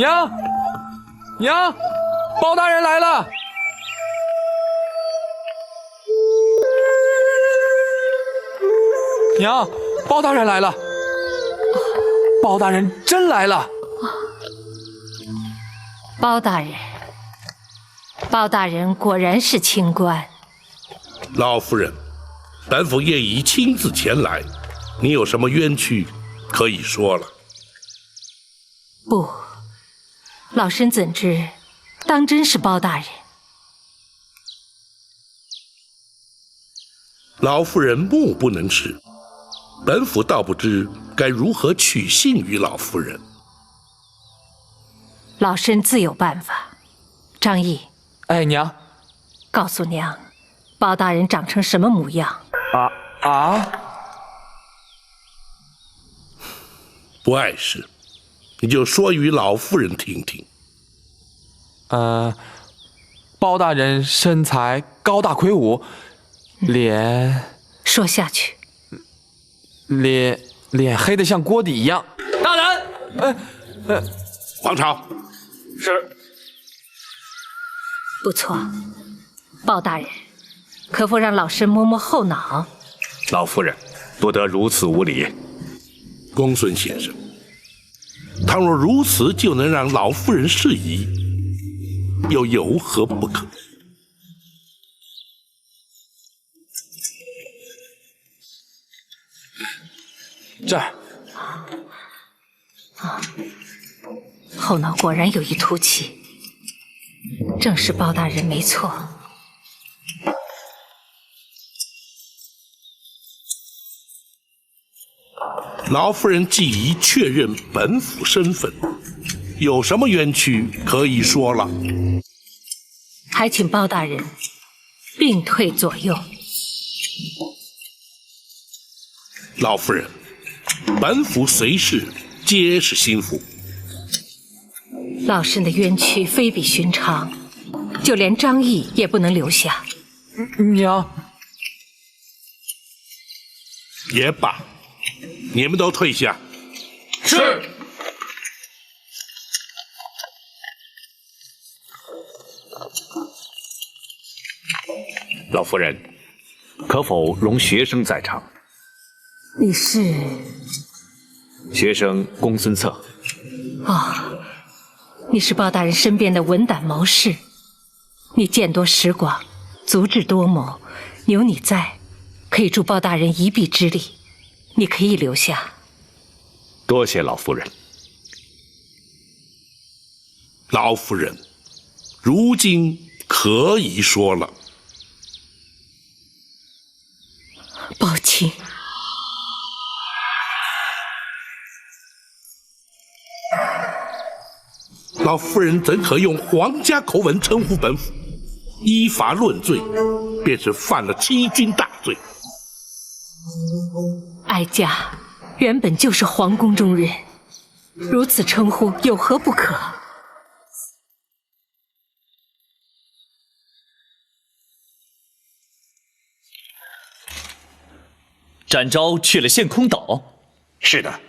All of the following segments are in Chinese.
娘，娘，包大人来了！娘，包大人来了！包大人真来了！包大人，包大人果然是清官。老夫人，本府业已亲自前来，你有什么冤屈可以说了。不，老身怎知，当真是包大人。老夫人目不能视，本府倒不知该如何取信于老夫人。老身自有办法。张毅，哎，娘，告诉娘，包大人长成什么模样？不碍事，你就说与老夫人听听。包大人身材高大魁梧，脸说下去。脸黑得像锅底一样。大人，王朝，是。不错，包大人，可否让老身摸摸后脑？老夫人，不得如此无礼。公孙先生，倘若如此就能让老夫人适宜，又有何不可？这儿。后脑果然有一凸起，正是包大人没错。老夫人既已确认本府身份，有什么冤屈可以说了？还请包大人并退左右。老夫人，本府随侍皆是心腹。老身的冤屈非比寻常，就连张毅也不能留下。娘，也罢，你们都退下。是。老夫人，可否容学生在场？你是？学生公孙策。哦，你是包大人身边的文胆谋士，你见多识广，足智多谋，有你在，可以助包大人一臂之力，你可以留下。多谢老夫人。老夫人，如今可以说了。包青，老夫人怎可用皇家口吻称呼本府？依法论罪，便是犯了欺君大罪。哀家原本就是皇宫中人，如此称呼有何不可？展昭去了陷空岛。是的，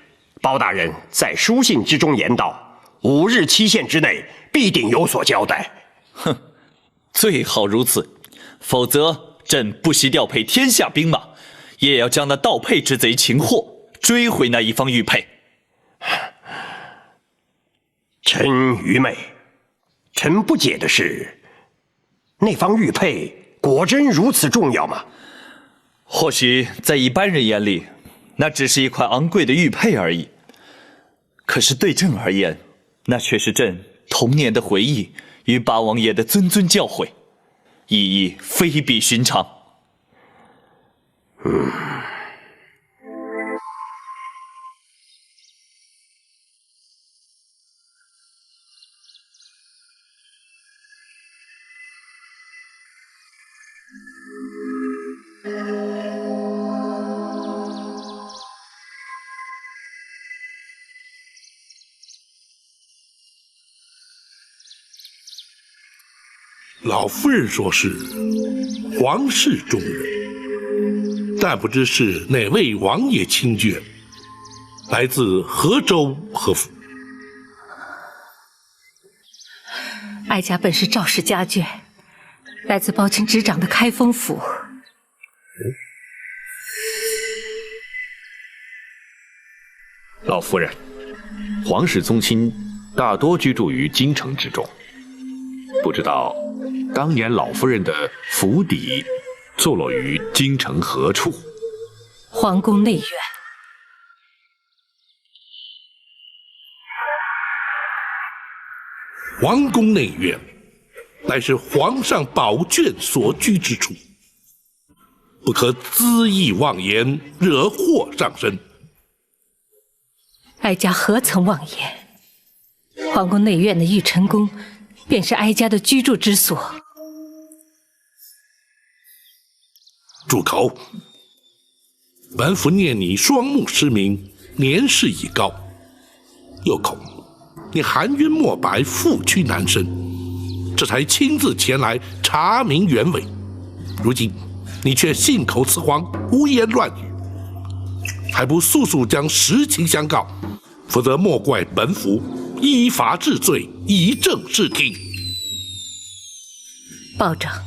包大人在书信之中言道，5日期限之内必定有所交代。哼，最好如此，否则朕不惜调配天下兵马，也要将那盗配之贼擒获，追回那一方玉佩。臣愚昧，臣不解的是，那方玉佩果真如此重要吗？或许在一般人眼里，那只是一块昂贵的玉佩而已。可是对朕而言，那却是朕童年的回忆与八王爷的谆谆教诲，意义非比寻常。老夫人说是皇室中人，但不知是哪位王爷亲眷，来自何州何府？哀家本是赵氏家眷，来自包青执掌的开封府。老夫人，皇室宗亲大多居住于京城之中，不知道当年老夫人的府邸坐落于京城何处？皇宫内院。皇宫内院，乃是皇上宝眷所居之处，不可恣意妄言，惹祸上身。哀家何曾妄言？皇宫内院的玉晨宫，便是哀家的居住之所。住口！本府念你双目失明，年事已高，又恐你含冤莫白，负屈难伸，这才亲自前来查明原委。如今你却信口雌黄，胡言乱语，还不速速将实情相告，否则莫怪本府依法治罪，以正视听。保长，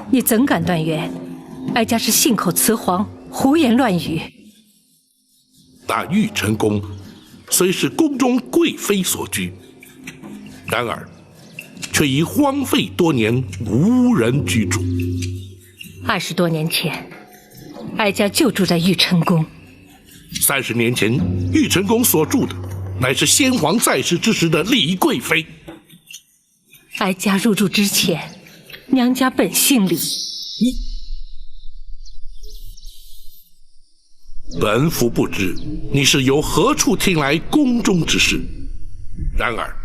你怎敢断言哀家是信口雌黄，胡言乱语？那玉晨宫虽是宫中贵妃所居，然而却已荒废多年，无人居住。20多年前，哀家就住在玉晨宫。30年前，玉晨宫所住的乃是先皇在世之时的李贵妃。哀家入住之前，娘家本姓李。本府不知你是由何处听来宫中之事，然而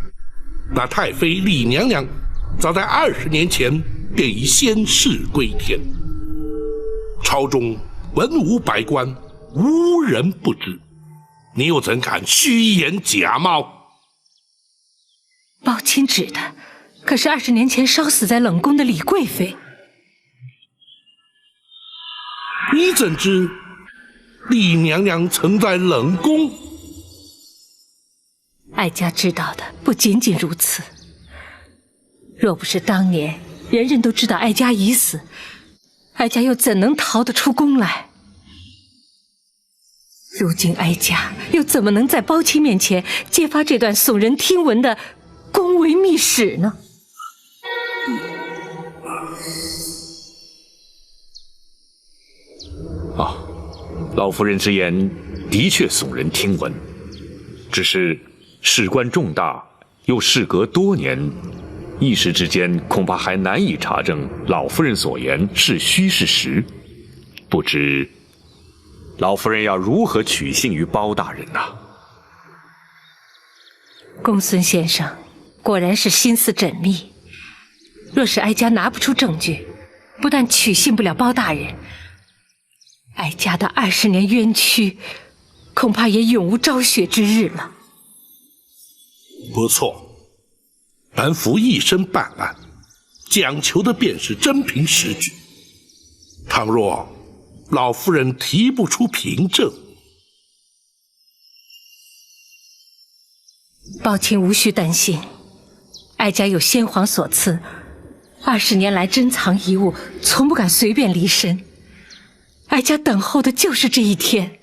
那太妃李娘娘早在20年前便已仙逝归天，朝中文武百官无人不知，你又怎敢虚言假冒？包青指的可是20年前烧死在冷宫的李贵妃。你怎知李娘娘曾在冷宫？哀家知道的不仅仅如此。若不是当年人人都知道哀家已死，哀家又怎能逃得出宫来？如今哀家又怎么能在包青面前揭发这段耸人听闻的宫闱秘史呢？老夫人之言的确耸人听闻，只是事关重大，又事隔多年，一时之间恐怕还难以查证老夫人所言是虚是实。不知老夫人要如何取信于包大人呢？公孙先生果然是心思缜密，若是哀家拿不出证据，不但取信不了包大人，哀家的20年冤屈，恐怕也永无昭雪之日了。不错，本府一生办案，讲求的便是真凭实据。倘若老夫人提不出凭证，包青无需担心，哀家有先皇所赐，20年来珍藏遗物，从不敢随便离身。哀家等候的就是这一天。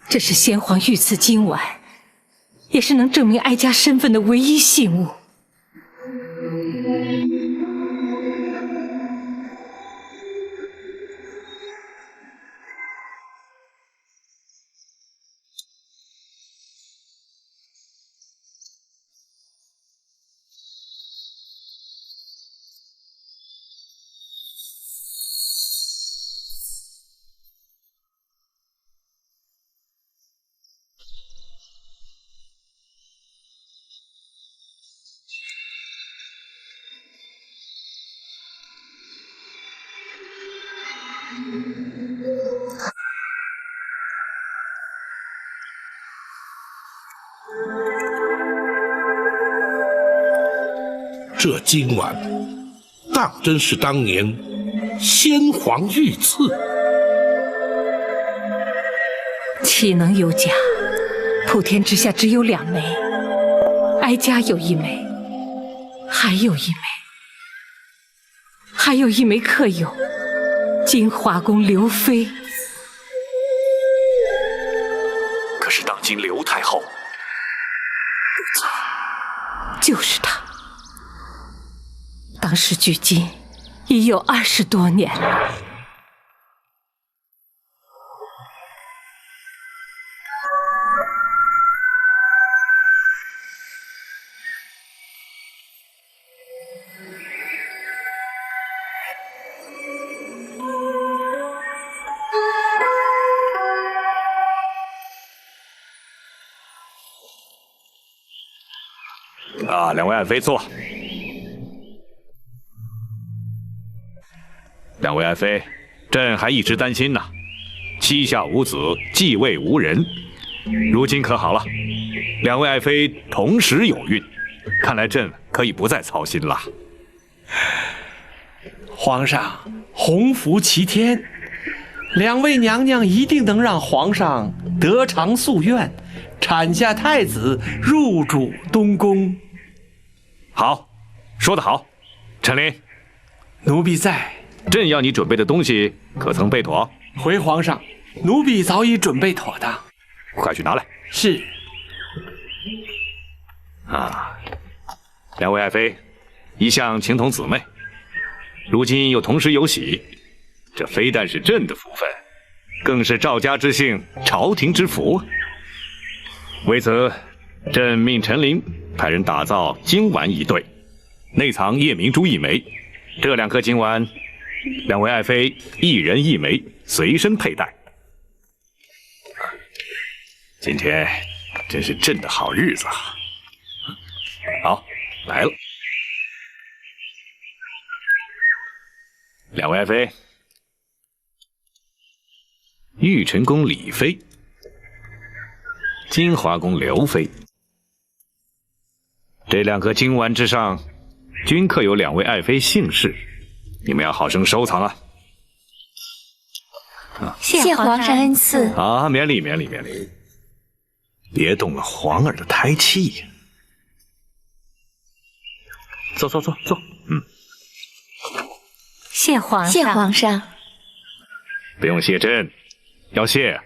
这是先皇御赐今晚，也是能证明哀家身份的唯一信物。这今晚当真是当年先皇御赐。岂能有假？普天之下只有2枚，哀家有1枚，还有1枚，还有1枚客有金华宫刘妃。可是当今刘太后，就是他，当时距今已有20多年了。两位爱妃坐。两位爱妃，朕还一直担心呢，膝下无子，继位无人。如今可好了，两位爱妃同时有孕，看来朕可以不再操心了。皇上，洪福齐天，两位娘娘一定能让皇上得偿夙愿，产下太子，入主东宫。好，说得好，陈琳，奴婢在。朕要你准备的东西可曾备妥？回皇上，奴婢早已准备妥当。快去拿来。是。两位爱妃一向情同姊妹，如今又同时有喜，这非但是朕的福分，更是赵家之幸，朝廷之福。为此，朕命陈琳派人打造金丸1对，内藏夜明珠1枚。这2颗金丸，两位爱妃1人1枚，随身佩戴。今天真是朕的好日子啊！好，来了。两位爱妃，玉晨宫李妃，金华宫刘妃。这2颗金丸之上，均刻有两位爱妃姓氏，你们要好生收藏啊！谢皇上恩赐。啊，免礼免礼免礼，别动了皇儿的胎气。坐坐坐坐，谢皇上。谢皇上。不用谢朕，要谢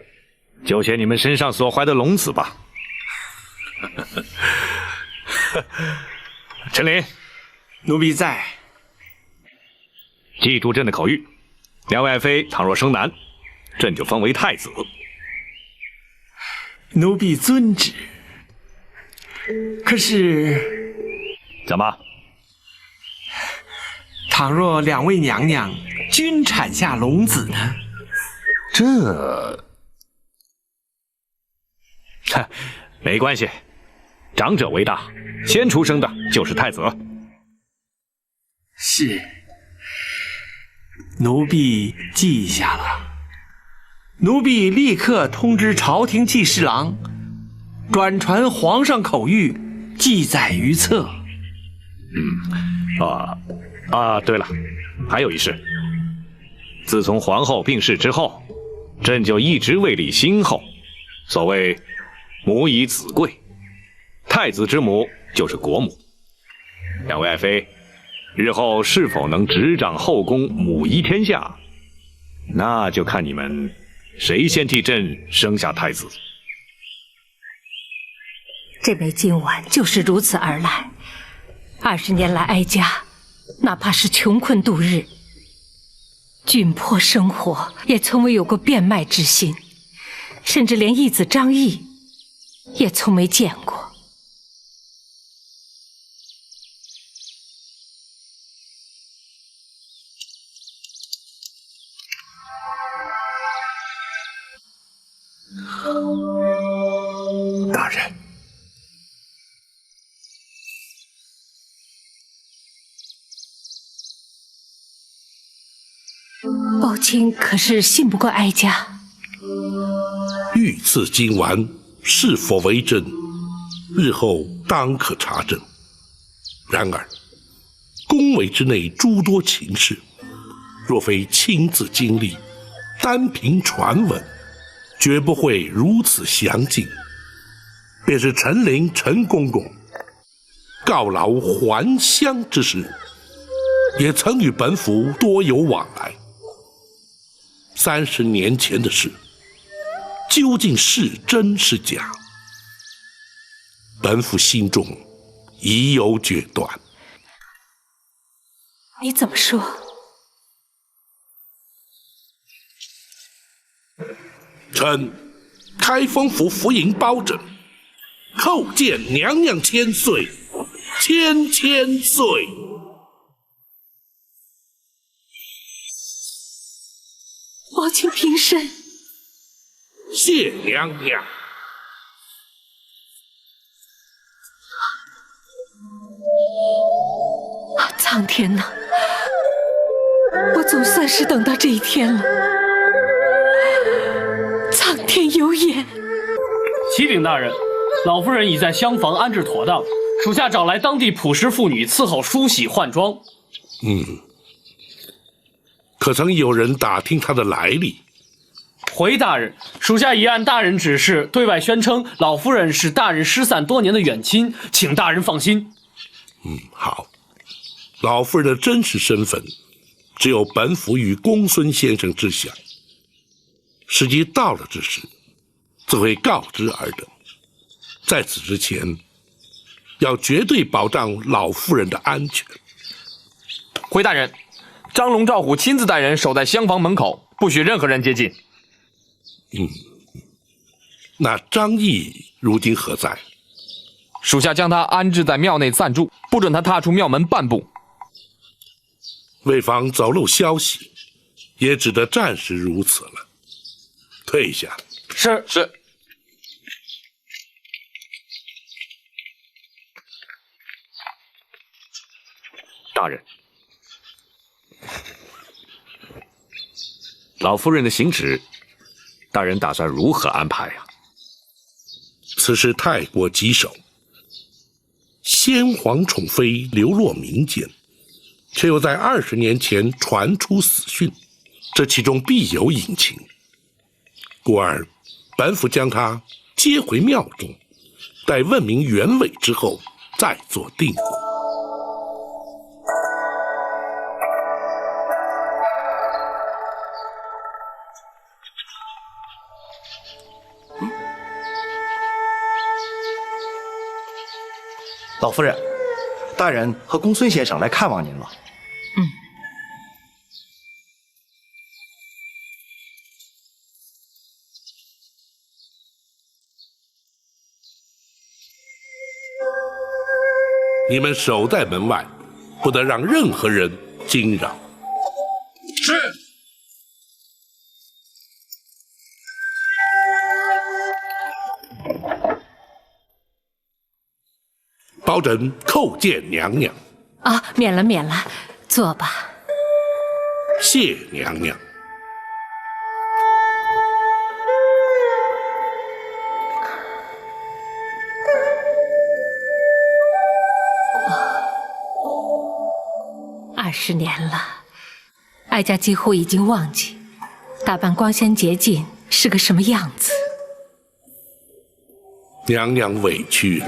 就谢你们身上所怀的龙子吧。陈琳，奴婢在。记住朕的口谕，两位爱妃倘若生男，朕就封为太子。奴婢遵旨。可是，怎么？倘若两位娘娘均产下龙子呢？没关系，长者为大，先出生的就是太子。是，奴婢记下了。奴婢立刻通知朝廷记侍郎，转传皇上口谕，记载于册。对了，还有一事，自从皇后病逝之后，朕就一直位立新后。所谓母以子贵，太子之母就是国母。两位爱妃，日后是否能执掌后宫，母仪天下，那就看你们谁先替朕生下太子。这枚金丸就是如此而来。20年来，哀家哪怕是穷困度日，窘迫生活，也从未有过变卖之心，甚至连义子张毅也从没见过。大人，宝卿可是信不过哀家？御赐金丸是否为真，日后当可查证。然而，宫闱之内诸多情事，若非亲自经历，单凭传闻，绝不会如此详尽。便是陈琳陈公公告老还乡之时，也曾与本府多有往来。30年前的事，究竟是真是假？本府心中已有决断。你怎么说？臣开封府府尹包拯叩见娘娘千岁，千岁。王请平身。谢娘娘。苍天呐，我总算是等到这一天了。苍天有眼。启禀大人，老夫人已在厢房安置妥当，属下找来当地朴实妇女伺候梳洗换装。可曾有人打听她的来历？回大人，属下已按大人指示对外宣称老夫人是大人失散多年的远亲，请大人放心。好。老夫人的真实身份，只有本府与公孙先生知晓。时机到了之时，自会告知尔等。在此之前，要绝对保障老夫人的安全。回大人，张龙、赵虎亲自带人守在厢房门口，不许任何人接近。那张毅如今何在？属下将他安置在庙内暂住，不准他踏出庙门半步。为防走漏消息，也只得暂时如此了。退下。是。大人，老夫人的行止，大人打算如何安排呀？此事太过棘手，先皇宠妃流落民间，却又在20年前传出死讯，这其中必有隐情。故而，本府将她接回庙中，待问明原委之后，再做定夺。老夫人，大人和公孙先生来看望您了。你们守在门外，不得让任何人惊扰。是。包拯叩见娘娘。免了，坐吧。谢娘娘。20年了，哀家几乎已经忘记打扮光鲜洁净是个什么样子。娘娘委屈了。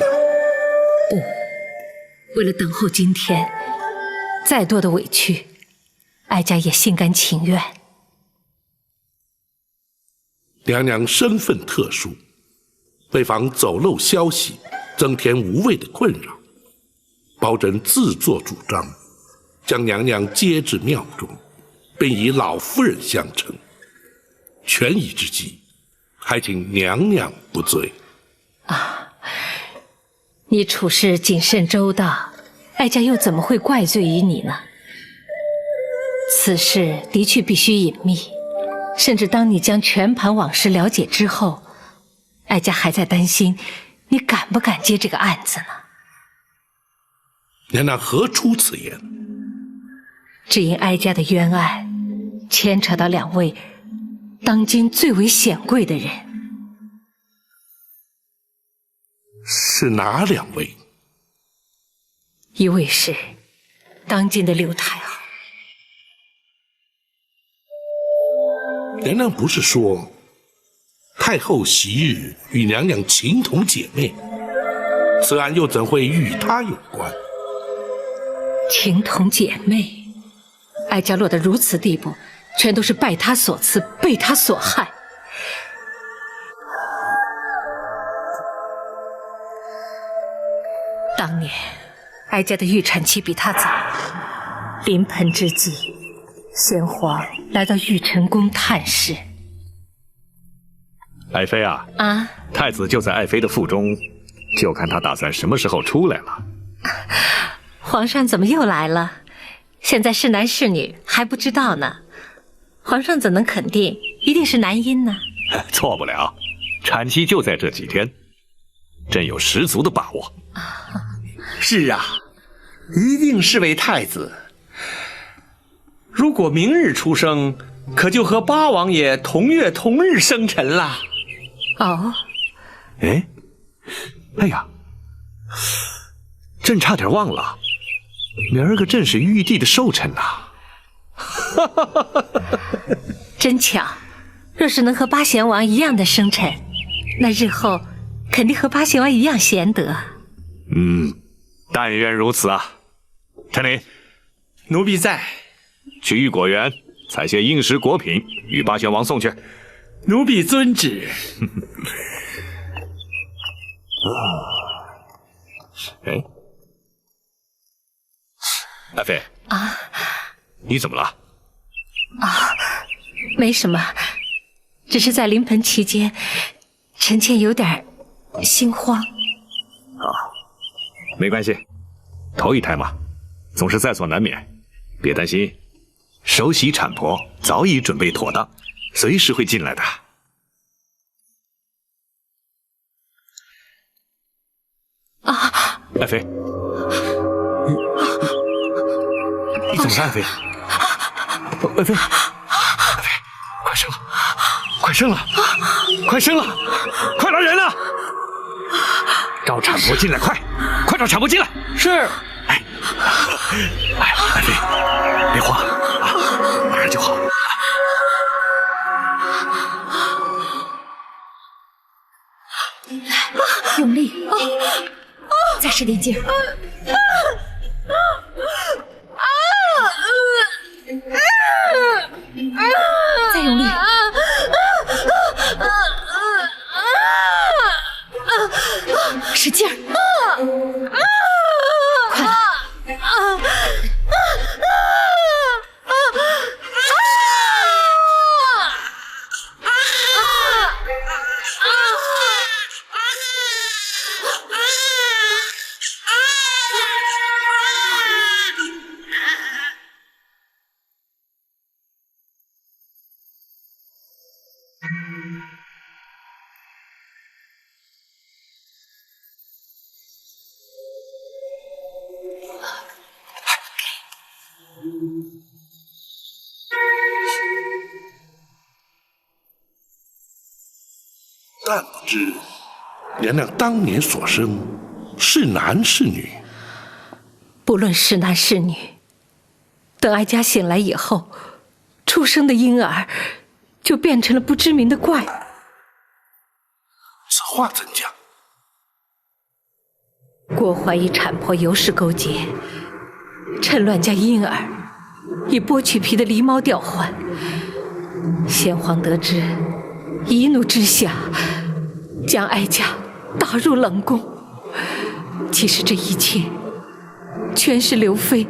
为了等候今天，再多的委屈，哀家也心甘情愿。娘娘身份特殊，为防走漏消息，增添无谓的困扰，包拯自作主张，将娘娘接至庙中，并以老夫人相称。权宜之计，还请娘娘不罪。你处事谨慎周到，哀家又怎么会怪罪于你呢？此事的确必须隐秘，甚至当你将全盘往事了解之后，哀家还在担心你敢不敢接这个案子呢？娘娘何出此言？只因哀家的冤案牵扯到2位当今最为显贵的人。是哪2位？一位是当今的刘太后。娘娘不是说太后昔日与娘娘情同姐妹，此案又怎会与她有关？情同姐妹，哀家落得如此地步，全都是拜他所赐，被他所害。当年，哀家的预产期比他早，临盆之际，先皇来到玉成宫探视。爱妃啊，太子就在爱妃的腹中，就看他打算什么时候出来了。皇上怎么又来了？现在是男是女还不知道呢。皇上怎能肯定一定是男婴呢？错不了，产期就在这几天，朕有十足的把握。是啊，一定是位太子。如果明日出生，可就和八王爷同月同日生辰了。哦，哎呀，朕差点忘了，明儿个朕是玉帝的寿辰呐。真巧，若是能和八贤王一样的生辰，那日后肯定和八贤王一样贤德。但愿如此啊。陈琳，奴婢在。去玉果园采些应时果品，与八贤王送去。奴婢遵旨。爱妃啊，你怎么了？没什么，只是在临盆期间，臣妾有点心慌。没关系，头一胎嘛，总是在所难免，别担心。首席产婆早已准备妥当，随时会进来的。爱妃，你怎么了，爱妃？爱妃，快生了，快生了，快生了，快来人啊！找产婆进来，快找产婆进来！是。爱妃，别慌啊，马上就好。用力，再使点劲。再用力。使劲儿。快了。但不知娘娘当年所生是男是女？不论是男是女，等哀家醒来以后，出生的婴儿就变成了不知名的怪物。此话怎讲？郭怀疑产婆尤氏勾结，趁乱将婴儿以剥去皮的狸猫调换。先皇得知，一怒之下将哀家打入冷宫。其实这一切全是刘妃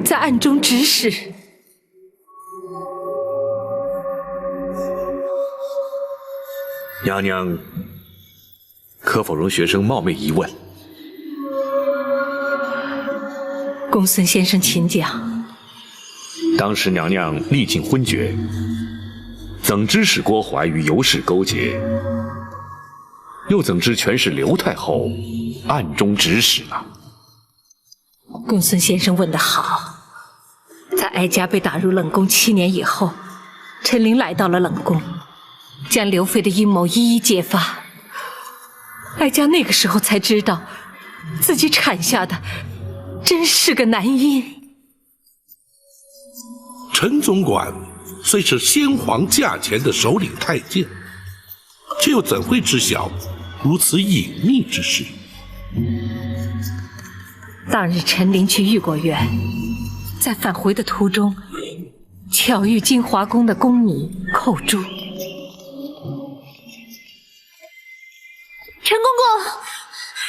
在暗中指使。娘娘，可否容学生冒昧一问？公孙先生请讲。当时娘娘历尽昏厥，怎知使郭槐与尤氏勾结？又怎知全是刘太后暗中指使呢？公孙先生问得好。在哀家被打入冷宫7年以后，陈琳来到了冷宫，将刘妃的阴谋一一揭发。哀家那个时候才知道，自己产下的真是个男婴。陈总管虽是先皇驾前的首领太监，却又怎会知晓如此隐秘之事？当日陈琳去玉果园，在返回的途中，巧遇金华宫的宫女寇珠。陈公公，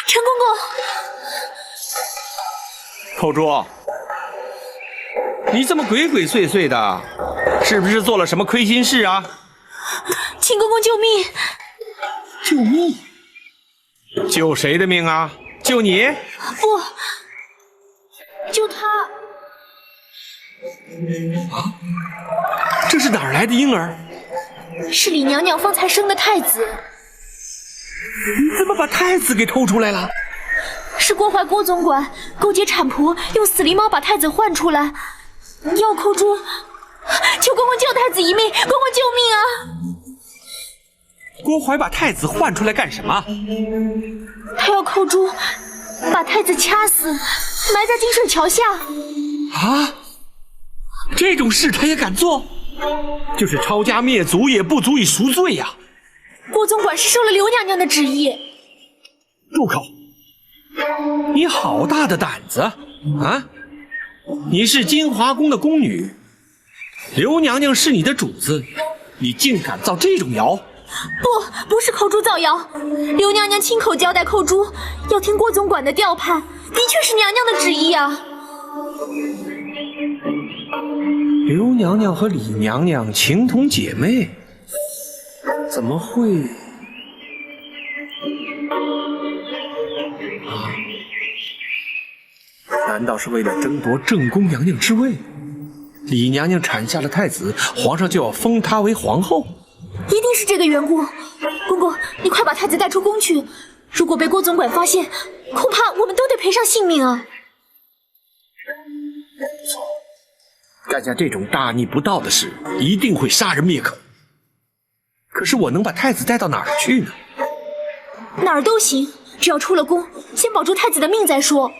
陈公公，寇珠，你怎么鬼鬼祟祟的？是不是做了什么亏心事啊？请公公救命！救命？救谁的命啊？救你？不，救他。啊，这是哪儿来的婴儿？是李娘娘方才生的太子。你怎么把太子给偷出来了？是郭淮郭总管勾结产婆，用死狸猫把太子换出来，要寇珠。求公公救太子一命，公公救命啊！郭淮把太子换出来干什么？他要寇珠把太子掐死，埋在金水桥下。啊！这种事他也敢做？就是抄家灭族也不足以赎罪呀！郭总管是受了刘娘娘的旨意。住口！你好大的胆子啊！你是金华宫的宫女，刘娘娘是你的主子，你竟敢造这种谣！不是寇珠造谣，刘娘娘亲口交代寇珠要听郭总管的调派，的确是娘娘的旨意啊。刘娘娘和李娘娘情同姐妹，怎么会？难道是为了争夺正宫娘娘之位？李娘娘产下了太子，皇上就要封她为皇后？一定是这个缘故。公公，你快把太子带出宫去，如果被郭总管发现，恐怕我们都得赔上性命啊！干下这种大逆不道的事，一定会杀人灭口。可是我能把太子带到哪儿去呢？哪儿都行，只要出了宫，先保住太子的命再说。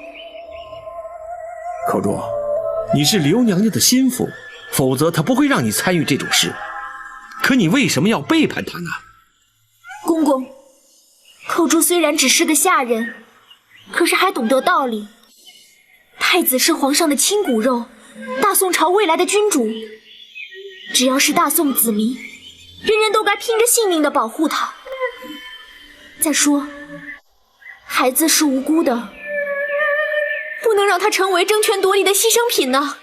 寇珠，你是刘娘娘的心腹，否则她不会让你参与这种事。可你为什么要背叛她呢？公公，寇珠虽然只是个下人，可是还懂得道理。太子是皇上的亲骨肉，大宋朝未来的君主，只要是大宋子民，人人都该拼着性命的保护他。再说，孩子是无辜的，不能让他成为争权夺利的牺牲品呢。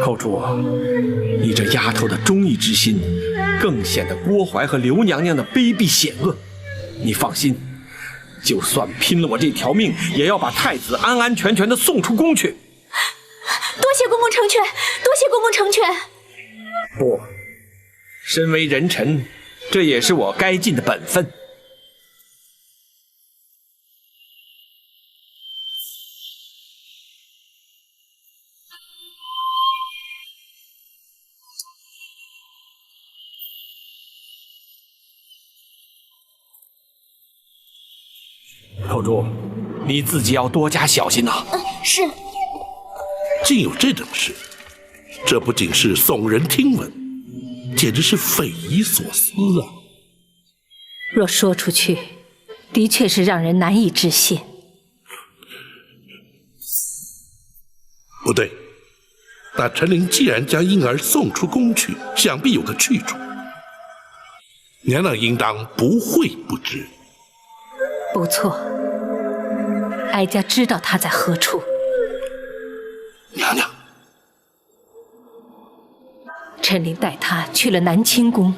寇珠，你这丫头的忠义之心，更显得郭淮和刘娘娘的卑鄙险恶。你放心，就算拼了我这条命，也要把太子安安全全的送出宫去。多谢公公成全，多谢公公成全。不，身为人臣，这也是我该尽的本分。寇珠，你自己要多加小心呐。是。竟有这种事，这不仅是耸人听闻，简直是匪夷所思啊！若说出去，的确是让人难以置信。不对，那陈琳既然将婴儿送出宫去，想必有个去处，娘娘应当不会不知。不错，哀家知道他在何处。娘娘，陈琳带他去了南清宫。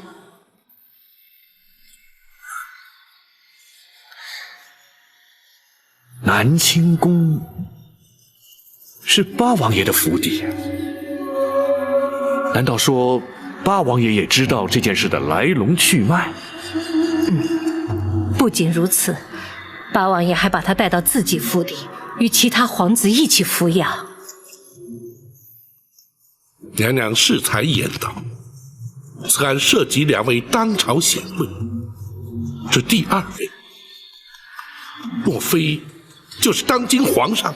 南清宫是八王爷的府邸，难道说八王爷也知道这件事的来龙去脉？不仅如此，八王爷还把他带到自己府邸，与其他皇子一起抚养。娘娘适才言道，此案涉及2位当朝显贵，这第2位，莫非就是当今皇上？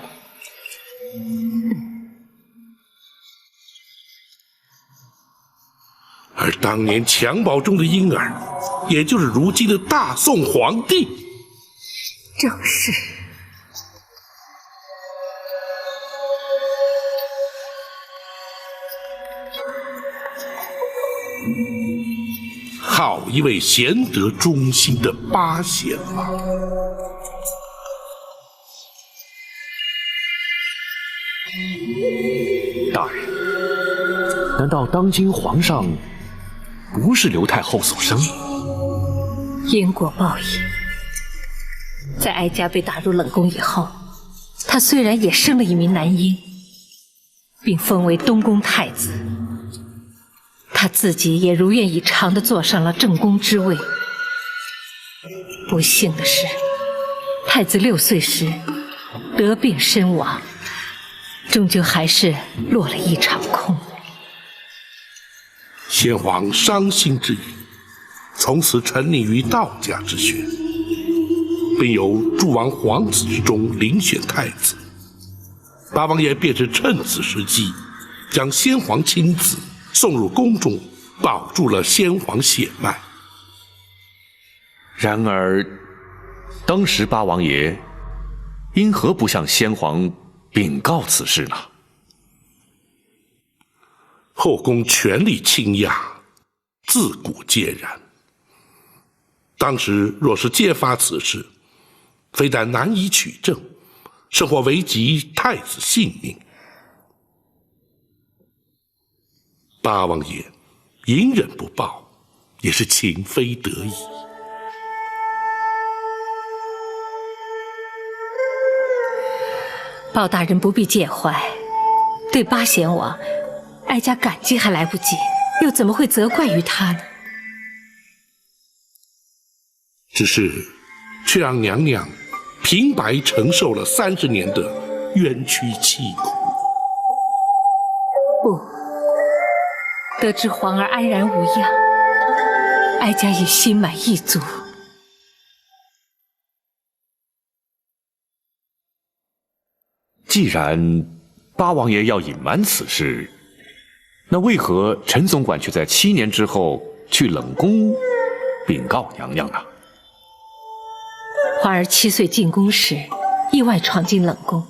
而当年襁褓中的婴儿，也就是如今的大宋皇帝。正是。好一位贤德忠心的八贤王！大人，难道当今皇上不是刘太后所生？因果报应。在哀家被打入冷宫以后，他虽然也生了一名男婴，并封为东宫太子，他自己也如愿以偿地坐上了正宫之位。不幸的是，太子6岁时得病身亡，终究还是落了一场空。先皇伤心之余，从此沉溺于道家之学，并由诸王皇子之中遴选太子。八王爷便是趁此时机，将先皇亲子送入宫中，保住了先皇血脉。然而，当时八王爷因何不向先皇禀告此事呢？后宫权力倾轧，自古皆然。当时若是揭发此事，非但难以取证，甚或危及太子性命。八王爷隐忍不报，也是情非得已。包大人不必介怀，对八贤王，哀家感激还来不及，又怎么会责怪于他呢？只是，却让娘娘平白承受了30年的冤屈凄苦。不，得知皇儿安然无恙，哀家已心满意足。既然八王爷要隐瞒此事，那为何陈总管却在7年之后去冷宫禀告娘娘呢？皇儿7岁进宫时，意外闯进冷宫，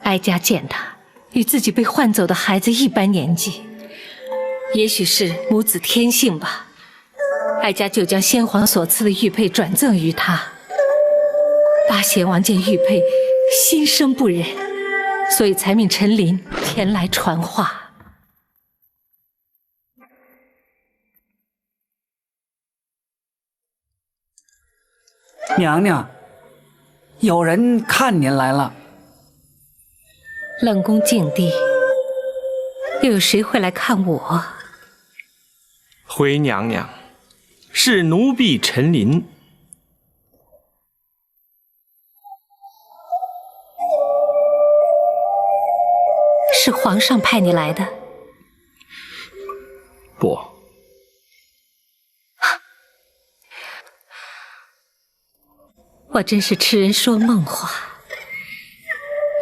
哀家见他与自己被换走的孩子一般年纪，也许是母子天性吧。哀家就将先皇所赐的玉佩转赠于他。八贤王见玉佩心生不忍，所以才命陈琳前来传话。娘娘，有人看您来了。冷宫静地，又有谁会来看我？回娘娘，是奴婢陈琳。是皇上派你来的？不。我真是痴人说梦话。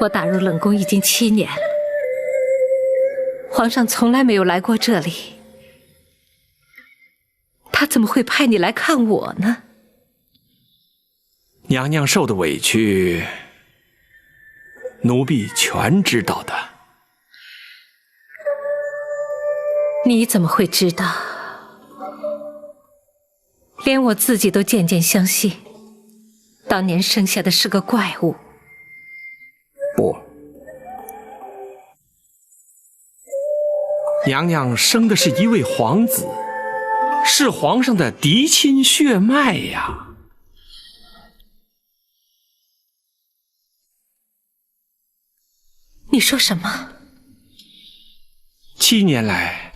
我打入冷宫已经7年了，皇上从来没有来过这里，他怎么会派你来看我呢？娘娘受的委屈，奴婢全知道的。你怎么会知道？连我自己都渐渐相信，当年生下的是个怪物。不，娘娘生的是一位皇子，是皇上的嫡亲血脉呀。你说什么？7年来，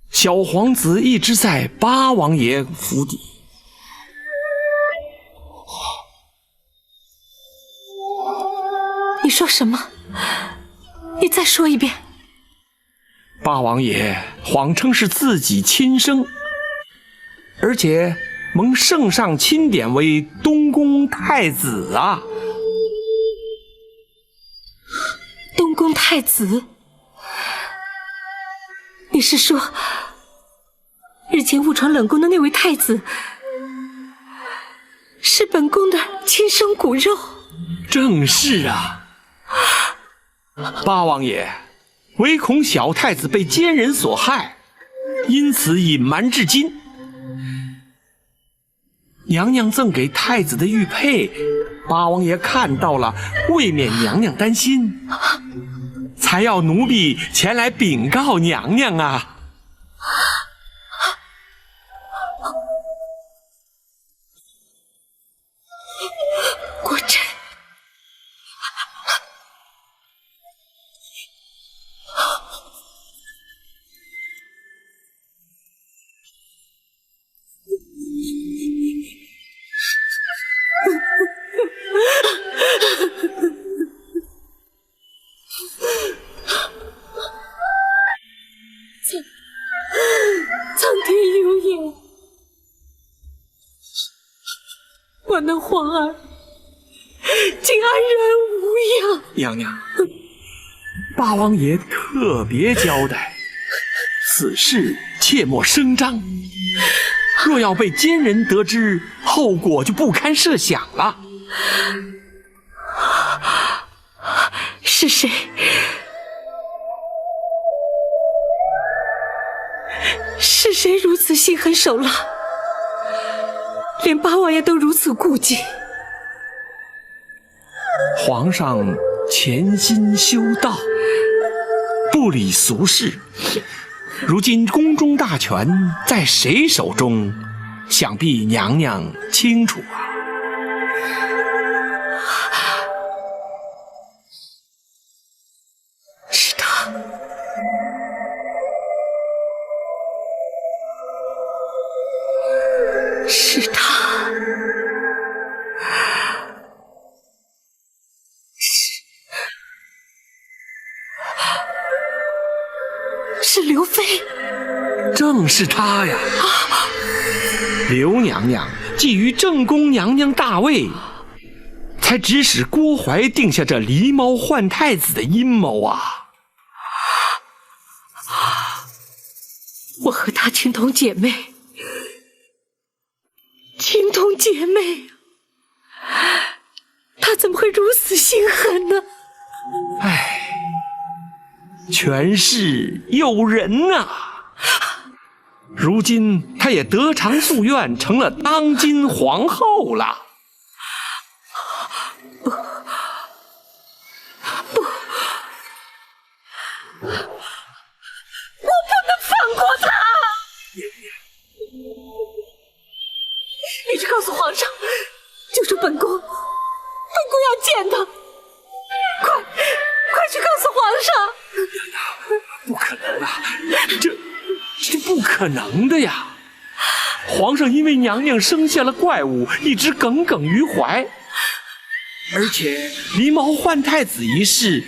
小皇子一直在八王爷府邸。你说什么？你再说一遍。八王爷谎称是自己亲生，而且蒙圣上钦点为东宫太子啊。东宫太子？你是说日前误闯冷宫的那位太子，是本宫的亲生骨肉。正是啊，八王爷，唯恐小太子被奸人所害，因此隐瞒至今。娘娘赠给太子的玉佩，八王爷看到了，未免娘娘担心，才要奴婢前来禀告娘娘啊。果真，苍天有眼，我那皇儿竟安然无恙。娘娘，八王爷特别交代，此事切莫声张，若要被奸人得知，后果就不堪设想了。是谁？是谁如此心狠手辣，连八王爷都如此顾忌？皇上潜心修道，不理俗事。如今宫中大权在谁手中，想必娘娘清楚啊。是他，是他，是刘妃。正是他呀！刘娘娘觊觎正宫娘娘大位，才指使郭槐定下这狸猫换太子的阴谋啊！我和她情同姐妹，情同姐妹，她怎么会如此心狠呢？唉，权势诱人啊！如今她也得偿夙愿，成了当今皇后了。你去告诉皇上，救出本宫，本宫要见他。快去告诉皇上！不可能啊，这不可能的呀！皇上因为娘娘生下了怪物，一直耿耿于怀，而且狸猫换太子一事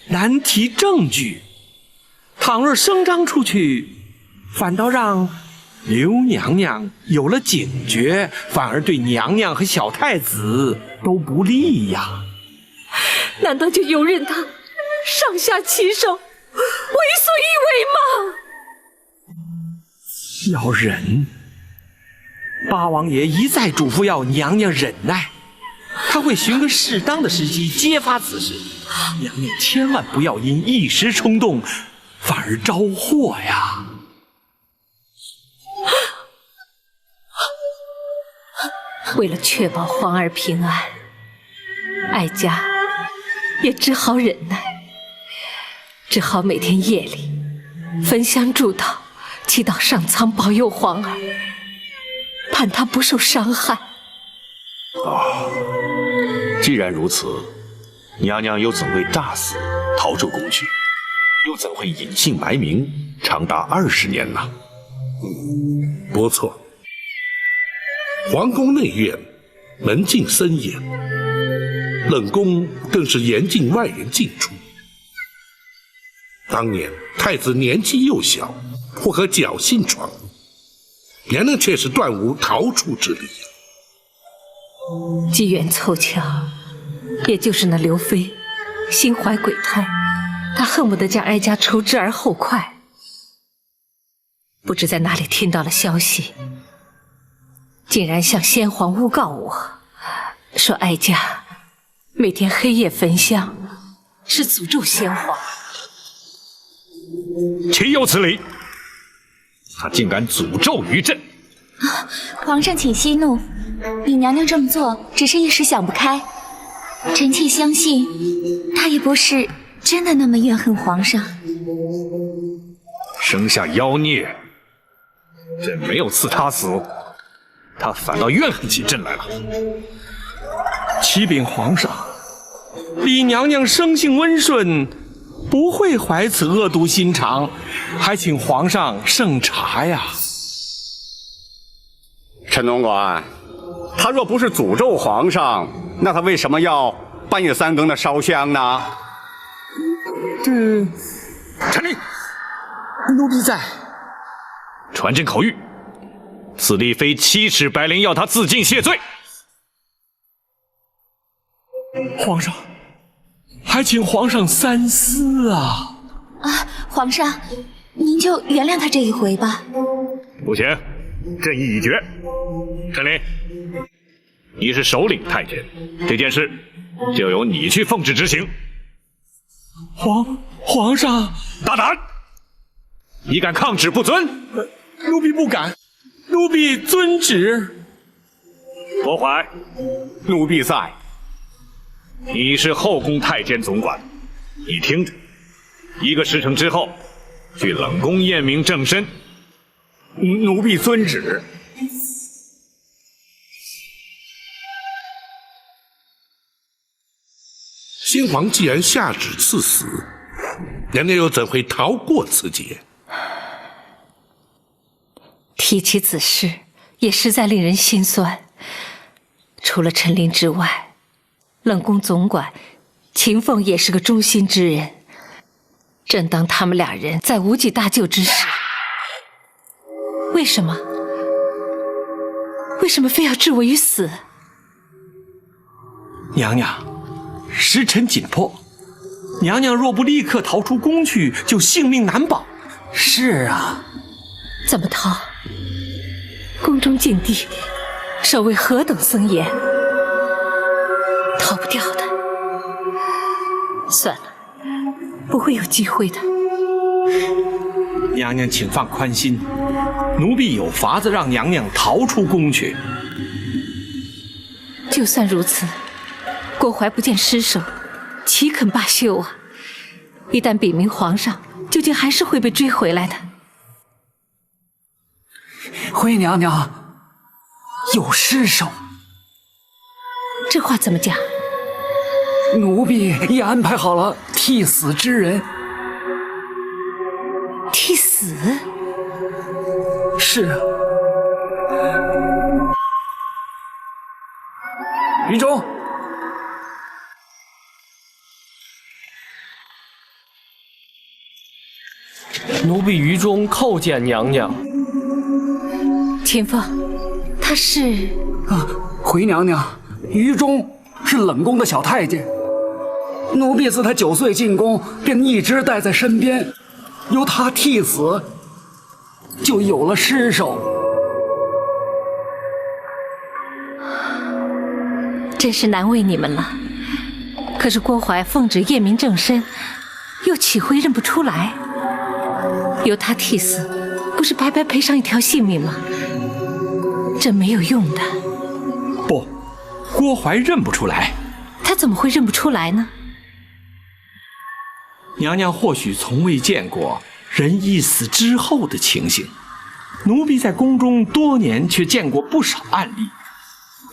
难提证据，倘若声张出去，反倒让刘娘娘有了警觉，反而对娘娘和小太子都不利呀。难道就由任他上下其手，为所欲为吗？要忍，八王爷一再嘱咐要娘娘忍耐，他会寻个适当的时机揭发此事。娘娘千万不要因一时冲动，反而招祸呀！为了确保皇儿平安，哀家也只好忍耐，只好每天夜里焚香祝祷，祈祷上苍保佑皇儿，盼他不受伤害。既然如此，娘娘又怎会诈死逃出宫去，又怎会隐姓埋名长达20年呢？不错，皇宫内院门禁森严，冷宫更是严禁外人进出。当年太子年纪幼小，或可侥幸闯入，娘娘却是断无逃出之理。机缘凑巧，也就是那刘妃心怀鬼胎，她恨不得将哀家除之而后快。不知在哪里听到了消息，竟然向先皇诬告我，说哀家每天黑夜焚香，是诅咒先皇。岂有此理！他竟敢诅咒于朕！皇上请息怒，你娘娘这么做只是一时想不开，臣妾相信她也不是真的那么怨恨皇上。生下妖孽，朕没有赐他死，他反倒怨恨起朕来了。启禀皇上，李娘娘生性温顺，不会怀此恶毒心肠，还请皇上圣察呀。陈总管，他若不是诅咒皇上，那他为什么要半夜3更的烧香呢？陈令，奴婢在。传朕口谕，此地非7尺白绫要他自尽谢罪。皇上，还请皇上三思啊！皇上，您就原谅他这一回吧。不行，朕意已决。陈琳，你是首领太监，这件事就由你去奉旨执行。皇上，大胆！你敢抗旨不遵？奴婢不敢，奴婢遵旨。郭槐，奴婢在。你是后宫太监总管，你听着，1个时辰之后，去冷宫验明正身。奴婢遵旨。先皇既然下旨赐死，娘娘又怎会逃过此劫？提起此事，也实在令人心酸。除了陈琳之外，冷宫总管秦凤也是个忠心之人。正当他们2人在无计搭救之时，为什么非要置我于死？娘娘，时辰紧迫，娘娘若不立刻逃出宫去，就性命难保。是啊，怎么逃？宫中禁地，守卫何等森严，逃不掉的。算了，不会有机会的。娘娘请放宽心，奴婢有法子让娘娘逃出宫去。就算如此，郭槐不见尸首，岂肯罢休啊？一旦禀明皇上，究竟还是会被追回来的。回娘娘，有尸首。这话怎么讲？奴婢已安排好了替死之人。替死？是啊。于中，奴婢于中叩见娘娘。秦凤，他是……回娘娘，于中是冷宫的小太监，奴婢自他9岁进宫，便一直带在身边，由他替死，就有了尸首。真是难为你们了。可是郭槐奉旨验明正身，又岂会认不出来？由他替死，不是白白赔上一条性命吗？这没有用的。不，郭槐认不出来。他怎么会认不出来呢？娘娘或许从未见过人一死之后的情形，奴婢在宫中多年，却见过不少案例，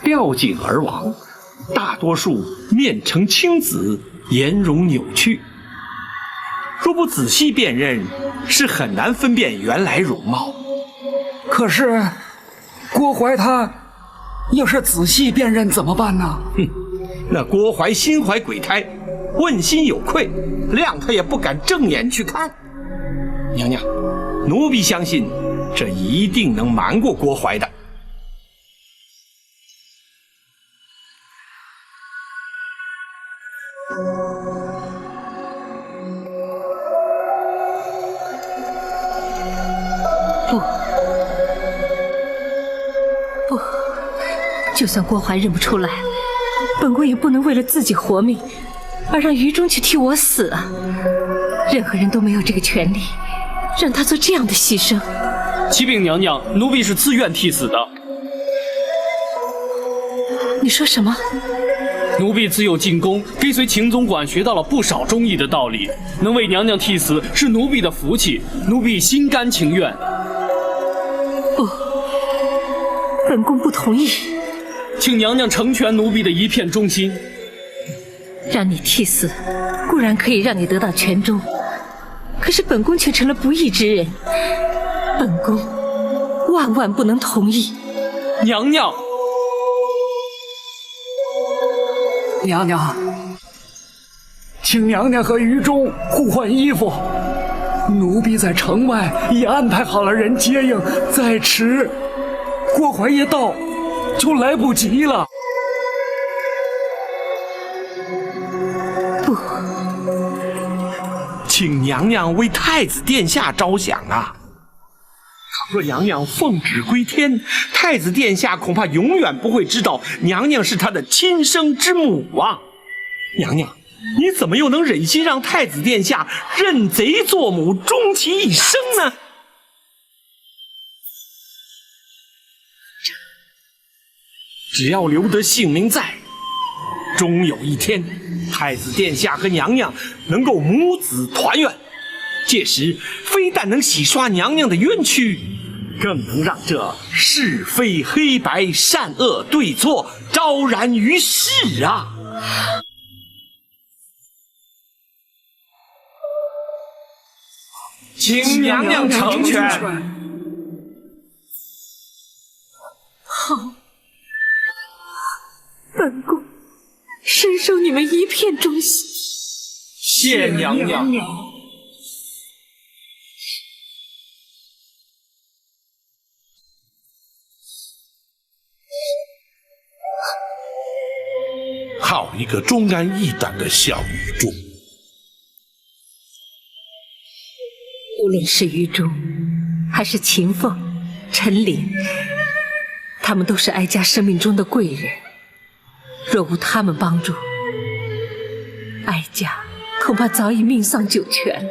掉井而亡，大多数面呈青紫，颜容扭曲。若不仔细辨认，是很难分辨原来容貌。可是郭槐他要是仔细辨认怎么办呢？那郭槐心怀鬼胎，问心有愧，谅他也不敢正眼去看。娘娘，奴婢相信，这一定能瞒过郭槐的。不，不，就算郭淮认不出来，本宫也不能为了自己活命，而让于中去替我死啊！任何人都没有这个权利，让他做这样的牺牲。启禀娘娘，奴婢是自愿替死的。你说什么？奴婢自幼进宫，跟随秦总管学到了不少忠义的道理，能为娘娘替死是奴婢的福气，奴婢心甘情愿。不，本宫不同意。请娘娘成全奴婢的一片忠心。让你替死，固然可以让你得到全忠，可是本宫却成了不义之人，本宫万万不能同意。娘娘。娘娘，请娘娘和于中互换衣服。奴婢在城外已安排好了人接应，再迟，郭淮一到就来不及了。不，请娘娘为太子殿下着想啊！若娘娘奉旨归天，太子殿下恐怕永远不会知道娘娘是他的亲生之母啊！娘娘，你怎么又能忍心让太子殿下认贼作母，终其一生呢？只要留得性命在，终有一天，太子殿下和娘娘能够母子团圆。届时，非但能洗刷娘娘的冤屈，更能让这是非黑白、善恶对错昭然于世啊！请娘娘成全。好，本宫深受你们一片忠心。谢娘娘。好一个忠肝义胆的小于中！无论是于中，还是秦凤、陈琳，他们都是哀家生命中的贵人。若无他们帮助，哀家恐怕早已命丧九泉。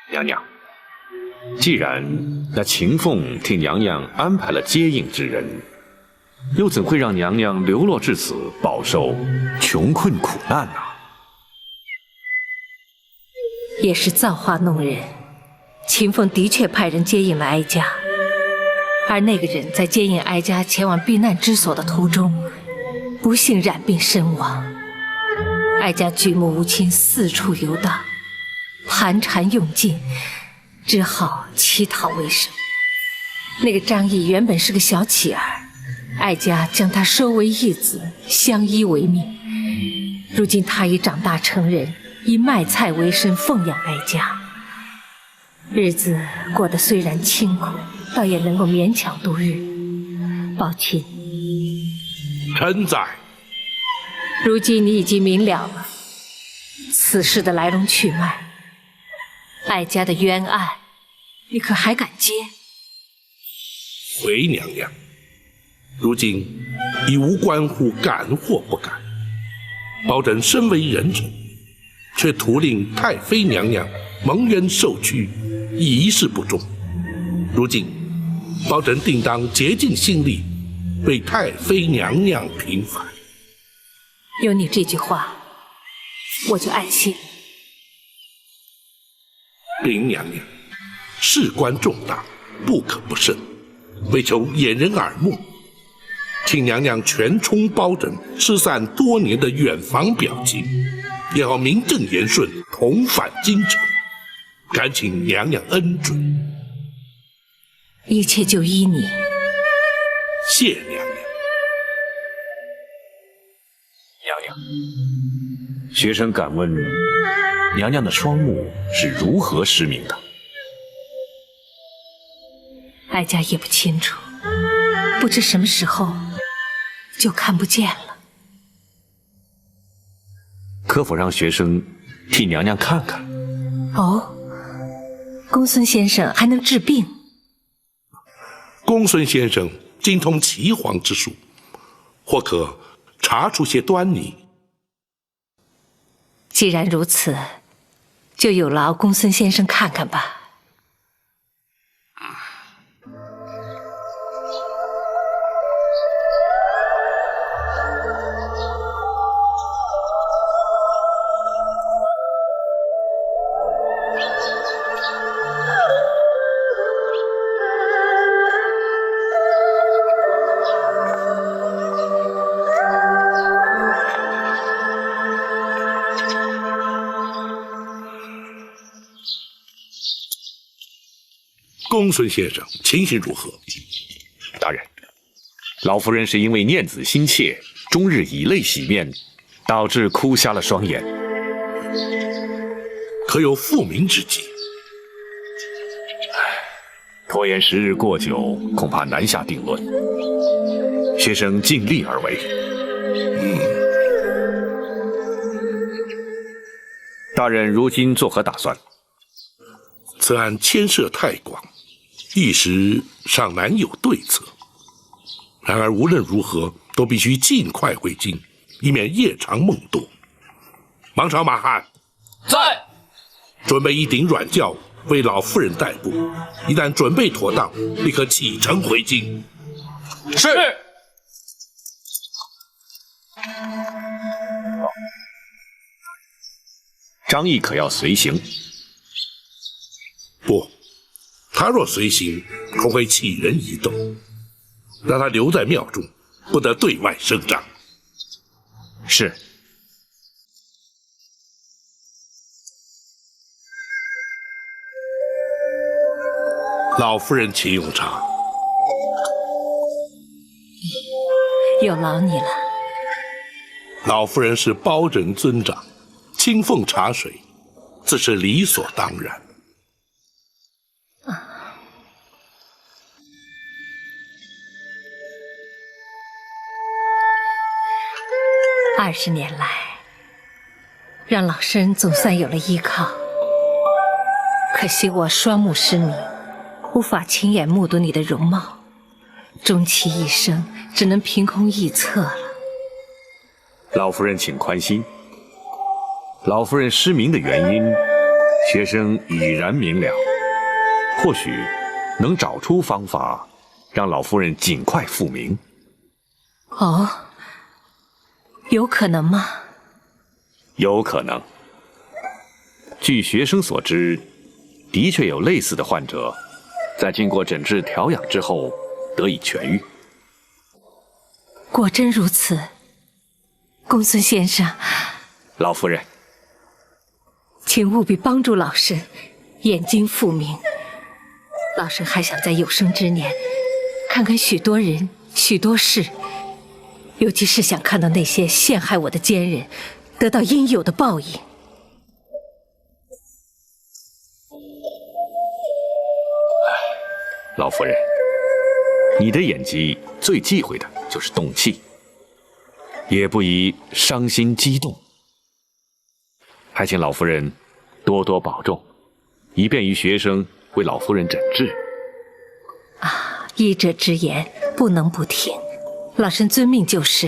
娘娘，既然那秦凤替娘娘安排了接应之人，又怎会让娘娘流落至此，饱受穷困苦难呢？也是造化弄人，秦凤的确派人接应了哀家，而那个人在接应哀家前往避难之所的途中，不幸染病身亡。哀家举目无亲，四处游荡，盘缠用尽，只好乞讨为生。那个张毅原本是个小乞儿，哀家将他收为义子，相依为命。如今他已长大成人，以卖菜为生，奉养哀家。日子过得虽然清苦，倒也能够勉强度日。宝琴，臣在。如今你已经明了了此事的来龙去脉，哀家的冤案，你可还敢接？回娘娘，如今已无关乎敢或不敢。保朕身为人臣，却徒令太妃娘娘蒙冤受屈，一事不忠。如今，保朕定当竭尽心力，为太妃娘娘平反。有你这句话，我就安心。禀娘娘，事关重大，不可不慎，为求掩人耳目，请娘娘全充包拯失散多年的远房表亲，也好名正言顺同返京城，恳请娘娘恩准。一切就依你。谢娘娘。娘娘，学生敢问，娘娘的双目是如何失明的？哀家也不清楚，不知什么时候就看不见了。可否让学生替娘娘看看？哦，公孙先生还能治病？公孙先生精通岐黄之术，或可查出些端倪。既然如此，就有劳公孙先生看看吧。公孙先生情形如何？大人，老夫人是因为念子心切，终日以泪洗面，导致哭瞎了双眼。可有复明之计？拖延时日过久，恐怕难下定论。学生尽力而为。大人如今作何打算？此案牵涉太广，一时尚难有对策。然而无论如何，都必须尽快回京，以免夜长梦多。王朝马汉在，准备一顶软轿为老夫人代步，一旦准备妥当，立刻启程回京。是。张毅可要随行？不，他若随行，恐会起人疑窦，让他留在庙中，不得对外声张。是。老夫人，请用茶。有劳你了。老夫人是包拯尊长，亲奉茶水，自是理所当然。20年来，让老身总算有了依靠。可惜我双目失明，无法亲眼目睹你的容貌，终其一生只能凭空臆测了。老夫人请宽心，老夫人失明的原因，学生已然明了，或许能找出方法，让老夫人尽快复明。哦，有可能吗？有可能。据学生所知，的确有类似的患者，在经过诊治调养之后得以痊愈。果真如此，公孙先生，老夫人，请务必帮助老身，眼睛复明。老身还想在有生之年，看看许多人、许多事，尤其是想看到那些陷害我的奸人得到应有的报应。老夫人，你的演技最忌讳的就是动气，也不宜伤心激动。还请老夫人多多保重，以便于学生为老夫人诊治。啊，医者之言不能不听，老身遵命就是。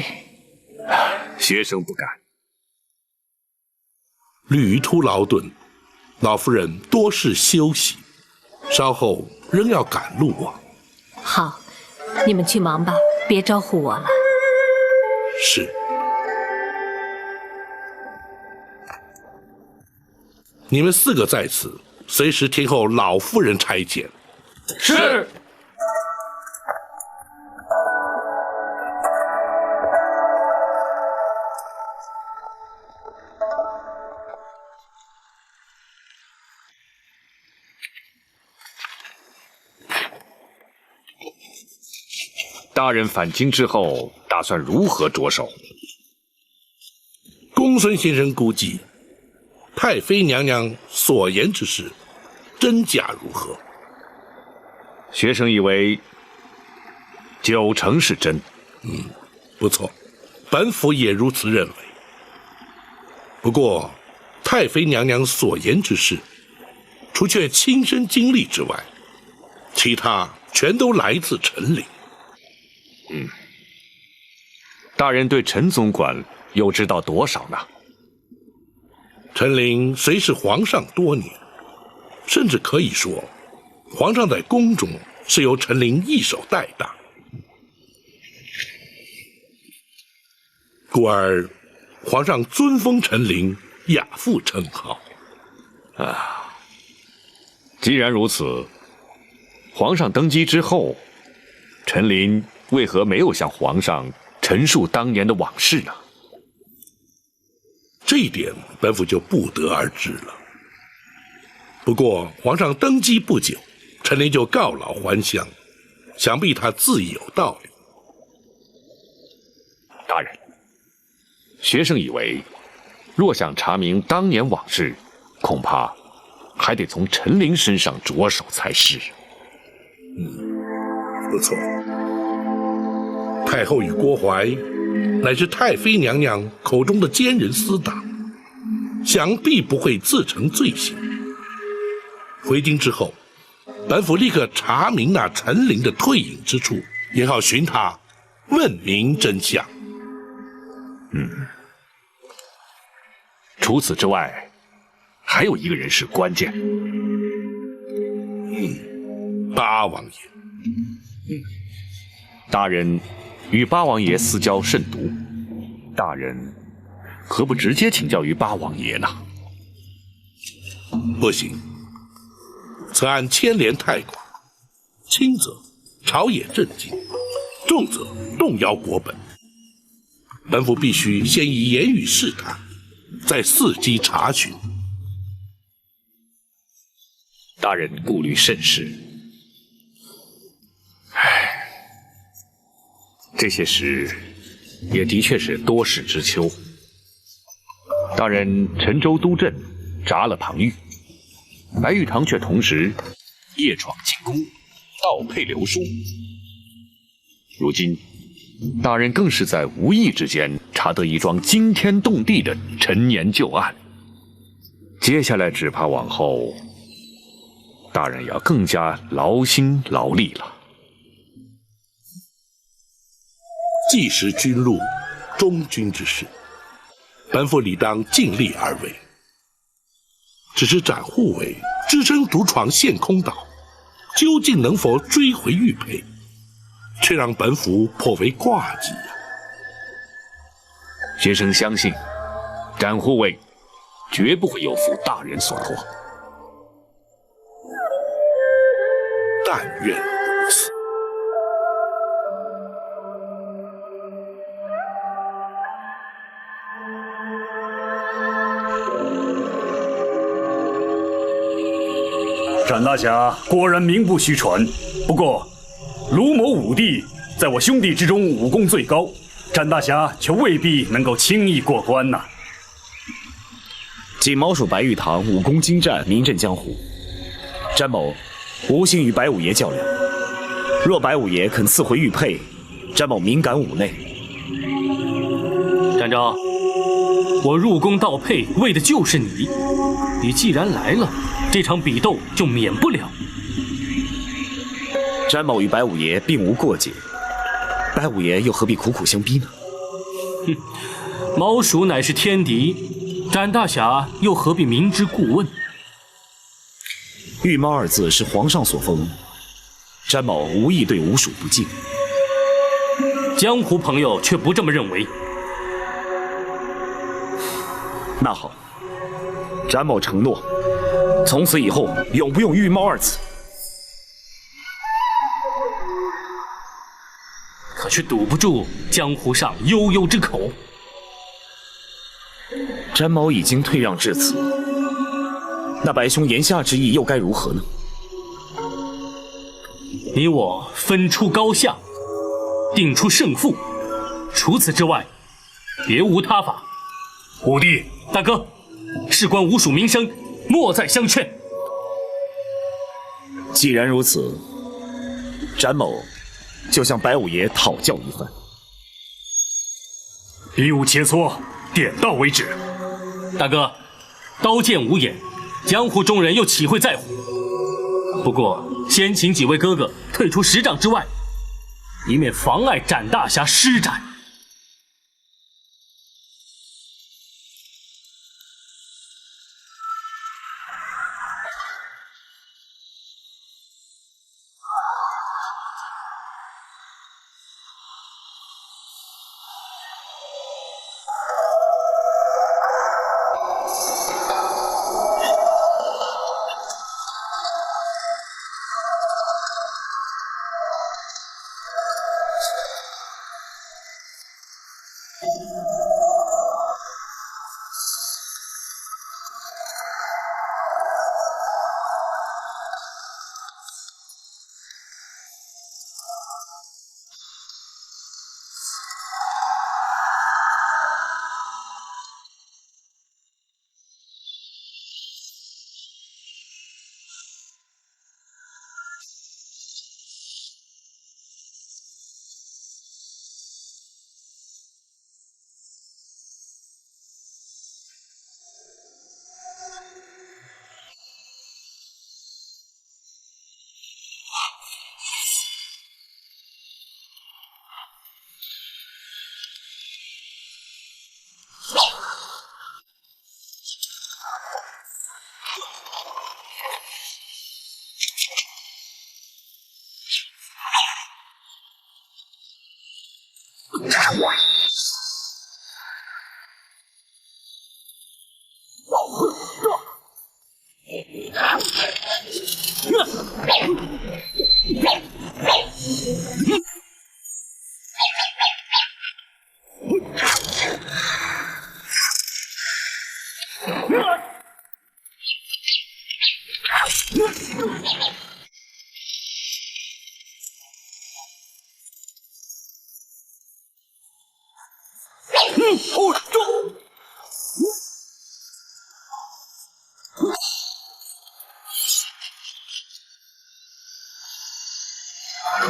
学生不敢。旅途劳顿，老夫人多事休息，稍后仍要赶路啊。好，你们去忙吧，别招呼我了。是。你们4个在此，随时听候老夫人差遣。是。大人返京之后，打算如何着手？公孙先生估计，太妃娘娘所言之事，真假如何？学生以为90%是真。不错，本府也如此认为。不过，太妃娘娘所言之事，除却亲身经历之外，其他全都来自陈琳。大人对陈总管又知道多少呢？陈琳虽是皇上多年，甚至可以说，皇上在宫中是由陈琳一手带大，故而皇上尊封陈琳亚父称号。既然如此，皇上登基之后，陈琳为何没有向皇上陈述当年的往事呢？这一点本府就不得而知了。不过皇上登基不久，陈琳就告老还乡，想必他自有道理。大人，学生以为，若想查明当年往事，恐怕还得从陈琳身上着手才是。不错。太后与郭槐乃是太妃娘娘口中的奸人私党，想必不会自成罪行。回京之后，本府立刻查明那陈琳的退隐之处，也好寻他问明真相。除此之外，还有一个人是关键。八王爷。大人与八王爷私交甚笃，大人何不直接请教于八王爷呢？不行，此案牵连太广，轻则朝野震惊，重则动摇国本。本府必须先以言语试探，再伺机查询。大人顾虑甚是。这些事也的确是多事之秋。大人陈州督镇铡了庞玉，白玉堂却同时夜闯进宫，盗配流书。如今大人更是在无意之间查得一桩惊天动地的陈年旧案，接下来只怕往后大人要更加劳心劳力了。既是军路忠君之事，本府理当尽力而为。只是展护卫只身独闯陷空岛，究竟能否追回玉佩，却让本府颇为挂记啊。学生相信，展护卫绝不会有负大人所托。但愿如此。展大侠果然名不虚传，不过卢某武帝在我兄弟之中武功最高，展大侠却未必能够轻易过关呐。锦毛鼠白玉堂武功精湛，名震江湖。詹某无心与白五爷较量，若白五爷肯赐回玉佩，詹某敏感五内。展昭，我入宫盗佩为的就是你，你既然来了，这场比斗就免不了。詹某与白五爷并无过节，白五爷又何必苦苦相逼呢？哼，毛鼠乃是天敌，展大侠又何必明知故问？玉猫二字是皇上所封，詹某无意对吴蜀不敬。江湖朋友却不这么认为。那好，詹某承诺，从此以后永不用玉猫二字。可却堵不住江湖上悠悠之口。詹某已经退让至此，那白兄言下之意又该如何呢？你我分出高下，定出胜负，除此之外，别无他法。武帝，大哥，事关吴蜀名声，莫再相劝。既然如此，詹某就向白五爷讨教一番。比武切磋，点到为止。大哥，刀剑无眼，江湖中人又岂会在乎？不过先请几位哥哥退出10丈之外，以免妨碍展大侠施展。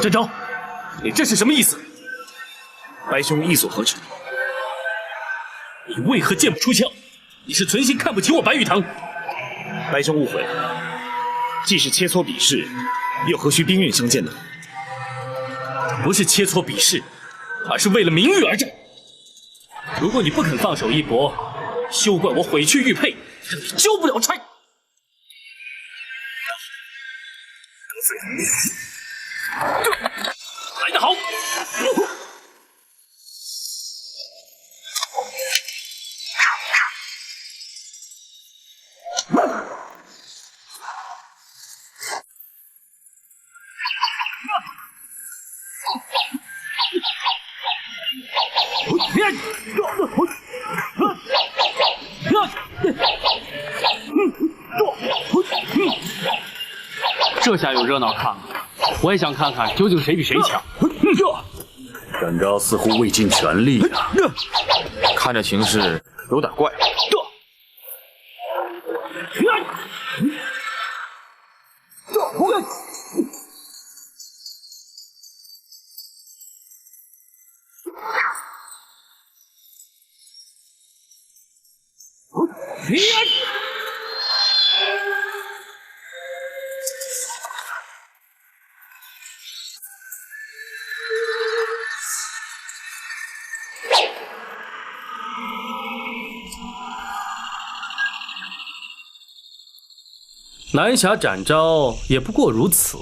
展昭，你这是什么意思？白兄意所何指？你为何剑不出鞘？你是存心看不起我白玉堂？白兄误会了，既是切磋比试，又何须兵刃相见呢？不是切磋比试，而是为了名誉而战。如果你不肯放手一搏，休怪我毁去玉佩，让你交不了差。来得好！这下有热闹看了，我也想看看究竟谁比谁强。展昭似乎未尽全力啊，看这形势有点怪。南侠展昭也不过如此。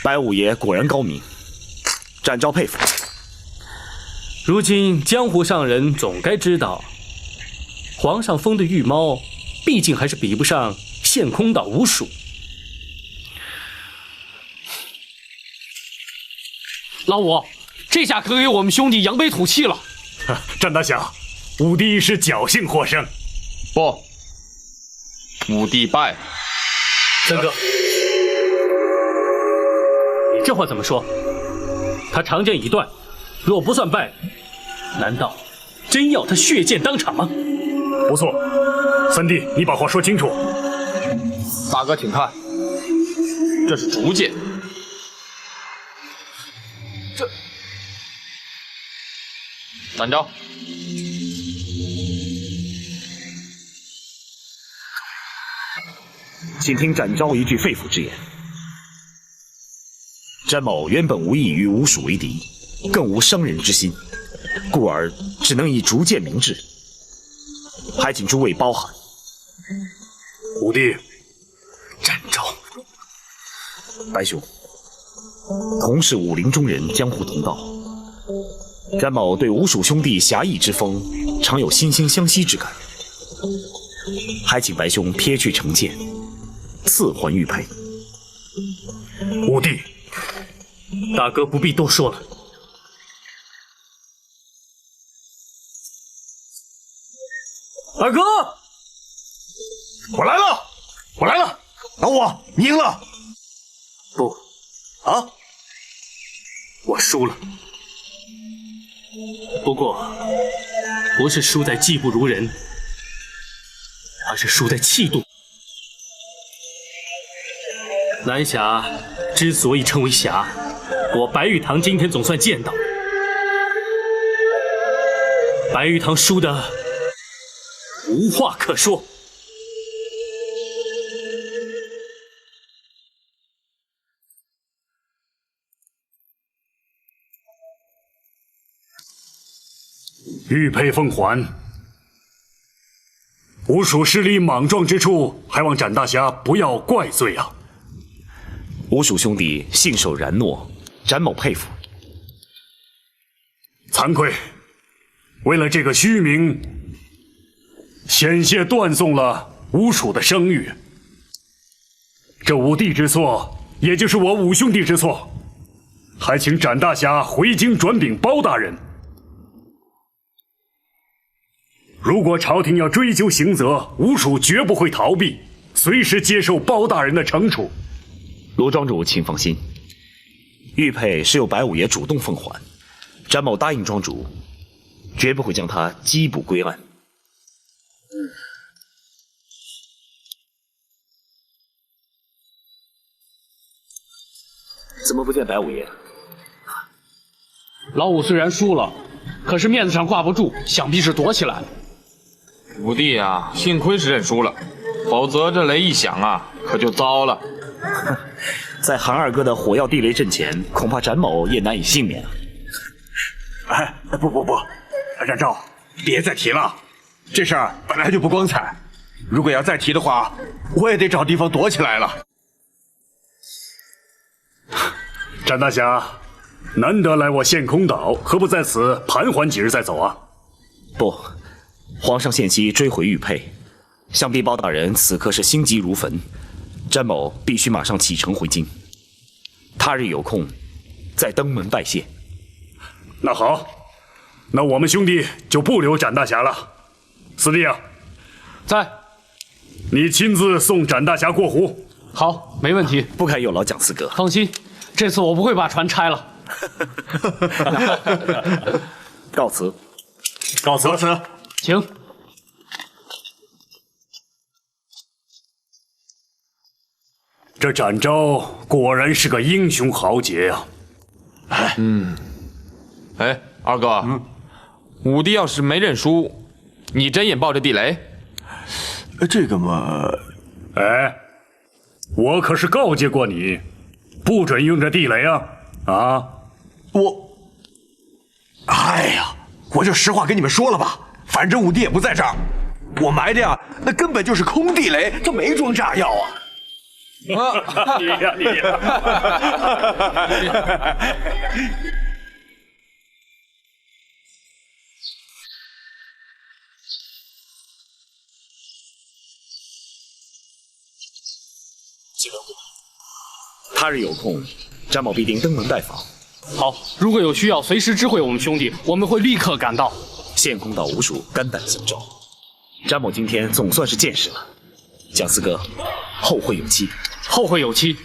白五爷果然高明，展昭佩服。如今江湖上人总该知道，皇上封的御猫，毕竟还是比不上陷空岛无鼠。老五，这下可给我们兄弟扬眉吐气了。战大侠，五弟是侥幸获胜。不，五弟败。三哥，你这话怎么说？他长剑已断，若不算败，难道真要他血溅当场吗？不错，三弟，你把话说清楚。大哥，请看，这是竹剑。这，展昭，请听展昭一句肺腑之言。詹某原本无意与吴蜀为敌，更无伤人之心，故而只能以逐渐明志，还请诸位包涵。武帝，展昭，白兄，同是武林中人，江湖同道。詹某对吴蜀兄弟侠义之风，常有惺惺相惜之感，还请白兄撇去成见，赐还玉佩。武帝，大哥不必多说了。二哥，我来了，我来了，老五，你赢了。不，啊，我输了。不过，不是输在技不如人，而是输在气度。南侠之所以称为侠，我白玉堂今天总算见到了。白玉堂输的无话可说。玉佩奉还。吴蜀势力莽撞之处，还望展大侠不要怪罪啊！吴蜀兄弟信守然诺，展某佩服。惭愧，为了这个虚名，险些断送了吴蜀的声誉。这武帝之错，也就是我五兄弟之错，还请展大侠回京转禀包大人。如果朝廷要追究刑责，吴蜀绝不会逃避，随时接受包大人的惩处。罗庄主，请放心，玉佩是由白五爷主动奉还，展某答应庄主，绝不会将他缉捕归案。怎么不见白五爷？老五虽然输了，可是面子上挂不住，想必是躲起来了。武帝啊，幸亏是认输了，否则这雷一响啊，可就糟了。在韩二哥的火药地雷阵前，恐怕展某也难以幸免。哎，不，展昭，别再提了，这事儿本来就不光彩，如果要再提的话，我也得找地方躲起来了。展大侠，难得来我陷空岛，何不在此盘桓几日再走啊？不，皇上限期追回玉佩，想必包大人此刻是心急如焚，詹某必须马上启程回京。他日有空，再登门拜谢。那好，那我们兄弟就不留展大侠了。四弟啊，在，你亲自送展大侠过湖。好，没问题。不敢有劳蒋四哥。放心，这次我不会把船拆了。告辞。告辞。请。这展昭果然是个英雄豪杰呀！哎，二哥，武帝要是没认输，你真眼抱着地雷？这个嘛，哎，我可是告诫过你，不准用这地雷啊！啊，哎呀，我就实话跟你们说了吧，反正武帝也不在这儿，我埋的呀，那根本就是空地雷，它没装炸药啊！你呀！他日有空，詹某必定登门拜访。好，如果有需要，随时知会我们兄弟，我们会立刻赶到。陷空岛无属肝胆相照，詹某今天总算是见识了。蒋四哥，后会有期。后会有期。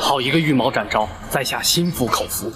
好一个羽毛展昭，在下心服口服。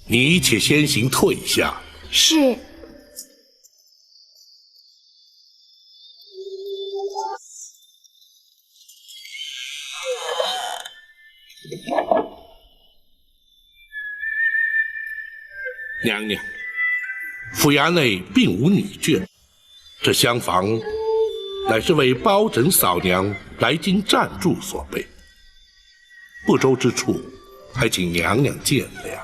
你且先行退下。是。娘娘，府衙内并无女眷，这厢房乃是为包拯嫂娘来京暂住所备，不周之处，还请娘娘见谅。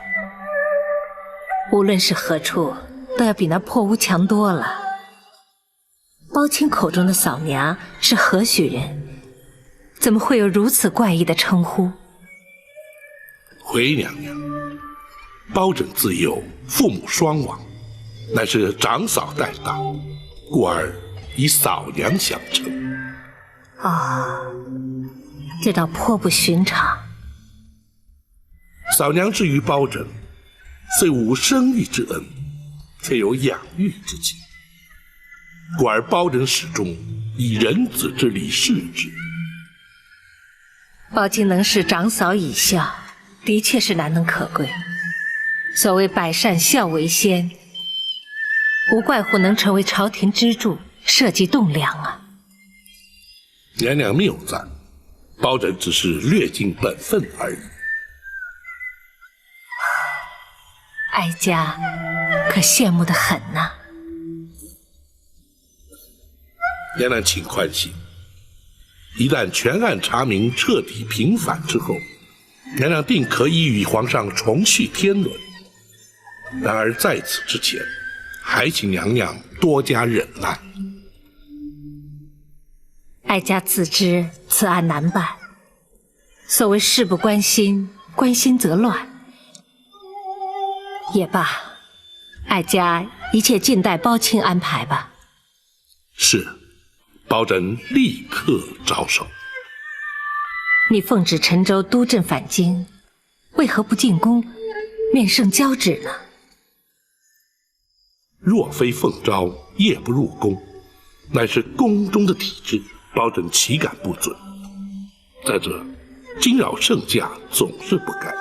无论是何处，都要比那破屋强多了。包青口中的嫂娘是何许人？怎么会有如此怪异的称呼？回娘娘，包拯自幼父母双亡，乃是长嫂带大，故而以嫂娘相称。这倒颇不寻常。嫂娘之于包拯，虽无生育之恩，却有养育之情，故而包拯始终以人子之礼视之。包青能视长嫂以孝，的确是难能可贵。所谓百善孝为先，无怪乎能成为朝廷支柱，社稷栋梁啊！娘娘谬赞，包拯只是略尽本分而已。哀家可羡慕得很呐。娘娘请宽心，一旦全案查明，彻底平反之后，娘娘定可以与皇上重续天伦。然而在此之前，还请娘娘多加忍耐。哀家自知此案难办，所谓事不关心，关心则乱。也罢，哀家一切静待包青安排吧。是，包拯立刻着手。你奉旨陈州督镇返京，为何不进宫面圣交旨呢？若非奉诏，夜不入宫，乃是宫中的体制，包拯岂敢不准？再者，惊扰圣驾总是不该。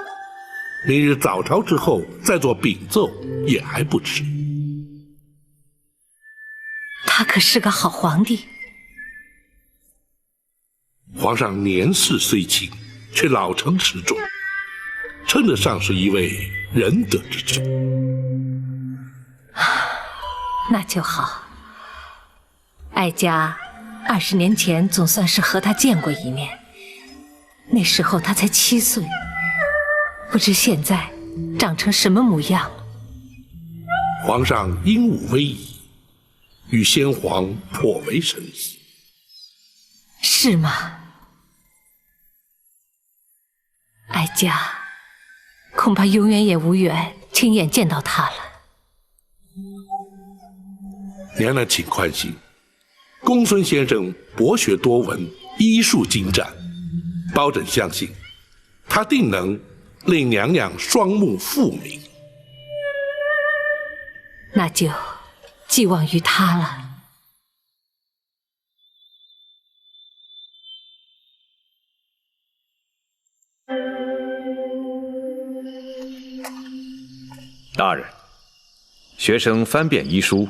明日早朝之后再做禀奏，也还不迟。他可是个好皇帝。皇上年事虽轻，却老成持重，称得上是一位仁德之臣。那就好。哀家20年前总算是和他见过一面，那时候他才7岁，不知现在长成什么模样了。皇上英武威仪，与先皇颇为神似。是吗？哀家恐怕永远也无缘亲眼见到他了。娘娘请宽心，公孙先生博学多闻，医术精湛，包拯相信他定能令娘娘双目复明。那就寄望于他了。大人，学生翻遍医书，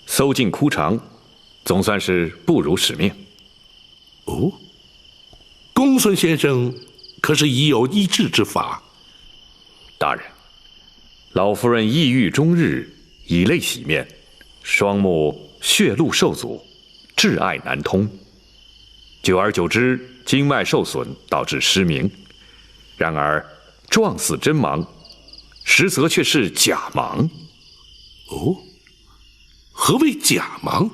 搜尽枯肠，总算是不辱使命。哦，公孙先生可是已有医治之法？大人，老夫人抑郁终日，以泪洗面，双目血路受阻，挚爱难通。久而久之，经脉受损，导致失明。然而状似真盲，实则却是假盲。哦，何谓假盲？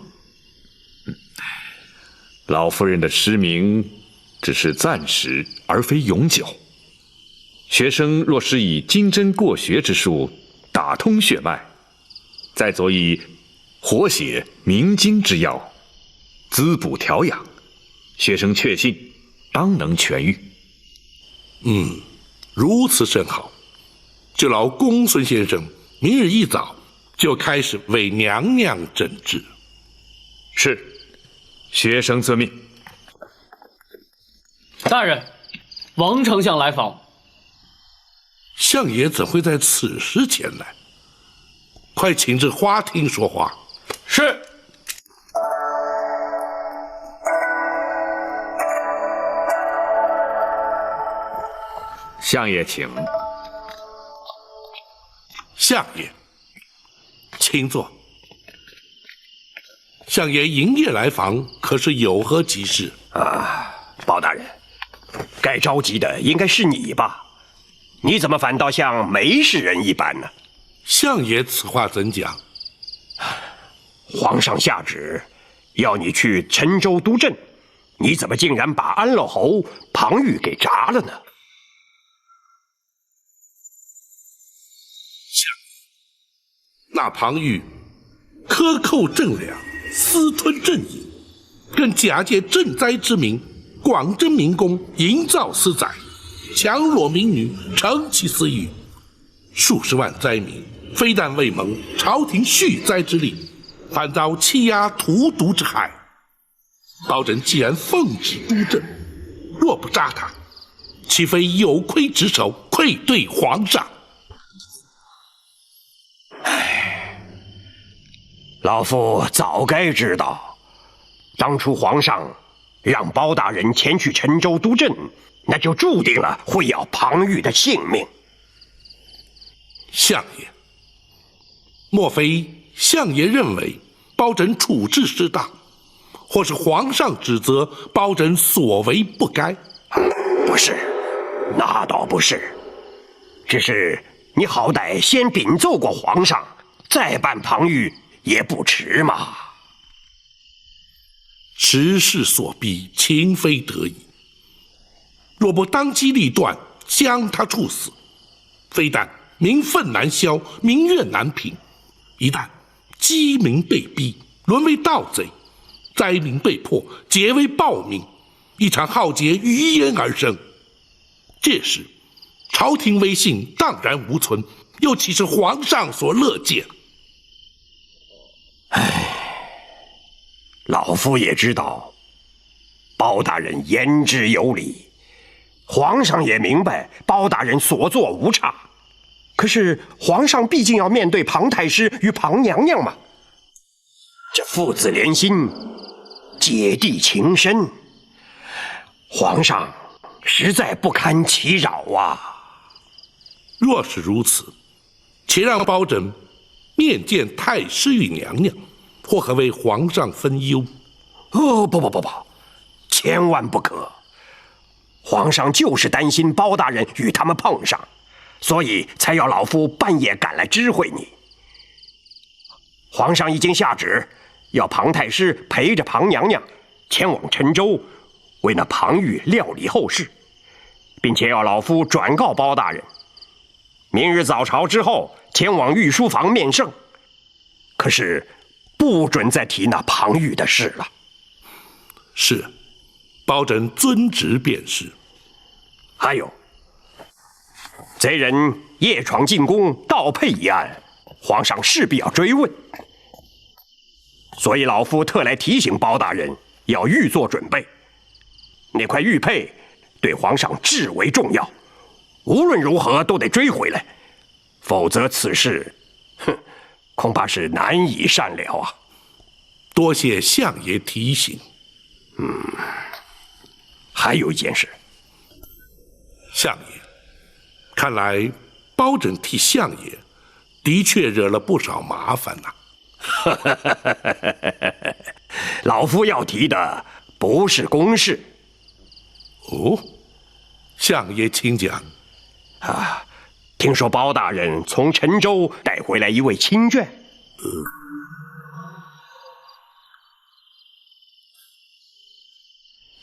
老夫人的失明只是暂时，而非永久。学生若是以金针过穴之术打通血脉，再佐以活血明经之药，滋补调养，学生确信当能痊愈。如此甚好。就劳公孙先生明日一早就开始为娘娘诊治。是，学生遵命。大人，王丞相来访。相爷怎会在此时前来？快请至花厅说话。是。相爷请。相爷，请坐。相爷营夜来访，可是有何急事？包大人，该着急的应该是你吧？你怎么反倒像没事人一般呢？相爷此话怎讲？皇上下旨要你去陈州督阵，你怎么竟然把安乐侯庞玉给铡了呢？那庞玉克扣赈粮，私吞赈银，更假借赈灾之名，广征民工，营造私宰，强裸民女，成其私欲。数十万灾民非但未蒙朝廷恤灾之力，反遭欺压荼毒之害。包拯既然奉旨督政，若不扎他，岂非有亏职守，愧对皇上？老夫早该知道，当初皇上让包大人前去陈州督阵，那就注定了会要庞玉的性命。相爷，莫非相爷认为包拯处置失当，或是皇上指责包拯所为不该？不是，那倒不是，只是你好歹先禀奏过皇上，再办庞玉也不迟嘛。时势所逼，情非得已。若不当机立断，将他处死，非但民愤难消，民怨难平，一旦饥民被逼，沦为盗贼，灾民被迫结为暴民，一场浩劫于焉而生。届时，朝廷威信荡然无存，又岂是皇上所乐见？老夫也知道，包大人言之有理，皇上也明白包大人所作无差。可是皇上毕竟要面对庞太师与庞娘娘嘛，这父子连心，姐弟情深，皇上实在不堪其扰啊。若是如此，且让包拯面见太师与娘娘，或可为皇上分忧。不，千万不可！皇上就是担心包大人与他们碰上，所以才要老夫半夜赶来知会你。皇上已经下旨，要庞太师陪着庞娘娘前往陈州，为那庞玉料理后事，并且要老夫转告包大人，明日早朝之后前往御书房面圣。可是不准再提那庞玉的事了。是，包拯遵旨便是。还有，贼人夜闯进宫盗佩一案，皇上势必要追问，所以老夫特来提醒包大人，要预做准备。那块玉佩对皇上至为重要，无论如何都得追回来，否则此事，恐怕是难以善了啊！多谢相爷提醒。还有一件事，相爷，看来包拯替相爷的确惹了不少麻烦呐。老夫要提的不是公事。哦，相爷请讲。听说包大人从陈州带回来一位亲眷。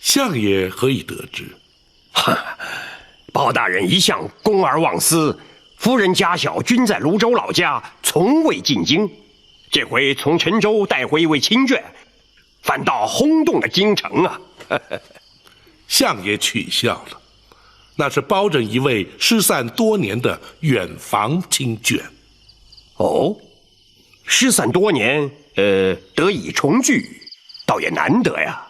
相爷何以得知？包大人一向公而忘私，夫人家小均在泸州老家，从未进京。这回从陈州带回一位亲眷，反倒轰动了京城啊！相爷取笑了，那是包拯一位失散多年的远房亲眷。哦，失散多年，得以重聚，倒也难得呀。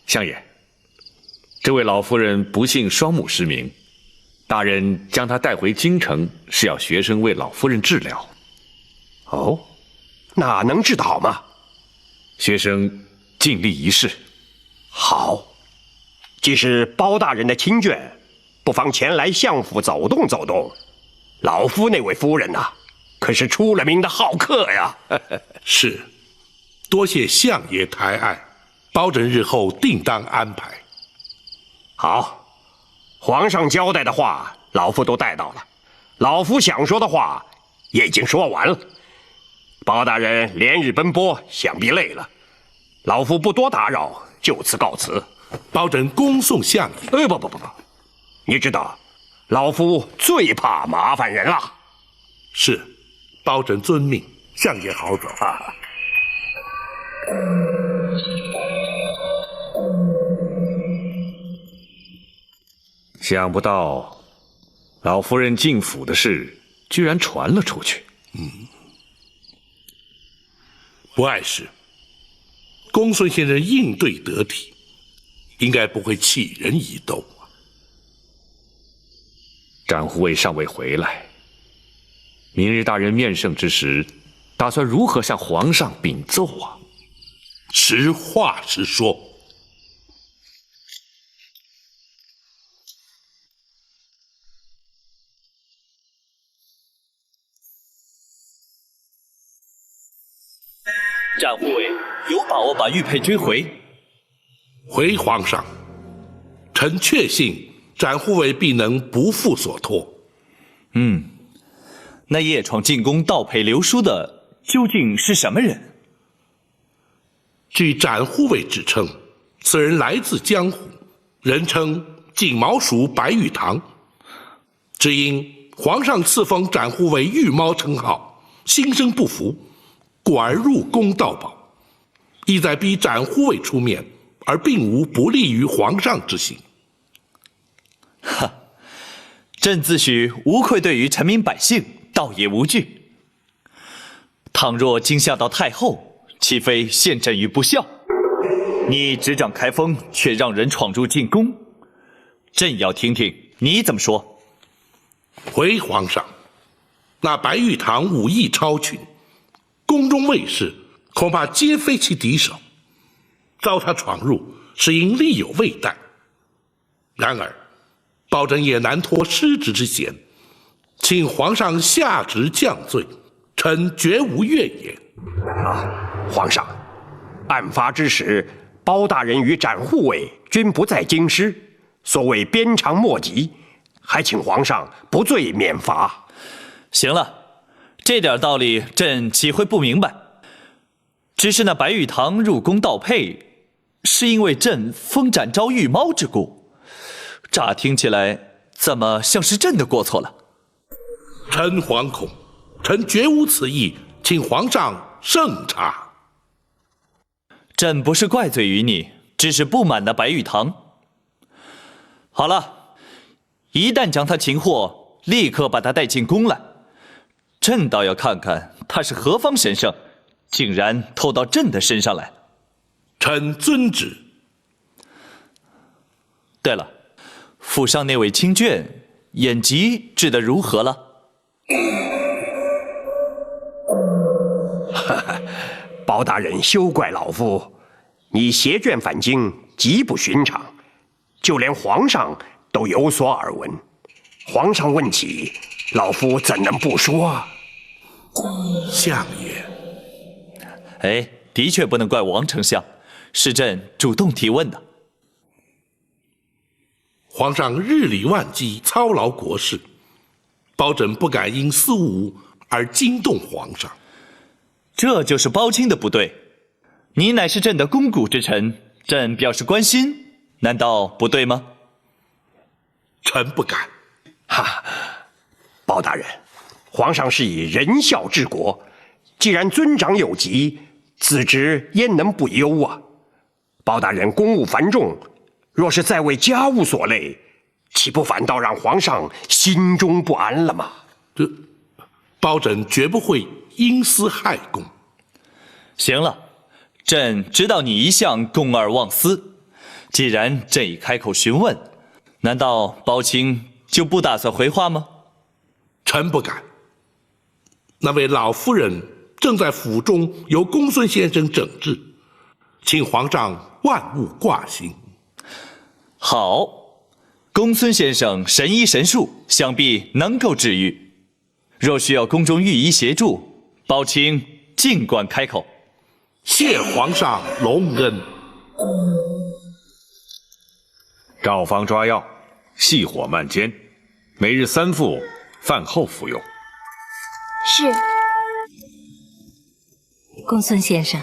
相爷，这位老夫人不幸双目失明，大人将她带回京城，是要学生为老夫人治疗。哦，那能治得好吗？学生尽力一试。好，既是包大人的亲眷，不妨前来相府走动走动。老夫那位夫人呐，可是出了名的好客呀。是，多谢相爷抬爱，包拯日后定当安排。好，皇上交代的话，老夫都带到了。老夫想说的话也已经说完了。包大人连日奔波，想必累了，老夫不多打扰，就此告辞。包拯恭送相爷。不，你知道，老夫最怕麻烦人了。是，包拯遵命，相爷好走啊。想不到，老夫人进府的事居然传了出去。不碍事。公孙先生应对得体，应该不会弃人以斗啊。展护卫尚未回来，明日大人面圣之时，打算如何向皇上禀奏啊？实话实说。展护卫有把握把玉佩追回？回皇上，臣确信展护卫必能不负所托。那夜闯进宫盗佩流书的究竟是什么人？据展护卫指称，此人来自江湖，人称锦毛鼠白玉堂。只因皇上赐封展护卫玉猫称号，心生不服，故而入宫盗宝，意在逼展护卫出面，而并无不利于皇上之行。朕自诩无愧对于臣民百姓，倒也无惧。倘若惊吓到太后，岂非陷朕于不孝？你执掌开封，却让人闯入进宫，朕要听听你怎么说。回皇上，那白玉堂武艺超群，宫中卫士恐怕皆非其敌手，遭他闯入，是因力有未逮。然而包拯也难脱失职之嫌，请皇上下职降罪，臣绝无怨言。皇上，案发之时，包大人与展护卫均不在京师，所谓鞭长莫及，还请皇上不罪免罚。行了，这点道理朕岂会不明白？只是那白玉堂入宫盗佩，是因为朕封展昭御猫之故。乍听起来，怎么像是朕的过错了？臣惶恐，臣绝无此意，请皇上慎查。朕不是怪罪于你，只是不满那白玉堂。好了，一旦将他擒获，立刻把他带进宫来。朕倒要看看他是何方神圣，竟然偷到朕的身上来。臣遵旨。对了，府上那位亲眷眼疾治得如何了？包大人休怪老夫，你携眷返京极不寻常，就连皇上都有所耳闻。皇上问起，老夫怎能不说？相爷，哎，的确不能怪王丞相，是朕主动提问的。皇上日理万机，操劳国事，包拯不敢因私务而惊动皇上。这就是包青的不对。你乃是朕的肱骨之臣，朕表示关心，难道不对吗？臣不敢。包大人，皇上是以仁孝治国，既然尊长有疾，子侄焉能不忧啊？包大人公务繁重，若是再为家务所累，岂不反倒让皇上心中不安了吗？这包拯绝不会因私害公。行了，朕知道你一向公而忘私，既然朕已开口询问，难道包青就不打算回话吗？臣不敢。那位老夫人正在府中由公孙先生整治，请皇上万勿挂心。好，公孙先生神医神术，想必能够治愈。若需要宫中御医协助，包青尽管开口。谢皇上隆恩。照方抓药，细火慢煎，每日3副，饭后服用。是。公孙先生，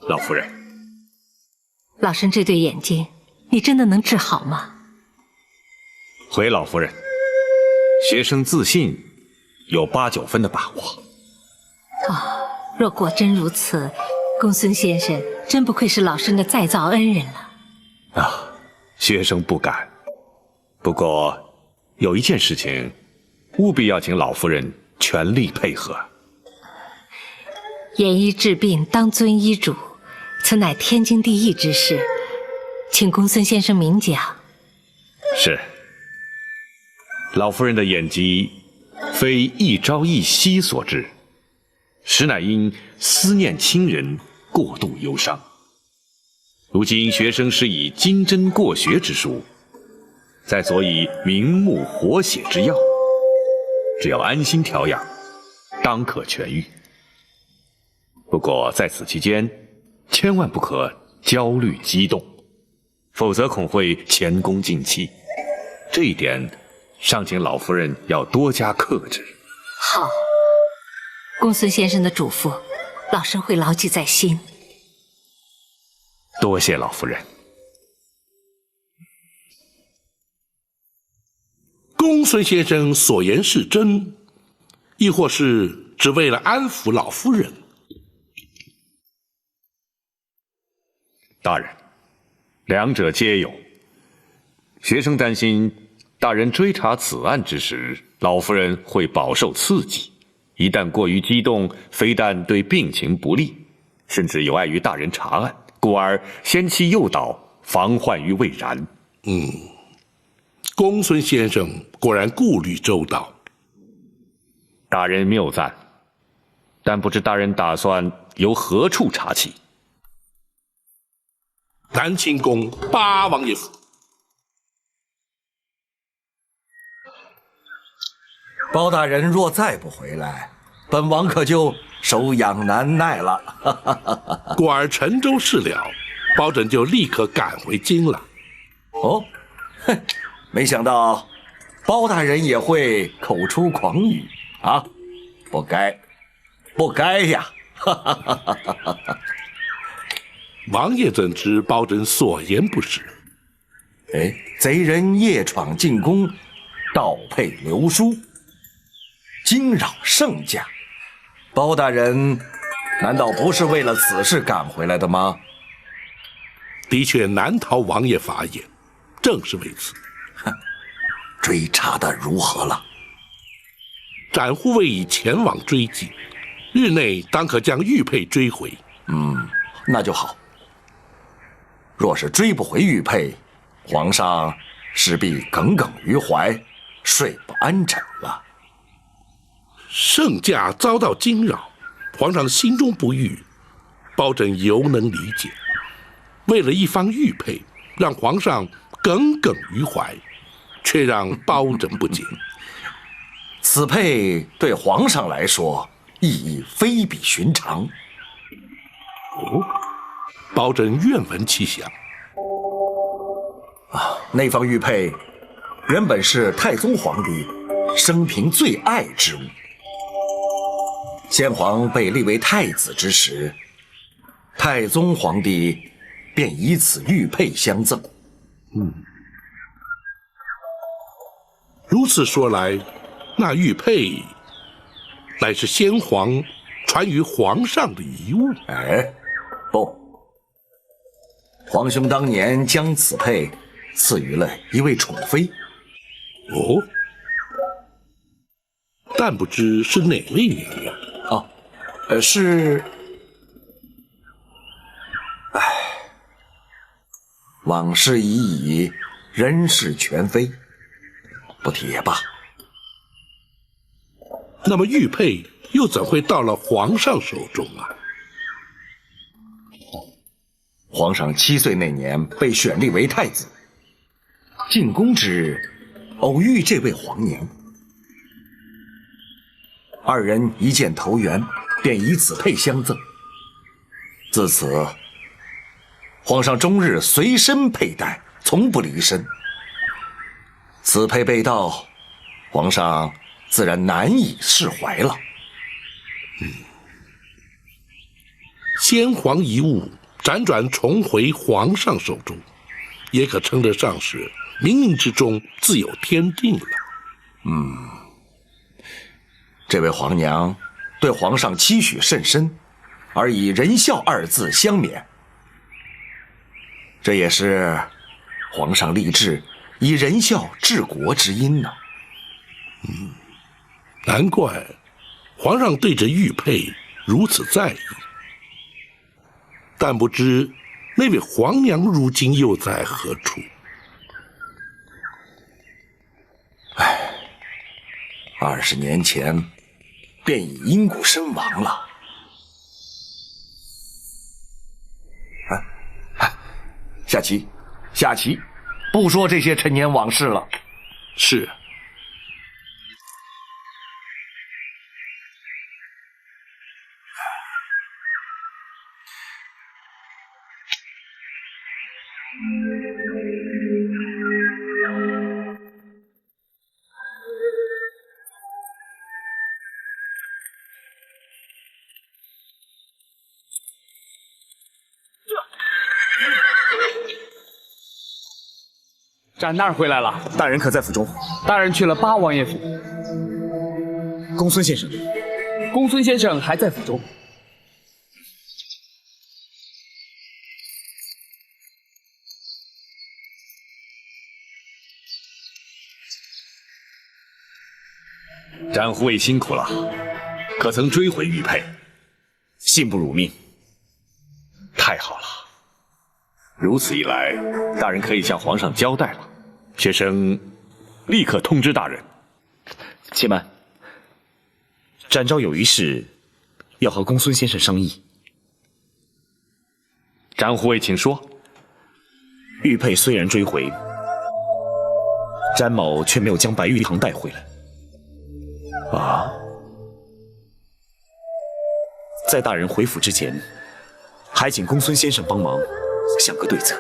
老夫人，老身这对眼睛，你真的能治好吗？回老夫人，学生自信有8、9分的把握。若果真如此，公孙先生真不愧是老身的再造恩人了。学生不敢。不过有一件事情，务必要请老夫人全力配合。严医治病，当遵医嘱，此乃天经地义之事，请公孙先生明讲。是。老夫人的眼疾非一朝一夕所致，实乃因思念亲人，过度忧伤。如今学生施以金针过血之术，再佐以明目活血之药，只要安心调养，当可痊愈。不过在此期间，千万不可焦虑激动，否则恐会前功尽弃。这一点，尚请老夫人要多加克制。好，公孙先生的嘱咐，老身会牢记在心。多谢老夫人。公孙先生所言是真，亦或是只为了安抚老夫人？大人，两者皆有。学生担心大人追查此案之时，老夫人会饱受刺激，一旦过于激动，非但对病情不利，甚至有碍于大人查案，故而先期诱导，防患于未然。公孙先生果然顾虑周到。大人谬赞，但不知大人打算由何处查起？南清宫八王爷府。包大人若再不回来，本王可就手痒难耐了。果儿陈州事了，包拯就立刻赶回京了。哦，哼，没想到包大人也会口出狂语啊！不该，不该呀！王爷怎知包拯所言不实？哎，贼人夜闯进宫，盗配流书，惊扰圣驾。包大人难道不是为了此事赶回来的吗？的确难逃王爷法眼，正是为此。追查的如何了？展护卫已前往追击，日内当可将玉佩追回。那就好。若是追不回玉佩，皇上势必耿耿于怀，睡不安枕了。圣驾遭到惊扰，皇上心中不悦，包拯犹能理解。为了一方玉佩，让皇上耿耿于怀，却让包拯不解。此佩对皇上来说意义非比寻常。包拯愿闻其详。那方玉佩原本是太宗皇帝生平最爱之物。先皇被立为太子之时，太宗皇帝便以此玉佩相赠。如此说来，那玉佩乃是先皇传于皇上的遗物。不，皇兄当年将此佩赐予了一位宠妃。但不知是哪位娘娘？往事已矣，人事全非，不提也罢。那么玉佩又怎会到了皇上手中啊？皇上7岁那年被选立为太子，进宫之日，偶遇这位皇娘，二人一见投缘，便以此佩相赠。自此，皇上终日随身佩戴，从不离身。此佩被盗，皇上自然难以释怀了。先皇遗物辗转重回皇上手中，也可称得上是冥冥之中自有天定了。这位皇娘对皇上期许甚深，而以仁孝2字相勉，这也是皇上立志以仁孝治国之因呢。难怪皇上对这玉佩如此在意。但不知那位皇娘如今又在何处？20年前便已因故身亡了。下棋，下棋，不说这些陈年往事了。是。展大人回来了，大人可在府中？大人去了八王爷府。公孙先生，公孙先生还在府中。展护卫辛苦了，可曾追回玉佩？信不辱命。太好了，如此一来，大人可以向皇上交代了。学生立刻通知大人。且慢，展昭有一事要和公孙先生商议。展护卫，请说。玉佩虽然追回，詹某却没有将白玉堂带回来。啊！在大人回府之前，还请公孙先生帮忙想个对策。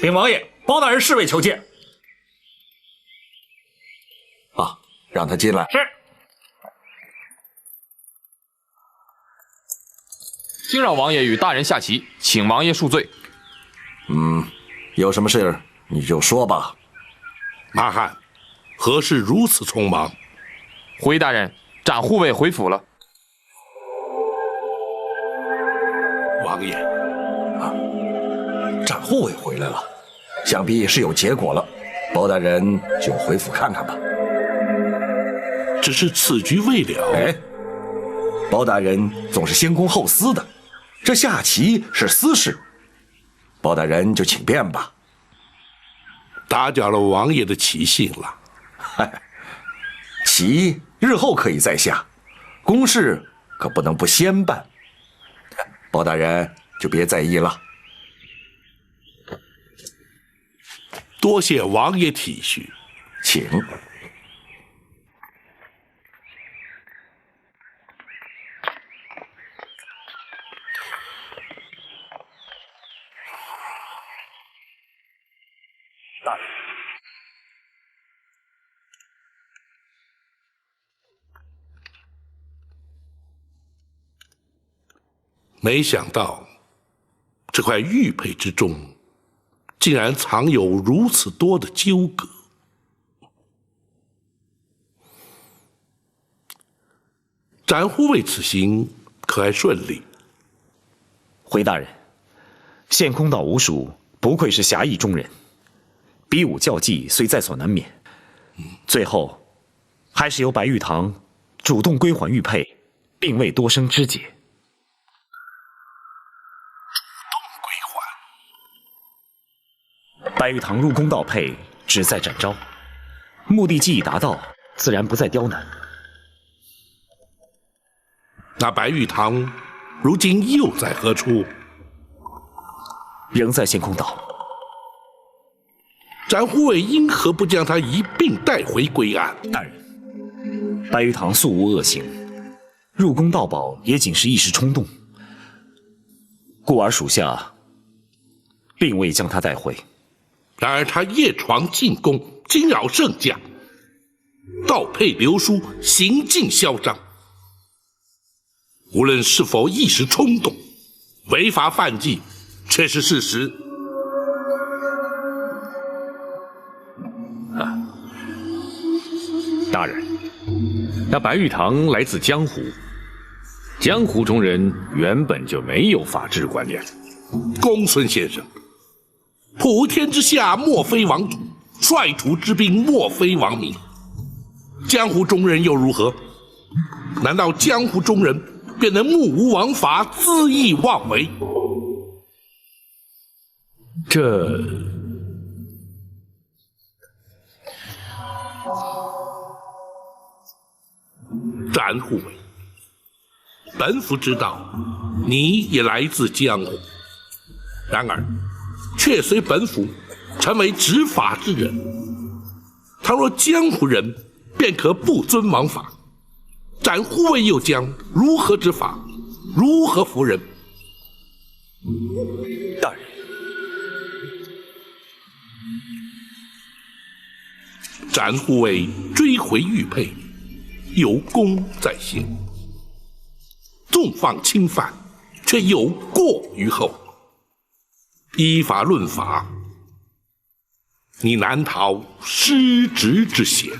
禀王爷，包大人侍卫求见。啊，让他进来。是。惊扰王爷与大人下棋，请王爷恕罪。有什么事你就说吧。马汉，何事如此匆忙？回大人，展护卫回府了。王爷，展护卫回来了，想必是有结果了。包大人就回府看看吧。只是此局未了。哎，包大人总是先公后私的，这下棋是私事，包大人就请便吧。打搅了王爷的棋性了。嗨，棋日后可以再下，公事可不能不先办。包大人就别在意了。多谢王爷体恤，请。大人，没想到这块玉佩之中竟然藏有如此多的纠葛。展护卫此行可还顺利？回大人，献空岛吴蜀不愧是侠义中人，比武较技虽在所难免，最后还是由白玉堂主动归还玉佩，并未多生枝节。白玉堂入宫盗佩，旨在展昭，目的既已达到，自然不再刁难。那白玉堂如今又在何处？仍在献空岛。展护卫因何不将他一并带回归安？大人，白玉堂素无恶行，入宫盗宝也仅是一时冲动，故而属下并未将他带回。然而他夜闯进宫，惊扰圣驾，盗佩流书，行径嚣张。无论是否一时冲动，违法犯纪，却是事实。大人，那白玉堂来自江湖，江湖中人原本就没有法治观念。公孙先生，普天之下莫非王土，率土之滨莫非王民。江湖中人又如何？难道江湖中人便能目无王法，恣意妄为？这展护卫，本府知道你也来自江湖，然而却随本府成为执法之人。倘若江湖人便可不遵王法，展护卫又将如何执法，如何服人？大人，展护卫追回玉佩，有功在先，纵放轻犯，却有过于后。依法论法，你难逃失职之嫌。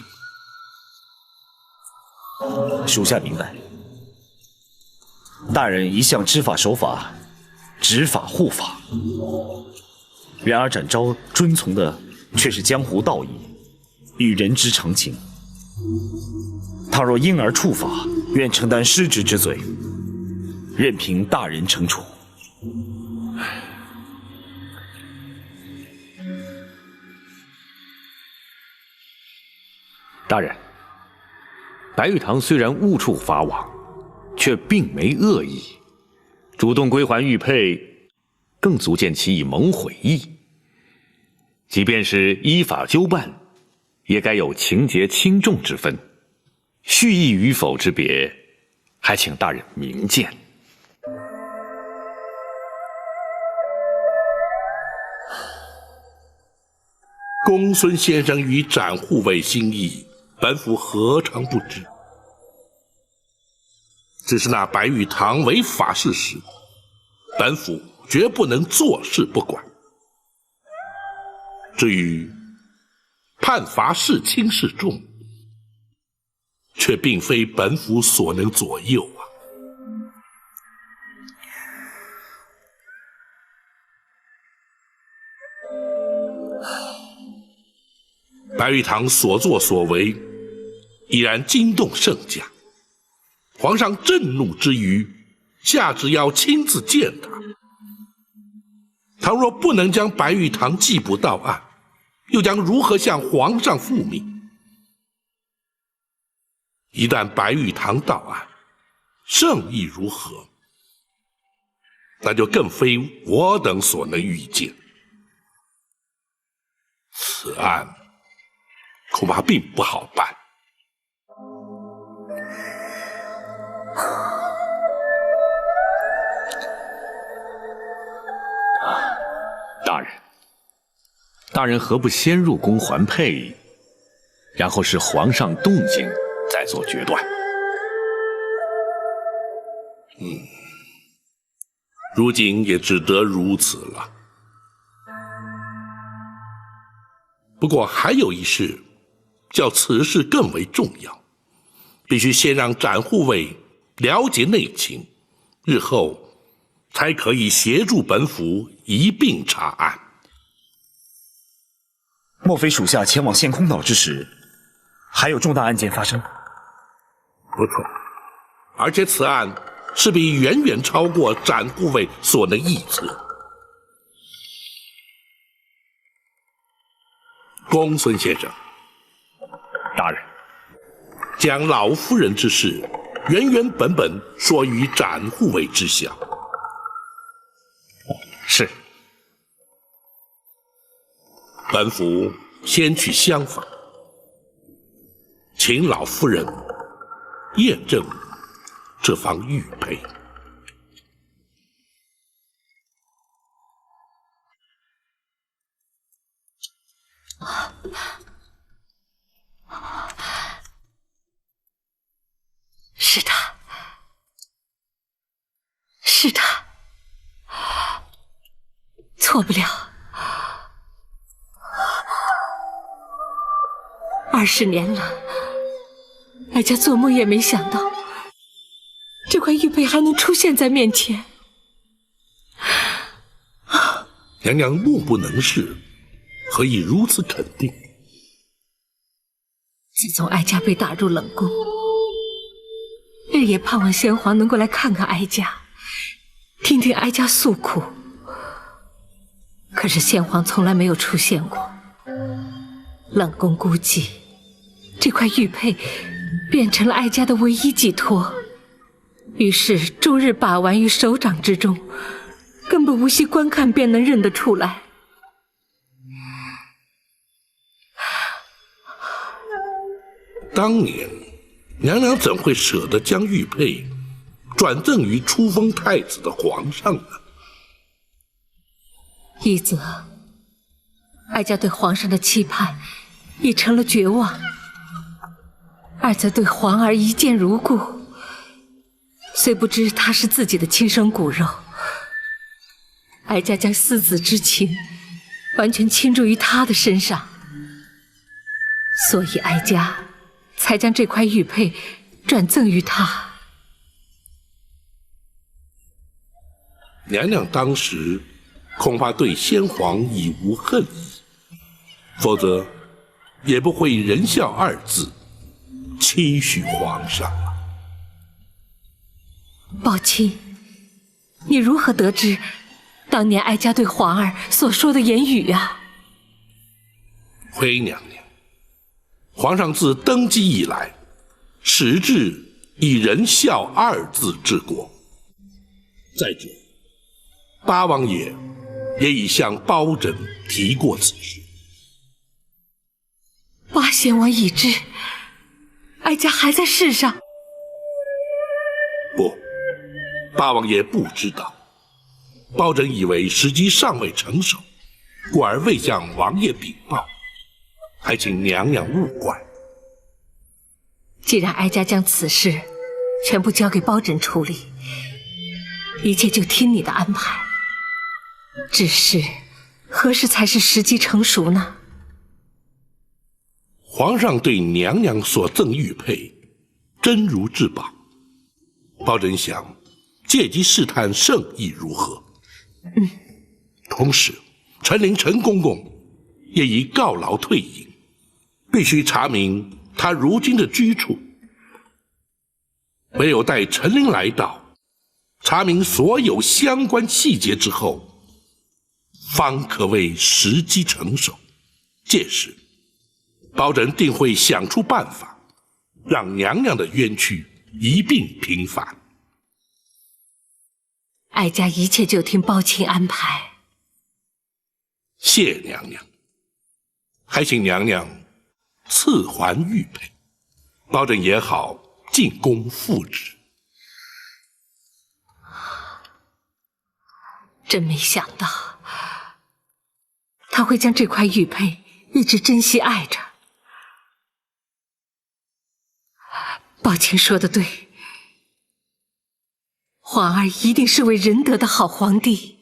属下明白。大人一向知法守法，执法护法，然而展昭遵从的却是江湖道义与人之常情。倘若因而触法，愿承担失职之罪，任凭大人惩处。大人，白玉堂虽然误触法网，却并没恶意，主动归还玉佩，更足见其以蒙悔意。即便是依法纠办，也该有情节轻重之分，蓄意与否之别，还请大人明鉴。公孙先生与展护卫心意，本府何尝不知？只是那白玉堂违法事实，本府绝不能坐视不管。至于判罚是轻是重，却并非本府所能左右啊。白玉堂所作所为，已然惊动圣驾。皇上震怒之余，下旨要亲自见他。倘若不能将白玉堂缉捕到案，又将如何向皇上复命？一旦白玉堂到案，圣意如何，那就更非我等所能预见。此案恐怕并不好办。大人何不先入宫还佩，然后视皇上动静再做决断？如今也只得如此了。不过还有一事，较此事更为重要，必须先让展护卫了解内情，日后才可以协助本府一并查案。莫非属下前往陷空岛之时，还有重大案件发生？不错，而且此案势必远远超过展护卫所能预测。公孙先生，大人，将老夫人之事原原本本说于展护卫知晓。是。本府先去厢房，请老夫人验证这方玉佩。是他，是他，错不了。20年了，哀家做梦也没想到，这块玉佩还能出现在面前。娘娘目不能视，何以如此肯定？自从哀家被打入冷宫，日夜盼望先皇能够来看看哀家，听听哀家诉苦。可是先皇从来没有出现过。冷宫估计，这块玉佩变成了哀家的唯一寄托，于是终日把玩于手掌之中，根本无需观看便能认得出来。当年娘娘怎会舍得将玉佩转赠于初封太子的皇上呢？一则，哀家对皇上的期盼已成了绝望；二则对皇儿一见如故，虽不知他是自己的亲生骨肉，哀家将思子之情完全倾注于他的身上，所以哀家才将这块玉佩转赠于他。娘娘当时恐怕对先皇已无恨意，否则也不会仁孝二字期许皇上。宝卿，你如何得知当年哀家对皇儿所说的言语啊？回娘娘，皇上自登基以来，始至以仁孝二字治国。再者，八王爷也已向包拯提过此事。八贤王已知，哀家还在世上。不，八王爷不知道。包拯以为时机尚未成熟，故而未向王爷禀报，还请娘娘勿怪。既然哀家将此事全部交给包拯处理，一切就听你的安排。只是何时才是时机成熟呢？皇上对娘娘所赠玉佩珍如至宝，包拯想借机试探圣意如何。同时陈琳陈公公也已告劳退隐，必须查明他如今的居处。唯有待陈琳来到，查明所有相关细节之后，方可谓时机成熟。届时包拯定会想出办法，让娘娘的冤屈一并平反。哀家一切就听包卿安排。谢娘娘，还请娘娘赐还玉佩，包拯也好进宫复旨。真没想到，他会将这块玉佩一直珍惜爱着。宝卿说的对，皇儿一定是位仁德的好皇帝。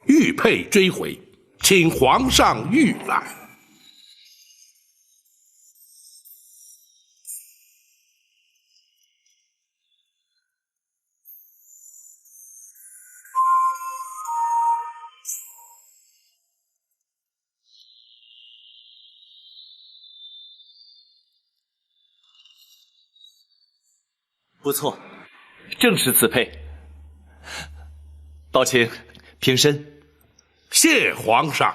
玉佩追回，请皇上御来。不错，正是此佩。抱请平身。谢皇上。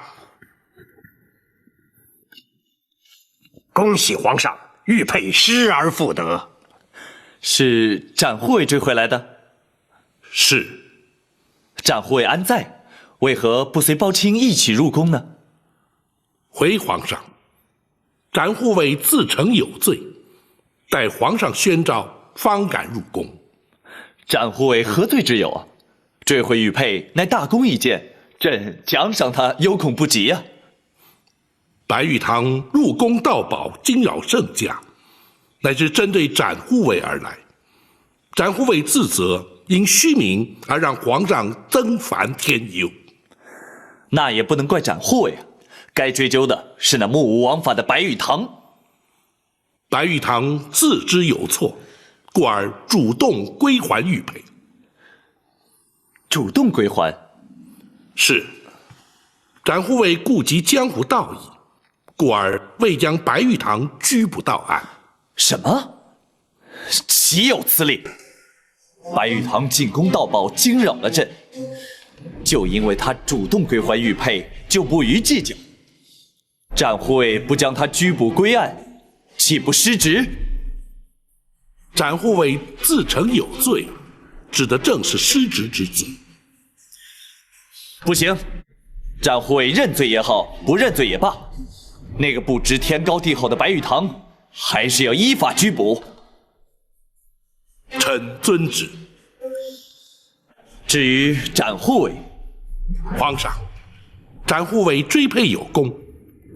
恭喜皇上，玉佩失而复得。是展护卫追回来的？是。展护卫安在？为何不随包青一起入宫呢？回皇上，展护卫自承有罪，待皇上宣召，方敢入宫。展护卫何罪之有啊？追回玉佩乃大功一件，朕奖赏他有恐不及啊。白玉堂入宫盗宝，惊扰圣驾，乃是针对展护卫而来。展护卫自责，因虚名而让皇上增烦添忧。那也不能怪展护卫啊，该追究的是那目无王法的白玉堂。白玉堂自知有错，故而主动归还玉佩。主动归还？是。展护卫顾及江湖道义，故而未将白玉堂拘捕到案。什么？岂有此理！白玉堂进宫盗宝，惊扰了朕，就因为他主动归还玉佩，就不予计较。展护卫不将他拘捕归案，岂不失职？展护卫自承有罪，指的正是失职之罪。不行，展护卫认罪也好，不认罪也罢，那个不知天高地厚的白玉堂，还是要依法拘捕。臣遵旨。至于展护卫，皇上，展护卫追佩有功，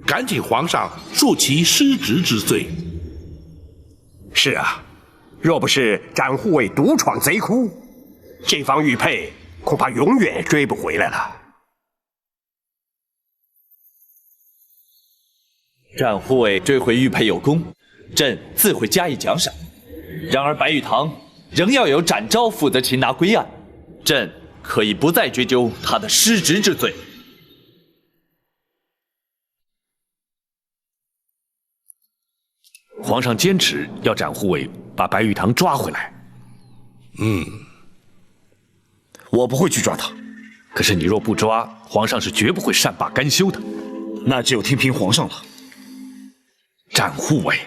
赶请皇上恕其失职之罪。是啊，若不是展护卫独闯贼窟，这方玉佩恐怕永远追不回来了。展护卫追回玉佩有功，朕自会加以奖赏。然而白玉堂仍要由展昭负责擒拿归案，朕可以不再追究他的失职之罪。皇上坚持要展护卫把白玉堂抓回来。我不会去抓他。可是你若不抓，皇上是绝不会善罢甘休的。那只有听凭皇上了。展护卫，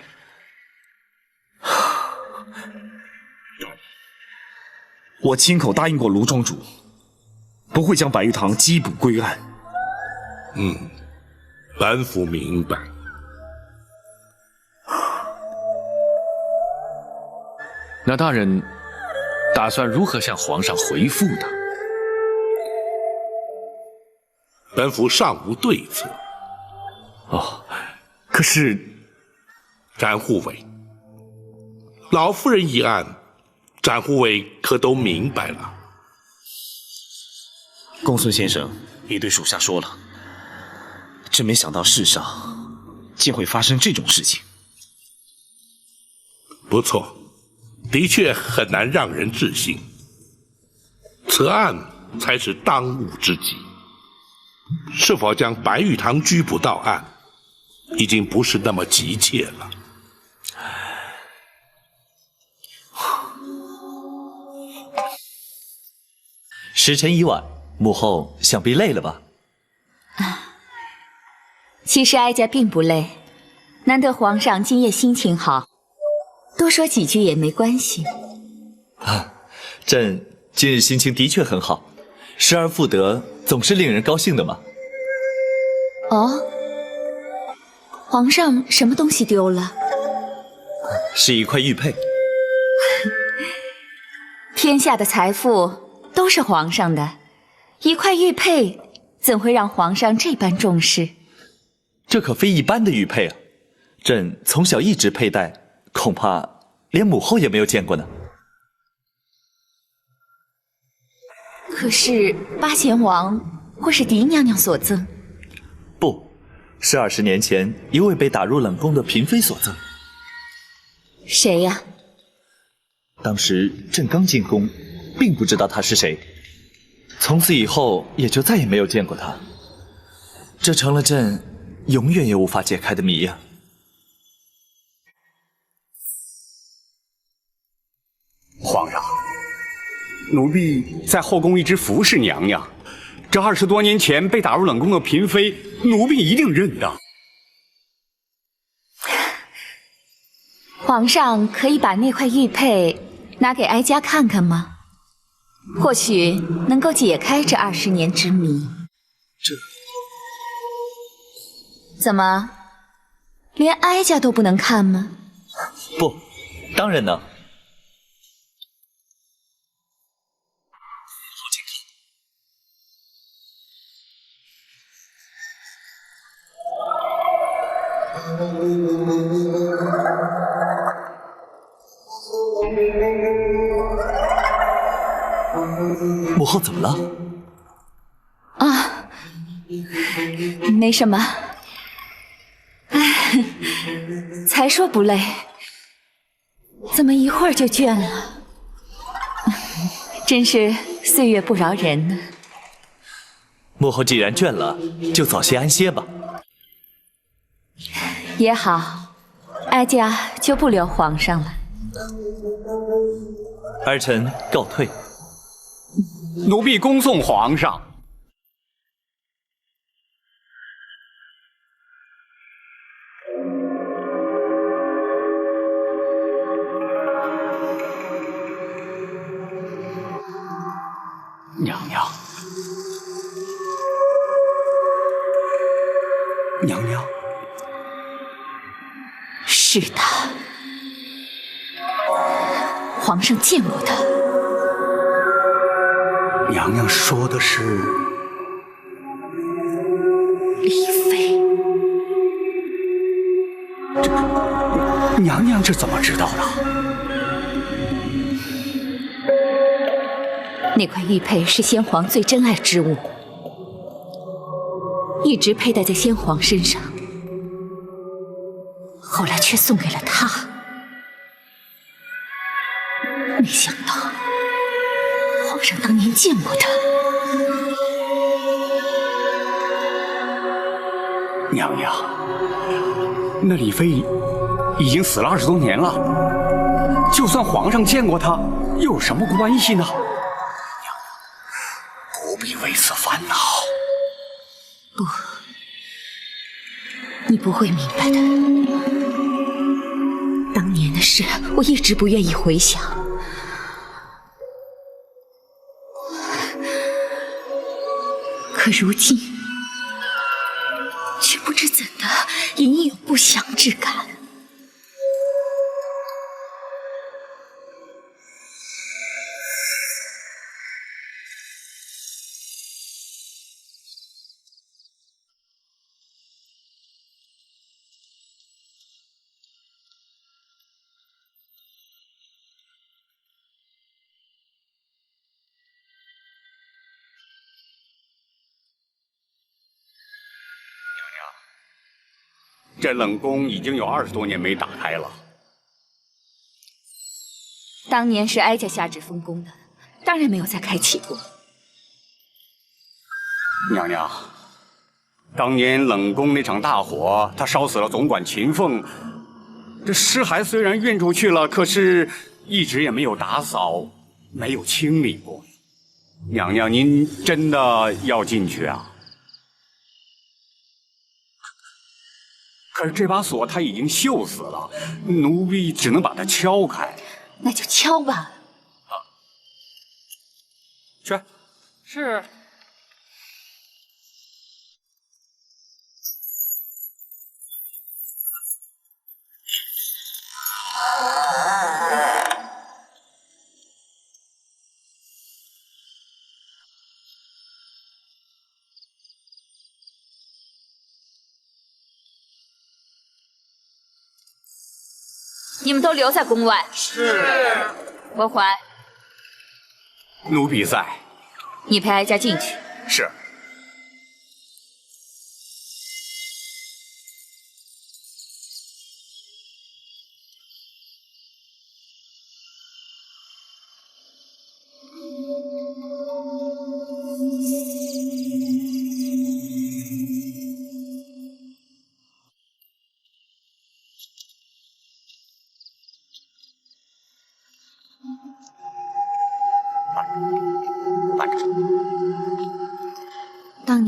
我亲口答应过卢庄主，不会将白玉堂缉捕归案。本府明白。那大人打算如何向皇上回复呢？本府尚无对策。哦，可是展护卫，老夫人一案，展护卫可都明白了。公孙先生已对属下说了，真没想到世上竟会发生这种事情。不错，的确很难让人置信。此案才是当务之急。是否将白玉堂拘捕到案，已经不是那么急切了。时辰已晚，母后想必累了吧？其实哀家并不累，难得皇上今夜心情好，多说几句也没关系。朕今日心情的确很好，失而复得，总是令人高兴的嘛。哦，皇上什么东西丢了？是一块玉佩。天下的财富都是皇上的，一块玉佩怎会让皇上这般重视？这可非一般的玉佩啊！朕从小一直佩戴，恐怕连母后也没有见过呢。可是八贤王或是狄娘娘所赠？不，是20年前一位被打入冷宫的嫔妃所赠。谁呀？当时朕刚进宫，并不知道她是谁，从此以后也就再也没有见过她。这成了朕永远也无法解开的谜呀。皇上，奴婢在后宫一直服侍娘娘。这20多年前被打入冷宫的嫔妃，奴婢一定认得。皇上可以把那块玉佩拿给哀家看看吗？或许能够解开这20年之谜。怎么，连哀家都不能看吗？不，当然能。母后怎么了？啊，没什么。哎，才说不累，怎么一会儿就倦了？真是岁月不饶人呢。母后既然倦了，就早些安歇吧。也好，哀家就不留皇上了。儿臣告退。奴婢恭送皇上。娘娘，娘娘，是他，皇上见过他。娘娘说的是丽妃。娘娘这怎么知道的？那块玉佩是先皇最珍爱之物，一直佩戴在先皇身上，后来却送给了他。没想到皇上当年见过他。娘娘，那李妃已经死了20多年了，就算皇上见过她，又有什么关系呢？不必为此烦恼。不，你不会明白的。当年的事，我一直不愿意回想。可如今，却不知怎的，隐隐有不祥之感。这冷宫已经有20多年没打开了。当年是哀家下旨封宫的，当然没有再开启过。娘娘，当年冷宫那场大火，他烧死了总管秦凤。这尸骸虽然运出去了，可是一直也没有打扫，没有清理过。娘娘，您真的要进去啊？可是这把锁它已经锈死了，奴婢只能把它敲开。那就敲吧。去。是。你们都留在宫外。是。文怀，奴婢在。你陪哀家进去。是。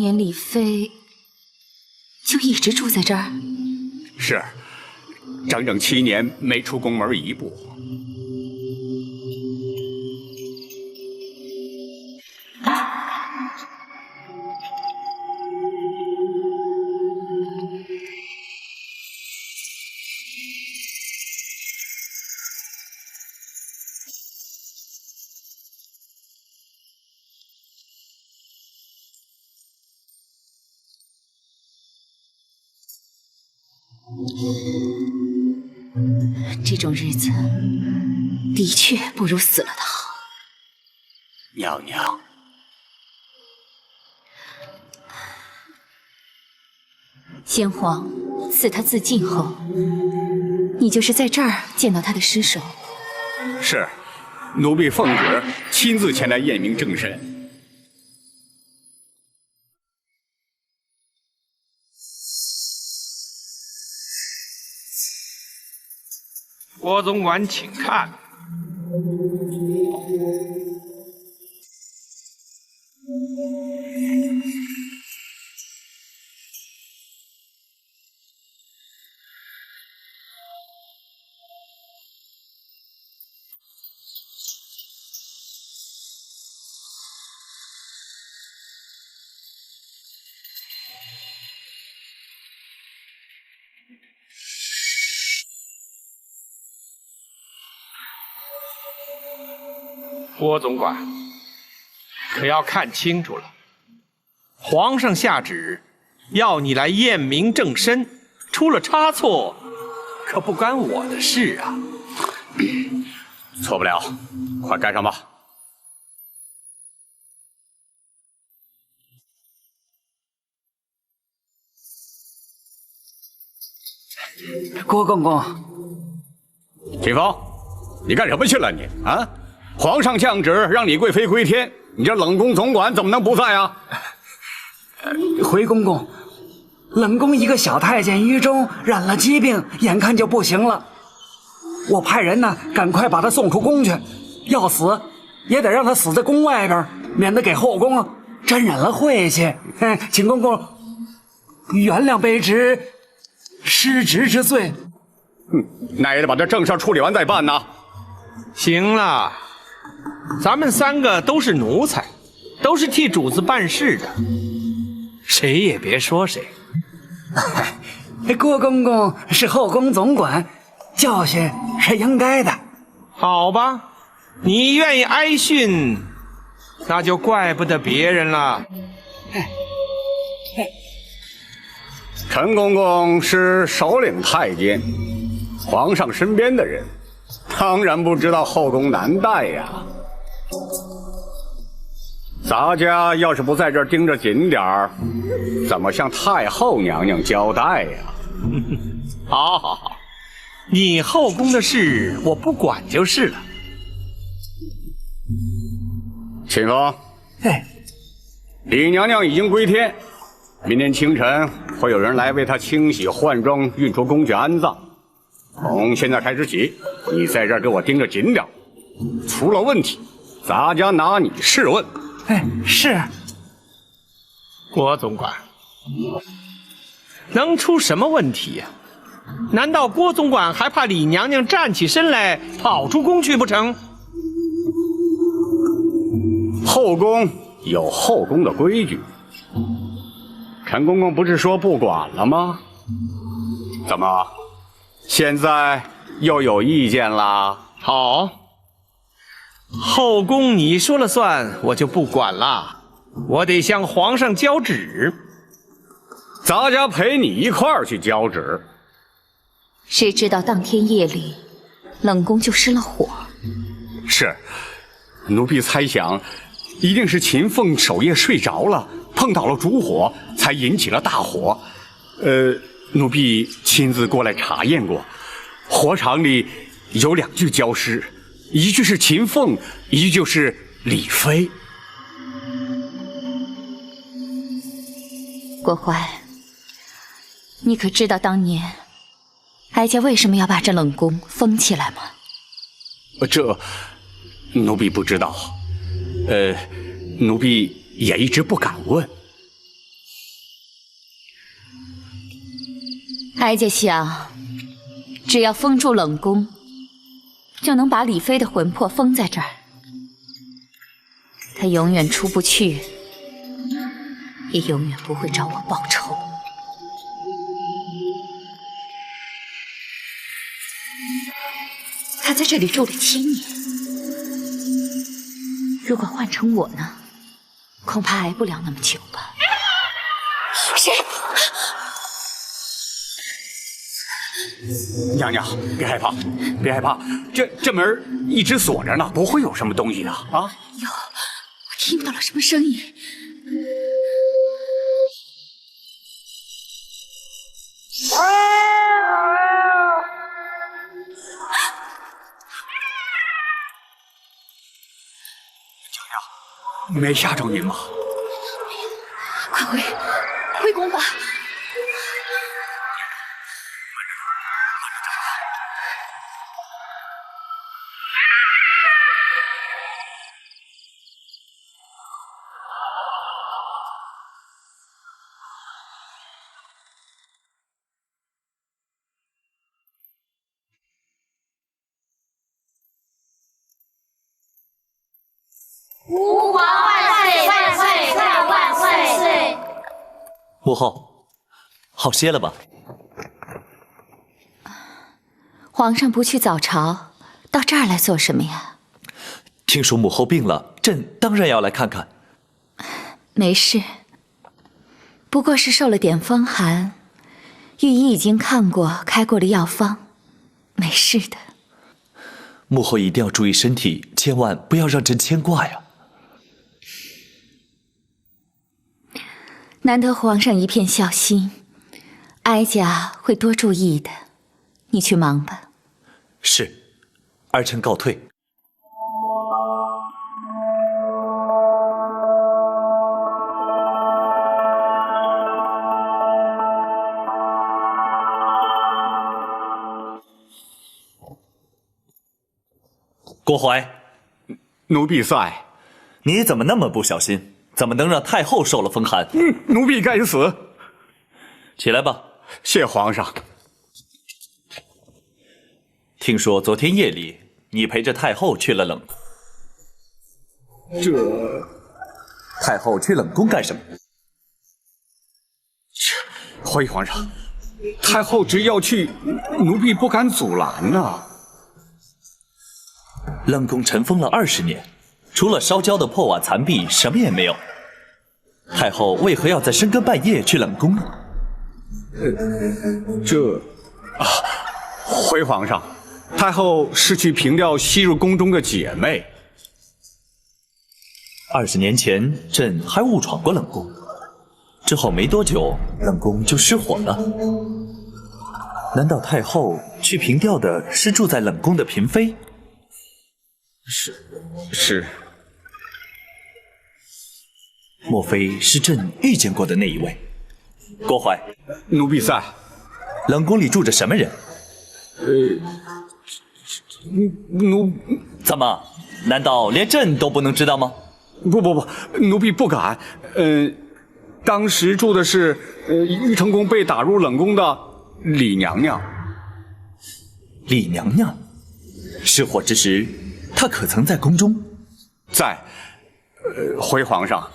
年李妃就一直住在这儿？是，整整7年没出宫门一步。这种日子的确不如死了的好。娘娘，先皇赐他自尽后，你就是在这儿见到他的尸首。是，奴婢奉旨亲自前来验明正身。郭总管，请看。郭总管，可要看清楚了，皇上下旨要你来验明正身，出了差错，可不干我的事啊！错不了，快盖上吧。郭公公，秦风，你干什么去了你？啊？皇上降旨让李贵妃归天，你这冷宫总管怎么能不在啊？回公公，冷宫一个小太监于中染了疾病，眼看就不行了。我派人呢，赶快把他送出宫去，要死也得让他死在宫外边，免得给后宫沾染了晦气。请公公原谅卑职失职之罪。那也得把这正事处理完再办呐。行了。咱们3个都是奴才，都是替主子办事的，谁也别说谁。郭公公是后宫总管，教训是应该的。好吧，你愿意挨训，那就怪不得别人了。陈公公是首领太监，皇上身边的人，当然不知道后宫难带呀。咱家要是不在这儿盯着紧点儿，怎么向太后娘娘交代呀？好好好，你后宫的事我不管就是了。秦风，李娘娘已经归天，明天清晨会有人来为她清洗换装，运出宫去安葬。从现在开始起，你在这儿给我盯着紧点，出了问题，咱家拿你试问。是。郭总管，能出什么问题呀？难道郭总管还怕李娘娘站起身来跑出宫去不成？后宫有后宫的规矩，陈公公不是说不管了吗？怎么，现在又有意见啦？好，后宫你说了算，我就不管了。我得向皇上交旨，咱家陪你一块儿去交旨。谁知道当天夜里，冷宫就失了火。是，奴婢猜想，一定是秦凤守夜睡着了，碰到了烛火，才引起了大火。奴婢亲自过来查验过，火场里有2具焦尸，一具是秦凤，一具就是李妃。郭槐，你可知道当年哀家为什么要把这冷宫封起来吗？这奴婢不知道，奴婢也一直不敢问。哀家想，只要封住冷宫，就能把李妃的魂魄封在这儿，她永远出不去，也永远不会找我报仇。她在这里住了7年，如果换成我呢，恐怕挨不了那么久吧。谁？娘娘，别害怕，别害怕，这门一直锁着呢，不会有什么东西的啊。有，我听到了什么声音？娘娘，没吓着您吗？快回宫吧。吾皇万岁万岁万岁！母后，好些了吧？皇上不去早朝，到这儿来做什么呀？听说母后病了，朕当然要来看看。没事，不过是受了点风寒，御医已经看过，开过了药方，没事的。母后一定要注意身体，千万不要让朕牵挂呀。难得皇上一片孝心，哀家会多注意的。你去忙吧。是，儿臣告退。郭淮，奴婢在。你怎么那么不小心？怎么能让太后受了风寒？奴婢该死。起来吧。谢皇上。听说昨天夜里你陪着太后去了冷宫。太后去冷宫干什么？回皇上，太后只要去，奴婢不敢阻拦呐。冷宫尘封了20年，除了烧焦的破瓦残壁，什么也没有。太后为何要在深更半夜去冷宫呢？回皇上，太后是去凭吊吸入宫中的姐妹。20年前，朕还误闯过冷宫，之后没多久，冷宫就失火了。难道太后去凭吊的是住在冷宫的嫔妃？是。莫非是朕遇见过的那一位？郭淮，奴婢在。冷宫里住着什么人？怎么？难道连朕都不能知道吗？不，奴婢不敢。当时住的是玉成宫被打入冷宫的李娘娘。李娘娘，失火之时，她可曾在宫中？在。回皇上，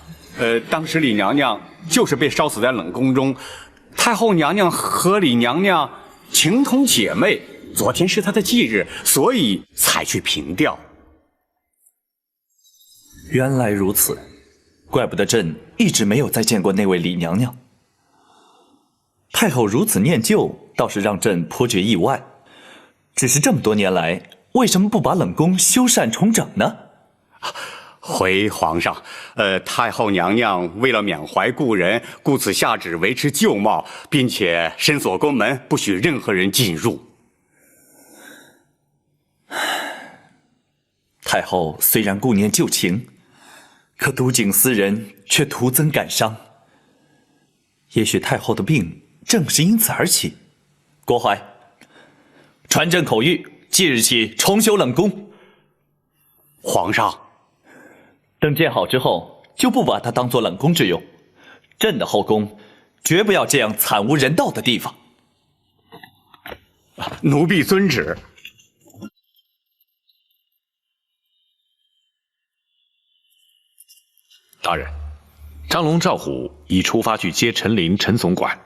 当时李娘娘就是被烧死在冷宫中，太后娘娘和李娘娘情同姐妹，昨天是她的忌日，所以才去凭吊。原来如此，怪不得朕一直没有再见过那位李娘娘。太后如此念旧，倒是让朕颇觉意外。只是这么多年来，为什么不把冷宫修缮重整呢？回皇上，太后娘娘为了缅怀故人，故此下旨维持旧貌，并且深锁宫门，不许任何人进入。太后虽然顾念旧情，可都井私人却徒增感伤。也许太后的病正是因此而起。郭淮，传朕口谕，即日起重修冷宫。皇上。等建好之后，就不把它当作冷宫之用。朕的后宫绝不要这样惨无人道的地方。奴婢遵旨。大人，张龙、赵虎已出发去接陈琳、陈总管，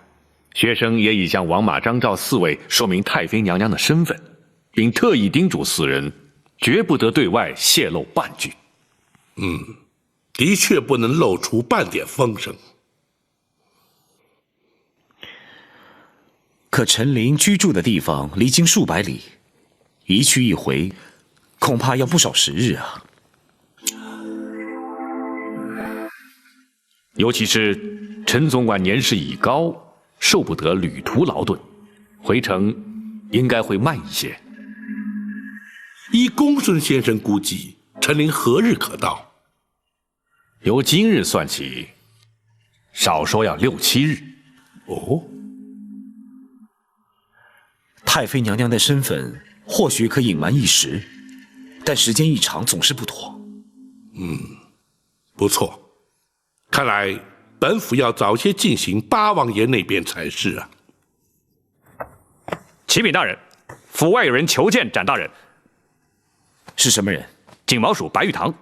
学生也已向王马、张赵4位说明太妃娘娘的身份，并特意叮嘱4人，绝不得对外泄露半句。的确不能露出半点风声。可陈琳居住的地方离京数百里，一去一回，恐怕要不少时日啊。尤其是陈总管年事已高，受不得旅途劳顿，回程应该会慢一些。依公孙先生估计，陈琳何日可到？由今日算起，少说要6、7日。哦，太妃娘娘的身份或许可隐瞒一时，但时间一长总是不妥。不错，看来本府要早些进行八王爷那边才是啊。启禀大人，府外有人求见展大人。是什么人？锦毛鼠白玉堂。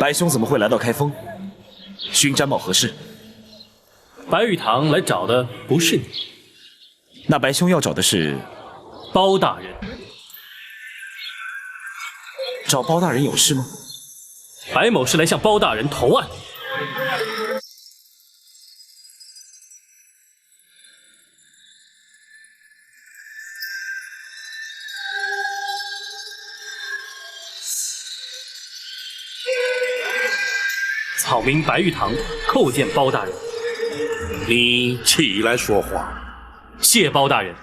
白兄怎么会来到开封？寻展某何事？白玉堂来找的不是你，那白兄要找的是包大人。找包大人有事吗？白某是来向包大人投案。草民白玉堂叩见包大人。你起来说话。谢包大人。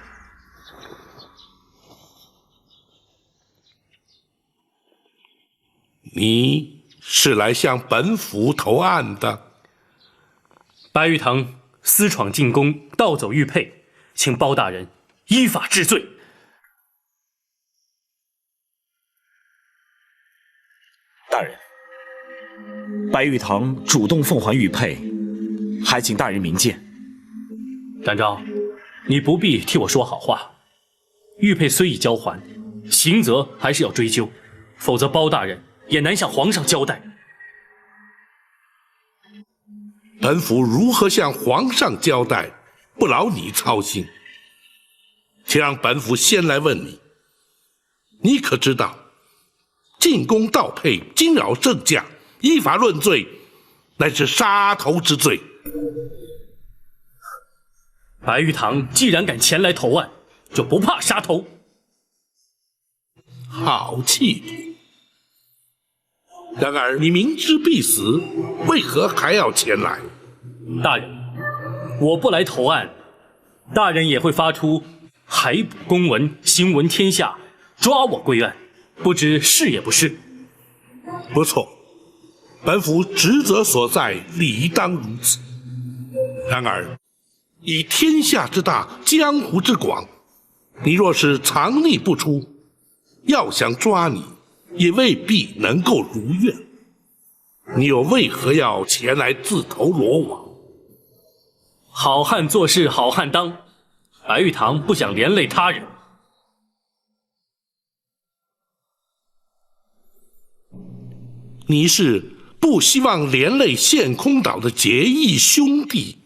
你是来向本府投案的？白玉堂私闯进宫，盗走玉佩，请包大人依法治罪。大人，白玉堂主动奉还玉佩，还请大人明鉴。展昭，你不必替我说好话。玉佩虽已交还，刑责还是要追究，否则包大人也难向皇上交代。本府如何向皇上交代，不劳你操心。且让本府先来问你，你可知道，进宫盗佩，惊扰圣驾，依法论罪，乃是杀头之罪。白玉堂既然敢前来投案，就不怕杀头。好气度！然而你明知必死，为何还要前来？大人，我不来投案，大人也会发出海捕公文，行闻天下，抓我归案，不知是也不是？不错，本府职责所在，理当如此。然而，以天下之大，江湖之广，你若是藏匿不出，要想抓你，也未必能够如愿。你又为何要前来自投罗网？好汉做事好汉当，白玉堂不想连累他人。你是不希望连累陷空岛的结义兄弟，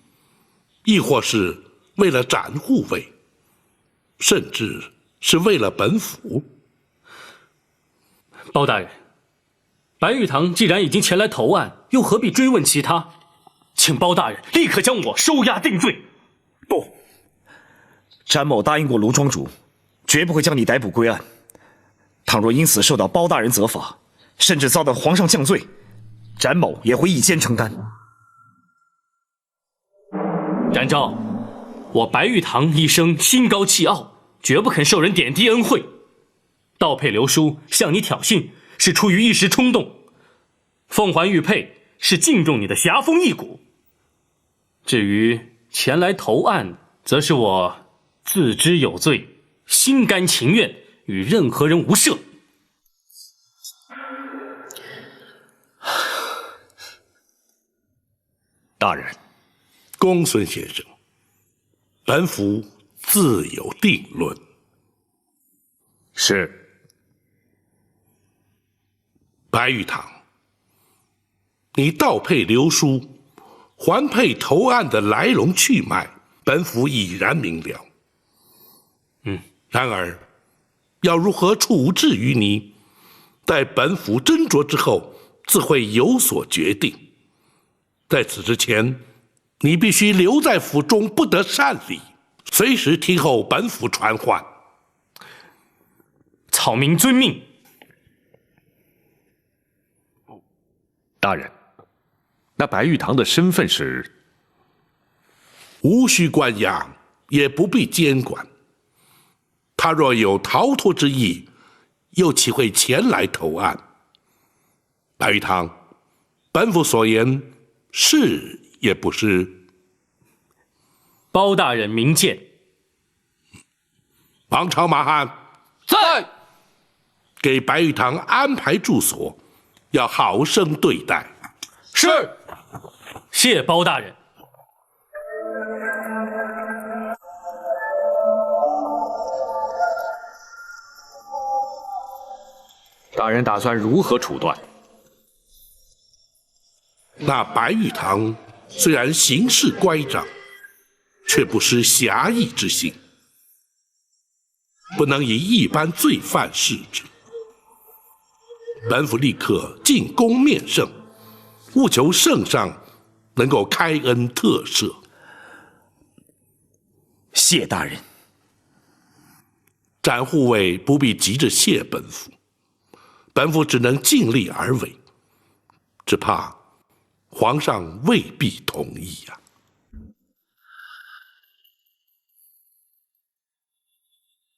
亦或是为了展护卫，甚至是为了本府？包大人，白玉堂既然已经前来投案，又何必追问其他？请包大人立刻将我收押定罪。不，詹某答应过卢庄主，绝不会将你逮捕归案。倘若因此受到包大人责罚，甚至遭到皇上降罪，詹某也会一肩承担。展昭，我白玉堂一生心高气傲，绝不肯受人点滴恩惠。盗佩流书向你挑衅，是出于一时冲动；奉还玉佩是敬重你的侠风义骨。至于前来投案，则是我自知有罪，心甘情愿与任何人无涉。大人，公孙先生，本府自有定论。是。白玉堂，你盗配流书，环配投案的来龙去脉，本府已然明了。然而，要如何处置于你，待本府斟酌之后，自会有所决定。在此之前，你必须留在府中，不得擅离，随时听候本府传唤。草民遵命。大人，那白玉堂的身份是？无需关押，也不必监管。他若有逃脱之意，又岂会前来投案？白玉堂，本府所言是也不是？包大人明鉴。王朝马汉在，给白玉堂安排住所，要好生对待。是。谢包大人。大人打算如何处断？那白玉堂虽然行事乖张，却不失侠义之心，不能以一般罪犯视之。本府立刻进宫面圣，务求圣上能够开恩特赦。谢大人。展护卫不必急着谢本府，本府只能尽力而为，只怕皇上未必同意呀。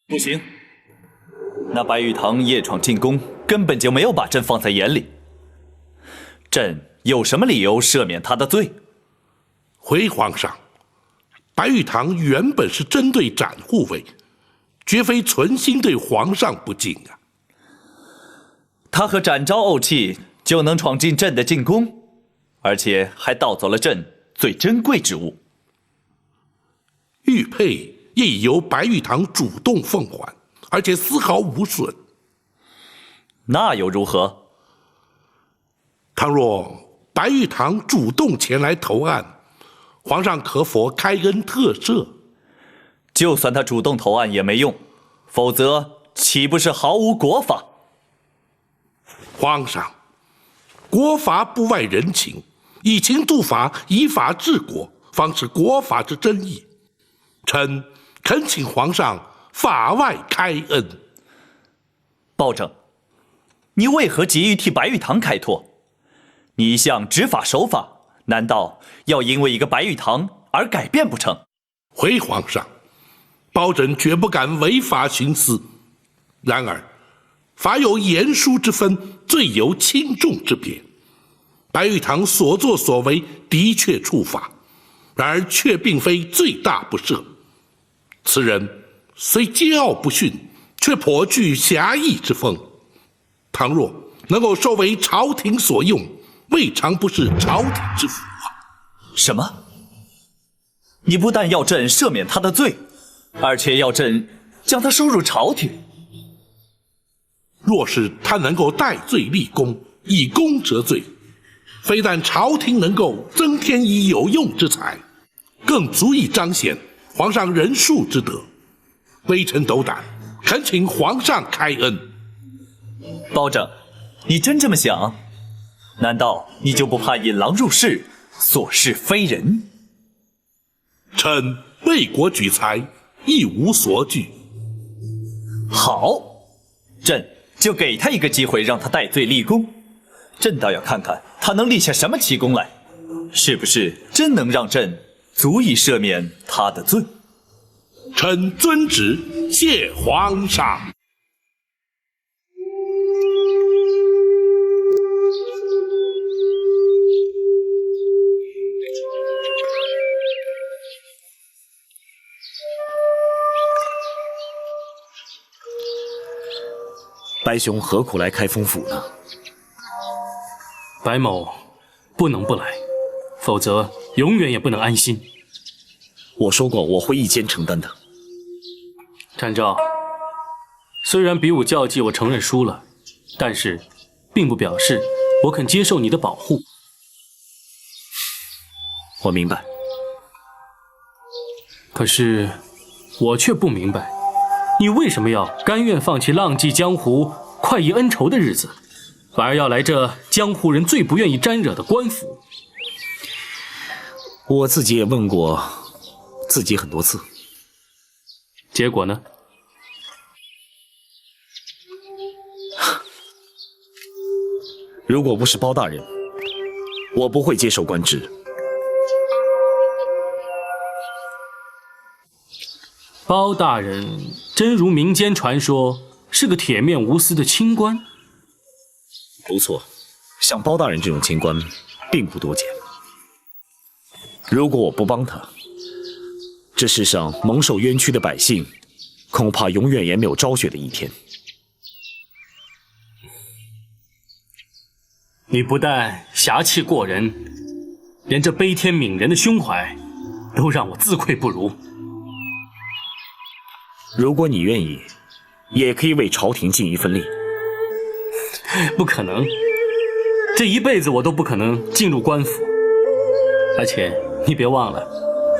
不行，那白玉堂夜闯进宫，根本就没有把朕放在眼里。朕有什么理由赦免他的罪？回皇上，白玉堂原本是针对展护卫，绝非存心对皇上不敬啊。他和展昭怄气，就能闯进朕的禁宫，而且还盗走了朕最珍贵之物。玉佩也已由白玉堂主动奉还，而且丝毫无损。那又如何？倘若白玉堂主动前来投案，皇上可否开恩特赦？就算他主动投案也没用，否则岂不是毫无国法？皇上，国法不外人情，以情度法，以法治国，方是国法之真意。臣恳请皇上法外开恩。暴政，你为何急于替白玉堂开脱？你一向执法守法，难道要因为一个白玉堂而改变不成？回皇上，包拯绝不敢违法徇私。然而，法有严疏之分，罪有轻重之别。白玉堂所作所为的确触法，然而却并非罪大不赦。此人虽桀骜不驯，却颇具侠义之风。倘若能够收为朝廷所用，未尝不是朝廷之福啊！什么？你不但要朕赦免他的罪，而且要朕将他收入朝廷。若是他能够戴罪立功，以功折罪，非但朝廷能够增添以有用之才，更足以彰显皇上仁恕之德。微臣斗胆，恳请皇上开恩。包拯，你真这么想？难道你就不怕引狼入室，所事非人？臣为国举才，一无所惧。好，朕就给他一个机会，让他戴罪立功。朕倒要看看他能立下什么奇功来，是不是真能让朕足以赦免他的罪？臣遵旨，谢皇上。白兄何苦来开封府呢？白某不能不来，否则永远也不能安心。我说过我会一肩承担的。展昭，虽然比武较技我承认输了，但是并不表示我肯接受你的保护。我明白。可是我却不明白，你为什么要甘愿放弃浪迹江湖、快意恩仇的日子，反而要来这江湖人最不愿意沾惹的官府？我自己也问过自己很多次，结果呢？如果不是包大人，我不会接受官职。包大人真如民间传说，是个铁面无私的清官？不错，像包大人这种清官并不多见。如果我不帮他，这世上蒙受冤屈的百姓，恐怕永远也没有昭雪的一天。你不但侠气过人，连这悲天悯人的胸怀，都让我自愧不如。如果你愿意，也可以为朝廷尽一份力。不可能，这一辈子我都不可能进入官府。而且你别忘了，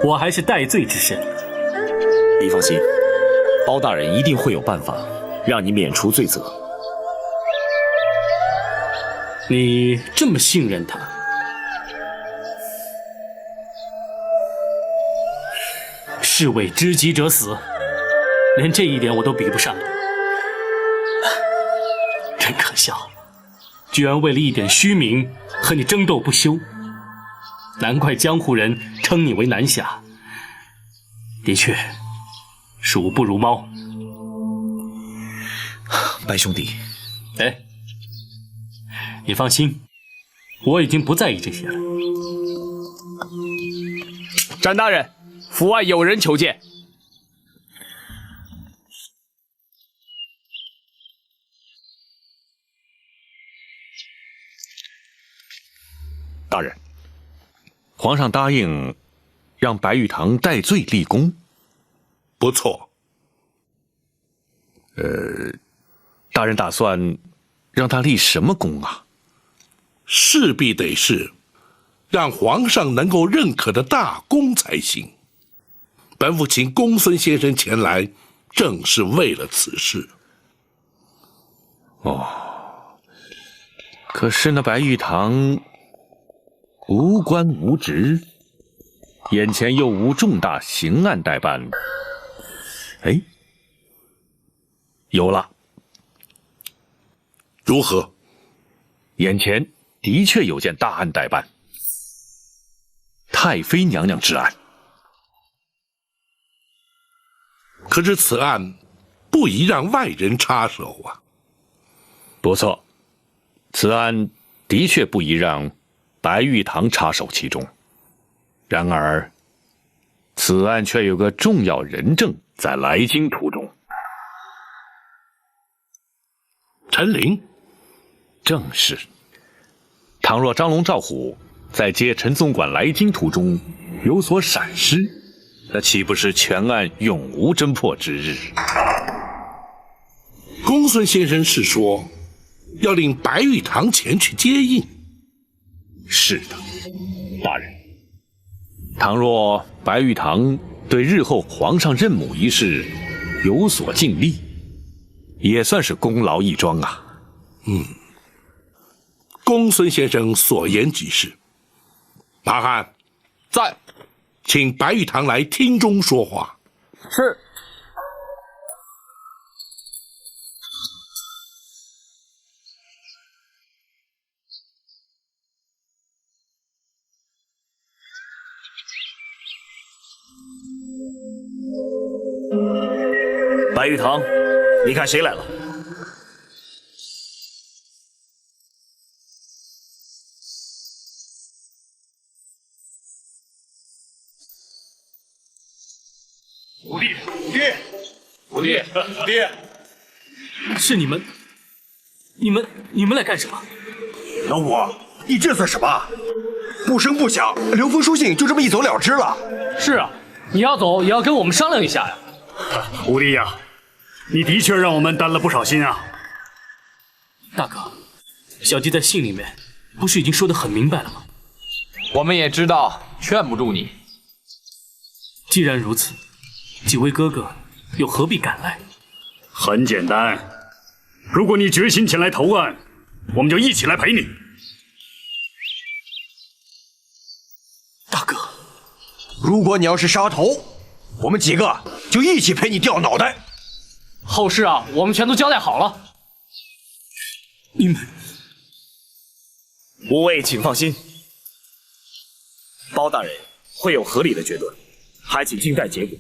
我还是戴罪之身。你放心，包大人一定会有办法让你免除罪责。你这么信任他？士为知己者死，连这一点我都比不上你，真可笑！居然为了一点虚名和你争斗不休，难怪江湖人称你为南侠。的确，鼠不如猫。白兄弟，哎，你放心，我已经不在意这些了。展大人，府外有人求见。大人，皇上答应让白玉堂戴罪立功。不错。大人打算让他立什么功啊？势必得是让皇上能够认可的大功才行。本府请公孙先生前来，正是为了此事。哦，可是那白玉堂无官无职，眼前又无重大刑案待办。哎，有了。如何？眼前的确有件大案待办，太妃娘娘之案。可是此案不宜让外人插手啊。不错，此案的确不宜让白玉堂插手其中。然而，此案却有个重要人证在来京途中。陈琳，正是。倘若张龙赵虎在接陈总管来京途中有所闪失，那岂不是全案永无侦破之日？公孙先生是说要令白玉堂前去接应？是的，大人。倘若白玉堂对日后皇上认母一事有所尽力，也算是功劳一桩啊。公孙先生所言极是。马汉在，请白玉堂来厅中说话。是。白玉堂，你看谁来了？五弟，爹，五弟，爹，是你们！你们来干什么？老五，你这算什么？不声不响，留封书信就这么一走了之了。是啊，你要走也要跟我们商量一下呀。吴帝呀，你的确让我们担了不少心啊。大哥，小弟在信里面不是已经说得很明白了吗？我们也知道，劝不住你。既然如此，几位哥哥又何必赶来？很简单，如果你决心前来投案，我们就一起来陪你。大哥，如果你要是杀头，我们几个就一起陪你掉脑袋。后事啊，我们全都交代好了。你们，五位请放心，包大人会有合理的决断，还请静待结果。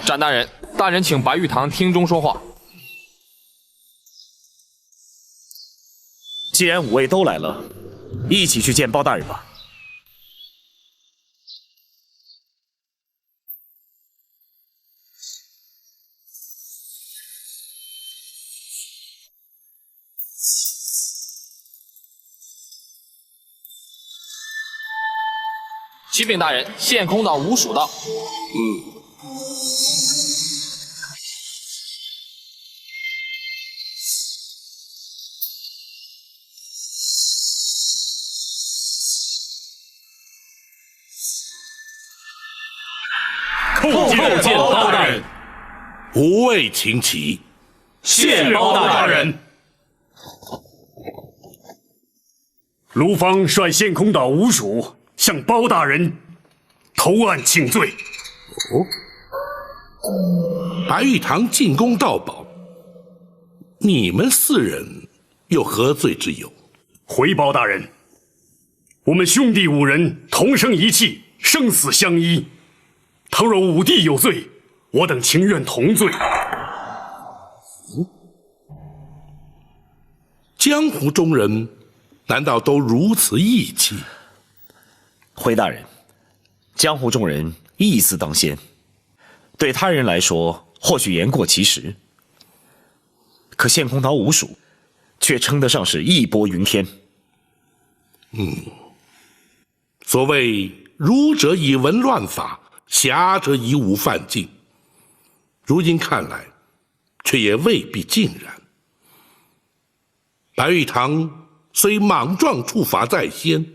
展大人，大人请白玉堂厅中说话。既然五位都来了，一起去见包大人吧。启禀大人，献空岛吴蜀道。叩见包大人。五位请起。谢包大人。卢方率献空岛吴蜀向包大人投案请罪。白玉堂进宫盗宝，你们四人有何罪之有？回包大人，我们兄弟五人同生一气，生死相依。倘若五弟有罪，我等情愿同罪。江湖中人难道都如此义气？回大人，江湖中人义字当先，对他人来说或许言过其实，可献空岛吴蜀却称得上是义薄云天。所谓儒者以文乱法，侠者以武犯禁，如今看来，却也未必尽然。白玉堂虽莽撞处罚在先，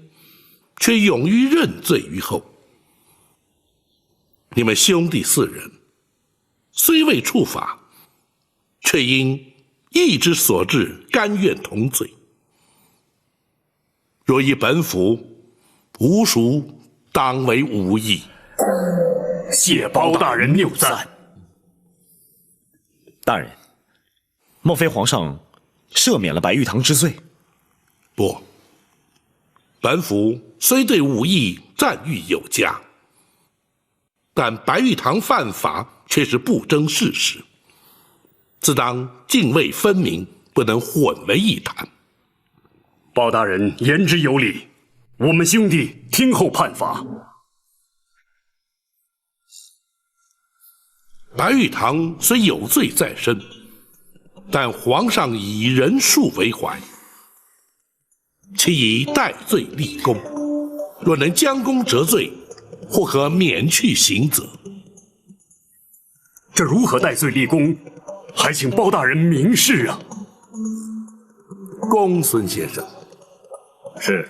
却勇于认罪于后。你们兄弟四人虽未处罚，却因义之所至，甘愿同罪。若依本府，吴蜀当为无义。谢包大人谬赞。大人，莫非皇上赦免了白玉堂之罪？不，本府虽对武艺赞誉有加，但白玉堂犯法却是不争事实，自当泾渭分明，不能混为一谈。包大人言之有理，我们兄弟听候判罚。白玉堂虽有罪在身，但皇上以人恕为怀，其以戴罪立功，若能将功折罪，或可免去刑责。这如何戴罪立功？还请包大人明示啊！公孙先生，是。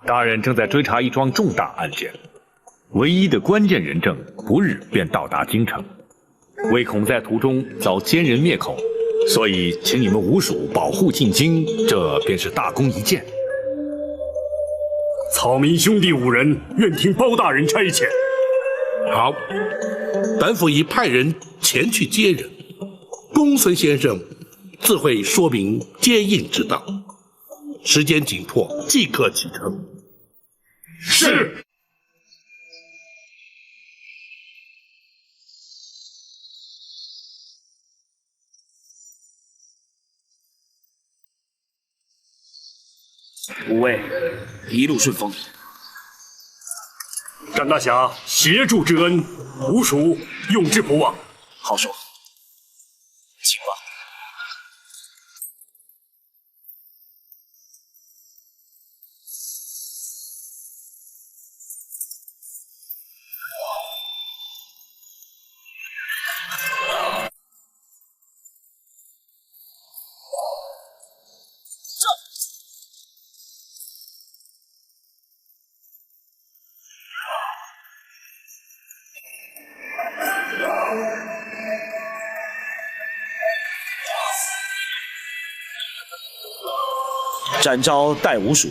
大人正在追查一桩重大案件，唯一的关键人证不日便到达京城，唯恐在途中遭奸人灭口，所以请你们吴蜀保护进京，这便是大功一件。草民兄弟五人愿听包大人差遣。好，本府已派人前去接人，公孙先生自会说明接应之道。时间紧迫，即刻启程。是。五位一路顺风。展大侠协助之恩，吴蜀用之不忘。好说，请吧。展昭代吾属，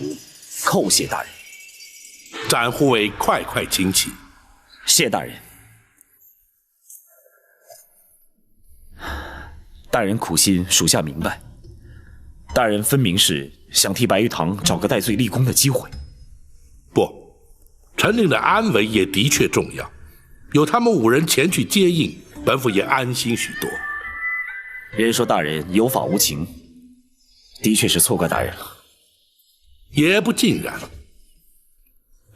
叩谢大人。展护卫快快请起。谢大人。大人苦心，属下明白。大人分明是想替白玉堂找个戴罪立功的机会。不，陈令的安危也的确重要，有他们5人前去接应，本府也安心许多。人说大人有法无情，的确是错怪大人了。也不尽然，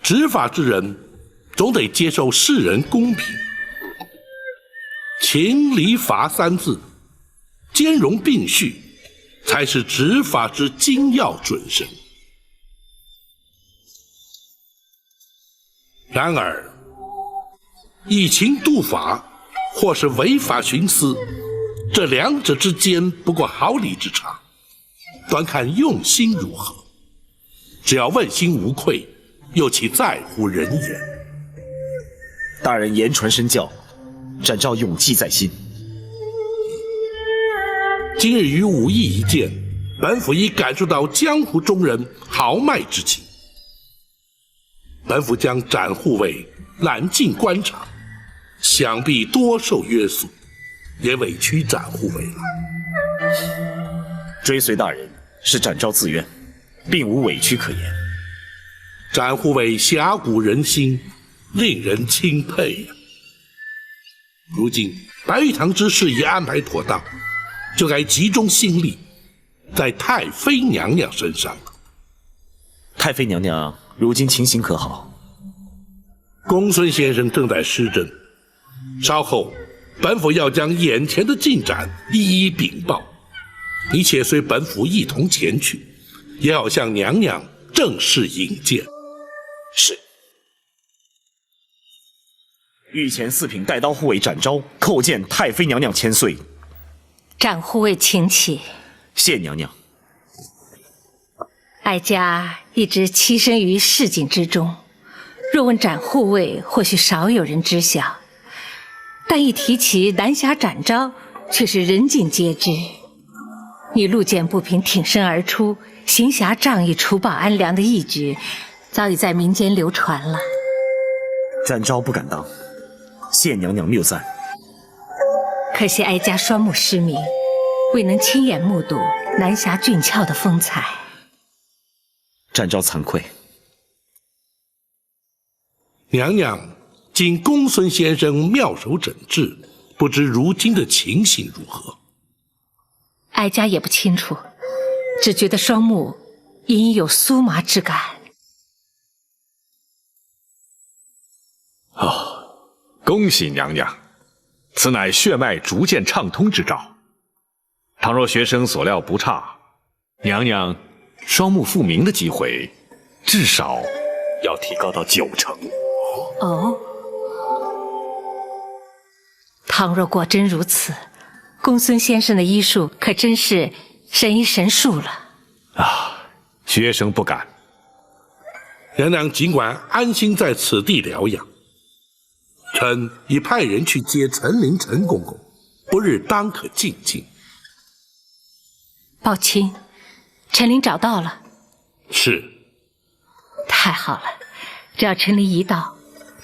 执法之人总得接受世人公平，情理法3字兼容并蓄，才是执法之精要准绳。然而，以情度法，或是违法徇私，这两者之间不过毫厘之差，端看用心如何。只要问心无愧，又岂在乎人言？大人言传身教，展昭永记在心。今日于武艺一见，本府已感受到江湖中人豪迈之情。本府将展护卫揽进官场，想必多受约束，也委屈展护卫了。追随大人是展昭自愿，并无委屈可言。展护卫侠骨仁心，令人钦佩呀。如今白玉堂之事已安排妥当，就该集中心力在太妃娘娘身上了。太妃娘娘如今情形可好？公孙先生正在施针，稍后本府要将眼前的进展一一禀报。你且随本府一同前去，也好向娘娘正式引荐。是。御前4品带刀护卫展昭叩见太妃娘娘千岁。展护卫请起。谢娘娘。哀家一直栖身于市井之中，若问展护卫，或许少有人知晓，但一提起南侠展昭，却是人尽皆知。你路见不平挺身而出，行侠仗义、除暴安良的义举，早已在民间流传了。展昭不敢当，谢娘娘谬赞。可惜哀家双目失明，未能亲眼目睹南侠俊俏的风采。展昭惭愧。娘娘经公孙先生妙手诊治，不知如今的情形如何？哀家也不清楚，只觉得双目隐有酥麻之感。恭喜娘娘，此乃血脉逐渐畅通之兆。倘若学生所料不差，娘娘双目复明的机会，至少要提高到90成。哦，倘若果真如此，公孙先生的医术可真是神医神术了。学生不敢。娘娘尽管安心在此地疗养，臣已派人去接陈琳陈公公，不日当可进京。宝卿，陈琳找到了。是。太好了，只要陈琳一到，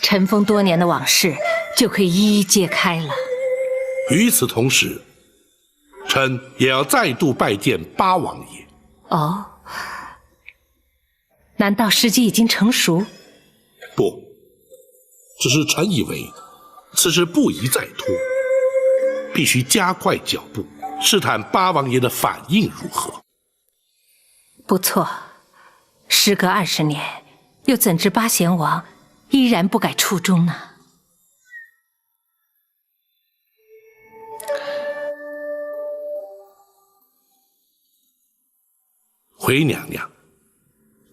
尘封多年的往事就可以一一揭开了。与此同时，臣也要再度拜见八王爷。哦，难道时机已经成熟？不，只是臣以为此事不宜再拖，必须加快脚步，试探八王爷的反应如何。不错，时隔20年，又怎知八贤王依然不改初衷呢？回娘娘，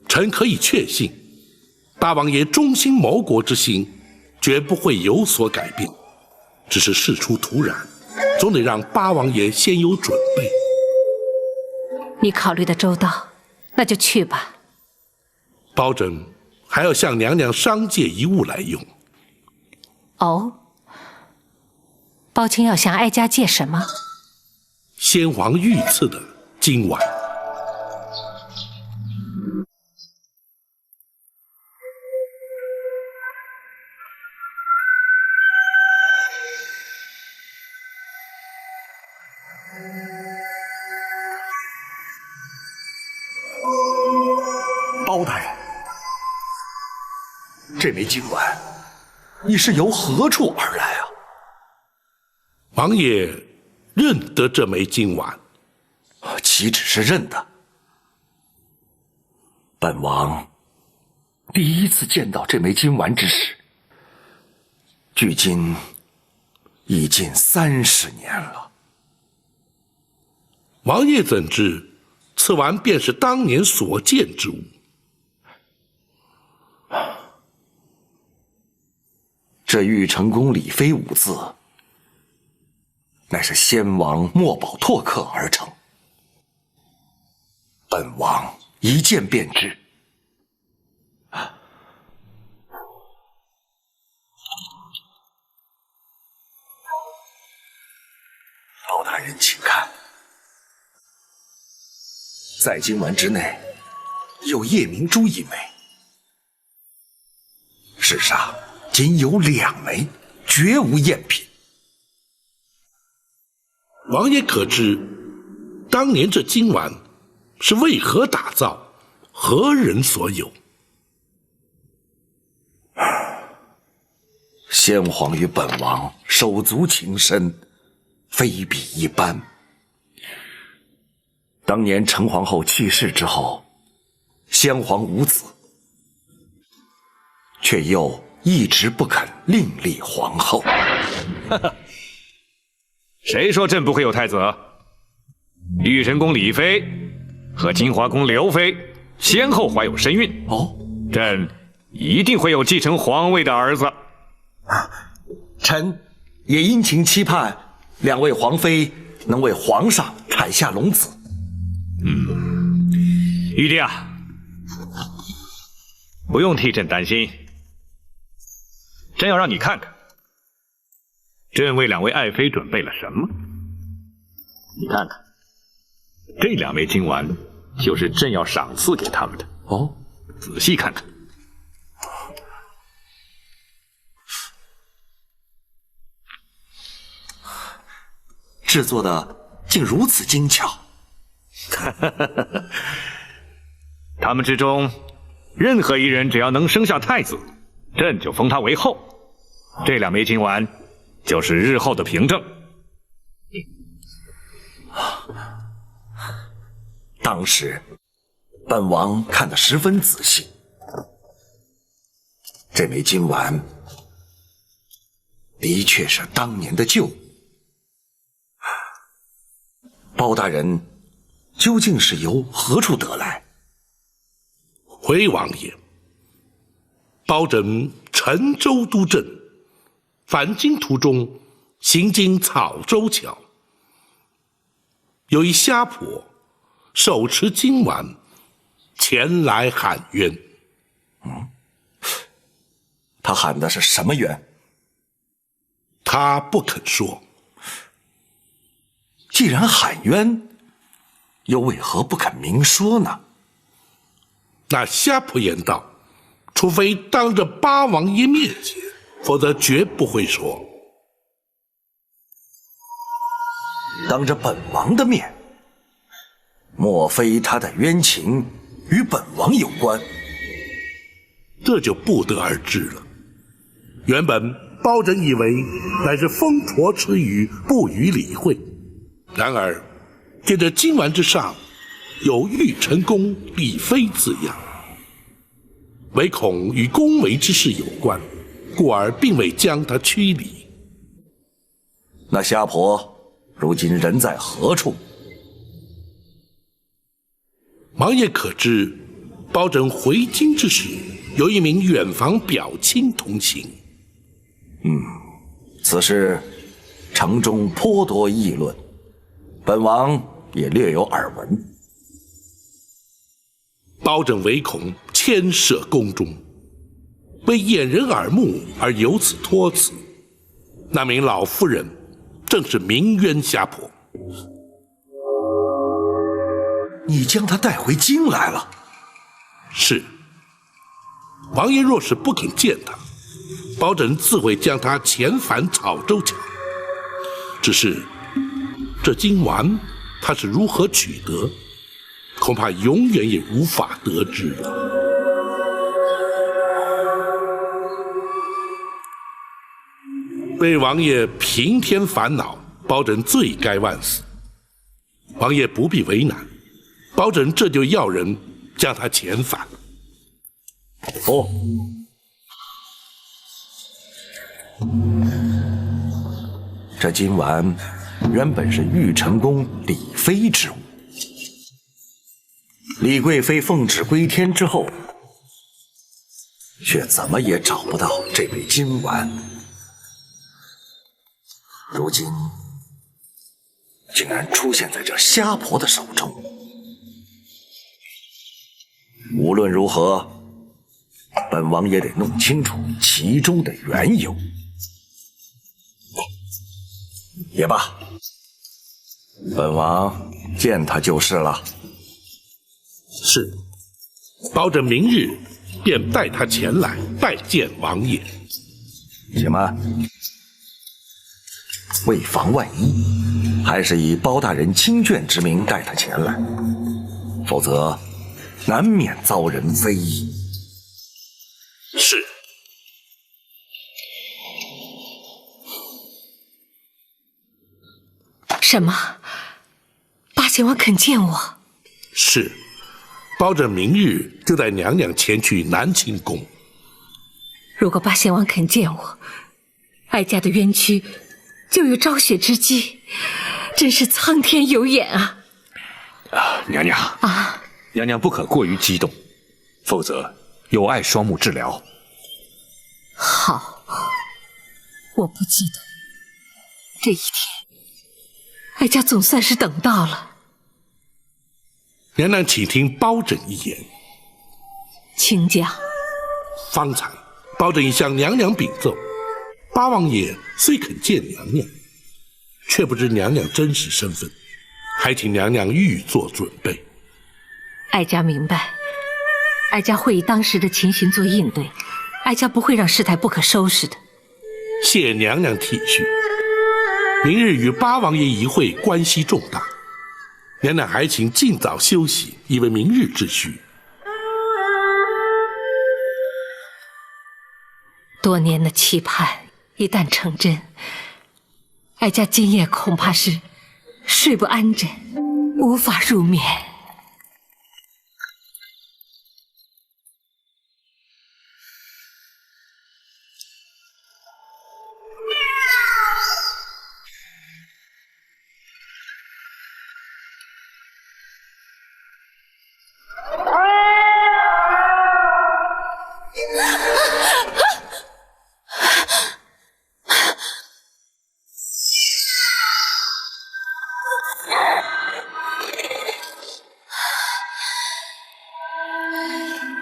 臣可以确信，八王爷忠心谋国之心绝不会有所改变，只是事出突然，总得让八王爷先有准备。你考虑的周到，那就去吧。包拯还要向娘娘商借一物来用。哦，包卿要向哀家借什么？先皇御赐的金碗。这枚金丸，你是由何处而来啊？王爷认得这枚金丸，岂止是认得？本王第一次见到这枚金丸之时，距今已近30年了。王爷怎知此丸便是当年所见之物？这玉成宫李妃5字，乃是先王墨宝拓刻而成，本王一见便知。包大人，请看，在金丸之内有夜明珠1枚，世上仅有2枚，绝无赝品。王爷可知，当年这金丸是为何打造，何人所有？先皇与本王手足情深，非比一般。当年陈皇后去世之后，先皇无子，却又一直不肯另立皇后。谁说朕不会有太子？玉神宫李妃和金华宫刘妃先后怀有身孕，朕一定会有继承皇位的儿子。臣也殷勤期盼2位皇妃能为皇上产下龙子。玉帝啊，不用替朕担心，朕要让你看看，朕为2位爱妃准备了什么。你看看，这2枚金丸就是朕要赏赐给他们的。仔细看看。制作的竟如此精巧。他们之中，任何一人只要能生下太子，朕就封他为后。这2枚金丸就是日后的凭证。当时本王看得十分仔细，这枚金丸的确是当年的旧物。包大人究竟是由何处得来？回王爷，包拯沉舟督政，返京途中行经草洲桥，有一虾婆手持金丸前来喊冤。他喊的是什么冤？他不肯说。既然喊冤，又为何不肯明说呢？那虾婆言道，除非当着八王爷面前，否则绝不会说。当着本王的面，莫非他的冤情与本王有关？这就不得而知了。原本包拯以为乃是疯婆痴语，不予理会。然而见这金丸之上有玉成宫李妃字样，唯恐与宫闱之事有关，故而并未将他驱离。那虾婆如今人在何处？王爷可知，包拯回京之时，有一名远房表亲同行。此事城中颇多议论，本王也略有耳闻。包拯唯恐牵涉宫中，为掩人耳目而由此托辞。那名老夫人正是鸣冤虾婆。你将她带回京来了？是。王爷若是不肯见她，包拯自会将她遣返草洲桥。只是这金丸他是如何取得，恐怕永远也无法得知了。被王爷平添烦恼，包拯罪该万死。王爷不必为难，包拯这就要人将他遣返。哦，这金丸原本是玉成宫李妃之物，李贵妃奉旨归天之后，却怎么也找不到这枚金丸，如今竟然出现在这瞎婆的手中。无论如何，本王也得弄清楚其中的缘由。也罢，本王见他就是了。是，包拯明日便带他前来拜见王爷。且慢，为防万一，还是以包大人亲眷之名带他前来，否则难免遭人非议。是。什么？八贤王肯见我？是，包拯明日就带娘娘前去南清宫。如果八贤王肯见我，哀家的冤屈就有昭雪之机，真是苍天有眼啊！娘娘啊，娘娘不可过于激动，否则有碍双目治疗。好，我不激动。这一天，哀家总算是等到了。娘娘，请听包拯一言。请讲。方才包拯已向娘娘禀奏，八王爷虽肯见娘娘，却不知娘娘真实身份，还请娘娘预做准备。哀家明白，哀家会以当时的情形做应对，哀家不会让事态不可收拾的。谢娘娘体恤。明日与八王爷一会，关系重大，娘娘还请尽早休息，以为明日之需。多年的期盼一旦成真，哀家今夜恐怕是睡不安枕，无法入眠。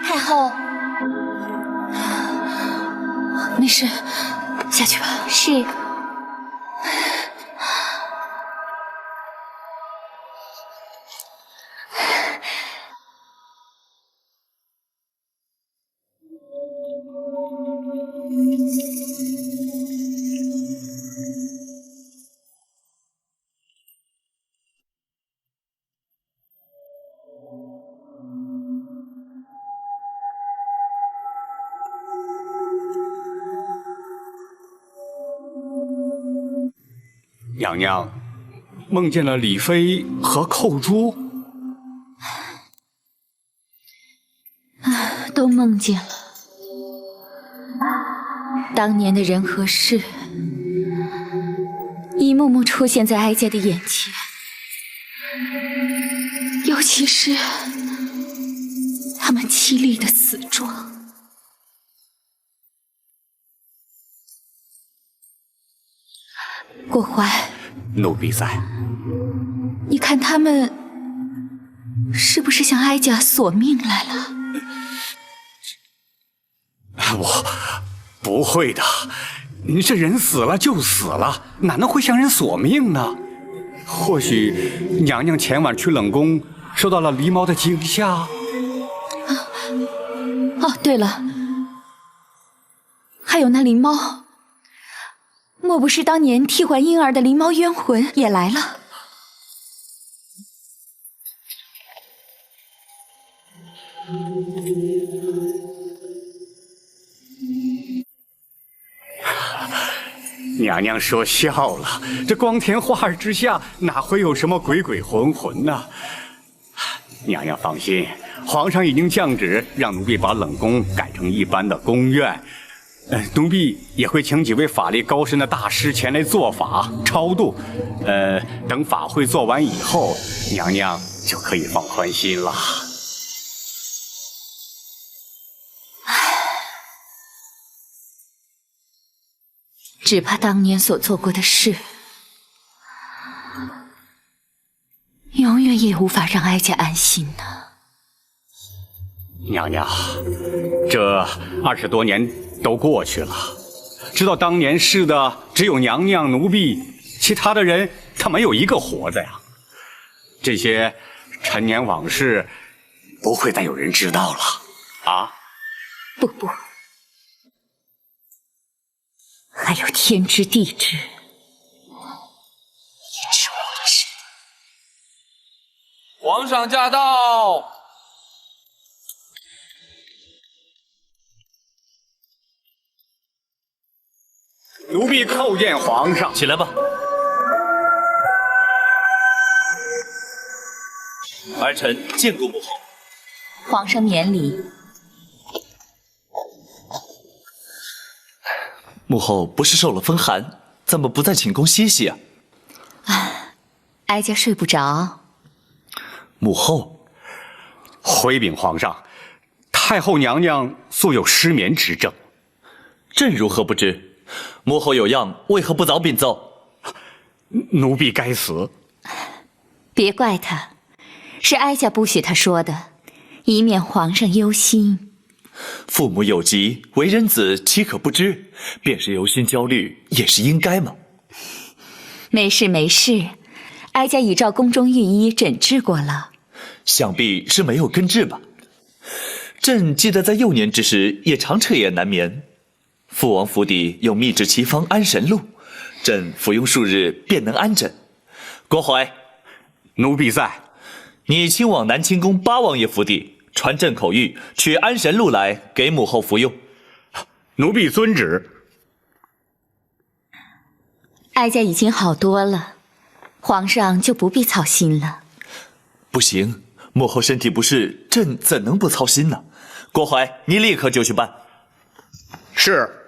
太后，没事，下去吧。是。娘娘梦见了李妃和寇珠，都梦见了。当年的人和事，一幕幕出现在哀家的眼前，尤其是他们凄厉的死状。郭淮，奴婢在。你看他们是不是向哀家索命来了？我不会的，您这人死了就死了，哪能会向人索命呢？或许娘娘前晚去冷宫，受到了狸猫的惊吓。哦，对了，还有那狸猫。莫不是当年替还婴儿的狸猫冤魂也来了？娘娘说笑了，这光天化日之下，哪会有什么鬼鬼魂魂呢？娘娘放心，皇上已经降旨，让奴婢把冷宫改成一般的宫院。奴婢也会请几位法力高深的大师前来做法超度。等法会做完以后，娘娘就可以放宽心了。只怕当年所做过的事，永远也无法让哀家安心呢。娘娘，这20多年都过去了，知道当年事的只有娘娘、奴婢，其他的人他没有一个活的呀。这些陈年往事，不会再有人知道了啊！不，还有天知地知，也是我的事。皇上驾到！奴婢叩见皇上。起来吧。儿臣见过母后。皇上免礼。母后不是受了风寒，怎么不在寝宫歇息啊？哀家睡不着。母后，回禀皇上，太后娘娘素有失眠之症。朕如何不知？母后有恙，为何不早禀奏？奴婢该死。别怪他，是哀家不许他说的，以免皇上忧心。父母有疾，为人子岂可不知？便是忧心焦虑，也是应该嘛。没事，哀家已照宫中御医诊治过了，想必是没有根治吧。朕记得在幼年之时，也常彻夜难眠。父王府邸有秘制奇方安神露，朕服用数日便能安枕。郭槐，奴婢在。你亲往南清宫八王爷府邸，传朕口谕，取安神露来给母后服用。奴婢遵旨。哀家已经好多了，皇上就不必操心了。不行，母后身体不适，朕怎能不操心呢？郭槐，你立刻就去办。是。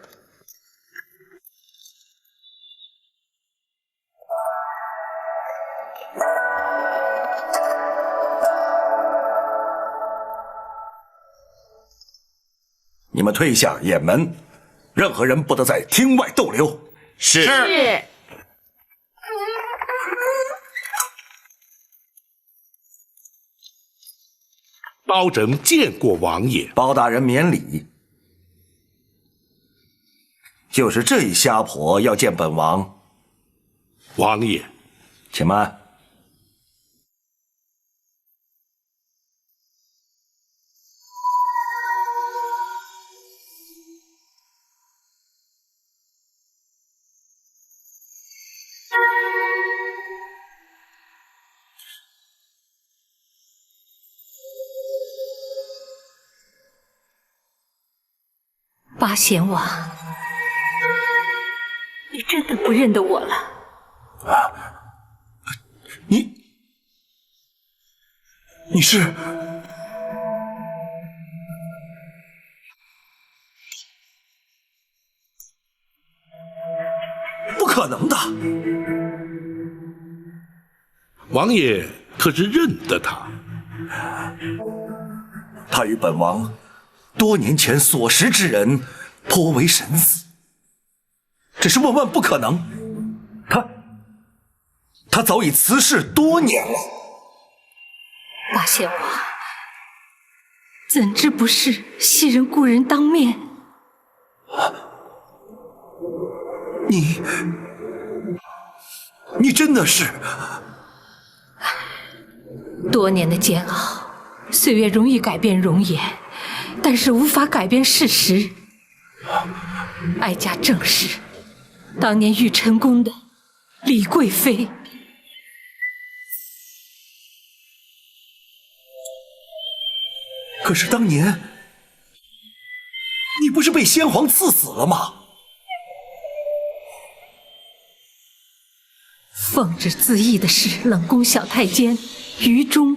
你们退下掩门，任何人不得在厅外逗留。是。包拯见过王爷。包大人免礼。就是这一瞎婆要见本王。王爷，且慢。八贤王，你真的不认得我了？你是？不可能的！王爷可是认得他？他与本王多年前所识之人颇为神似，只是万万不可能。他早已辞世多年了。八贤王，怎知不是昔日故人当面？你真的是？多年的煎熬，岁月容易改变容颜，但是无法改变事实。哀家正是当年玉成宫的李贵妃。可是当年你不是被先皇赐死了吗？奉旨自缢的是冷宫小太监于忠。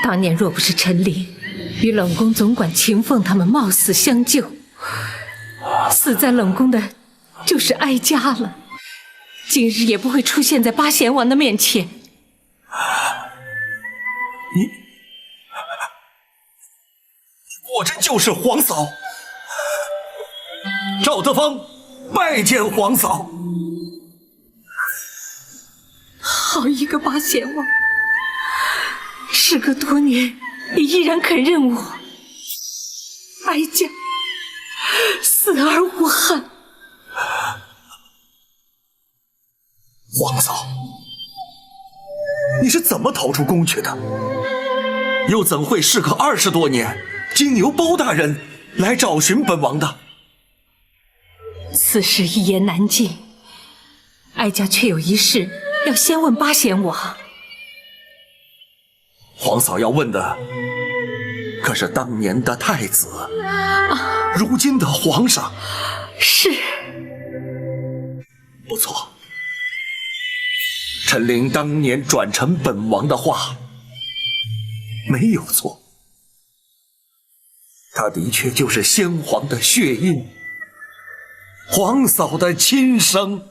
当年若不是陈琳与冷宫总管秦凤他们冒死相救，死在冷宫的就是哀家了，今日也不会出现在八贤王的面前。你果真就是皇嫂？赵德芳拜见皇嫂。好一个八贤王，时隔多年，你依然肯认我，哀家死而无憾。皇嫂，你是怎么逃出宫去的？又怎会事隔20多年，经由包大人来找寻本王的？此事一言难尽，哀家却有一事要先问八贤王。皇嫂要问的，可是当年的太子，如今的皇上。是。不错，陈琳当年转承本王的话没有错，他的确就是先皇的血印，皇嫂的亲生。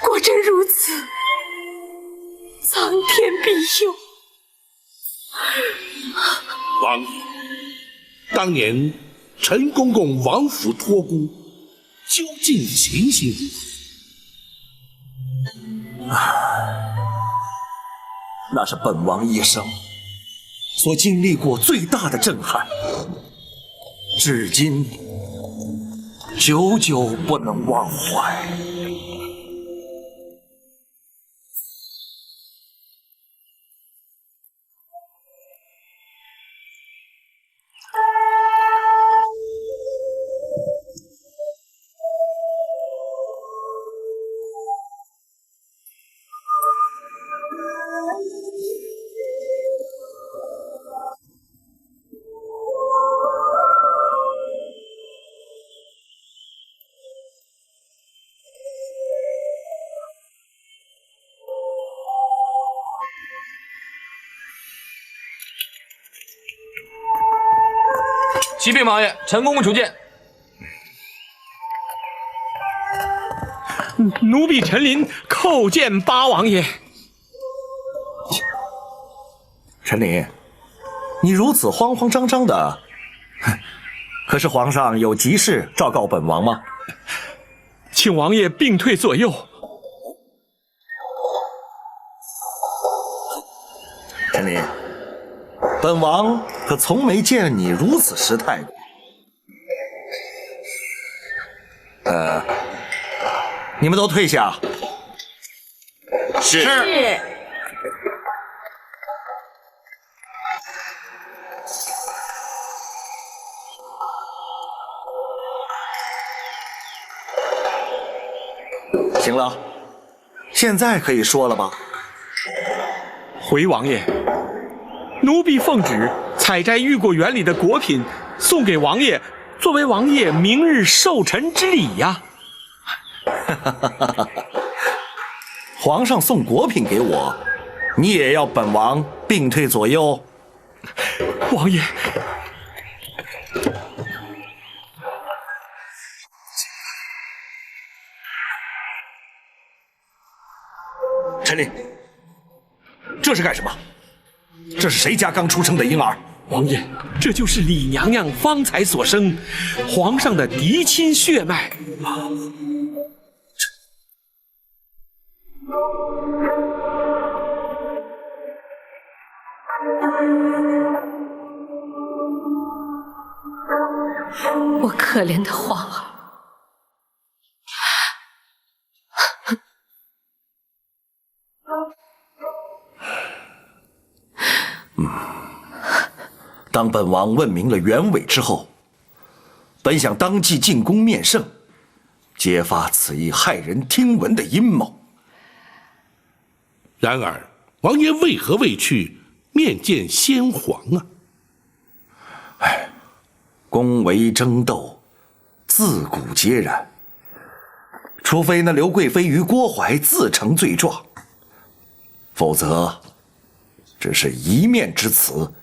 果真如此，苍天庇佑。王爷，当年陈公公王府托孤，究竟情形如何？那是本王一生所经历过最大的震撼，至今久久不能忘怀。启禀王爷，陈公公求见。奴婢陈琳叩见八王爷。陈琳，你如此慌慌张张的，可是皇上有急事昭告本王吗？请王爷并退左右。陈琳，本王可从没见你如此失态过。你们都退下。是。行了，现在可以说了吧？回王爷，奴婢奉旨采摘御果园里的果品，送给王爷，作为王爷明日寿辰之礼呀。皇上送果品给我，你也要本王并退左右？王爷，陈琳，这是干什么？这是谁家刚出生的婴儿？王爷，这就是李娘娘方才所生，皇上的嫡亲血脉。我可怜的皇儿，当本王问明了原委之后，本想当即进宫面圣，揭发此一骇人听闻的阴谋。然而，王爷为何未去面见先皇啊？宫闱争斗，自古皆然。除非那刘贵妃与郭槐自成罪状，否则只是一面之词，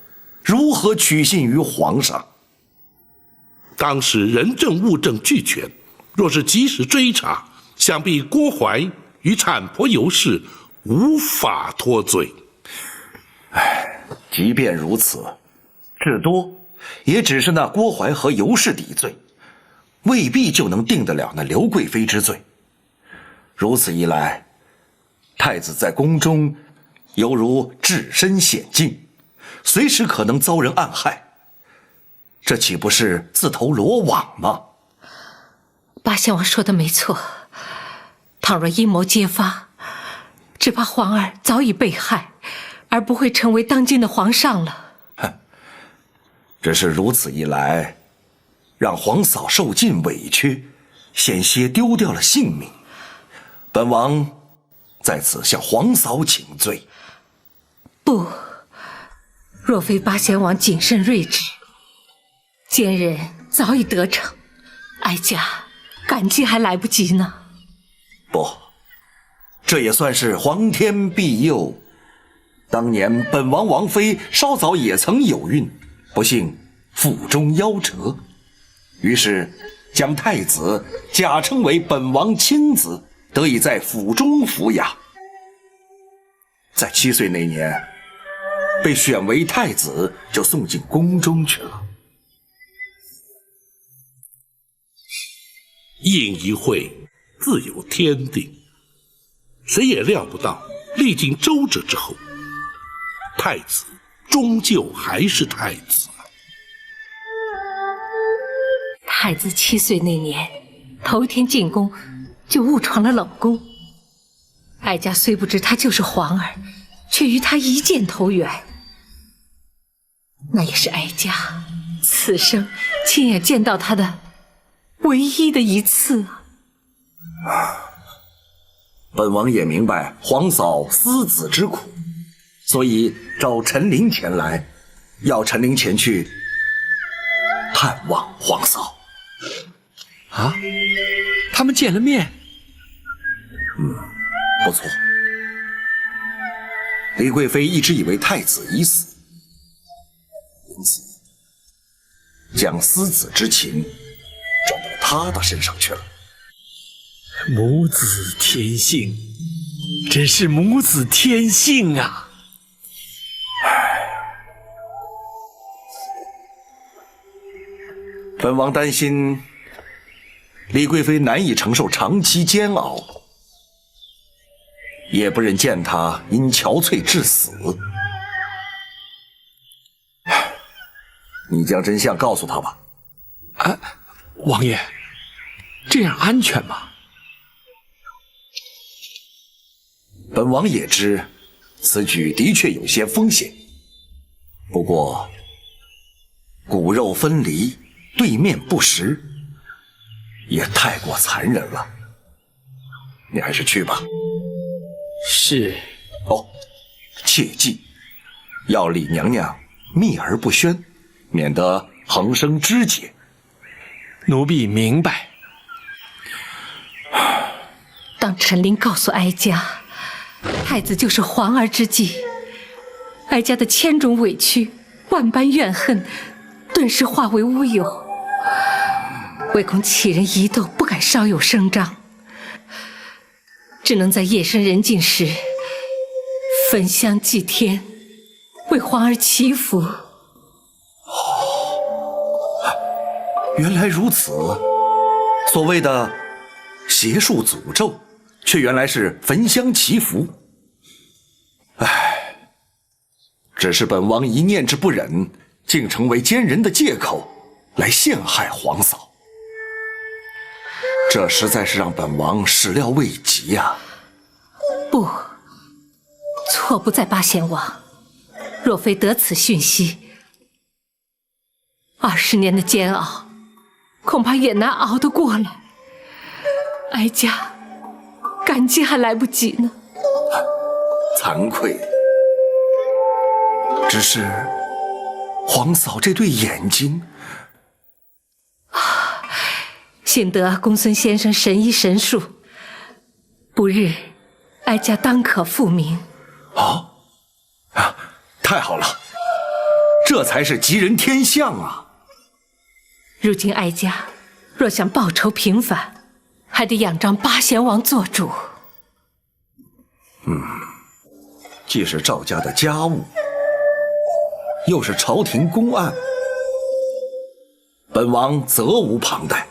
如何取信于皇上？当时人证物证俱全，若是及时追查，想必郭槐与产婆尤氏无法脱罪。即便如此，至多也只是那郭槐和尤氏抵罪，未必就能定得了那刘贵妃之罪。如此一来，太子在宫中犹如置身险境，随时可能遭人暗害，这岂不是自投罗网吗？八贤王说的没错，倘若阴谋揭发，只怕皇儿早已被害，而不会成为当今的皇上了。只是如此一来，让皇嫂受尽委屈，险些丢掉了性命。本王在此向皇嫂请罪。不，若非八贤王谨慎睿智，奸人早已得逞，哀家感激还来不及呢。不，这也算是皇天庇佑。当年本王王妃稍早也曾有孕，不幸腹中夭折，于是将太子假称为本王亲子，得以在府中抚养。在7岁那年，被选为太子，就送进宫中去了。应一会自有天定，谁也料不到，历经周折之后，太子终究还是太子。太子7岁那年，头一天进宫就误闯了冷宫。哀家虽不知他就是皇儿，却与他一箭投缘。那也是哀家此生亲眼见到他的唯一的一次啊！本王也明白皇嫂思子之苦，所以召陈琳前来，要陈琳前去探望皇嫂。啊，他们见了面。不错。李贵妃一直以为太子已死，因此将思子之情转到他的身上去了。母子天性，真是母子天性啊！本王担心李贵妃难以承受长期煎熬，也不忍见她因憔悴致死。你将真相告诉她吧。王爷，这样安全吗？本王也知此举的确有些风险，不过骨肉分离，对面不识，也太过残忍了。你还是去吧。是。哦，切记要李娘娘秘而不宣，免得横生枝节。奴婢明白。当陈琳告诉哀家太子就是皇儿之际，哀家的千种委屈、万般怨恨顿时化为乌有，唯恐杞人疑窦，不敢稍有声张，只能在夜深人静时焚香祭天，为皇儿祈福。原来如此，所谓的邪术诅咒，却原来是焚香祈福。唉，只是本王一念之不忍，竟成为奸人的借口，来陷害皇嫂。这实在是让本王始料未及啊！不，错不在八贤王。若非得此讯息，20年的煎熬，恐怕也难熬得过来。哀家感激还来不及呢。惭愧，只是皇嫂这对眼睛，幸得公孙先生神医神术，不日，哀家当可复明。太好了，这才是吉人天相啊！如今哀家若想报仇平反，还得仰仗八贤王做主。既是赵家的家务，又是朝廷公案，本王责无旁贷。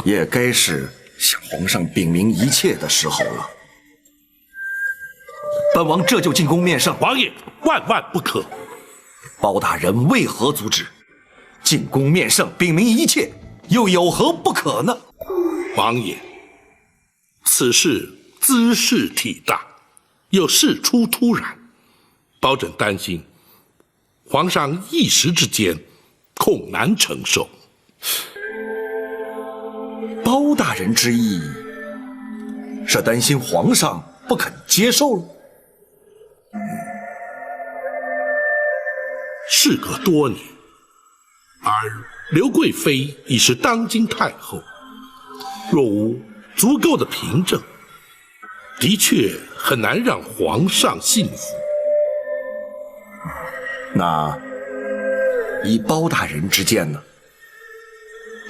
也该是向皇上禀明一切的时候了。本王这就进宫面圣。王爷，万万不可！包大人为何阻止？进宫面圣，禀明一切，又有何不可呢？王爷，此事兹事体大，又事出突然，包拯担心皇上一时之间恐难承受。包大人之意是担心皇上不肯接受了。事隔多年，而刘贵妃已是当今太后，若无足够的凭证，的确很难让皇上信服。那以包大人之见呢？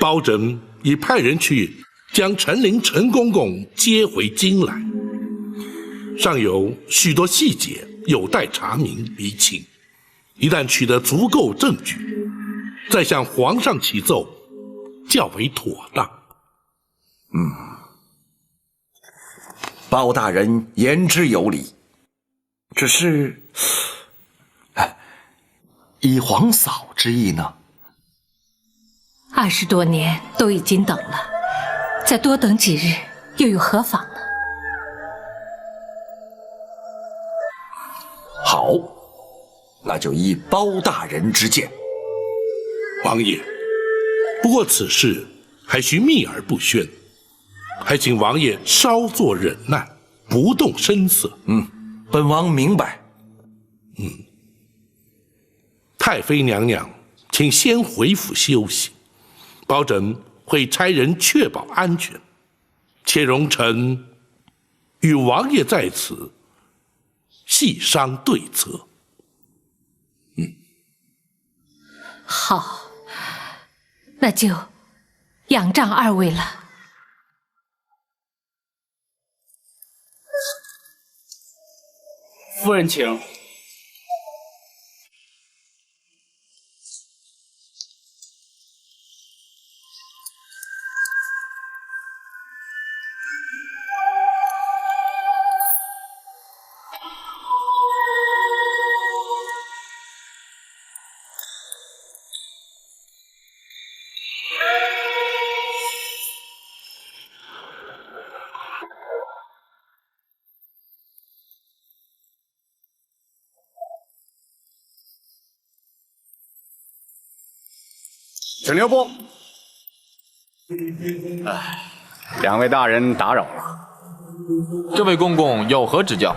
包拯已派人去将陈琳、陈公公接回京来，尚有许多细节有待查明厘清。一旦取得足够证据，再向皇上启奏，较为妥当。包大人言之有理，只是，以皇嫂之意呢20多年都已经等了，再多等几日又有何妨呢？好，那就依包大人之见。王爷，不过此事还需秘而不宣，还请王爷稍作忍耐，不动声色。本王明白。太妃娘娘，请先回府休息，包拯会差人确保安全，且容臣与王爷在此细商对策。好，那就仰仗二位了。夫人请。请留步。两位大人打扰了。这位公公有何指教？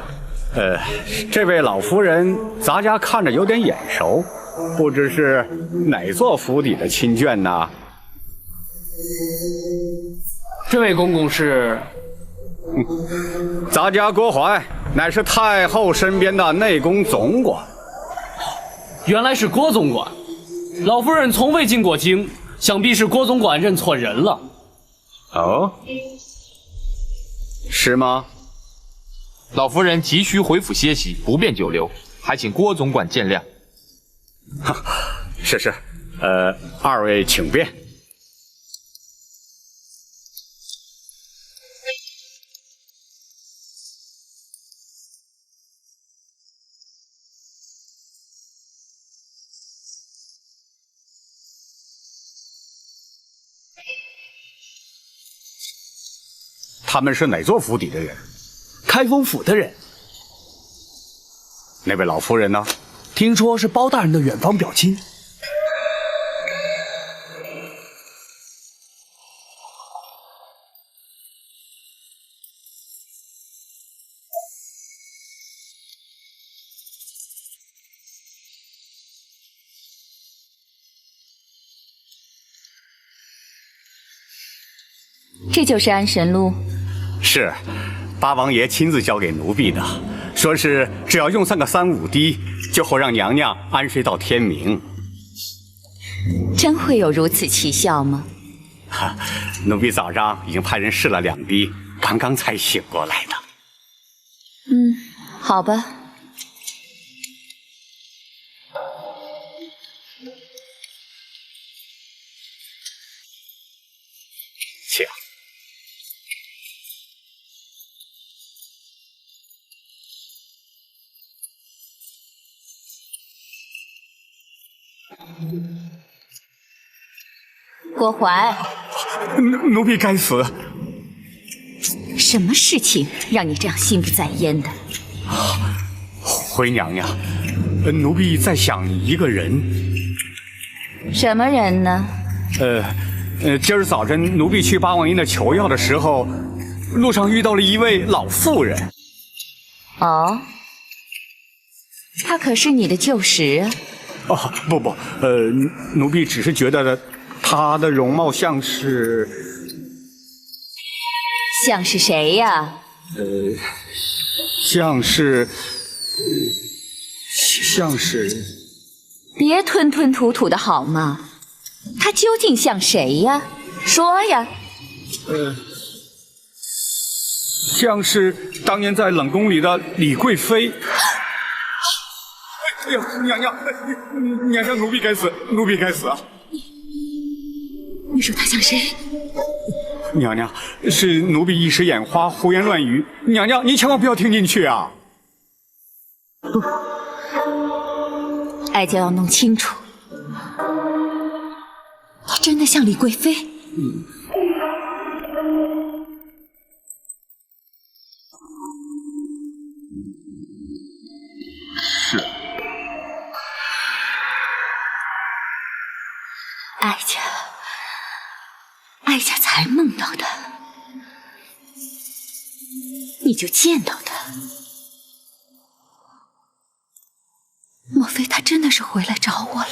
这位老夫人，咱家看着有点眼熟，不知是哪座府邸的亲眷呢？这位公公是？咱家郭槐乃是太后身边的内宫总管。原来是郭总管。老夫人从未进过京，想必是郭总管认错人了。哦，是吗？老夫人急需回府歇息，不便久留，还请郭总管见谅。是，二位请便。他们是哪座府邸的人？开封府的人。那位老夫人呢？听说是包大人的远房表亲。这就是安神露。是，八王爷亲自交给奴婢的，说是只要用上个3-5滴，就会让娘娘安睡到天明。真会有如此奇效吗？奴婢早上已经派人试了2滴，刚刚才醒过来的。好吧。请。郭淮，奴婢该死。什么事情让你这样心不在焉的？回娘娘，奴婢在想一个人。什么人呢？今儿早晨奴婢去八王爷那求药的时候，路上遇到了一位老妇人。哦，她可是你的旧识啊。哦，不，奴婢只是觉得她的容貌像是谁呀？像是。别吞吞吐吐的好吗？她究竟像谁呀？说呀。像是当年在冷宫里的李贵妃。哎呀，娘娘，奴婢该死，奴婢该死啊！你说她像谁？娘娘，是奴婢一时眼花，胡言乱语。娘娘，您千万不要听进去啊！不，哀家要弄清楚，她真的像李贵妃？是。哀家才梦到的，你就见到他。莫非他真的是回来找我了？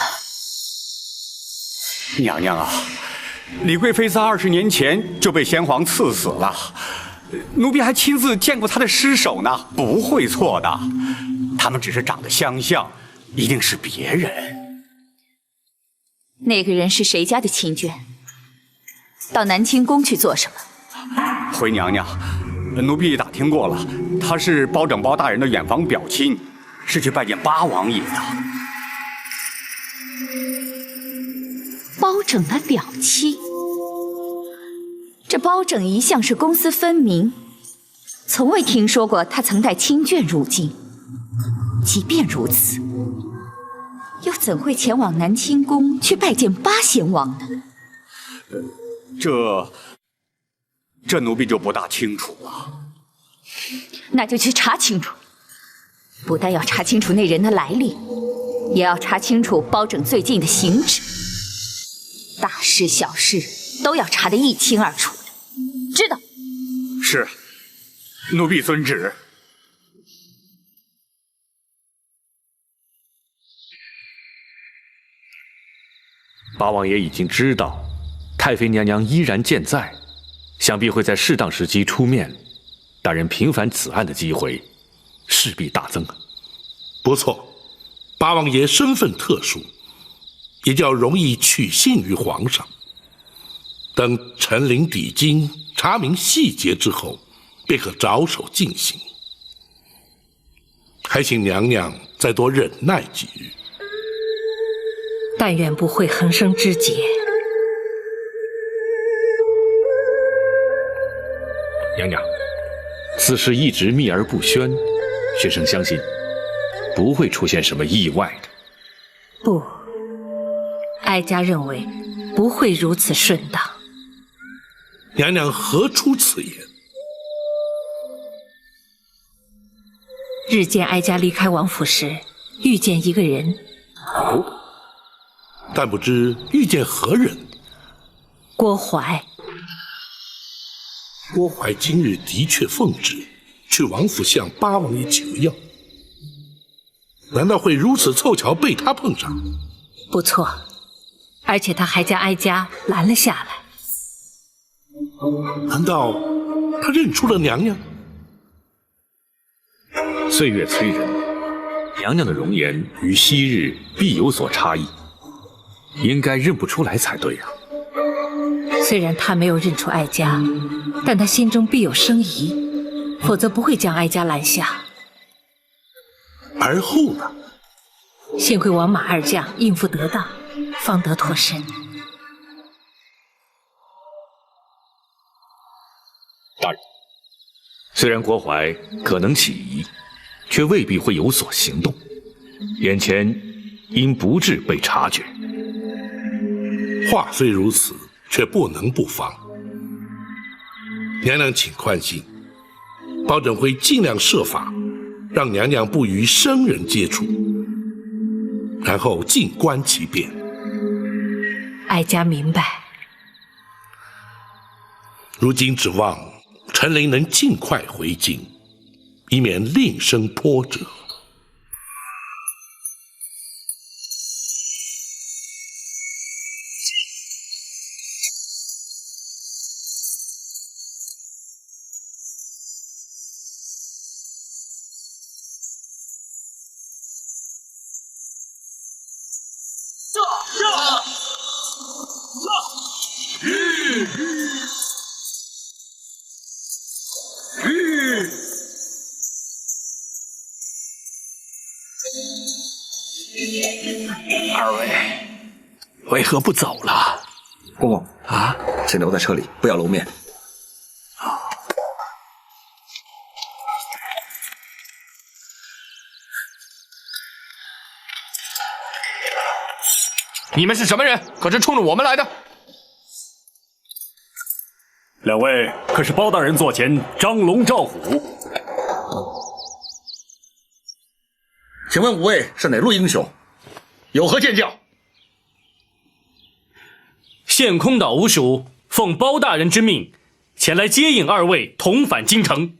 娘娘啊，李贵妃在20年前就被先皇赐死了，奴婢还亲自见过她的尸首呢，不会错的。他们只是长得相像，一定是别人。那个人是谁家的亲眷？到南清宫去做什么？回娘娘，奴婢打听过了，他是包拯包大人的远房表亲，是去拜见八王爷的。包拯的表亲？这包拯一向是公私分明，从未听说过他曾带亲眷入京。即便如此，又怎会前往南清宫去拜见八贤王呢？这奴婢就不大清楚了。那就去查清楚，不但要查清楚那人的来历，也要查清楚包拯最近的行止，大事小事都要查得一清二楚的，知道？是，奴婢遵旨。八王爷已经知道太妃娘娘依然健在，想必会在适当时机出面，大人平反此案的机会势必大增。不错，八王爷身份特殊，也较容易取信于皇上。等陈灵抵京，查明细节之后，便可着手进行。还请娘娘再多忍耐几日。但愿不会横生枝节。娘娘，此事一直秘而不宣，学生相信不会出现什么意外的。不，哀家认为不会如此顺当。娘娘何出此言？日间哀家离开王府时，遇见一个人。哦，但不知遇见何人？郭淮。郭淮今日的确奉旨去王府向八王爷求药，难道会如此凑巧被他碰上？不错，而且他还将哀家拦了下来。难道他认出了娘娘？岁月催人，娘娘的容颜与昔日必有所差异，应该认不出来才对啊。虽然他没有认出哀家，但他心中必有生疑，否则不会将哀家拦下。而后呢？幸亏王马二将应付得当，方得脱身。大人，虽然郭淮可能起疑，却未必会有所行动。眼前因不智被察觉。话虽如此，却不能不防。娘娘请宽心，包拯会尽量设法让娘娘不与生人接触，然后静观其变。哀家明白。如今指望陈琳能尽快回京，以免另生波折。二位为何不走了？公公啊，请留在车里，不要露面。你们是什么人？可是冲着我们来的？两位可是包大人座前张龙赵虎？请问五位是哪路英雄？有何见教？现空岛吴蜀奉包大人之命，前来接应二位同返京城。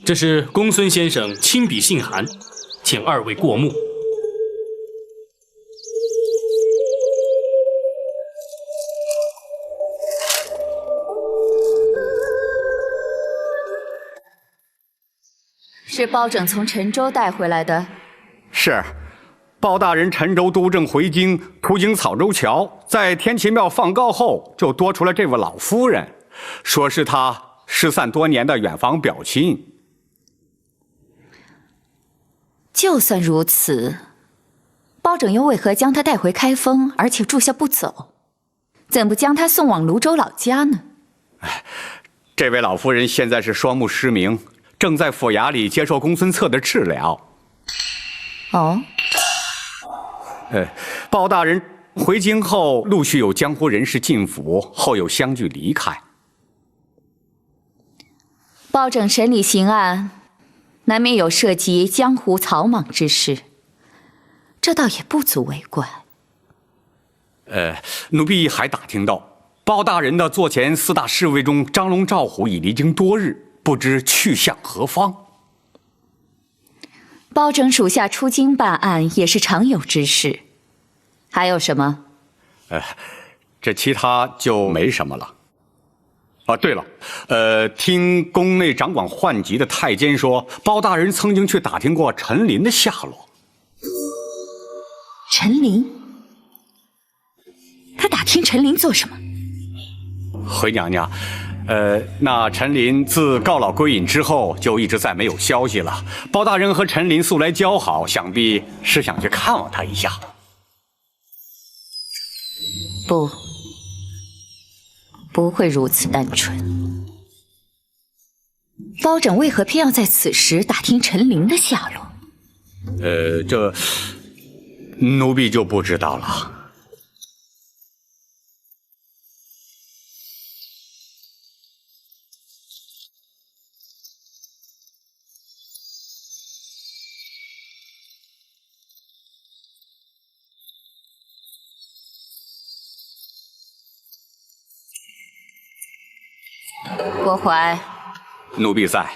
这是公孙先生亲笔信函，请二位过目。是包拯从陈州带回来的。是，包大人陈州督政回京，途经草州桥，在天齐庙放告后，就多出了这位老夫人，说是他失散多年的远房表亲。就算如此，包拯又为何将他带回开封，而且住下不走？怎不将他送往泸州老家呢？这位老夫人现在是双目失明，正在府衙里接受公孙策的治疗。哦，包大人回京后，陆续有江湖人士进府，后有相继离开。包拯审理刑案，难免有涉及江湖草莽之事，这倒也不足为怪。奴婢还打听到，包大人的座前四大侍卫中，张龙、赵虎已离京多日，不知去向何方。包拯属下出京办案也是常有之事，还有什么？这其他就没什么了。对了，听宫内掌管宦籍的太监说，包大人曾经去打听过陈琳的下落。陈琳？他打听陈琳做什么？回娘娘，那陈琳自告老归隐之后，就一直再没有消息了。包大人和陈琳素来交好，想必是想去看望她一下。不会如此单纯。包拯为何偏要在此时打听陈琳的下落？这奴婢就不知道了。郭淮，奴婢在。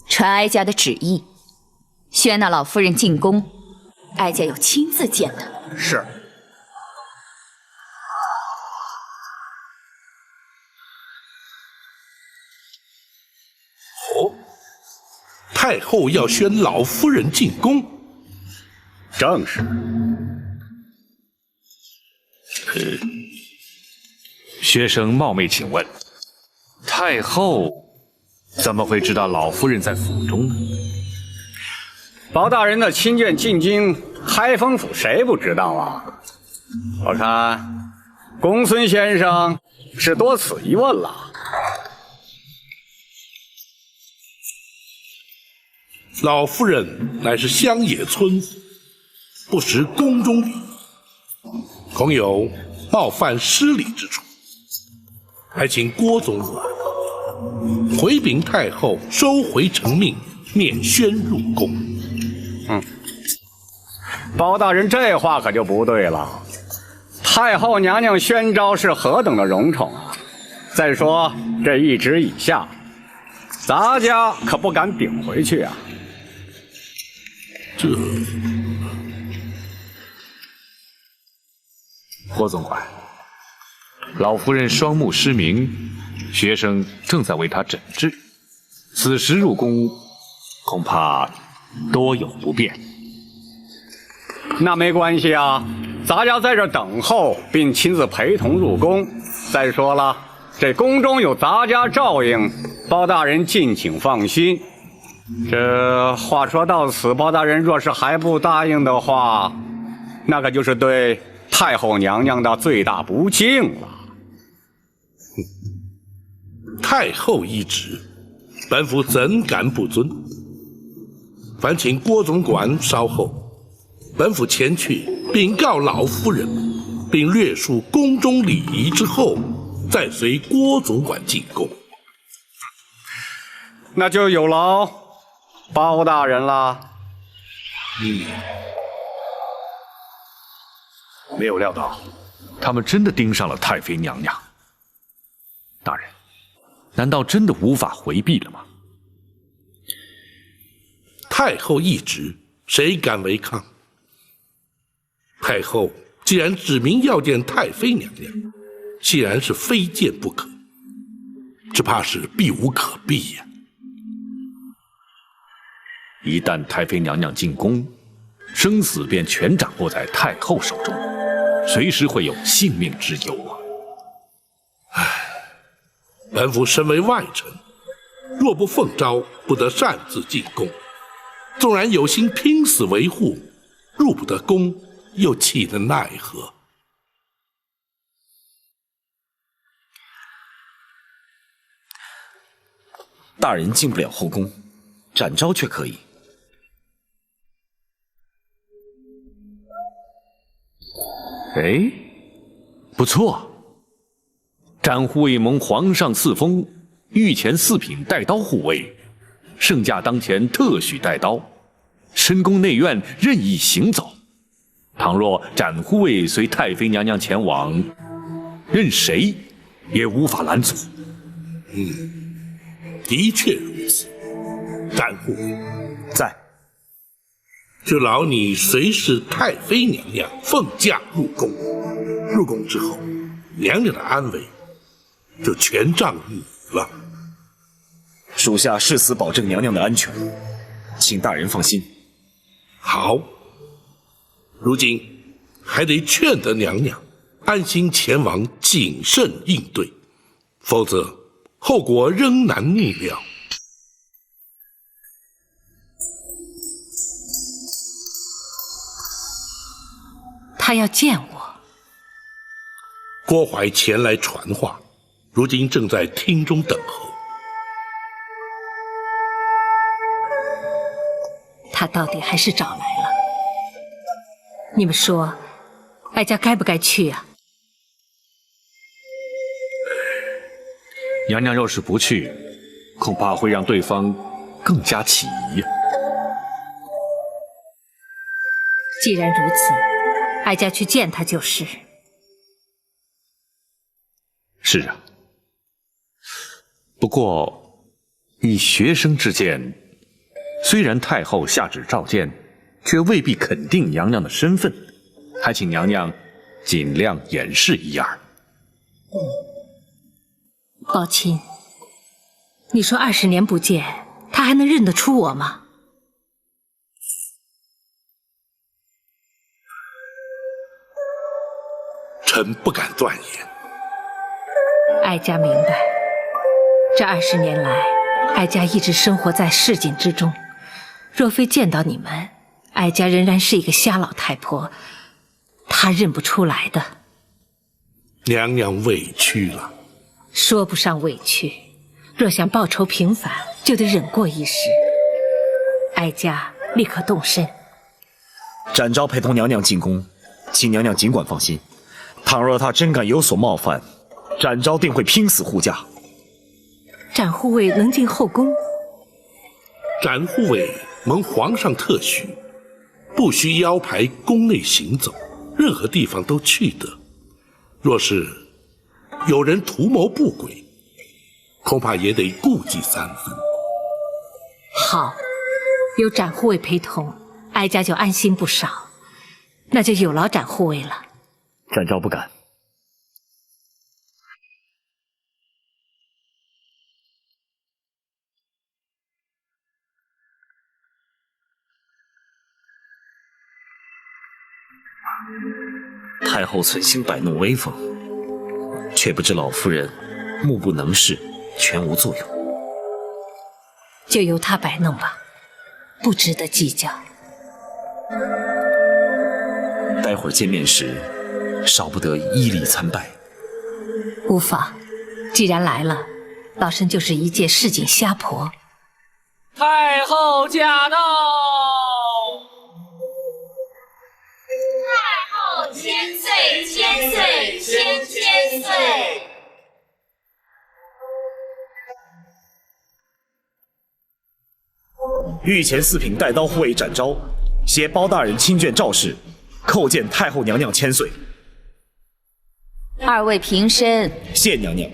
传哀家的旨意，宣纳老夫人进宫，哀家有亲自见的。是。哦，太后要宣老夫人进宫。正是。学生冒昧请问，太后怎么会知道老夫人在府中呢？包大人的亲眷进京开封府，谁不知道啊？我看公孙先生是多此一问了。老夫人乃是乡野村妇，不识宫中礼，恐有冒犯失礼之处，还请郭总管回禀太后，收回成命，免宣入宫。包大人这话可就不对了。太后娘娘宣召是何等的荣宠啊！再说这一旨以下，咱家可不敢顶回去啊。霍总管，老夫人双目失明，学生正在为她诊治，此时入宫恐怕多有不便。那没关系啊，咱家在这等候，并亲自陪同入宫。再说了，这宫中有咱家照应，包大人敬请放心。这话说到此，包大人若是还不答应的话，那可就是对太后娘娘的最大不敬了。太后懿旨，本府怎敢不遵？烦请郭总管稍后，本府前去禀告老夫人，并略述宫中礼仪之后，再随郭总管进宫。那就有劳包大人了。没有料到，他们真的盯上了太妃娘娘。大人，难道真的无法回避了吗？太后懿旨，谁敢违抗？太后既然指明要见太妃娘娘，既然是非见不可，只怕是避无可避呀。一旦太妃娘娘进宫，生死便全掌握在太后手中，随时会有性命之忧啊！本府身为外臣，若不奉诏，不得擅自进宫。纵然有心拼死维护，入不得宫，又岂能奈何？大人进不了后宫，展昭却可以。哎，不错。展护卫蒙皇上赐封御前4品带刀护卫，圣驾当前特许带刀，深宫内院任意行走。倘若展护卫随太妃娘娘前往，任谁也无法拦阻。的确如此。展护卫在，就劳你随侍太妃娘娘奉驾入宫。入宫之后，娘娘的安危就全仗你了。属下誓死保证娘娘的安全，请大人放心。好，如今还得劝得娘娘安心前往，谨慎应对，否则后果仍难逆料。他要见我。郭淮前来传话，如今正在厅中等候。他到底还是找来了。你们说，哀家该不该去啊？娘娘要是不去，恐怕会让对方更加起疑。既然如此，哀家去见他就是。是啊，不过以学生之见，虽然太后下旨召见，却未必肯定娘娘的身份，还请娘娘尽量掩饰一二。宝琴，你说20年不见，他还能认得出我吗？臣不敢断言。哀家明白，这20年来，哀家一直生活在市井之中。若非见到你们，哀家仍然是一个瞎老太婆，他认不出来的。娘娘委屈了。说不上委屈，若想报仇平反，就得忍过一时。哀家立刻动身。展昭陪同娘娘进宫，请娘娘尽管放心。倘若他真敢有所冒犯，展昭定会拼死护驾。展护卫能进后宫？展护卫蒙皇上特许，不需腰牌宫内行走，任何地方都去得。若是有人图谋不轨，恐怕也得顾忌3分。好，有展护卫陪同，哀家就安心不少。那就有劳展护卫了。展昭不敢。太后存心摆弄威风，却不知老夫人目不能视，全无作用。就由他摆弄吧，不值得计较。待会儿见面时，少不得依礼参拜。无妨，既然来了，老身就是一介市井瞎婆。太后驾到！太后千岁，千岁，千岁！御前4品带刀护卫展昭，携包大人亲眷赵氏，叩见太后娘娘千岁。2位平身。谢娘娘。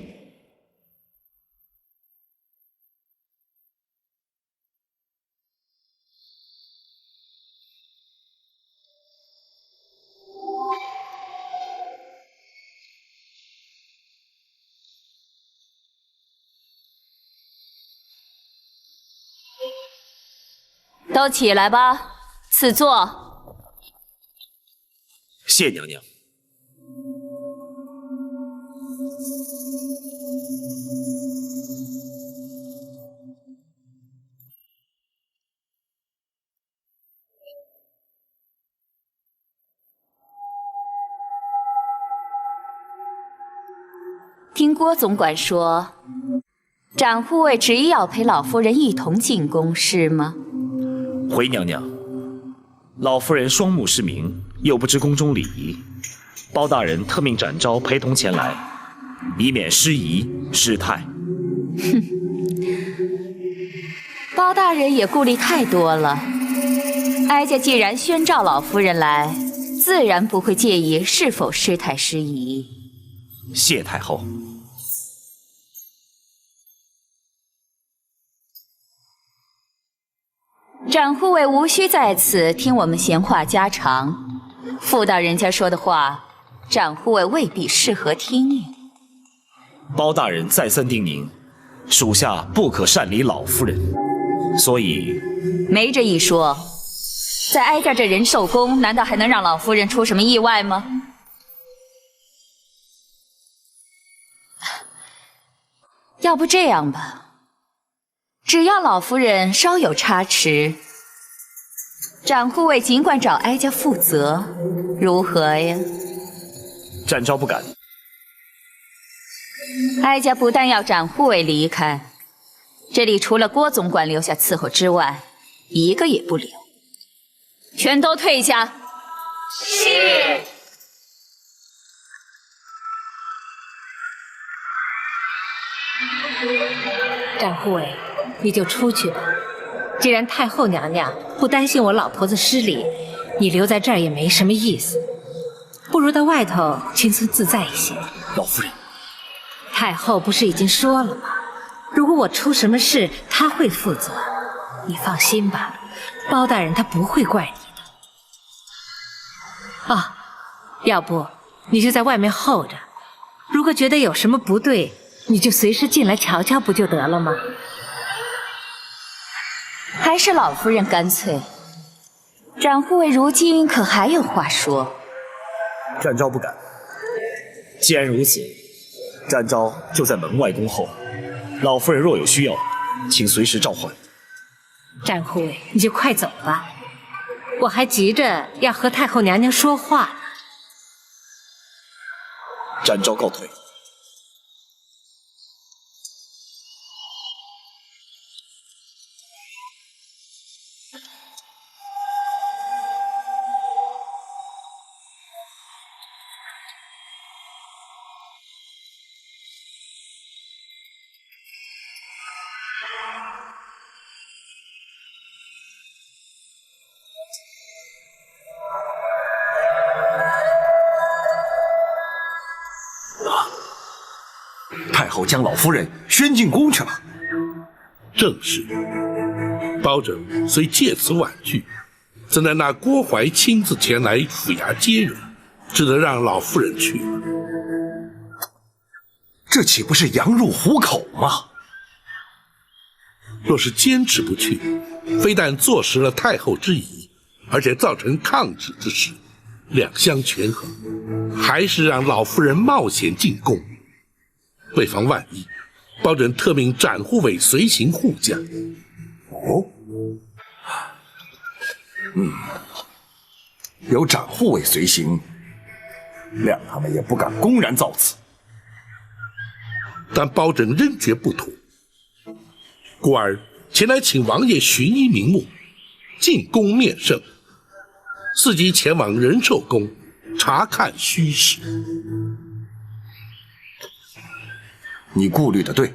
都起来吧，赐座。谢娘娘。听郭总管说，展护卫执意要陪老夫人一同进宫，是吗？回娘娘，老夫人双目失明，又不知宫中礼仪，包大人特命展昭陪同前来，以免失仪失态。哼，包大人也顾虑太多了。哀家既然宣召老夫人来，自然不会介意是否失态失仪。谢太后。展护卫无需在此听我们闲话家常，妇道人家说的话，展护卫未必适合听。包大人再三叮咛，属下不可擅离老夫人，所以没这一说。在哀家这人寿宫，难道还能让老夫人出什么意外吗？要不这样吧。只要老夫人稍有差池，展护卫尽管找哀家负责，如何呀？展昭不敢。哀家不但要展护卫离开，这里除了郭总管留下伺候之外，一个也不留，全都退下。是。展护卫，你就出去吧。既然太后娘娘不担心我老婆子失礼，你留在这儿也没什么意思，不如到外头轻松自在一些。老夫人，太后不是已经说了吗？如果我出什么事，她会负责。你放心吧，包大人他不会怪你的。啊，要不你就在外面候着，如果觉得有什么不对，你就随时进来瞧瞧，不就得了吗？还是老夫人干脆。展护卫如今可还有话说？展昭不敢。既然如此，展昭就在门外恭候。老夫人若有需要，请随时召唤。展护卫，你就快走吧，我还急着要和太后娘娘说话呢。展昭告退。太后将老夫人宣进宫去了。正是。包拯虽借此婉拒，怎奈那郭槐亲自前来府衙接人，只得让老夫人去了。这岂不是羊入虎口吗？若是坚持不去，非但坐实了太后之意，而且造成抗旨之事，两相权衡，还是让老夫人冒险进宫。为防万一，包拯特命展护卫随行护驾。哦，有展护卫随行，谅他们也不敢公然造次。但包拯仍觉不妥，故而前来请王爷寻医名目，进宫面圣，伺机前往仁寿宫查看虚实。你顾虑的对，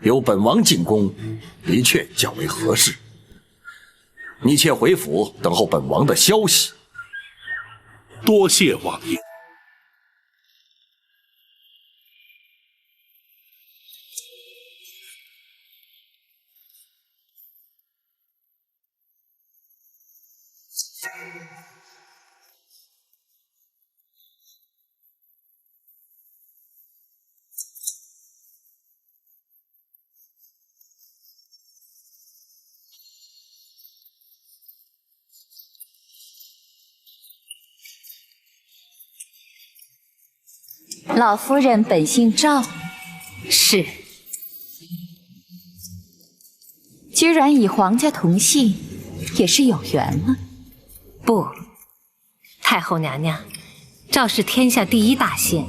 由本王进宫的确较为合适。你且回府等候本王的消息。多谢王爷。老夫人本姓赵，是。居然与皇家同姓，也是有缘了。不，太后娘娘，赵是天下第一大姓，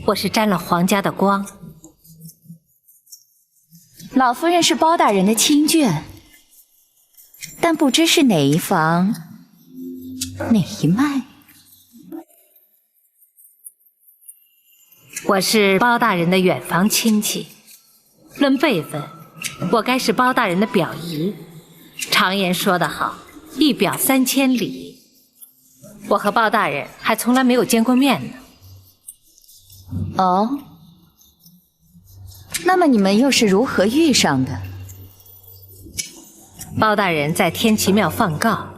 我是沾了皇家的光。老夫人是包大人的亲眷，但不知是哪一房，哪一脉。我是包大人的远房亲戚，论辈分，我该是包大人的表姨。常言说得好，一表3000里。我和包大人还从来没有见过面呢。哦，那么你们又是如何遇上的？包大人在天齐庙放告，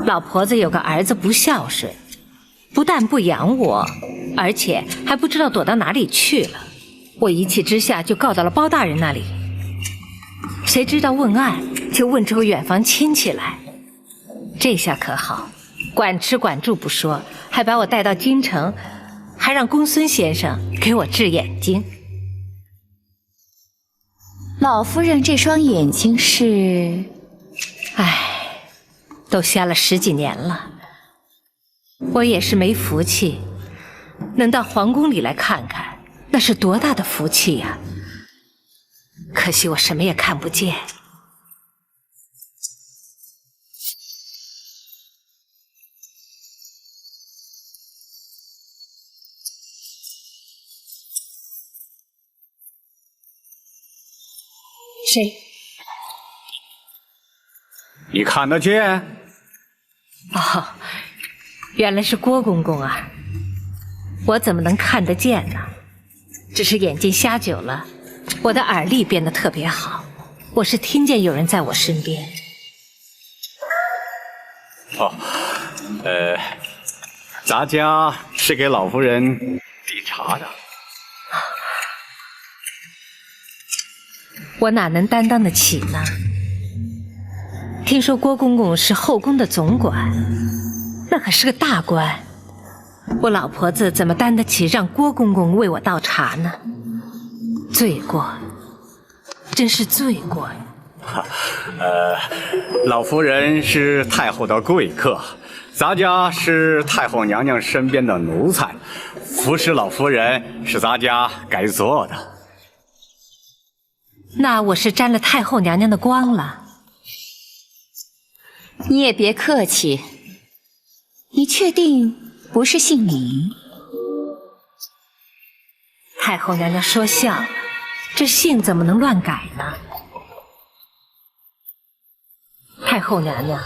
老婆子有个儿子不孝顺，不但不养我，而且还不知道躲到哪里去了。我一气之下就告到了包大人那里。谁知道问案就问出个远房亲戚来，这下可好，管吃管住不说，还把我带到京城，还让公孙先生给我治眼睛。老夫人这双眼睛是……唉，都瞎了10几年了。我也是没福气，能到皇宫里来看看，那是多大的福气呀！可惜我什么也看不见。谁？你看得见？哦，原来是郭公公啊！我怎么能看得见呢？只是眼睛瞎久了，我的耳力变得特别好，我是听见有人在我身边。咱家是给老夫人递茶的。我哪能担当得起呢？听说郭公公是后宫的总管，那可是个大官，我老婆子怎么担得起让郭公公为我倒茶呢？罪过，真是罪过呀！老夫人是太后的贵客，咱家是太后娘娘身边的奴才，服侍老夫人是咱家该做的。那我是沾了太后娘娘的光了。你也别客气，你确定不是姓李？太后娘娘说笑了，这姓怎么能乱改呢？太后娘娘，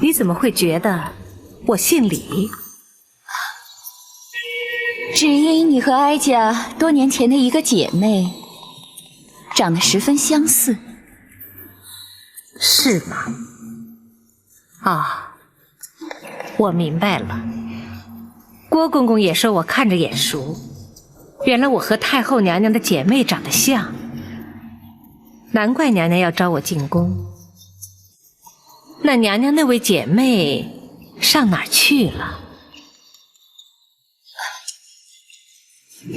你怎么会觉得我姓李？只因你和哀家多年前的一个姐妹长得十分相似。是吗？啊，我明白了。郭公公也说我看着眼熟，原来我和太后娘娘的姐妹长得像，难怪娘娘要招我进宫。那娘娘那位姐妹上哪儿去了？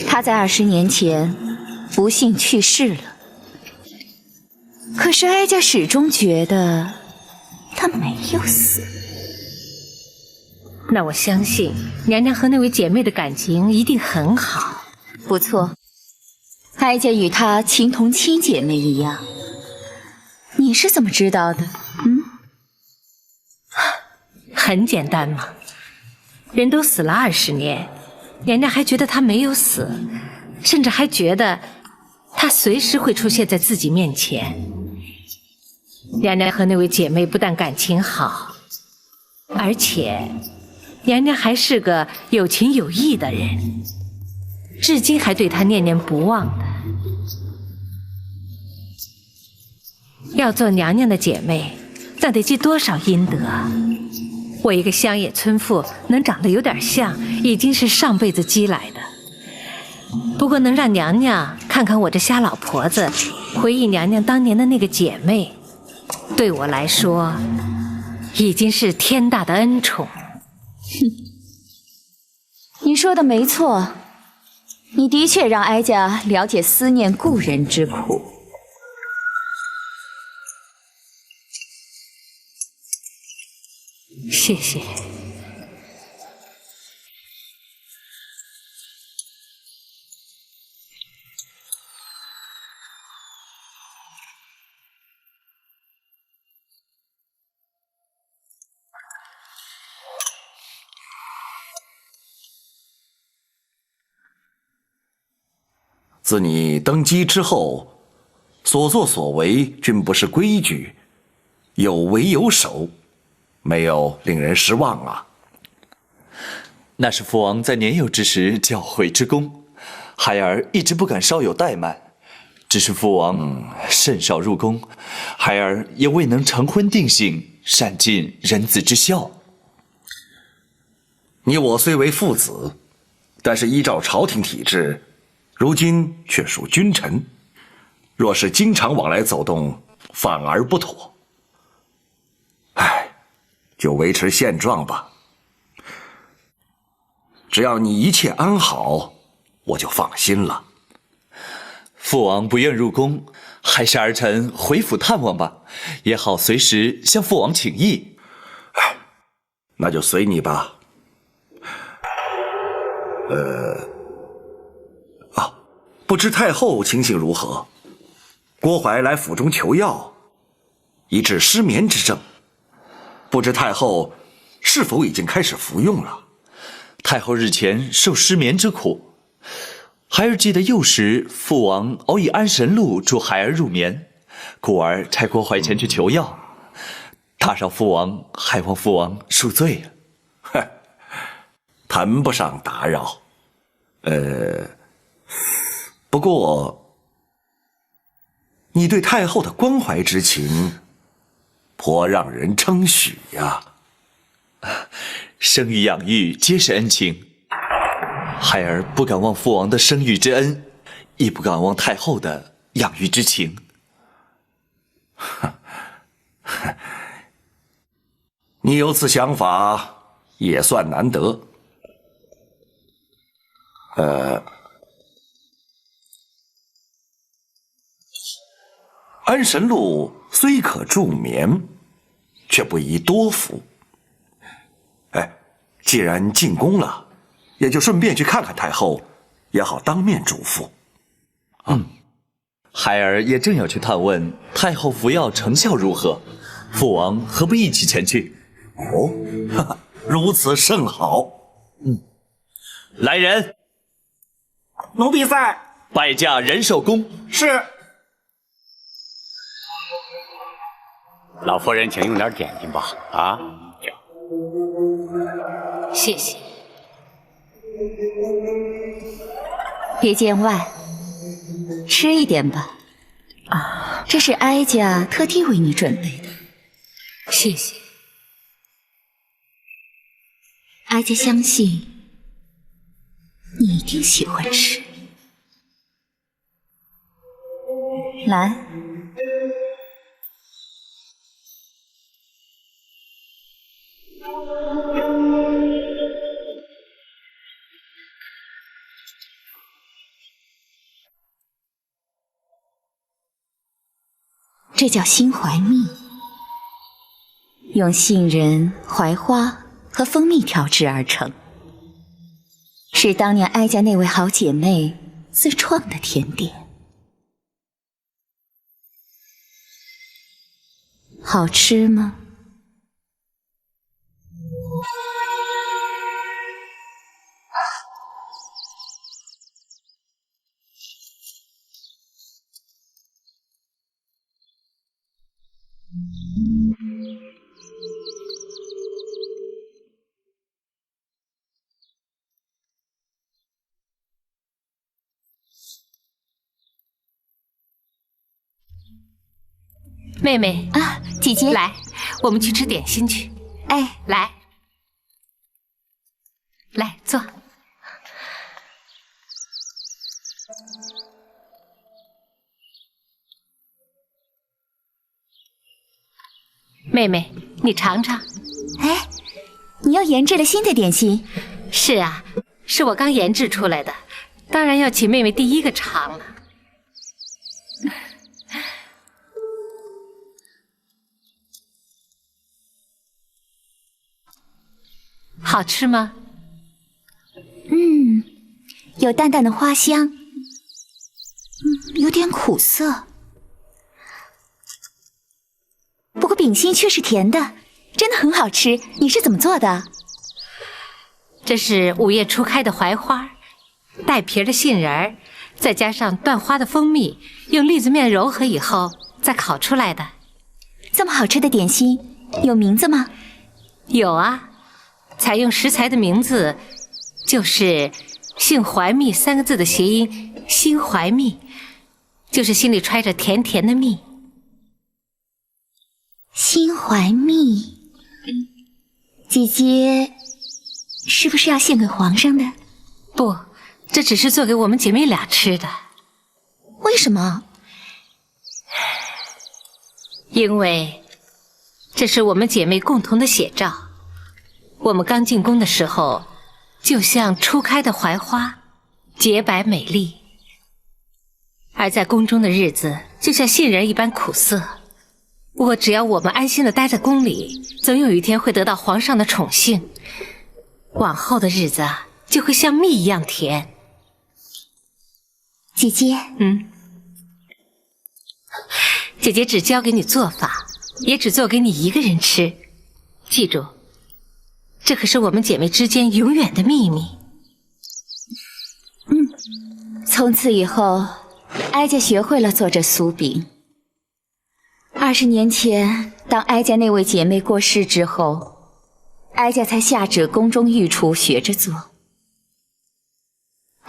她在20年前不幸去世了，可是哀家始终觉得她没有死。那我相信娘娘和那位姐妹的感情一定很好。不错，哀家与她情同亲姐妹一样。你是怎么知道的？很简单嘛，人都死了20年，娘娘还觉得他没有死，甚至还觉得他随时会出现在自己面前。娘娘和那位姐妹不但感情好，而且娘娘还是个有情有义的人，至今还对她念念不忘的。要做娘娘的姐妹，那得积多少阴德啊！我一个乡野村妇能长得有点像，已经是上辈子积来的。不过能让娘娘看看我这瞎老婆子，回忆娘娘当年的那个姐妹，对我来说已经是天大的恩宠。你说的没错，你的确让哀家了解思念故人之苦。谢谢。自你登基之后，所作所为均不是规矩，有为有守，没有令人失望啊。那是父王在年幼之时教诲之功，孩儿一直不敢稍有怠慢。只是父王甚少入宫，孩儿也未能成婚定性，善尽人子之孝。你我虽为父子，但是依照朝廷体制，如今却属君臣，若是经常往来走动，反而不妥。唉，就维持现状吧。只要你一切安好，我就放心了。父王不愿入宫，还是儿臣回府探望吧，也好随时向父王请益。那就随你吧。不知太后情形如何？郭槐来府中求药，以治失眠之症。不知太后是否已经开始服用了？太后日前受失眠之苦，孩儿记得幼时父王偶以安神露助孩儿入眠，故而差郭槐前去求药。打扰父王，还望父王恕罪。谈不上打扰。不过，你对太后的关怀之情，颇让人称许呀。生育养育皆是恩情，孩儿不敢忘父王的生育之恩，亦不敢忘太后的养育之情。你有此想法，也算难得。安神路虽可助眠，却不宜多服。既然进宫了，也就顺便去看看太后，也好当面嘱咐。孩儿也正要去探问太后服药成效如何，父王何不一起前去？哦，如此甚好。来人，奴婢在。拜驾仁寿宫。是。老夫人，请用点点心吧。啊，谢谢。别见外，吃一点吧。这是哀家特地为你准备的。谢谢。哀家相信你一定喜欢吃。来。这叫心怀蜜，用杏仁、槐花和蜂蜜调制而成，是当年哀家那位好姐妹自创的甜点。好吃吗？妹妹啊，姐姐，来，我们去吃点心去。哎，来，坐。妹妹，你尝尝。哎，你又研制了新的点心？是啊，是我刚研制出来的，当然要请妹妹第一个尝了。好吃吗？有淡淡的花香，有点苦涩。不过饼心却是甜的，真的很好吃。你是怎么做的？这是5月初开的槐花，带皮的杏仁，再加上断花的蜂蜜，用栗子面揉合以后再烤出来的。这么好吃的点心，有名字吗？有啊，采用食材的名字就是姓怀蜜3个字的谐音，心怀蜜，就是心里揣着甜甜的蜜。心怀蜜，姐姐是不是要献给皇上的？不，这只是做给我们姐妹俩吃的。为什么？因为这是我们姐妹共同的写照。我们刚进宫的时候，就像初开的槐花，洁白美丽；而在宫中的日子，就像杏仁一般苦涩。不过只要我们安心的待在宫里，总有一天会得到皇上的宠幸，往后的日子就会像蜜一样甜。姐姐，姐姐只教给你做法，也只做给你一个人吃。记住，这可是我们姐妹之间永远的秘密。从此以后，哀家学会了做这酥饼。20年前，当哀家那位姐妹过世之后，哀家才下旨宫中御厨学着做。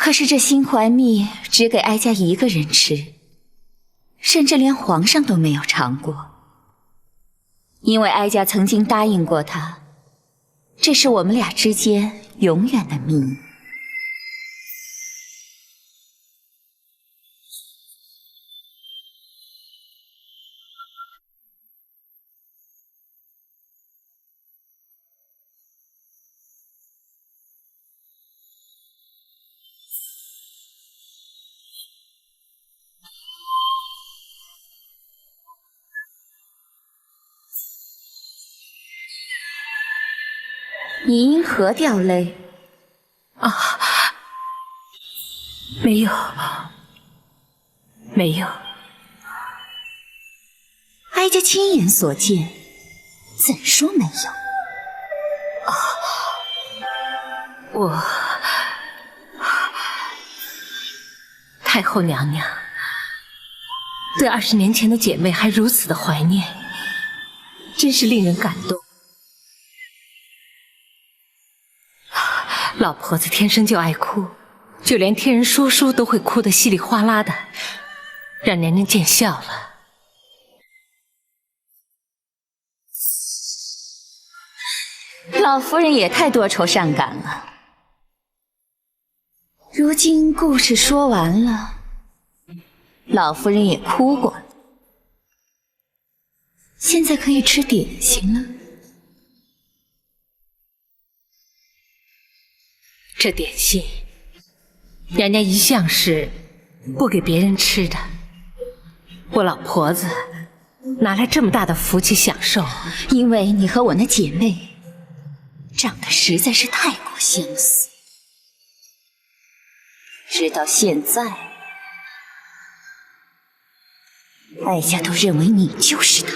可是这心怀蜜只给哀家一个人吃，甚至连皇上都没有尝过。因为哀家曾经答应过他，这是我们俩之间永远的秘密。你因何掉泪？啊，没有，没有。哀家亲眼所见，怎说没有？我太后娘娘对20年前的姐妹还如此的怀念，真是令人感动。老婆子天生就爱哭，就连听人说书都会哭得稀里哗啦的，让娘娘见笑了。老夫人也太多愁善感了。如今故事说完了，老夫人也哭过了，现在可以吃点心了。这点心，娘娘一向是不给别人吃的。我老婆子哪来这么大的福气享受？因为你和我那姐妹长得实在是太过相似，直到现在，哀家都认为你就是她。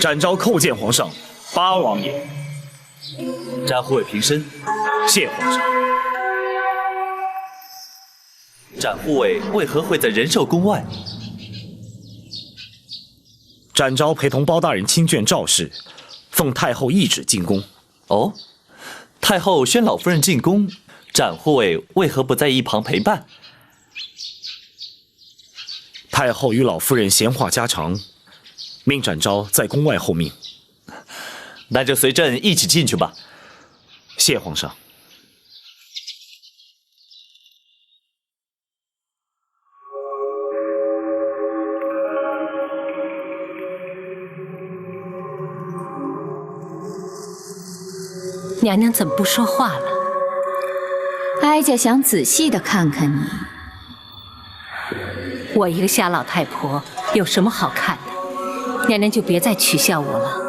展昭叩见皇上，八王爷。展护卫平身，谢皇上。展护卫为何会在仁寿宫外？展昭陪同包大人亲眷赵氏，奉太后懿旨进宫。哦，太后宣老夫人进宫，展护卫为何不在一旁陪伴？太后与老夫人闲话家常，命展昭在宫外候命。那就随朕一起进去吧。谢皇上。娘娘怎么不说话了？哀家想仔细的看看你。我一个瞎老太婆有什么好看的？娘娘就别再取笑我了。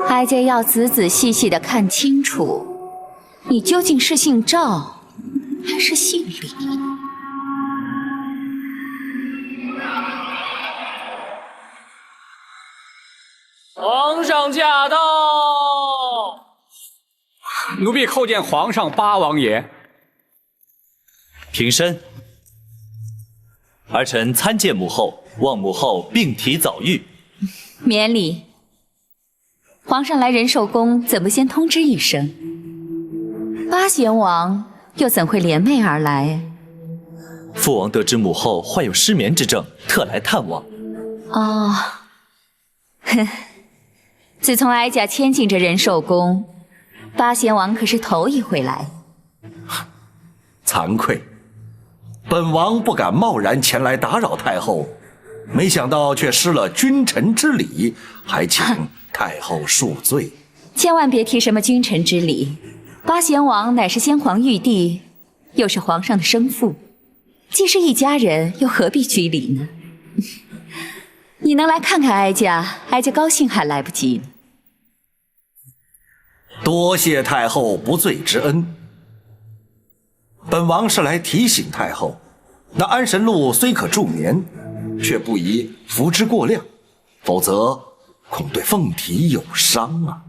哀家要仔仔细细的看清楚，你究竟是姓赵还是姓李？皇上驾到！奴婢叩见皇上八王爷。平身。儿臣参见母后，望母后病体早愈。免礼。皇上来仁寿宫，怎不先通知一声？八贤王又怎会联袂而来？父王得知母后患有失眠之症，特来探望。哦，哼，自从哀家迁进这仁寿宫，八贤王可是头一回来。惭愧，本王不敢贸然前来打扰太后，没想到却失了君臣之礼，还请太后恕罪。千万别提什么君臣之礼，八贤王乃是先皇玉帝，又是皇上的生父，既是一家人，又何必拘礼呢？你能来看看哀家，哀家高兴还来不及呢。多谢太后不罪之恩。本王是来提醒太后，那安神露虽可助眠，却不宜服之过量，否则恐对凤体有伤啊。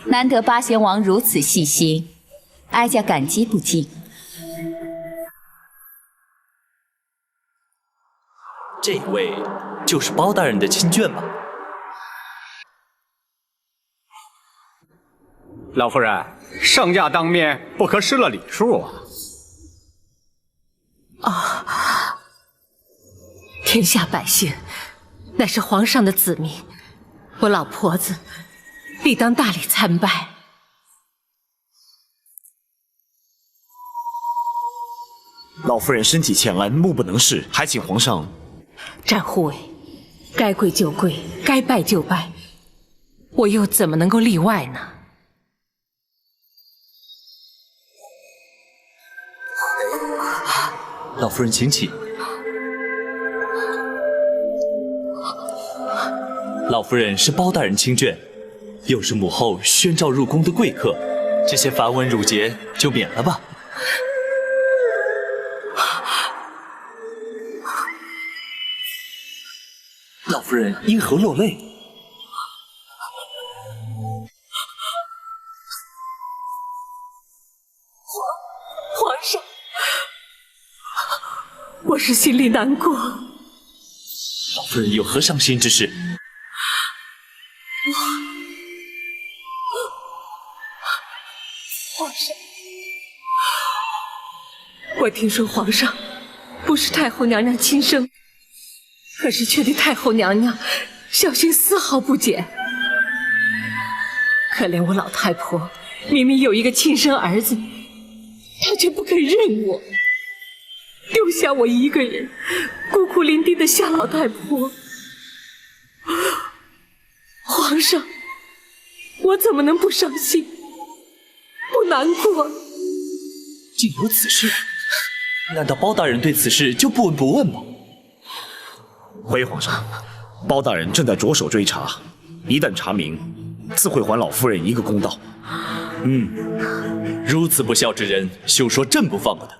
难得八贤王如此细心，哀家感激不尽。这位就是包大人的亲眷吗？老夫人，圣驾当面，不可失了礼数啊！啊！天下百姓乃是皇上的子民，我老婆子理当大礼参拜。老夫人身体欠安，目不能视，还请皇上。战护卫，该跪就跪，该拜就拜，我又怎么能够例外呢？老夫人，请起。老夫人是包大人亲眷，又是母后宣召入宫的贵客，这些繁文缛节就免了吧。老夫人因何落泪？皇上，我是心里难过。老夫人有何伤心之事？皇上，我听说皇上不是太后娘娘亲生，可是却对太后娘娘小心丝毫不减。可怜我老太婆，明明有一个亲生儿子，她却不肯认我，丢下我一个人孤苦伶仃的夏老太婆。皇上，我怎么能不伤心，不难过？竟有此事？难道包大人对此事就不闻不问吗？回皇上，包大人正在着手追查，一旦查明，自会还老夫人一个公道。如此不孝之人，休说朕不放过他，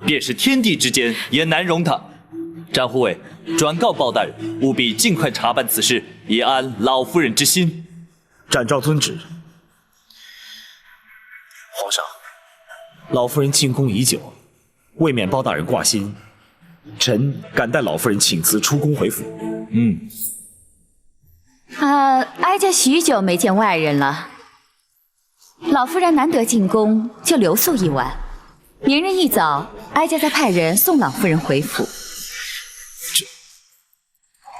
便是天地之间也难容他。战护卫，转告包大人，务必尽快查办此事，以安老夫人之心。展昭遵旨。皇上，老夫人进宫已久，未免包大人挂心，臣敢带老夫人请辞出宫回府。哀家许久没见外人了，老夫人难得进宫，就留宿一晚。明日一早，哀家再派人送老夫人回府。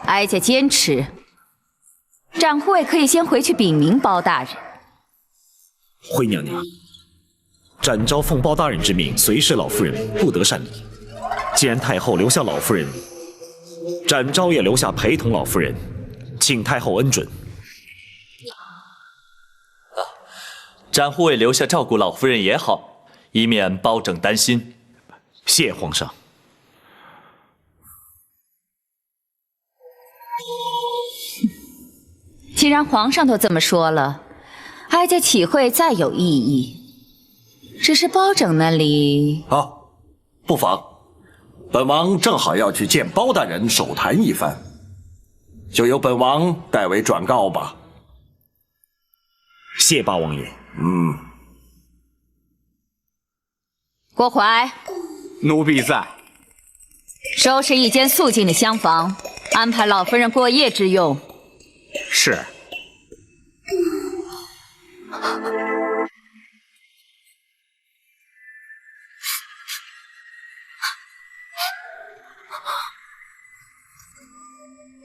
哀家坚持，展护卫可以先回去禀明包大人。惠娘娘，展昭奉包大人之命随侍老夫人，不得擅离。既然太后留下老夫人，展昭也留下陪同老夫人，请太后恩准。展护卫留下照顾老夫人也好，以免包拯担心。谢皇上。既然皇上都这么说了，哀家岂会再有异议？只是包拯那里……好，不妨。本王正好要去见包大人手谈一番，就由本王代为转告吧。谢八王爷。郭淮，奴婢在。收拾一间肃静的厢房，安排老夫人过夜之用。是。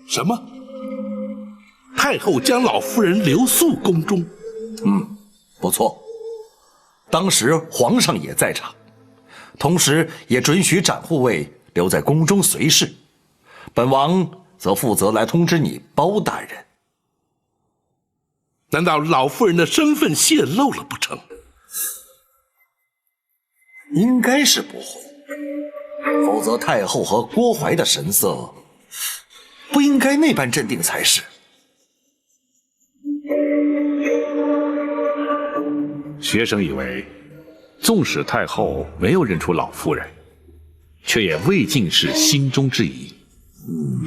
什么？太后将老夫人留宿宫中？不错。当时皇上也在场，同时也准许展护卫留在宫中随侍，本王则负责来通知你包大人。难道老夫人的身份泄露了不成？应该是不会，否则太后和郭淮的神色不应该那般镇定才是。学生以为，纵使太后没有认出老夫人，却也未尽是心中之疑。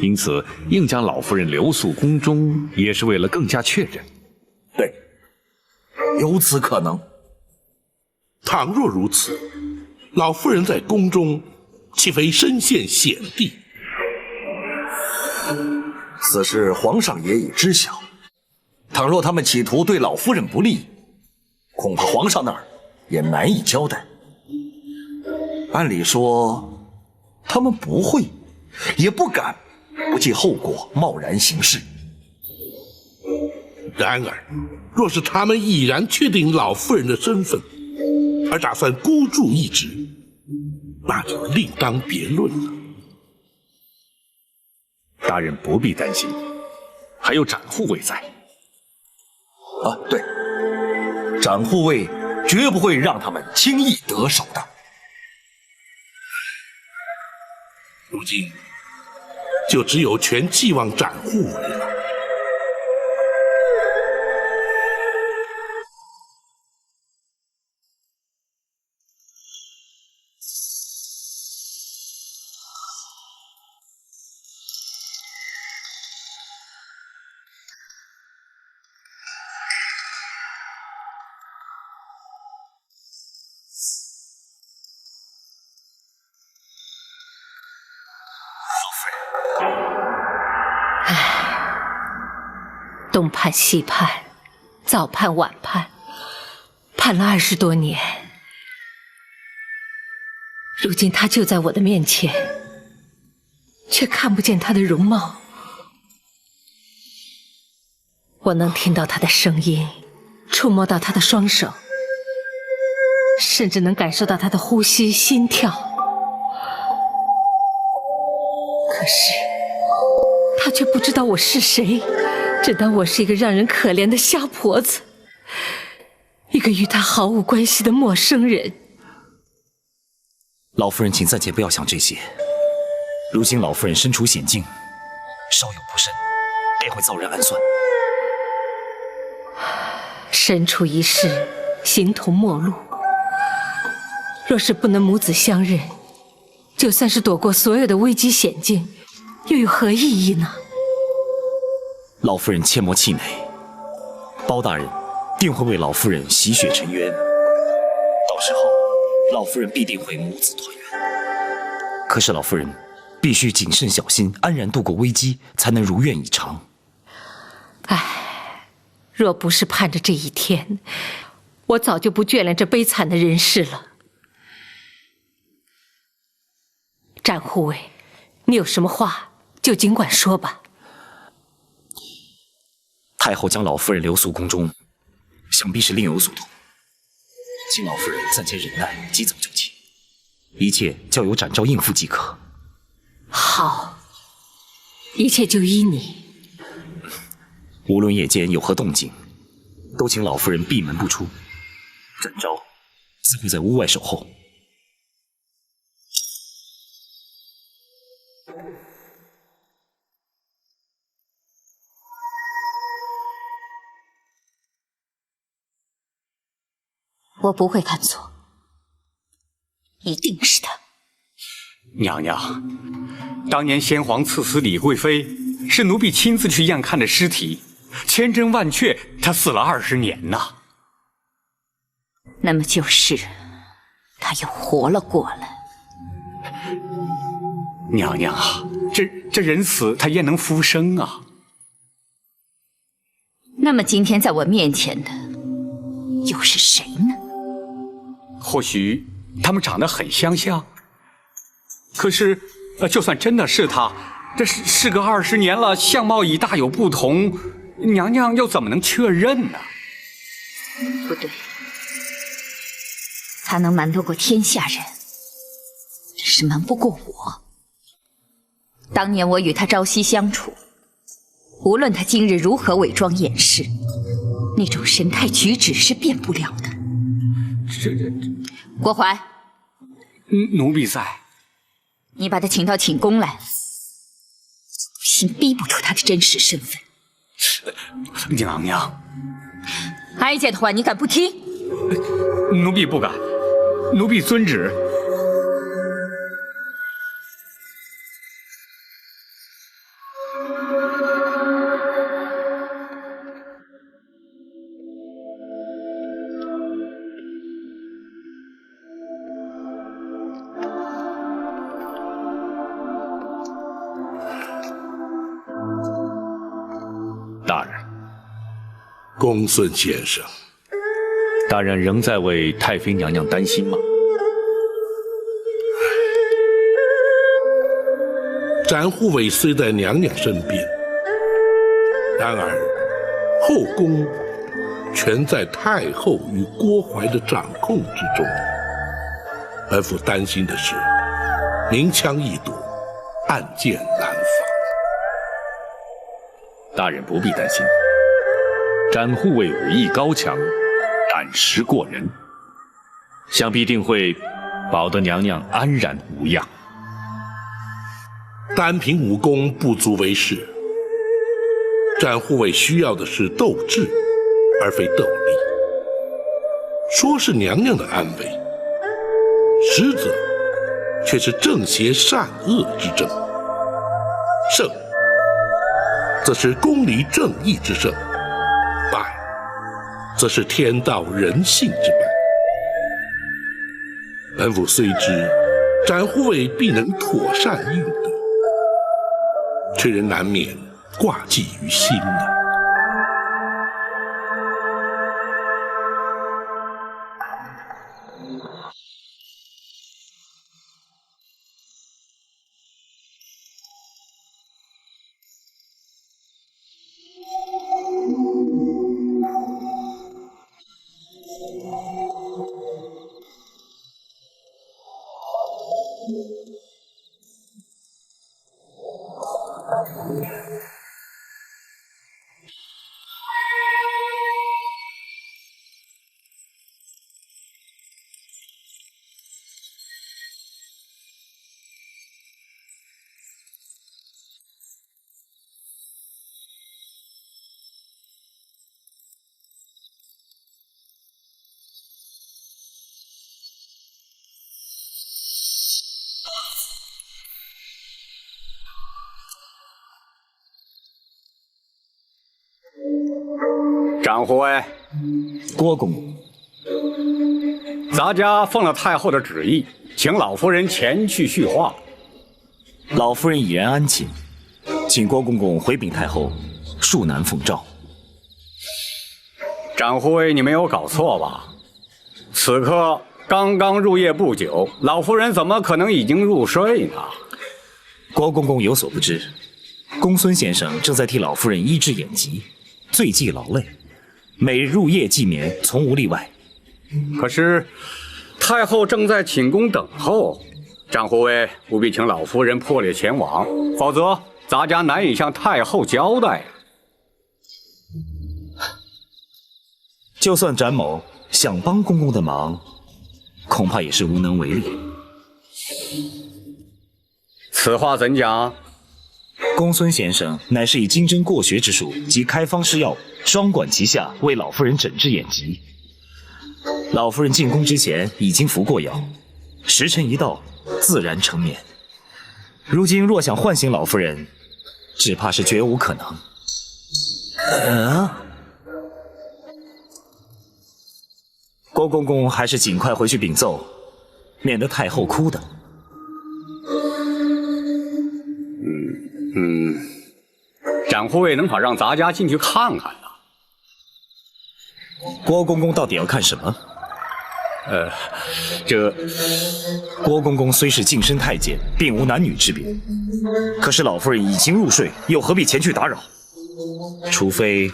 因此，硬将老夫人留宿宫中，也是为了更加确认。对，有此可能。倘若如此，老夫人在宫中，岂非身陷险地？此事皇上也已知晓。倘若他们企图对老夫人不利，恐怕皇上那儿也难以交代。按理说，他们不会，也不敢不计后果贸然行事。然而，若是他们已然确定老夫人的身份，而打算孤注一掷，那就另当别论了。大人不必担心，还有展护卫在。啊，对，展护卫绝不会让他们轻易得手的。如今，就只有全寄望展护卫了。东盼西盼，早盼晚盼，盼了20多年，如今他就在我的面前，却看不见他的容貌。我能听到他的声音，触摸到他的双手，甚至能感受到他的呼吸、心跳。可是他却不知道我是谁，只当我是一个让人可怜的瞎婆子，一个与他毫无关系的陌生人。老夫人，请暂且不要想这些。如今老夫人身处险境，稍有不慎，便会遭人暗算。身处一世，形同陌路。若是不能母子相认，就算是躲过所有的危机险境，又有何意义呢？老夫人切莫气馁，包大人定会为老夫人洗雪沉冤，到时候老夫人必定会母子团圆。可是老夫人必须谨慎小心，安然度过危机，才能如愿以偿。唉，若不是盼着这一天，我早就不眷恋这悲惨的人世了。展护卫，你有什么话就尽管说吧。太后将老夫人留宿宫中，想必是另有所图，请老夫人暂且忍耐，及早就寝，一切交由展昭应付即可。好，一切就依你。无论夜间有何动静，都请老夫人闭门不出，展昭自会在屋外守候。我不会看错，一定是他。娘娘，当年先皇赐死李贵妃，是奴婢亲自去验看的尸体，千真万确，她死了20年呐。那么就是他又活了过来。娘娘啊，这人死他焉能复生啊？那么今天在我面前的又是谁呢？或许他们长得很相像，可是，就算真的是他，这事隔20年了，相貌已大有不同，娘娘又怎么能确认呢？不对，他能瞒得过天下人，只是瞒不过我。当年我与他朝夕相处，无论他今日如何伪装掩饰，那种神态举止是变不了的。郭淮，奴婢在。你把他请到寝宫来，心逼不出他的真实身份。娘娘，哀家的话你敢不听？奴婢不敢，奴婢遵旨。大人，公孙先生，大人仍在为太妃娘娘担心吗？展护卫虽在娘娘身边，然而后宫全在太后与郭槐的掌控之中。本府担心的是，明枪易躲，暗箭难防。大人不必担心，展护卫武艺高强，胆识过人，想必定会保得娘娘安然无恙。单凭武功不足为事，展护卫需要的是斗志，而非斗力。说是娘娘的安危，实则却是正邪善恶之争。胜，则是公理正义之胜；败，则是天道人性之败。本府虽知展护卫必能妥善应对，却仍难免挂记于心呐。展护卫，郭公公，咱家奉了太后的旨意，请老夫人前去叙话。老夫人已然安寝，请郭公公回禀太后，恕难奉诏。展护卫，你没有搞错吧？此刻刚刚入夜不久，老夫人怎么可能已经入睡呢？郭公公有所不知，公孙先生正在替老夫人医治眼疾，最忌劳累，每日入夜忌眠，从无例外。可是太后正在寝宫等候，展护卫务必请老夫人破例前往，否则咱家难以向太后交代。就算展某想帮公公的忙，恐怕也是无能为力。此话怎讲？公孙先生乃是以精针过血之术及开方施药，双管齐下，为老夫人诊治眼疾。老夫人进宫之前已经服过药，时辰一到，自然成眠。如今若想唤醒老夫人，只怕是绝无可能。郭公公还是尽快回去禀奏，免得太后哭等。展护卫能否让咱家进去看看呢？郭公公到底要看什么？郭公公虽是晋升太监，并无男女之别，可是老夫人已经入睡，又何必前去打扰？除非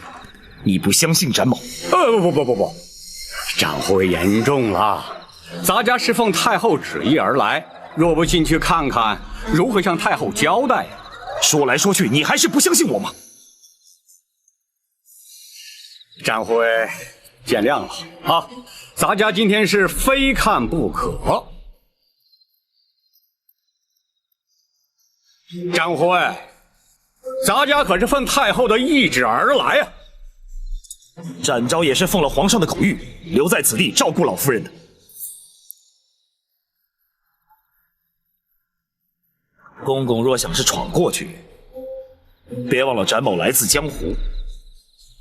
你不相信展某。不，展护卫言重了，咱家是奉太后旨意而来，若不进去看看，如何向太后交代？说来说去，你还是不相信我吗？展护卫，见谅了啊！咱家今天是非看不可。展护卫，咱家可是奉太后的懿旨而来啊！展昭也是奉了皇上的口谕，留在此地照顾老夫人的。公公若想是闯过去，别忘了展某来自江湖，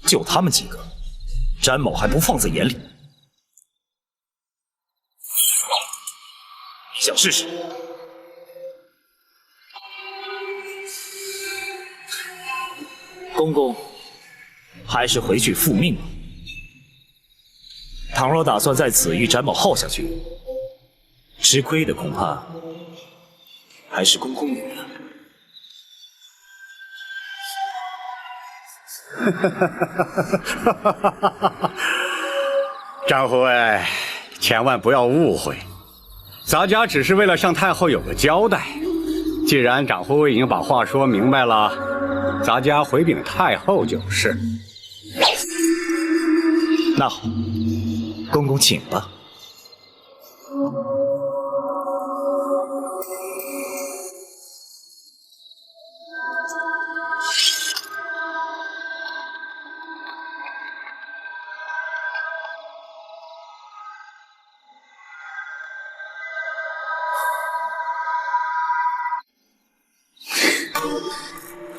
就他们几个，展某还不放在眼里。想试试？公公，还是回去复命吧。倘若打算在此与展某耗下去，吃亏的恐怕还是公公你了。张护卫，千万不要误会，咱家只是为了向太后有个交代。既然长护卫已经把话说明白了，咱家回禀太后就是。那好，公公请吧。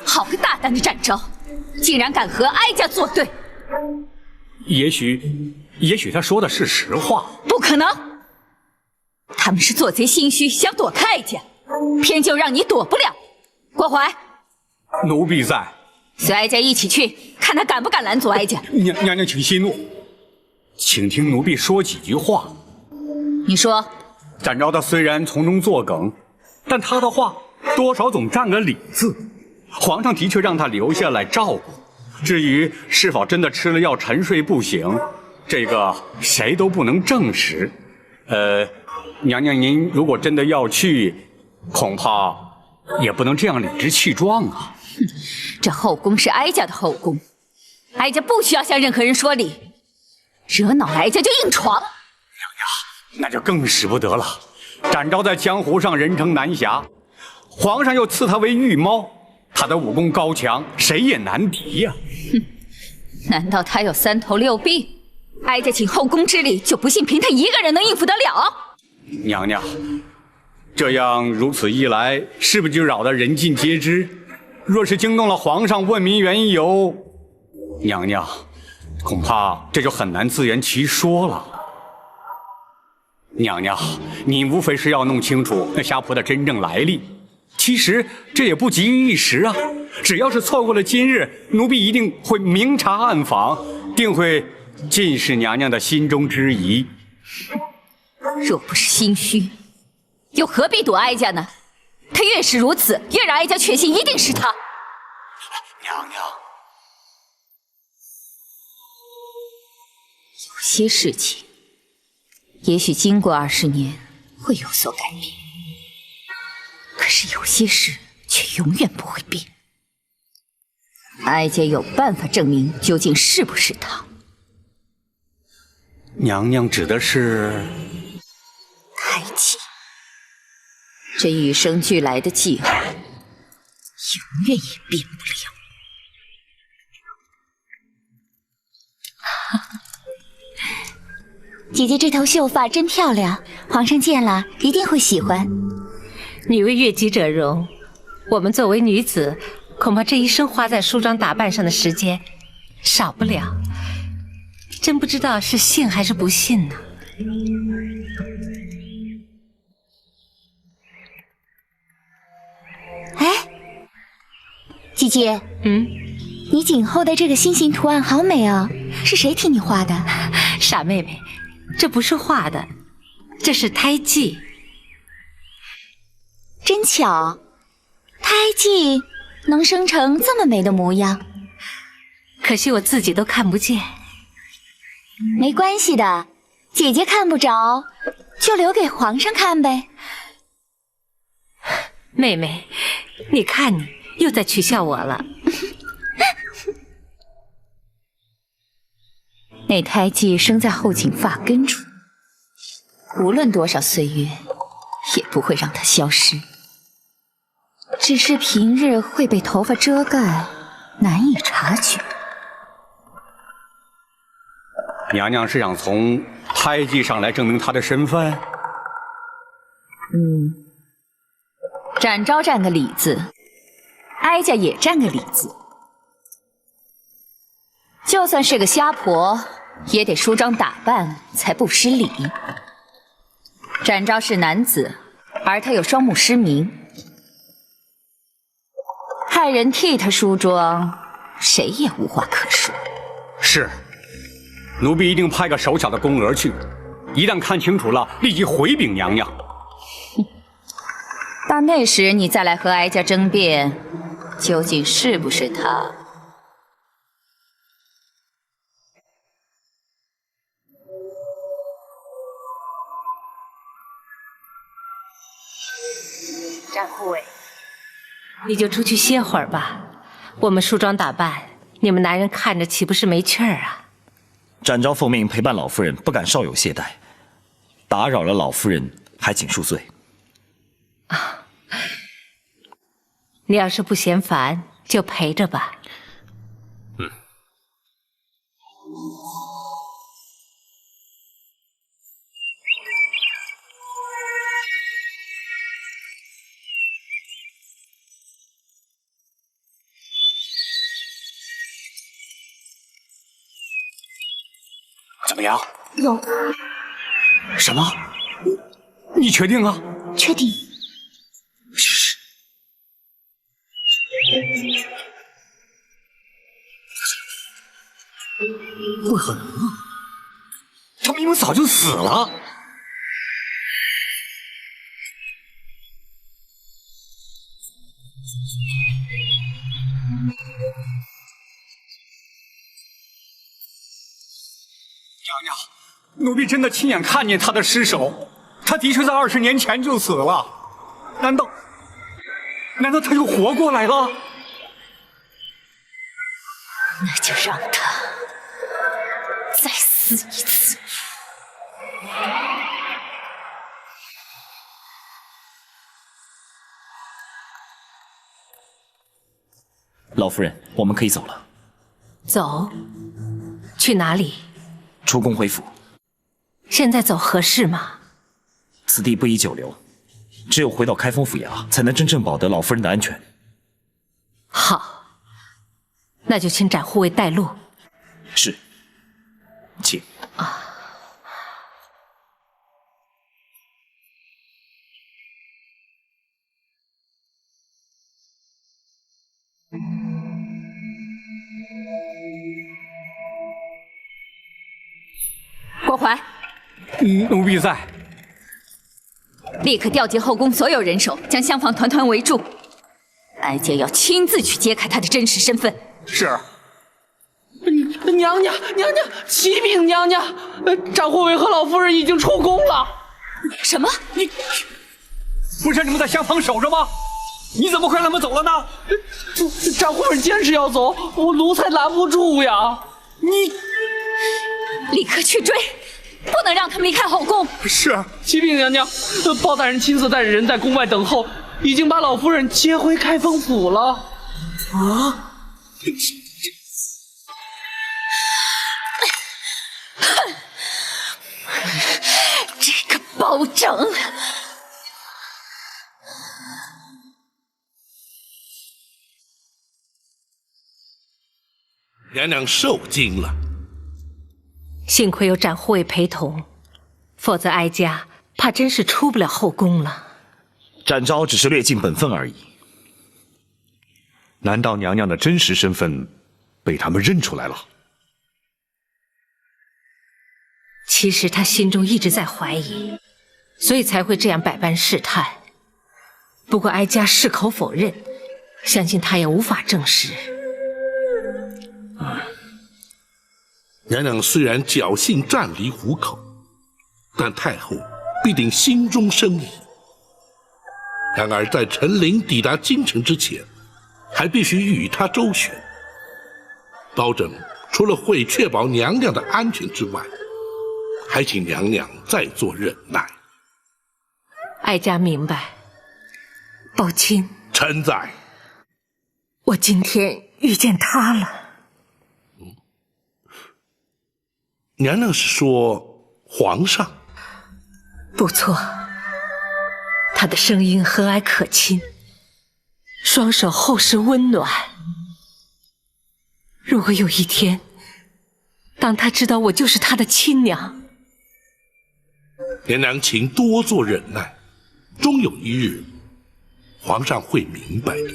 好个大胆的展昭，竟然敢和哀家作对！也许他说的是实话。不可能，他们是做贼心虚，想躲开哀家，偏就让你躲不了。郭淮，奴婢在。随哀家一起去，看他敢不敢拦阻哀家。娘娘请息怒，请听奴婢说几句话。你说，展昭他虽然从中作梗，但他的话多少总占个理字。皇上的确让他留下来照顾，至于是否真的吃了药沉睡不醒，这个谁都不能证实。娘娘您如果真的要去，恐怕也不能这样理直气壮啊。这后宫是哀家的后宫，哀家不需要向任何人说理，惹恼了哀家就硬闯。那就更使不得了。展昭在江湖上人称南侠，皇上又赐他为御猫，他的武功高强，谁也难敌呀。难道他有3头6臂？哀家请后宫之力，就不信凭他一个人能应付得了？娘娘，这样如此一来，是不是就扰得人尽皆知？若是惊动了皇上，问民缘由，娘娘，恐怕这就很难自圆其说了。娘娘，你无非是要弄清楚那虾婆的真正来历。其实这也不急于一时啊，只要是错过了今日，奴婢一定会明察暗访，定会尽释娘娘的心中之疑。若不是心虚，又何必躲哀家呢？他越是如此，越让哀家确信一定是他。娘娘，有些事情，也许经过20年会有所改变。可是有些事却永远不会变。哀家有办法证明究竟是不是他。娘娘指的是太极，这与生俱来的计划，永远也变不了。姐姐这头秀发真漂亮，皇上见了一定会喜欢。女为悦己者容，我们作为女子，恐怕这一生花在梳妆打扮上的时间少不了。真不知道是信还是不信呢。哎，姐姐，你颈后的这个心形图案好美哦，是谁替你画的？傻妹妹，这不是画的，这是胎记。真巧，胎记能生成这么美的模样，可惜我自己都看不见。没关系的，姐姐看不着，就留给皇上看呗。妹妹，你看你又在取笑我了。那胎记生在后颈发根处，无论多少岁月，也不会让它消失。只是平日会被头发遮盖，难以察觉。娘娘是想从胎记上来证明她的身份？展昭占个理字，哀家也占个理字。就算是个瞎婆，也得梳妆打扮才不失礼。展昭是男子，而他有双目失明，派人替他梳妆，谁也无话可说。是，奴婢一定派个手巧的宫娥去，一旦看清楚了，立即回禀娘娘。到那时你再来和哀家争辩，究竟是不是他？展护卫，你就出去歇会儿吧。我们梳妆打扮，你们男人看着岂不是没趣儿啊？展昭奉命陪伴老夫人，不敢稍有懈怠，打扰了老夫人，还请恕罪。你要是不嫌烦，就陪着吧。怎么样？有什么？你确定啊？确定。不可能啊！他明明早就死了。娘娘，奴婢真的亲眼看见他的尸首，他的确在20年前就死了。难道他又活过来了？那就让他再死一次。老夫人，我们可以走了。走？去哪里？出宫回府。现在走合适吗？此地不宜久留，只有回到开封府衙，才能真正保得老夫人的安全。好，那就请展护卫带路。是，请。郭淮，奴婢在。立刻调集后宫所有人手，将厢房团团围住。哀家要亲自去揭开他的真实身份。是。娘娘，启禀娘娘，展护卫和老夫人已经出宫了。什么？你不是你们在厢房守着吗？你怎么快他们走了呢？展护人坚持要走，我奴才拦不住呀。你立刻去追，不能让他们离开后宫。是。启禀娘娘，包大人亲自带着人在宫外等候，已经把老夫人接回开封府了。啊！这个包拯！娘娘受惊了。幸亏有展护卫陪同，否则哀家怕真是出不了后宫了。展昭只是略尽本分而已。难道娘娘的真实身份被他们认出来了？其实他心中一直在怀疑，所以才会这样百般试探。不过哀家矢口否认，相信他也无法证实。娘娘虽然侥幸暂离虎口，但太后必定心中生疑。然而在陈琳抵达京城之前，还必须与他周旋。包拯除了会确保娘娘的安全之外，还请娘娘再做忍耐。哀家明白。宝清，臣在。我今天遇见他了。娘娘是说皇上？不错，他的声音和蔼可亲，双手厚实温暖。如果有一天，当他知道我就是他的亲娘，娘娘请多做忍耐，终有一日，皇上会明白的。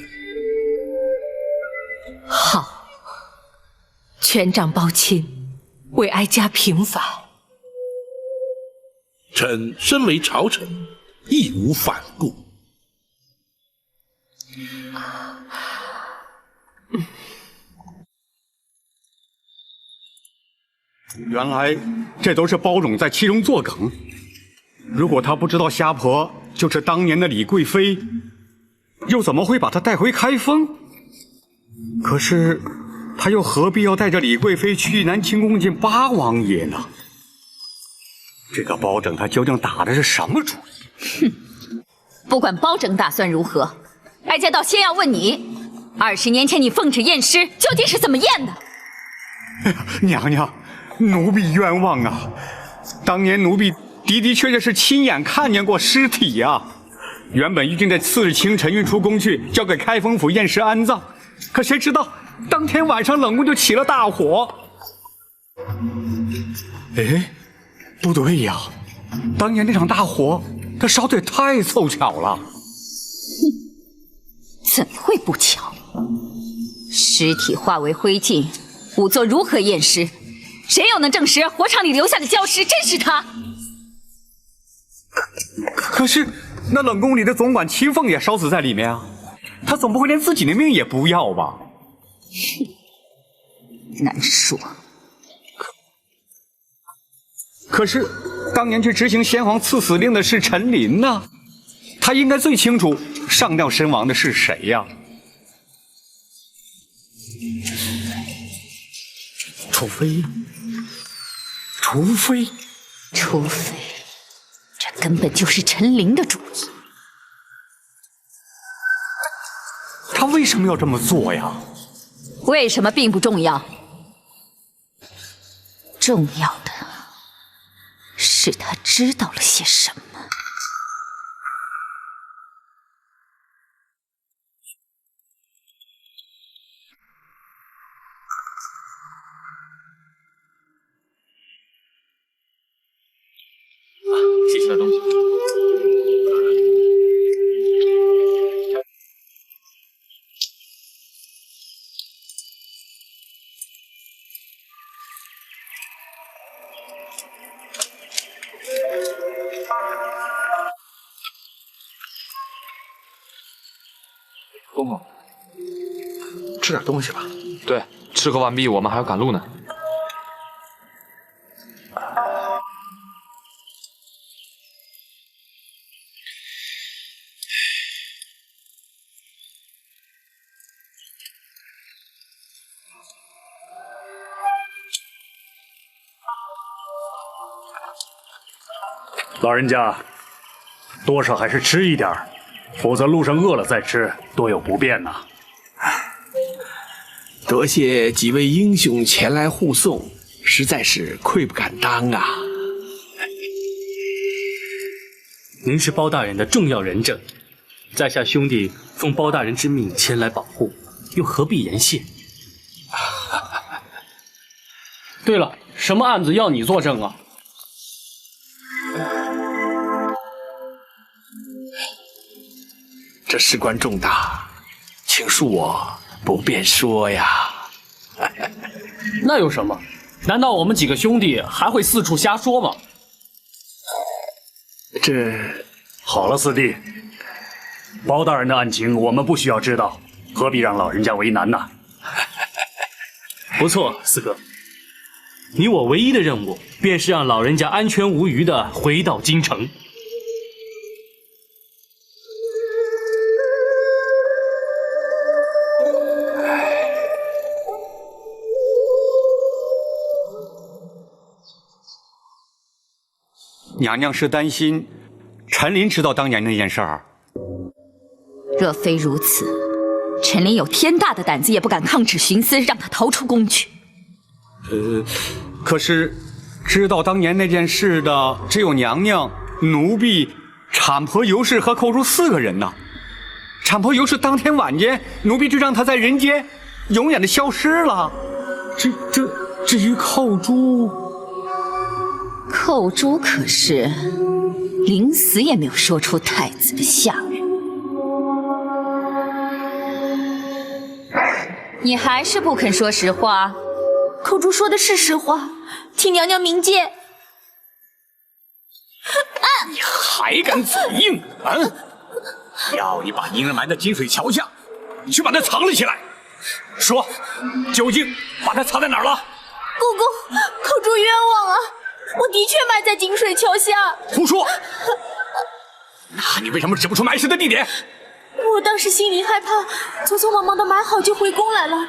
好，权杖包亲，为哀家平反。臣身为朝臣，义无反顾。原来这都是包拯在其中作梗。如果他不知道虾婆就是当年的李贵妃，又怎么会把她带回开封？可是他又何必要带着李贵妃去南清宫见八王爷呢？这个包拯他究竟打的是什么主意？哼，不管包拯打算如何，哀家倒先要问你，20年前你奉旨验尸究竟是怎么验的？娘娘，奴婢冤枉啊！当年奴婢的确是亲眼看见过尸体呀。原本预定在次日清晨运出宫去，交给开封府验尸安葬。可谁知道当天晚上冷宫就起了大火。哎，不对呀，当年那场大火，它烧得也太凑巧了。怎会不巧？尸体化为灰烬，仵作如何验尸？谁又能证实火场里留下的焦尸真是他？可是那冷宫里的总管秦凤也烧死在里面啊，他总不会连自己的命也不要吧？难说。可是当年去执行先皇赐死令的是陈琳呐，他应该最清楚上吊身亡的是谁呀？除非，这根本就是陈琳的主意。他为什么要这么做呀？为什么并不重要，重要的是他知道了些什么。谢谢的东西。公公，吃点东西吧。对，吃喝完毕，我们还要赶路呢。老人家，多少还是吃一点，否则路上饿了再吃，多有不便呐。多谢几位英雄前来护送，实在是愧不敢当啊！您是包大人的重要人证，在下兄弟奉包大人之命前来保护，又何必言谢？对了，什么案子要你作证啊？这事关重大，请恕我不便说呀。那有什么？难道我们几个兄弟还会四处瞎说吗？这好了，四弟，包大人的案情我们不需要知道，何必让老人家为难呢？不错，四哥，你我唯一的任务便是让老人家安全无虞地回到京城。娘娘是担心陈琳知道当年那件事儿。若非如此，陈琳有天大的胆子也不敢抗旨徇私，让他逃出宫去。可是知道当年那件事的只有娘娘、奴婢、产婆尤氏和寇珠4个人呢。产婆尤氏当天晚间，奴婢就让她在人间永远的消失了。至于寇珠，寇珠可是临死也没有说出太子的下人。你还是不肯说实话？寇珠说的是实话，请娘娘明鉴。你还敢嘴硬？要你把婴儿埋在金水桥下，去把它藏了起来。说，究竟把它藏在哪儿了？公公，寇珠冤枉啊！我的确埋在井水桥下。胡说！那你为什么指不出埋尸的地点？我当时心里害怕，匆匆忙忙的埋好就回宫来了，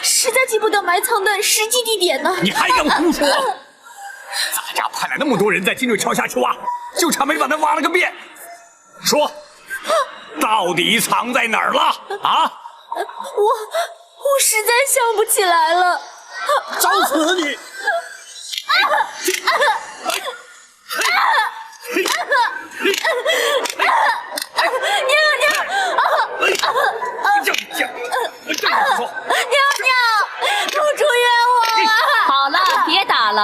实在记不得埋藏的实际地点呢。你还敢胡说？咱家派来那么多人在金水桥下去挖，就差没把它挖了个遍。说，到底藏在哪儿了？啊！我实在想不起来了。找死你！娘娘，寇珠冤枉啊！好了，别打了，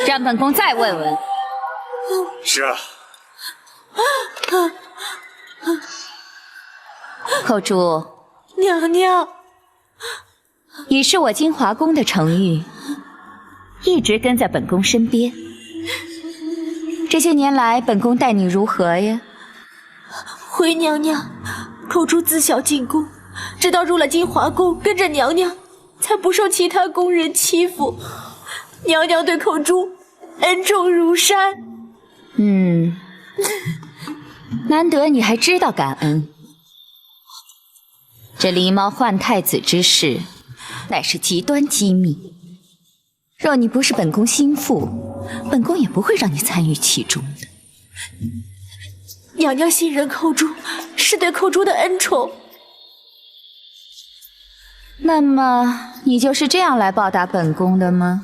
让本宫再问问。是啊。寇珠，娘娘，你是我金华宫的程玉，一直跟在本宫身边。这些年来，本宫待你如何呀？回娘娘，寇珠自小进宫，直到入了金华宫，跟着娘娘，才不受其他宫人欺负。娘娘对寇珠恩重如山。难得你还知道感恩。这狸猫换太子之事，乃是极端机密。若你不是本宫心腹，本宫也不会让你参与其中的。娘娘信任寇珠，是对寇珠的恩宠。那么，你就是这样来报答本宫的吗？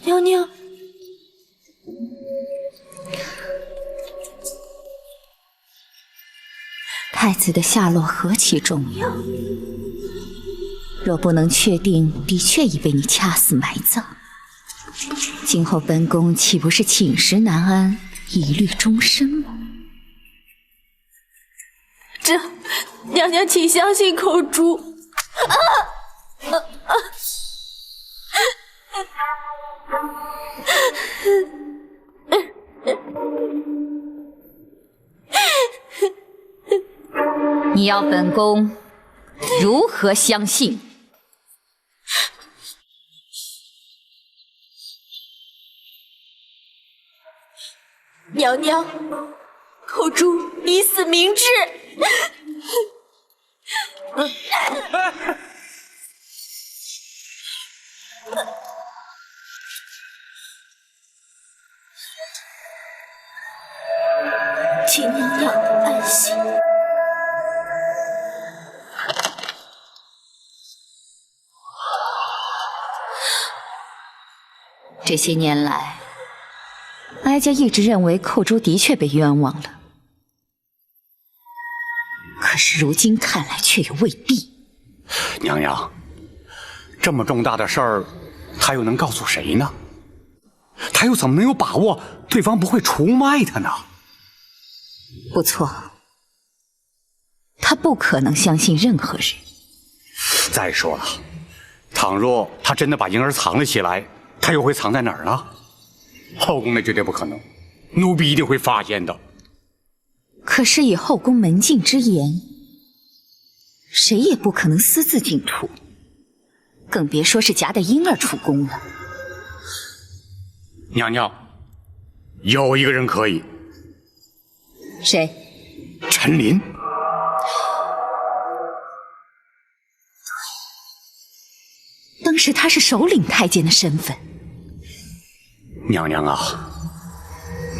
娘娘，太子的下落何其重要，若不能确定的确已被你掐死埋葬，今后本宫岂不是寝食难安，疑虑终身吗？娘娘请相信寇珠。你要本宫如何相信？娘娘，寇珠已死明志。请娘娘安心。这些年来，哀家一直认为寇珠的确被冤枉了，可是如今看来却又未必。娘娘，这么重大的事儿，他又能告诉谁呢？他又怎么能有把握对方不会出卖他呢？不错，他不可能相信任何人。再说了，倘若他真的把婴儿藏了起来，他又会藏在哪儿呢？后宫那绝对不可能，奴婢一定会发现的。可是以后宫门禁之严，谁也不可能私自进土，更别说是夹带婴儿出宫了。娘娘，有一个人可以。谁？陈琳。当时他是首领太监的身份。娘娘啊，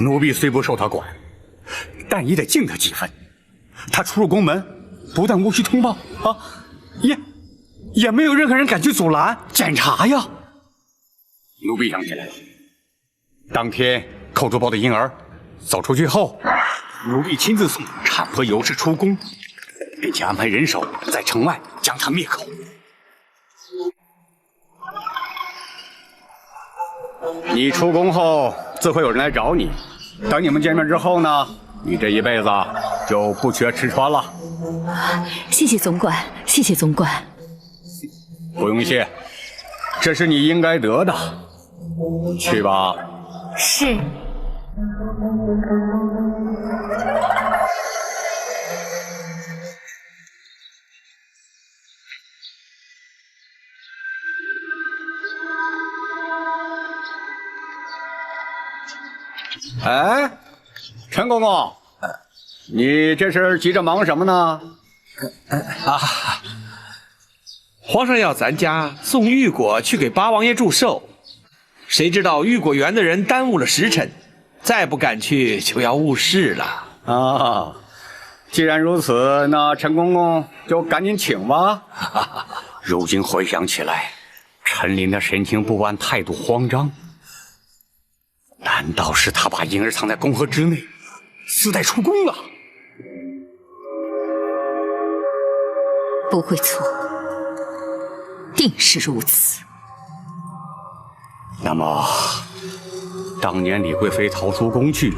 奴婢虽不受他管，但也得敬他几分。他出入宫门，不但无需通报啊，也没有任何人敢去阻拦检查呀。奴婢想起来了，当天寇主抱的婴儿走出去后，奴婢亲自送产婆尤氏出宫，并且安排人手在城外将他灭口。你出宫后，自会有人来找你。等你们见面之后呢，你这一辈子就不缺吃穿了。谢谢总管，谢谢总管。不用谢，这是你应该得的。去吧。是。哎，陈公公，你这是急着忙什么呢？皇上要咱家送玉果去给八王爷祝寿，谁知道玉果园的人耽误了时辰，再不赶去就要误事了。啊，既然如此，那陈公公就赶紧请吧。如今回想起来，陈琳的神情不安，态度慌张。难道是他把婴儿藏在宫河之内，私带出宫了？不会错，定是如此。那么，当年李贵妃逃出宫去，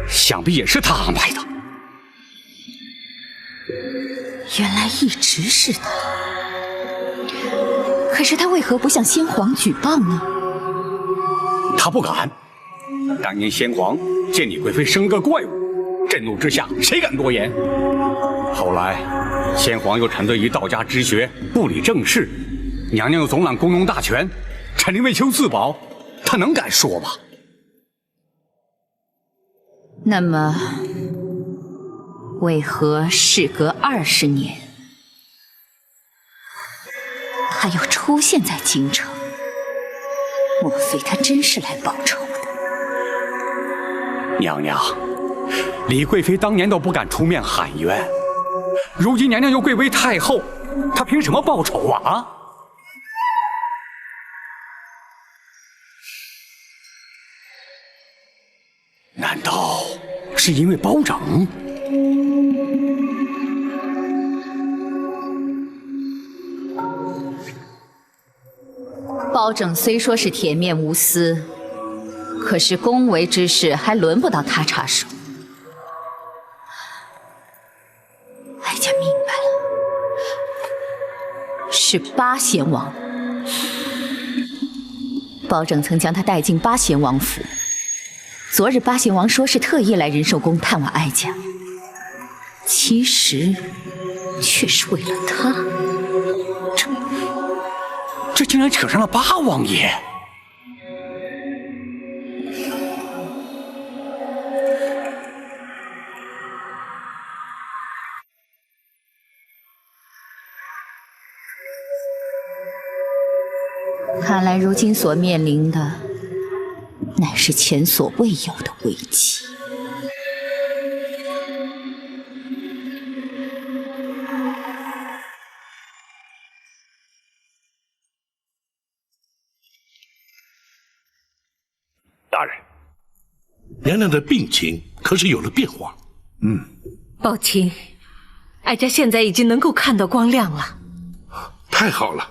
想必也是他安排的。原来一直是他，可是他为何不向先皇举报呢？他不敢。当年先皇见李贵妃生个怪物，震怒之下，谁敢多言？后来，先皇又沉醉于道家之学，不理政事，娘娘又总揽宫中大权，陈琳为求自保，他能敢说吗？那么，为何事隔20年，他又出现在京城？莫非他真是来报仇的？娘娘，李贵妃当年都不敢出面喊冤，如今娘娘又贵为太后，她凭什么报仇啊？难道是因为包拯？包拯虽说是铁面无私，可是宫闱之事还轮不到他插手。哀家明白了，是八贤王。包拯曾将他带进八贤王府，昨日八贤王说是特意来仁寿宫探望哀家，其实却是为了他。这竟然扯上了八王爷！看来如今所面临的，乃是前所未有的危机。大人，娘娘的病情可是有了变化？宝琴，哀家现在已经能够看到光亮了。太好了，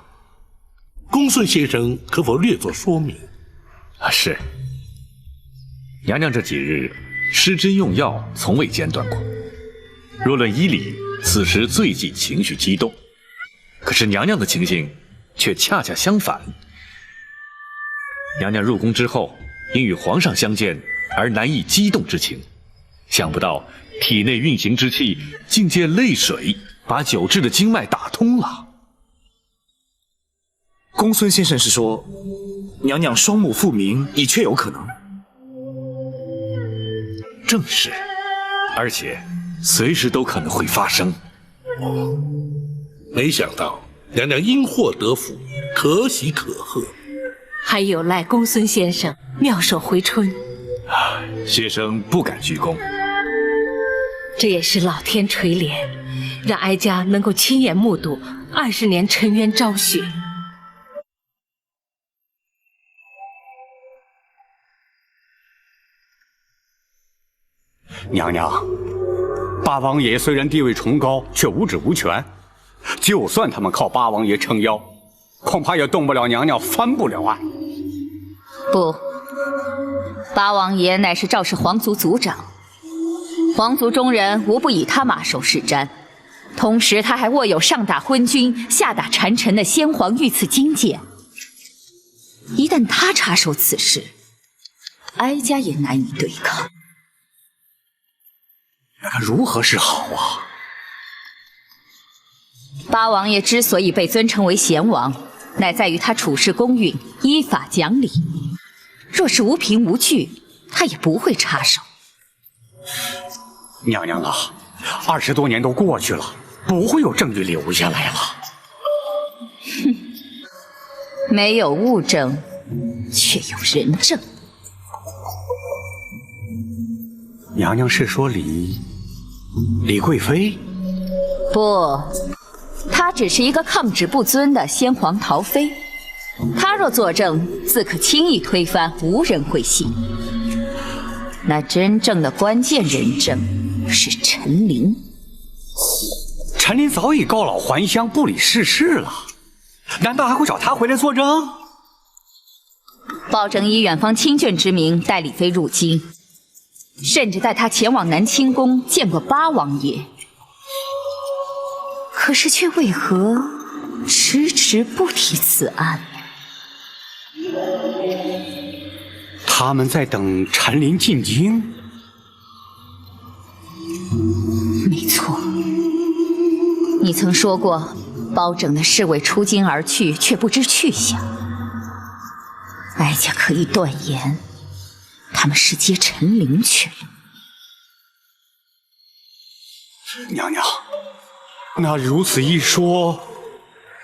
公孙先生可否略作说明？是。娘娘这几日施针用药，从未间断过。若论医理，此时最忌情绪激动。可是娘娘的情形却恰恰相反。娘娘入宫之后，因与皇上相见而难抑激动之情，想不到体内运行之气竟借泪水把久滞的经脉打通了。公孙先生是说，娘娘双目复明已确有可能？正是，而且随时都可能会发生。没想到娘娘因祸得福，可喜可贺。还有赖公孙先生妙手回春，学生不敢居功。这也是老天垂怜，让哀家能够亲眼目睹20年沉冤昭雪。娘娘，八王爷虽然地位崇高，却无职无权。就算他们靠八王爷撑腰，恐怕也动不了娘娘，翻不了案。不，八王爷乃是赵氏皇族族长，皇族中人无不以他马首是瞻。同时，他还握有上打昏君、下打谗臣的先皇御赐金剑。一旦他插手此事，哀家也难以对抗。那该如何是好啊？八王爷之所以被尊称为贤王，乃在于他处事公允、依法讲理。若是无凭无据，他也不会插手。娘娘啊，20多年都过去了，不会有证据留下来了。哼，没有物证，却有人证。娘娘是说李贵妃？不，她只是一个抗旨不遵的先皇陶妃。她若作证，自可轻易推翻，无人会信。那真正的关键人证是陈琳。陈琳早已告老还乡，不理世事了，难道还会找她回来作证？包拯以远方亲眷之名带李妃入京，甚至带她前往南清宫见过八王爷。可是却为何迟迟不提此案？他们在等陈琳进京。没错，你曾说过，包拯的侍卫出京而去，却不知去向。哀家可以断言，他们是接陈琳去了。娘娘，那如此一说，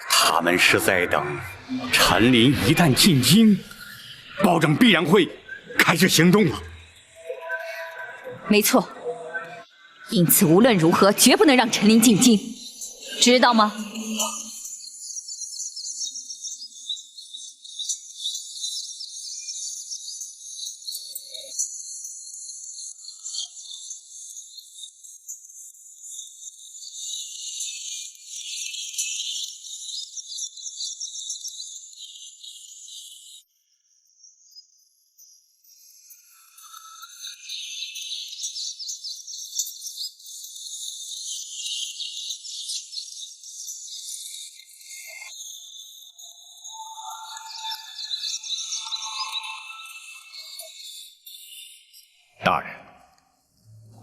他们是在等陈琳一旦进京，包拯必然会开始行动了。没错，因此无论如何，绝不能让陈琳进京，知道吗？大人，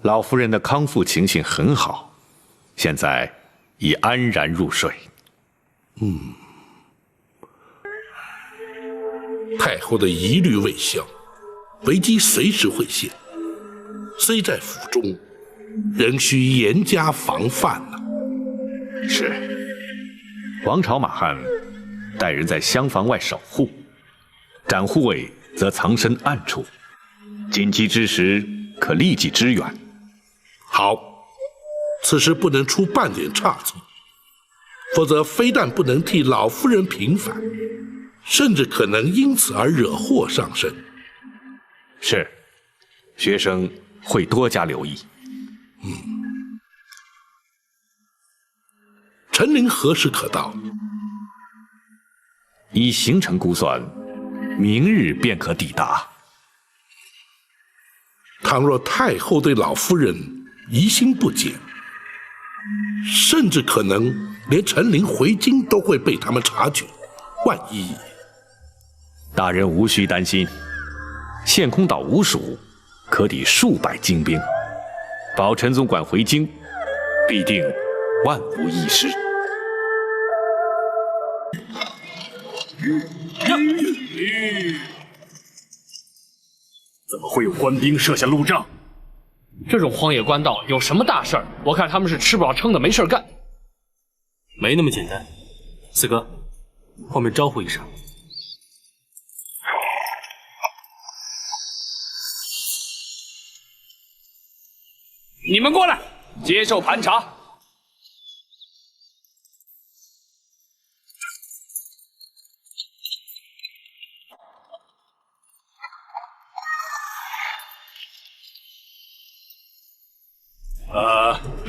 老夫人的康复情形很好，现在已安然入睡。太后的疑虑未消，危机随时会现。虽在府中，仍需严加防范呢。是，王朝马汉带人在厢房外守护，展护卫则藏身暗处，紧急之时可立即支援。好，此时不能出半点差错，否则非但不能替老夫人平反，甚至可能因此而惹祸上身。是，学生会多加留意。陈琳何时可到？依行程估算，明日便可抵达。倘若太后对老夫人疑心不解，甚至可能连陈琳回京都会被他们察觉。万一……大人无需担心，陷空岛无属，可抵数百精兵，保陈总管回京，必定万无一失。怎么会有官兵设下路障？这种荒野官道有什么大事儿？我看他们是吃不饱撑的，没事干。没那么简单。四哥，后面招呼一声。你们过来，接受盘查。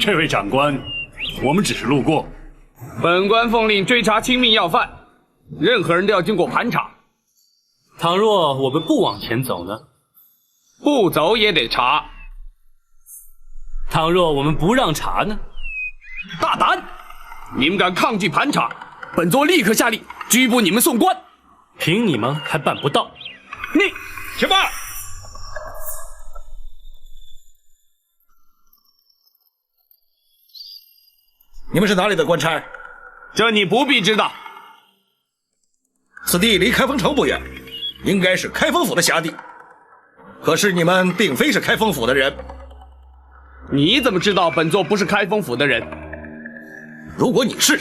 这位长官，我们只是路过。本官奉令追查亲密要犯，任何人都要经过盘查。倘若我们不往前走呢？不走也得查。倘若我们不让查呢？大胆！你们敢抗拒盘查，本座立刻下令拘捕你们送官。凭你们还办不到。你去吧。你们是哪里的官差？这你不必知道。此地离开封城不远，应该是开封府的辖地。可是你们并非是开封府的人。你怎么知道本座不是开封府的人？如果你是，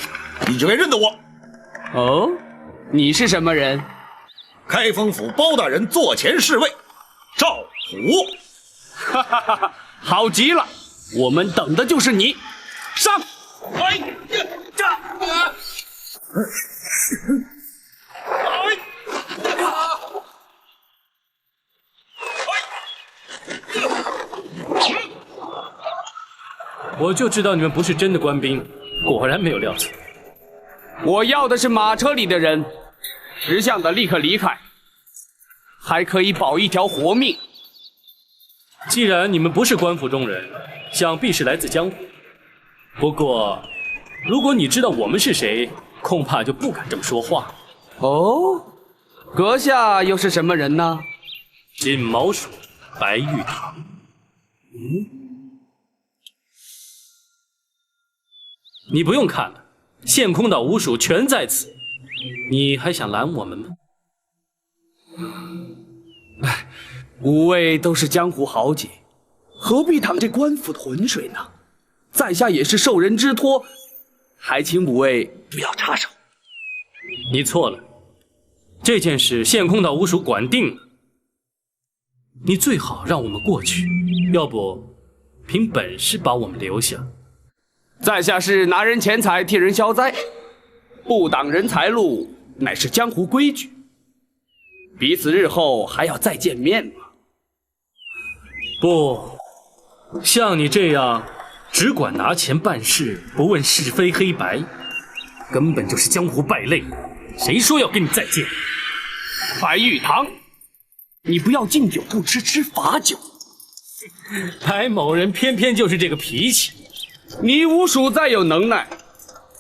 你就该认得我。哦，你是什么人？开封府包大人座前侍卫赵虎。哈哈哈！好极了，我们等的就是你。上！哎呀，这！我就知道你们不是真的官兵，果然没有料错。我要的是马车里的人，识相的立刻离开，还可以保一条活命。既然你们不是官府中人，想必是来自江湖。不过，如果你知道我们是谁，恐怕就不敢这么说话。哦，阁下又是什么人呢？金毛鼠白玉堂。你不用看了，县空岛五鼠全在此，你还想拦我们吗？哎，五位都是江湖豪杰，何必淌这官府的浑水呢？在下也是受人之托，还请五位不要插手。你错了，这件事县空岛五鼠管定了，你最好让我们过去，要不凭本事把我们留下。在下是拿人钱财替人消灾，不挡人财路，乃是江湖规矩。彼此日后还要再见面吗？不，像你这样只管拿钱办事，不问是非黑白，根本就是江湖败类。谁说要跟你再见？白玉堂，你不要敬酒不吃吃罚酒。白某人偏偏就是这个脾气。你五鼠再有能耐，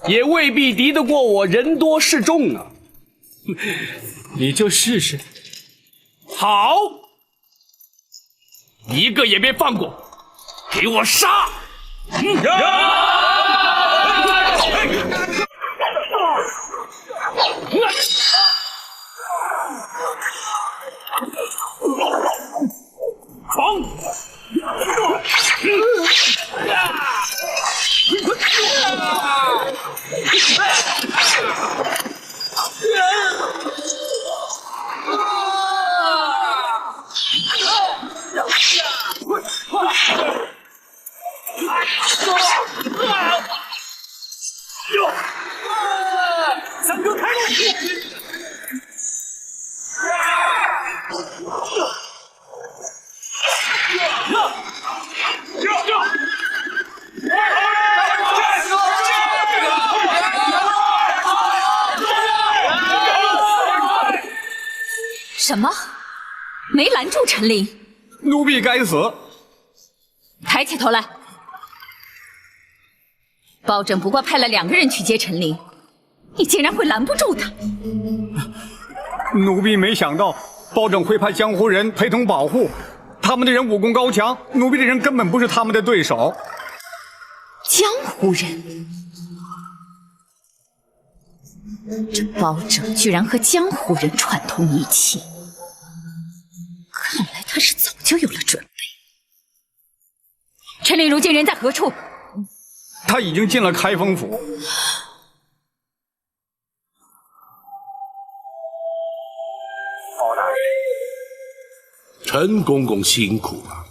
也未必敌得过我人多势众啊！你就试试。好，一个也别放过，给我杀！闯！三哥开路！什么？没拦住陈琳？奴婢该死！抬起头来！包拯不过派了2个人去接陈琳，你竟然会拦不住他？奴婢没想到包拯会派江湖人陪同保护，他们的人武功高强，奴婢的人根本不是他们的对手。江湖人？这包拯居然和江湖人串通一气，看来他是早就有了准备。陈琳如今人在何处？他已经进了开封府。包大人，陈公公辛苦了。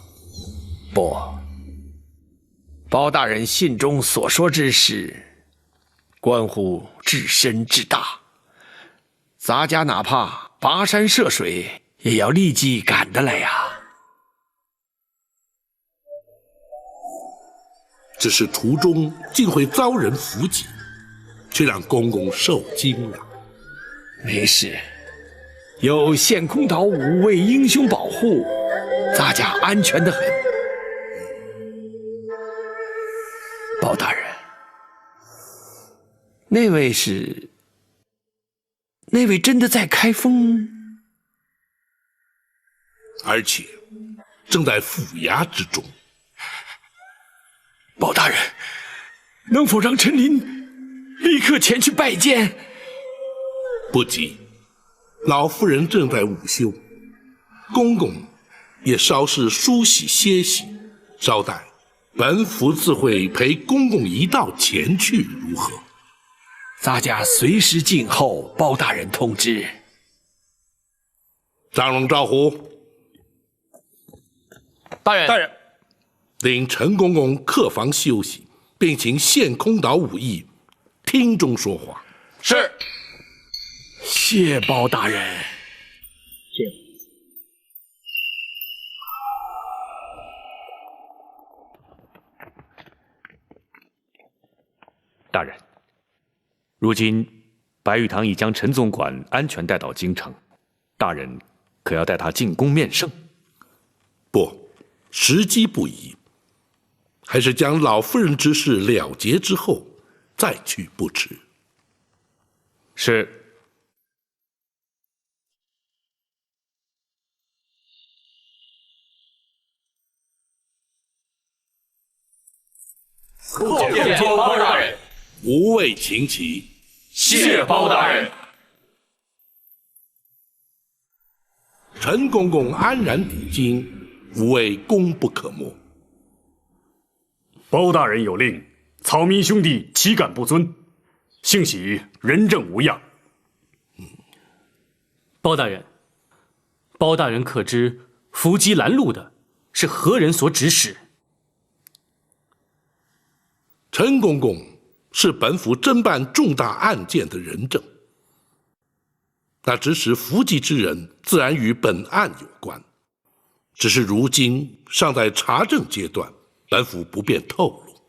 不，包大人信中所说之事，关乎至深至大，咱家哪怕跋山涉水，也要立即赶得来呀。只是途中竟会遭人伏击，却让公公受惊了。没事，有陷空岛5位英雄保护，咱家安全得很。包大人，那位真的在开封，而且正在府衙之中。包大人，能否让陈琳立刻前去拜见？不急，老夫人正在午休，公公也稍事梳洗歇息，稍待本府自会陪公公一道前去，如何？咱家随时静候包大人通知。张龙赵虎，大人，大人，领陈公公客房休息，并请陷空岛武艺厅中说话。是。谢包大人。谢。大人，如今白玉堂已将陈总管安全带到京城，大人可要带他进宫面圣？不，时机不宜，还是将老夫人之事了结之后再去不迟。是。见包大人。无畏秦旗，谢包大人。陈公公安然抵京，无畏功不可没。包大人有令，草民兄弟岂敢不遵？幸喜人证无恙。包大人，包大人可知伏击拦路的是何人所指使？陈公公是本府侦办重大案件的人证，那指使伏击之人自然与本案有关，只是如今尚在查证阶段，本府不便透露。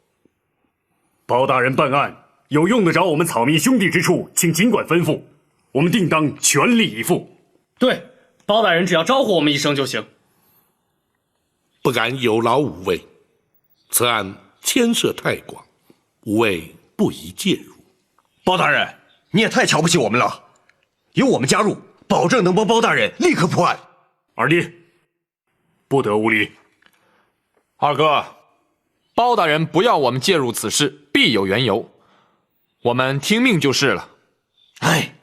包大人办案有用得着我们草民兄弟之处，请尽管吩咐，我们定当全力以赴。对，包大人只要招呼我们一声就行。不敢有劳五位，此案牵涉太广，五位不宜介入。包大人，你也太瞧不起我们了，有我们加入，保证能帮包大人立刻破案。二弟，不得无礼。二哥，包大人不要我们介入此事，必有缘由，我们听命就是了。哎，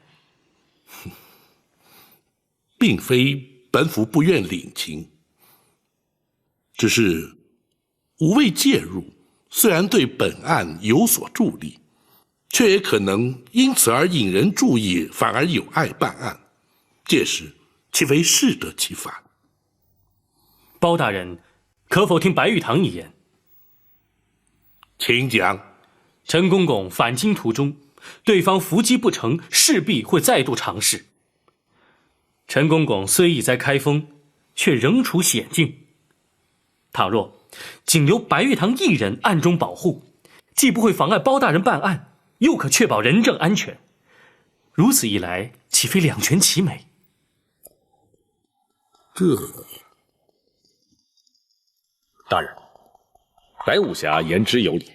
并非本府不愿领情，只是无谓介入，虽然对本案有所助力，却也可能因此而引人注意，反而有碍办案，届时岂非适得其反？包大人可否听白玉堂一言？请讲。陈公公返京途中，对方伏击不成，势必会再度尝试。陈公公虽已在开封，却仍处险境。倘若仅由白玉堂一人暗中保护，既不会妨碍包大人办案，又可确保人证安全。如此一来，岂非两全其美？大人，白武侠言之有理。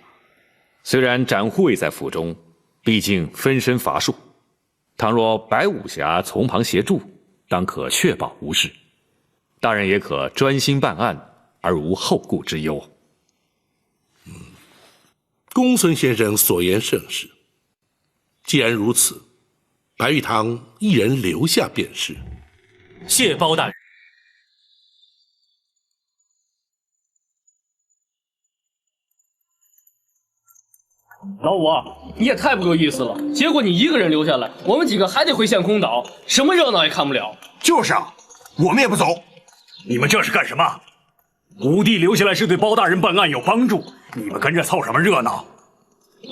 虽然展护卫在府中，毕竟分身乏术，倘若白武侠从旁协助，当可确保无事。大人也可专心办案，而无后顾之忧。公孙先生所言甚是。既然如此，白玉堂一人留下便是。谢包大人。老五，你也太不够意思了！结果你一个人留下来，我们几个还得回陷空岛，什么热闹也看不了。就是啊，我们也不走。你们这是干什么？武帝留下来是对包大人办案有帮助，你们跟着凑什么热闹？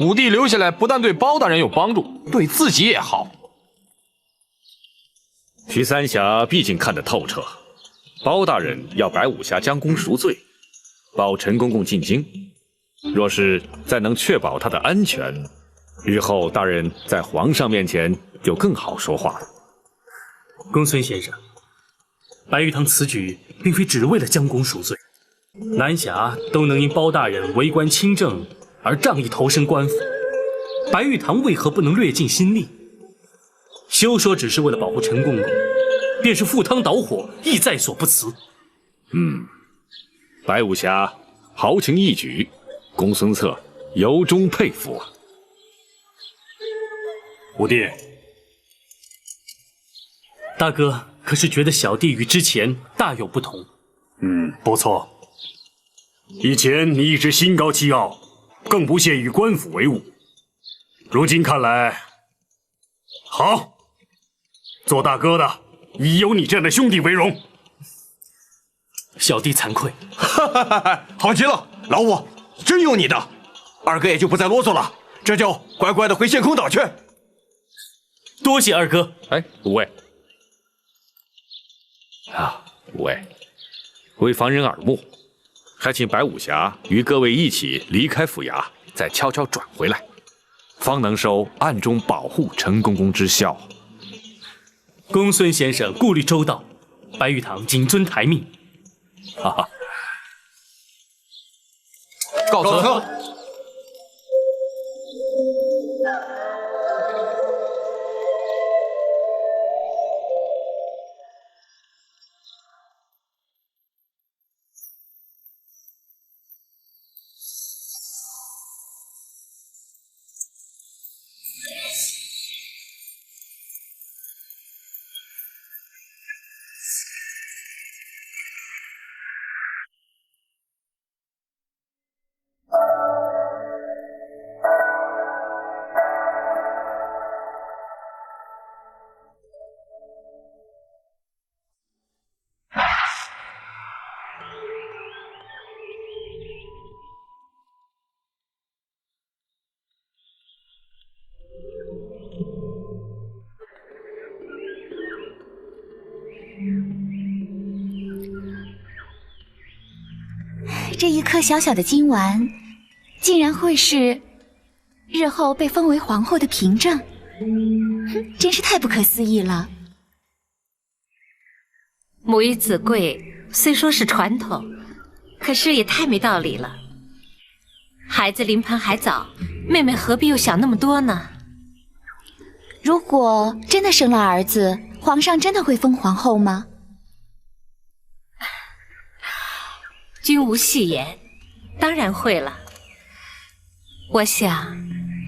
武帝留下来不但对包大人有帮助，对自己也好。徐三侠毕竟看得透彻，包大人要白武侠将功赎罪，保陈公公进京，若是再能确保他的安全，日后大人在皇上面前就更好说话了。公孙先生，白玉堂此举并非只为了将功赎罪，南侠都能因包大人为官清正而仗义投身官府，白玉堂为何不能略尽心力？休说只是为了保护陈公公，便是赴汤蹈火，亦在所不辞。白武侠豪情义举，公孙策由衷佩服啊！五弟，大哥可是觉得小弟与之前大有不同？不错。以前你一直心高气傲，更不屑与官府为伍。如今看来，好，做大哥的以有你这样的兄弟为荣。小弟惭愧。好极了，老五，真有你的。二哥也就不再啰嗦了，这就乖乖的回陷空岛去。多谢二哥。哎，五位啊，五位，为防人耳目，还请白武侠与各位一起离开府衙，再悄悄转回来，方能收暗中保护陈公公之效。公孙先生顾虑周到，白玉堂谨遵台命。哈哈，告辞。这一颗小小的金丸，竟然会是日后被封为皇后的凭证，真是太不可思议了。母以子贵，虽说是传统，可是也太没道理了。孩子临盆还早，妹妹何必又想那么多呢？如果真的生了儿子，皇上真的会封皇后吗？君无戏言，当然会了。我想，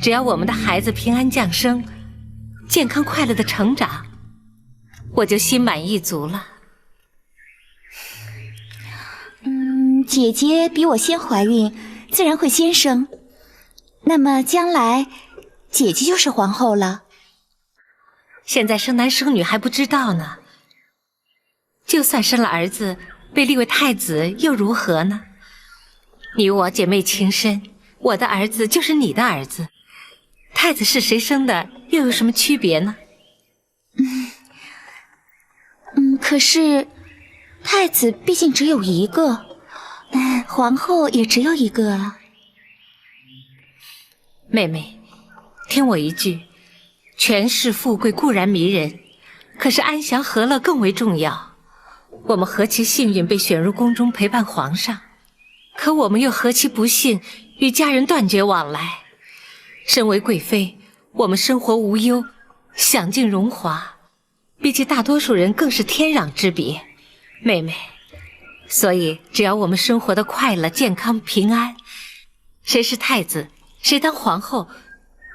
只要我们的孩子平安降生，健康快乐的成长，我就心满意足了。姐姐比我先怀孕，自然会先生。那么将来，姐姐就是皇后了。现在生男生女还不知道呢。就算生了儿子，被立为太子又如何呢？你我姐妹情深，我的儿子就是你的儿子，太子是谁生的又有什么区别呢？可是太子毕竟只有一个，皇后也只有一个啊。妹妹，听我一句，权势富贵固然迷人，可是安详和乐更为重要。我们何其幸运被选入宫中陪伴皇上，可我们又何其不幸与家人断绝往来。身为贵妃，我们生活无忧，享尽荣华，比起大多数人更是天壤之别。妹妹，所以只要我们生活的快乐、健康、平安，谁是太子，谁当皇后，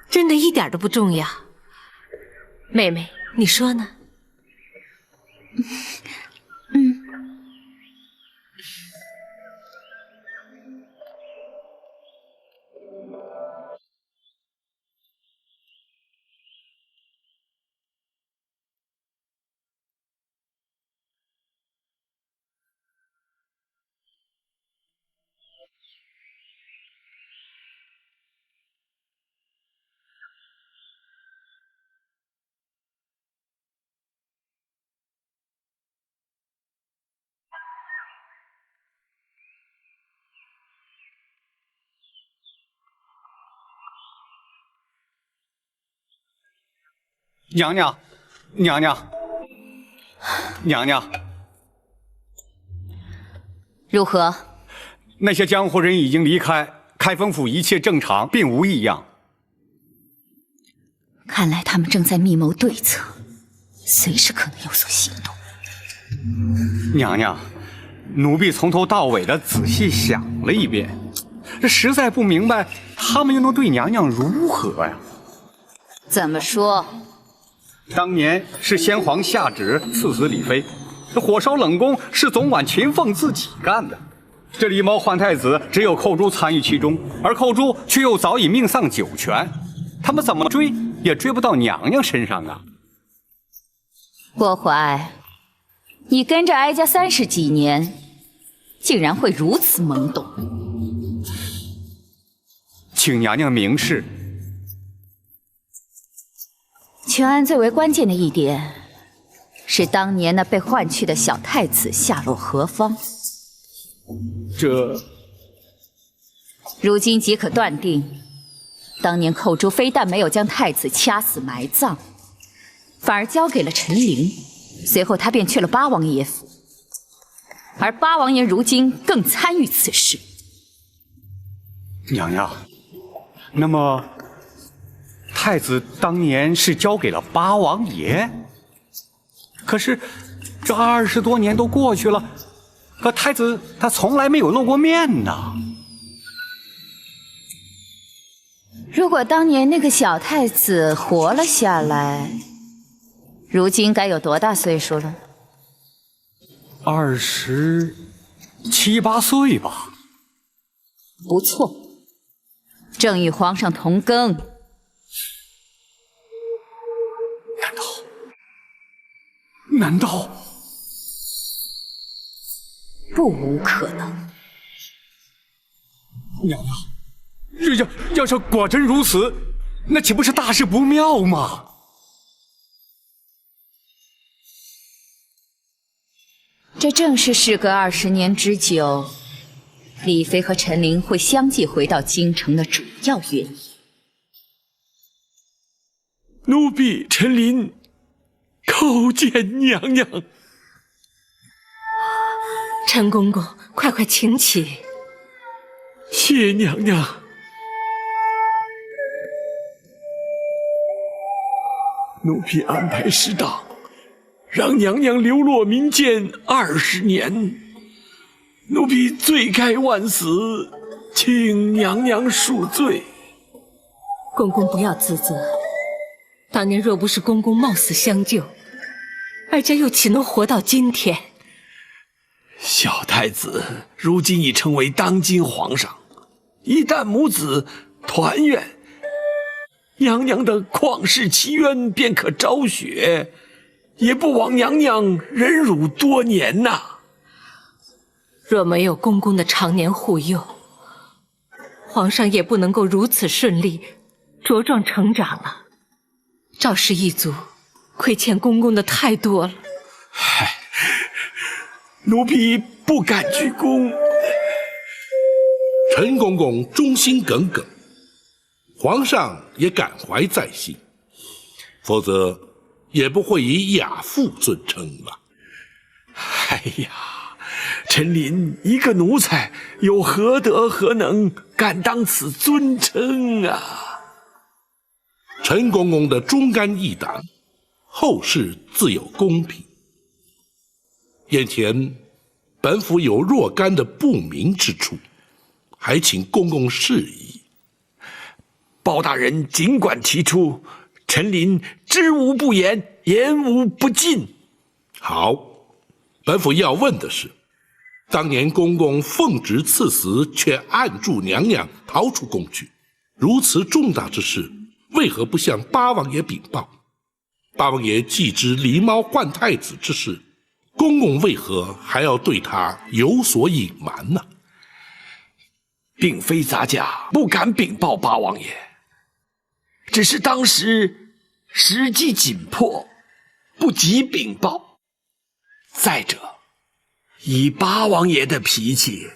真的一点都不重要。妹妹，你说呢？娘娘，娘娘，娘娘，如何？那些江湖人已经离开，开封府一切正常，并无异样。看来他们正在密谋对策，随时可能有所行动。娘娘，奴婢从头到尾的仔细想了一遍，这实在不明白他们又能对娘娘如何呀？怎么说？当年是先皇下旨赐死李妃，这火烧冷宫是总管秦凤自己干的。这狸猫换太子，只有寇珠参与其中，而寇珠却又早已命丧九泉，他们怎么追也追不到娘娘身上啊！郭淮，你跟着哀家30几年，竟然会如此懵懂？请娘娘明示。全案最为关键的一点是，当年那被换去的小太子下落何方？这如今即可断定，当年寇珠非但没有将太子掐死埋葬，反而交给了陈琳，随后他便去了八王爷府，而八王爷如今更参与此事。娘娘，那么太子当年是交给了八王爷，可是这20多年都过去了，可太子他从来没有露过面呢。如果当年那个小太子活了下来，如今该有多大岁数了？27、8岁吧。不错，正与皇上同庚。难道不无可能？娘娘，要是果真如此，那岂不是大事不妙吗？这正是事隔20年之久，李妃和陈琳会相继回到京城的主要原因。奴婢陈琳叩见娘娘。陈公公，快请起。谢娘娘。奴婢安排适当，让娘娘流落民间20年，奴婢罪该万死，请娘娘恕罪。公公不要自责，当年若不是公公冒死相救，哀家又岂能活到今天？小太子如今已成为当今皇上，一旦母子团圆，娘娘的旷世奇冤便可昭雪，也不枉娘娘忍辱多年呐。若没有公公的常年护佑，皇上也不能够如此顺利茁壮成长了。赵氏一族亏欠公公的太多了。奴婢不敢鞠躬。陈公公忠心耿耿，皇上也感怀在心，否则也不会以亚父尊称吧。哎呀，陈琳一个奴才，有何德何能，敢当此尊称啊？陈公公的忠肝义胆，后世自有公平。眼前本府有若干的不明之处，还请公公示意。包大人尽管提出，陈琳知无不言，言无不尽。好，本府要问的是，当年公公奉旨赐死，却按住娘娘逃出宫去，如此重大之事，为何不向八王爷禀报？八王爷既知狸猫换太子之事，公公为何还要对他有所隐瞒呢？并非咱家不敢禀报八王爷，只是当时时机紧迫，不及禀报。再者，以八王爷的脾气，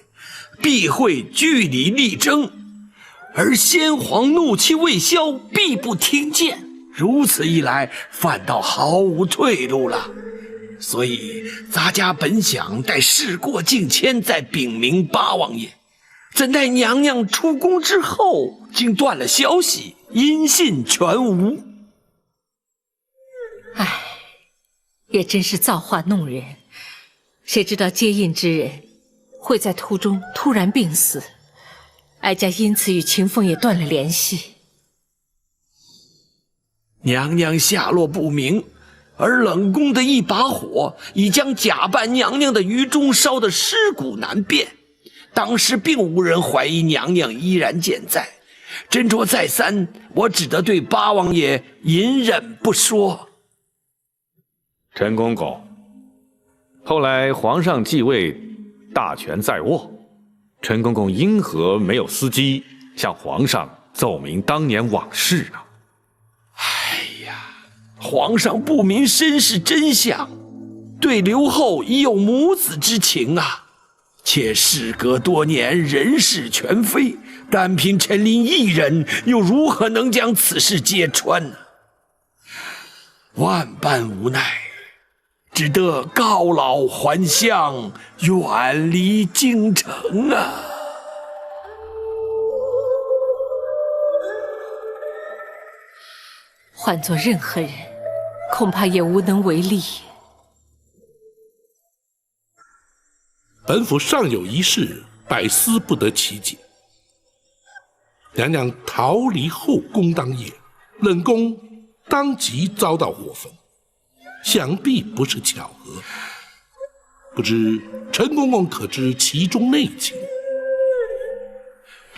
必会据理力争，而先皇怒气未消，必不听谏。如此一来，反倒毫无退路了。所以咱家本想待事过境迁再禀明八王爷，怎奈娘娘出宫之后，竟断了消息，音信全无。唉，也真是造化弄人。谁知道接应之人会在途中突然病死，哀家因此与秦凤也断了联系。娘娘下落不明，而冷宫的一把火已将假扮娘娘的于中烧得尸骨难辨。当时并无人怀疑娘娘依然健在，斟酌再三，我只得对八王爷隐忍不说。陈公公，后来皇上继位，大权在握，陈公公因何没有伺机向皇上奏明当年往事呢？皇上不明身世真相，对刘后已有母子之情啊。且事隔多年，人事全非，单凭陈琳一人，又如何能将此事揭穿呢？万般无奈，只得告老还乡，远离京城啊。换做任何人，恐怕也无能为力。本府尚有一事，百思不得其解。娘娘逃离后宫当夜，冷宫当即遭到火焚，想必不是巧合。不知陈公公可知其中内情？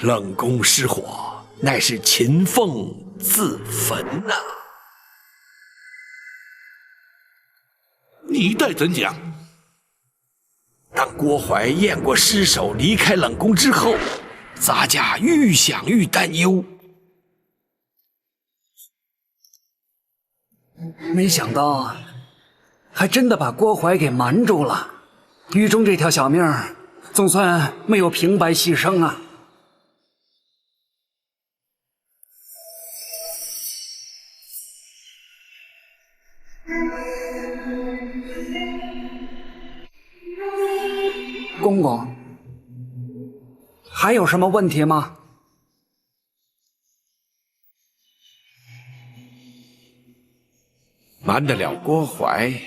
冷宫失火，乃是秦凤自焚呐。你待怎讲？当郭槐验过尸首，离开冷宫之后，咱家愈想愈担忧。没想到，还真的把郭槐给瞒住了。狱中这条小命儿，总算没有平白牺牲啊。公公，还有什么问题吗？瞒得了郭槐，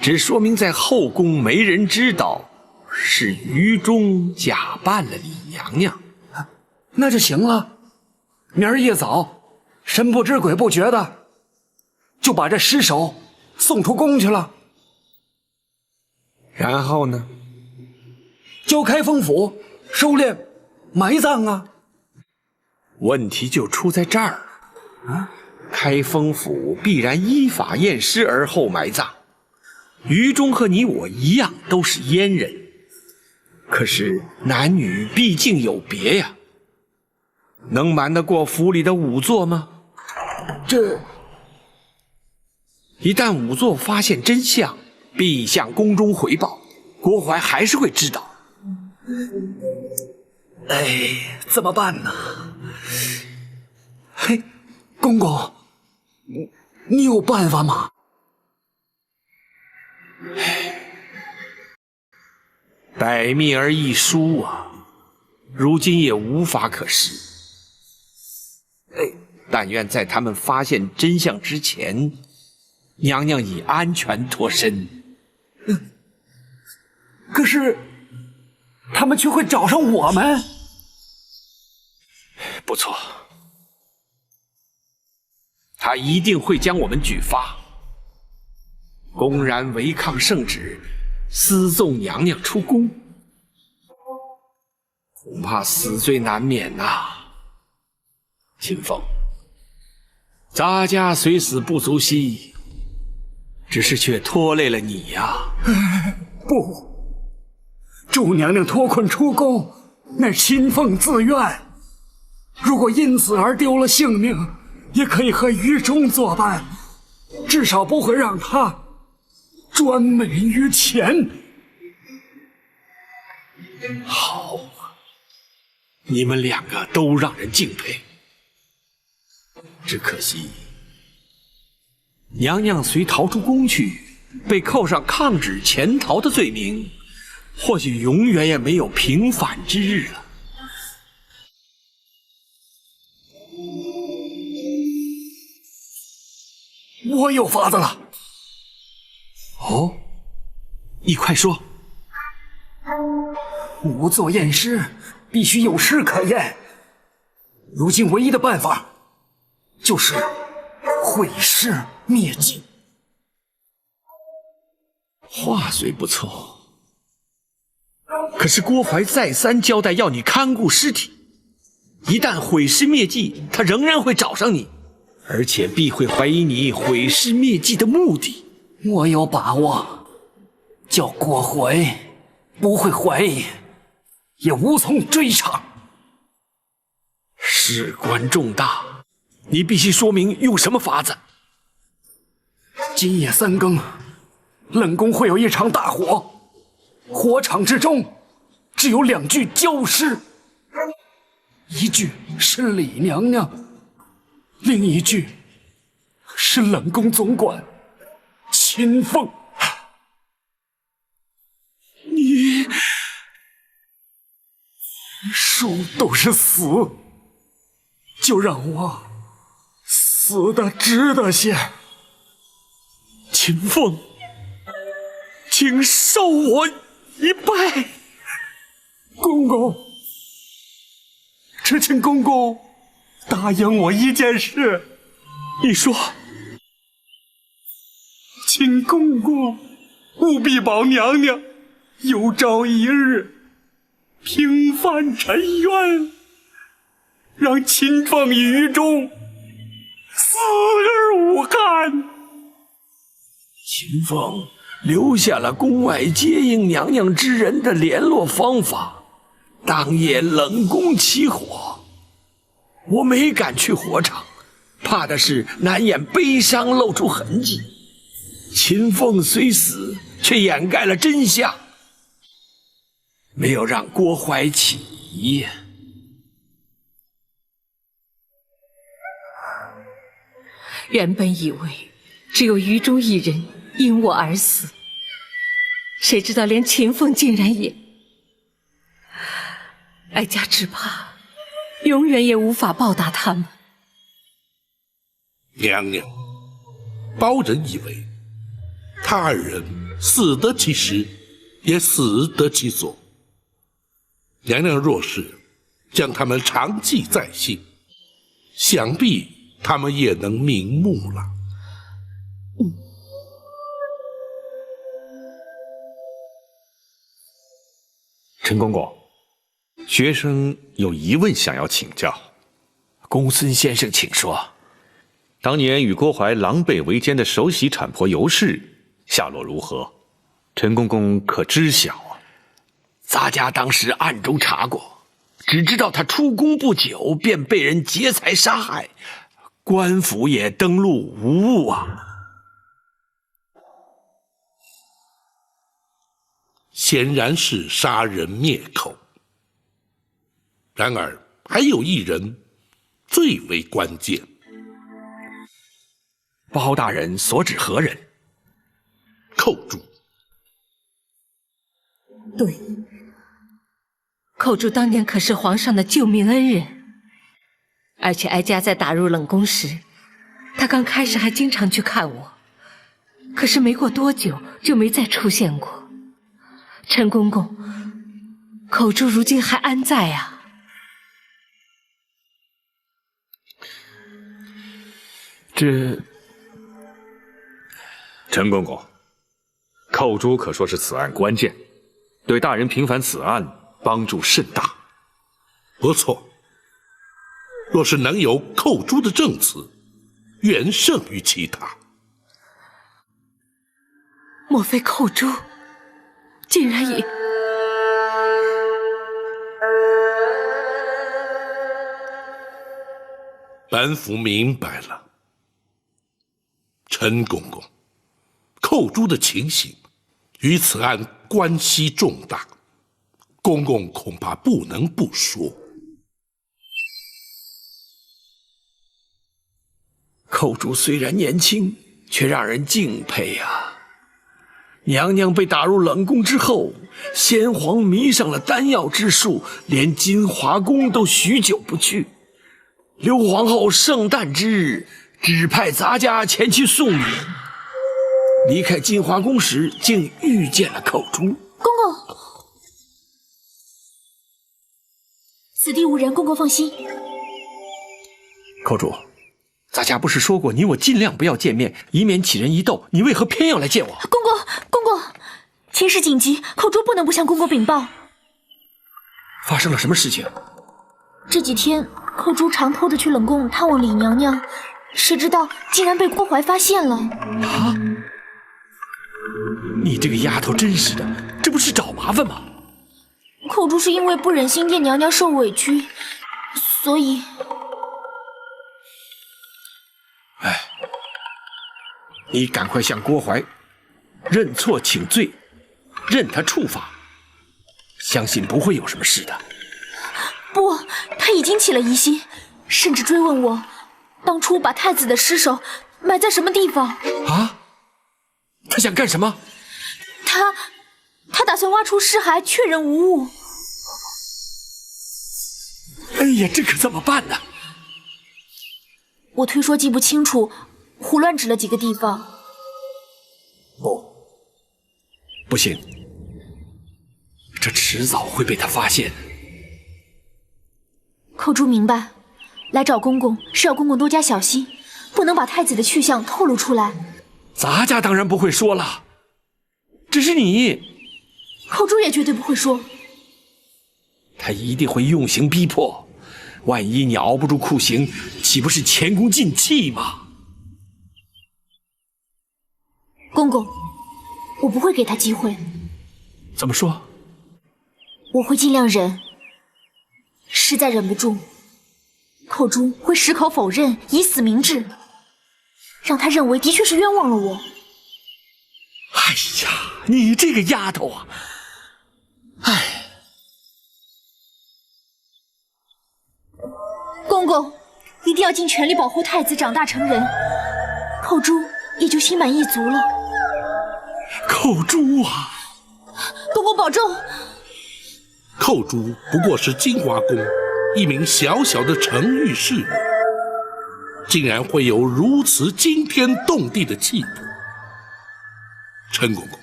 只说明在后宫没人知道是于中假扮了李娘娘，那就行了。明儿一早，神不知鬼不觉的就把这尸首送出宫去了。然后呢？交开封府收敛埋葬啊。问题就出在这儿啊！开封府必然依法验尸而后埋葬。于中和你我一样都是阉人，可是男女毕竟有别呀，能瞒得过府里的仵作吗？一旦仵作发现真相，必向宫中回报，郭槐还是会知道。哎，怎么办呢？嘿，公公，你有办法吗？百密而一疏啊，如今也无法可施。但愿在他们发现真相之前，娘娘已安全脱身。可是他们却会找上我们。不错，他一定会将我们举发，公然违抗圣旨，私纵娘娘出宫，恐怕死罪难免呐。秦凤，咱家虽死不足惜，只是却拖累了你呀。不，祝娘娘脱困出宫，乃秦凤自愿。如果因此而丢了性命，也可以和于中作伴，至少不会让他专美于前。好啊，你们两个都让人敬佩，只可惜娘娘虽逃出宫去，被扣上抗旨潜逃的罪名，或许永远也没有平反之日了。我有法子了。哦，你快说。仵作验尸必须有尸可验，如今唯一的办法就是毁尸灭迹。话虽不错，可是郭槐再三交代要你看顾尸体，一旦毁尸灭迹，他仍然会找上你，而且必会怀疑你毁尸灭迹的目的。我有把握，叫郭槐不会怀疑，也无从追查。事关重大，你必须说明用什么法子。今夜3更，冷宫会有一场大火，火场之中只有2具焦尸，一具是李娘娘，另一具是冷宫总管秦凤。你数都是死，就让我死得值得些。秦凤，请受我一拜。公公，只请公公答应我一件事。你说。请公公务必保娘娘有朝一日平反沉冤，让秦凤于中死而无憾。秦凤留下了宫外接应娘娘之人的联络方法，当夜冷宫起火，我没敢去火场，怕的是难掩悲伤露出痕迹。秦凤虽死，却掩盖了真相，没有让郭槐起疑。原本以为只有于中一人因我而死，谁知道连秦凤竟然也……哀家只怕永远也无法报答他们。娘娘，包人以为他2人死得其时，也死得其所。娘娘若是将他们长记在心，想必他们也能瞑目了。陈公公，学生有疑问想要请教。公孙先生，请说。当年与郭槐狼狈为奸的首席产婆尤氏下落如何？陈公公可知晓啊？咱家当时暗中查过，只知道他出宫不久便被人劫财杀害，官府也登录无误啊。显然是杀人灭口。然而还有一人最为关键。包大人所指何人？寇珠。对，寇珠当年可是皇上的救命恩人，而且哀家在打入冷宫时，他刚开始还经常去看我，可是没过多久就没再出现过。陈公公，寇珠如今还安在啊？这……陈公公，寇珠可说是此案关键，对大人平反此案帮助甚大。不错，若是能有寇珠的证词，远胜于其他。莫非寇珠竟然也……本府明白了，陈公公，寇珠的情形与此案关系重大，公公恐怕不能不说。寇珠虽然年轻，却让人敬佩啊。娘娘被打入冷宫之后，先皇迷上了丹药之术，连金华宫都许久不去。刘皇后圣诞之日，指派咱家前去送礼。离开金华宫时，竟遇见了寇珠。公公，此地无人，公公放心。寇珠，咱家不是说过你我尽量不要见面，以免起人疑窦，你为何偏要来见我？公公，情势紧急，寇珠不能不向公公禀报。发生了什么事情？这几天，寇珠常偷着去冷宫探望李娘娘，谁知道竟然被郭槐发现了。啊！你这个丫头真是的，这不是找麻烦吗？寇珠是因为不忍心叶娘娘受委屈，所以……哎，你赶快向郭槐认错请罪，任他处罚，相信不会有什么事的。不，他已经起了疑心，甚至追问我当初把太子的尸首埋在什么地方。啊？他想干什么？他打算挖出尸骸，确认无误。哎呀，这可怎么办呢？我推说记不清楚，胡乱指了几个地方。不行，这迟早会被他发现。寇珠明白，来找公公是要公公多加小心，不能把太子的去向透露出来。咱家当然不会说了，只是你，寇珠也绝对不会说。他一定会用刑逼迫，万一你熬不住酷刑，岂不是前功尽弃吗？公公，我不会给他机会。怎么说？我会尽量忍，实在忍不住，寇珠会矢口否认，以死明志，让他认为的确是冤枉了我。哎呀，你这个丫头啊！哎，公公一定要尽全力保护太子长大成人，寇珠也就心满意足了。寇珠啊！公公保重。寇珠不过是金华宫一名小小的承御侍女，竟然会有如此惊天动地的气度。陈公公，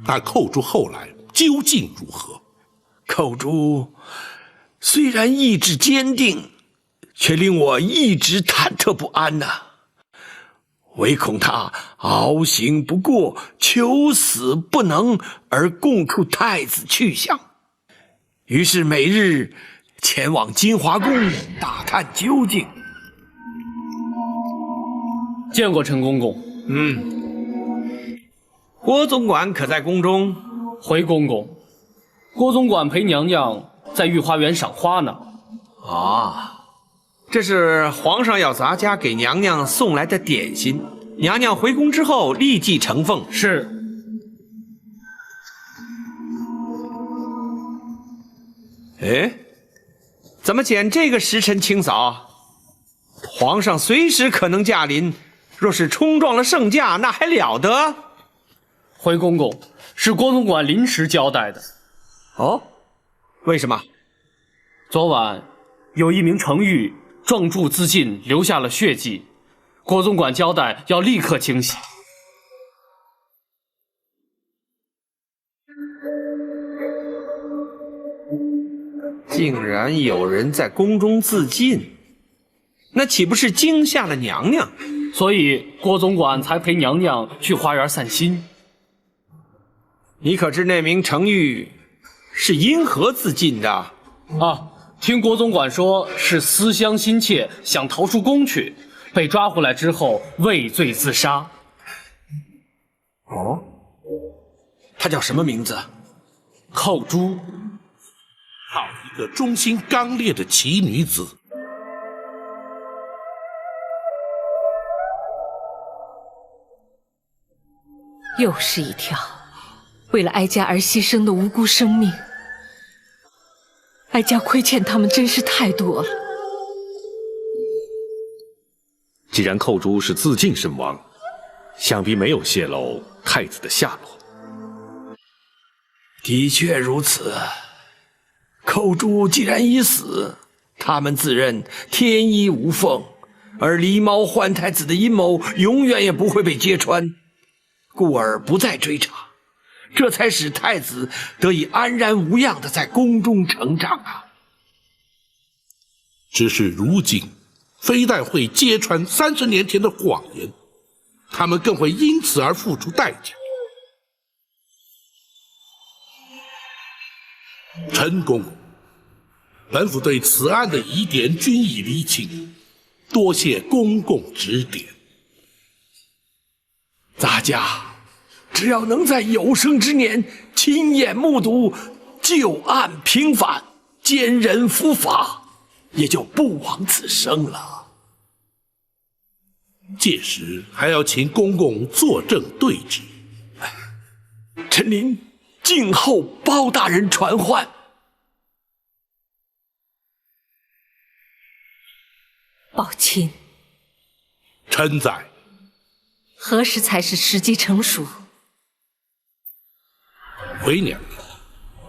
那寇珠后来究竟如何？寇珠虽然意志坚定，却令我一直忐忑不安呐。唯恐他熬刑不过，求死不能，而供出太子去向。于是每日前往金华宫打探究竟。见过陈公公。郭总管可在宫中？回公公，郭总管陪娘娘在御花园赏花呢。啊，这是皇上要咱家给娘娘送来的点心，娘娘回宫之后立即呈奉。是。哎，怎么捡这个时辰清扫？皇上随时可能驾临，若是冲撞了圣驾，那还了得？回公公，是郭总管临时交代的。哦，为什么？昨晚有一名程昱撞柱自尽，留下了血迹，郭总管交代要立刻清洗。竟然有人在宫中自尽，那岂不是惊吓了娘娘？所以郭总管才陪娘娘去花园散心。你可知那名程昱是因何自尽的？啊，听郭总管说是思乡心切，想逃出宫去，被抓回来之后畏罪自杀。哦，她叫什么名字？寇珠。好一个忠心刚烈的奇女子！又是一条为了哀家而牺牲的无辜生命，哀家亏欠他们真是太多了。既然寇珠是自尽身亡，想必没有泄露太子的下落。的确如此。寇珠既然已死，他们自认天衣无缝，而狸猫换太子的阴谋永远也不会被揭穿，故而不再追查，这才使太子得以安然无恙地在宫中成长啊。只是如今，非但会揭穿30年前的谎言，他们更会因此而付出代价。陈公，本府对此案的疑点均已厘清，多谢公公指点。咱家只要能在有生之年亲眼目睹旧案平反，奸人伏法，也就不枉此生了。届时还要请公公作证对质。臣您静候包大人传唤。宝亲，臣在。何时才是时机成熟？回娘娘，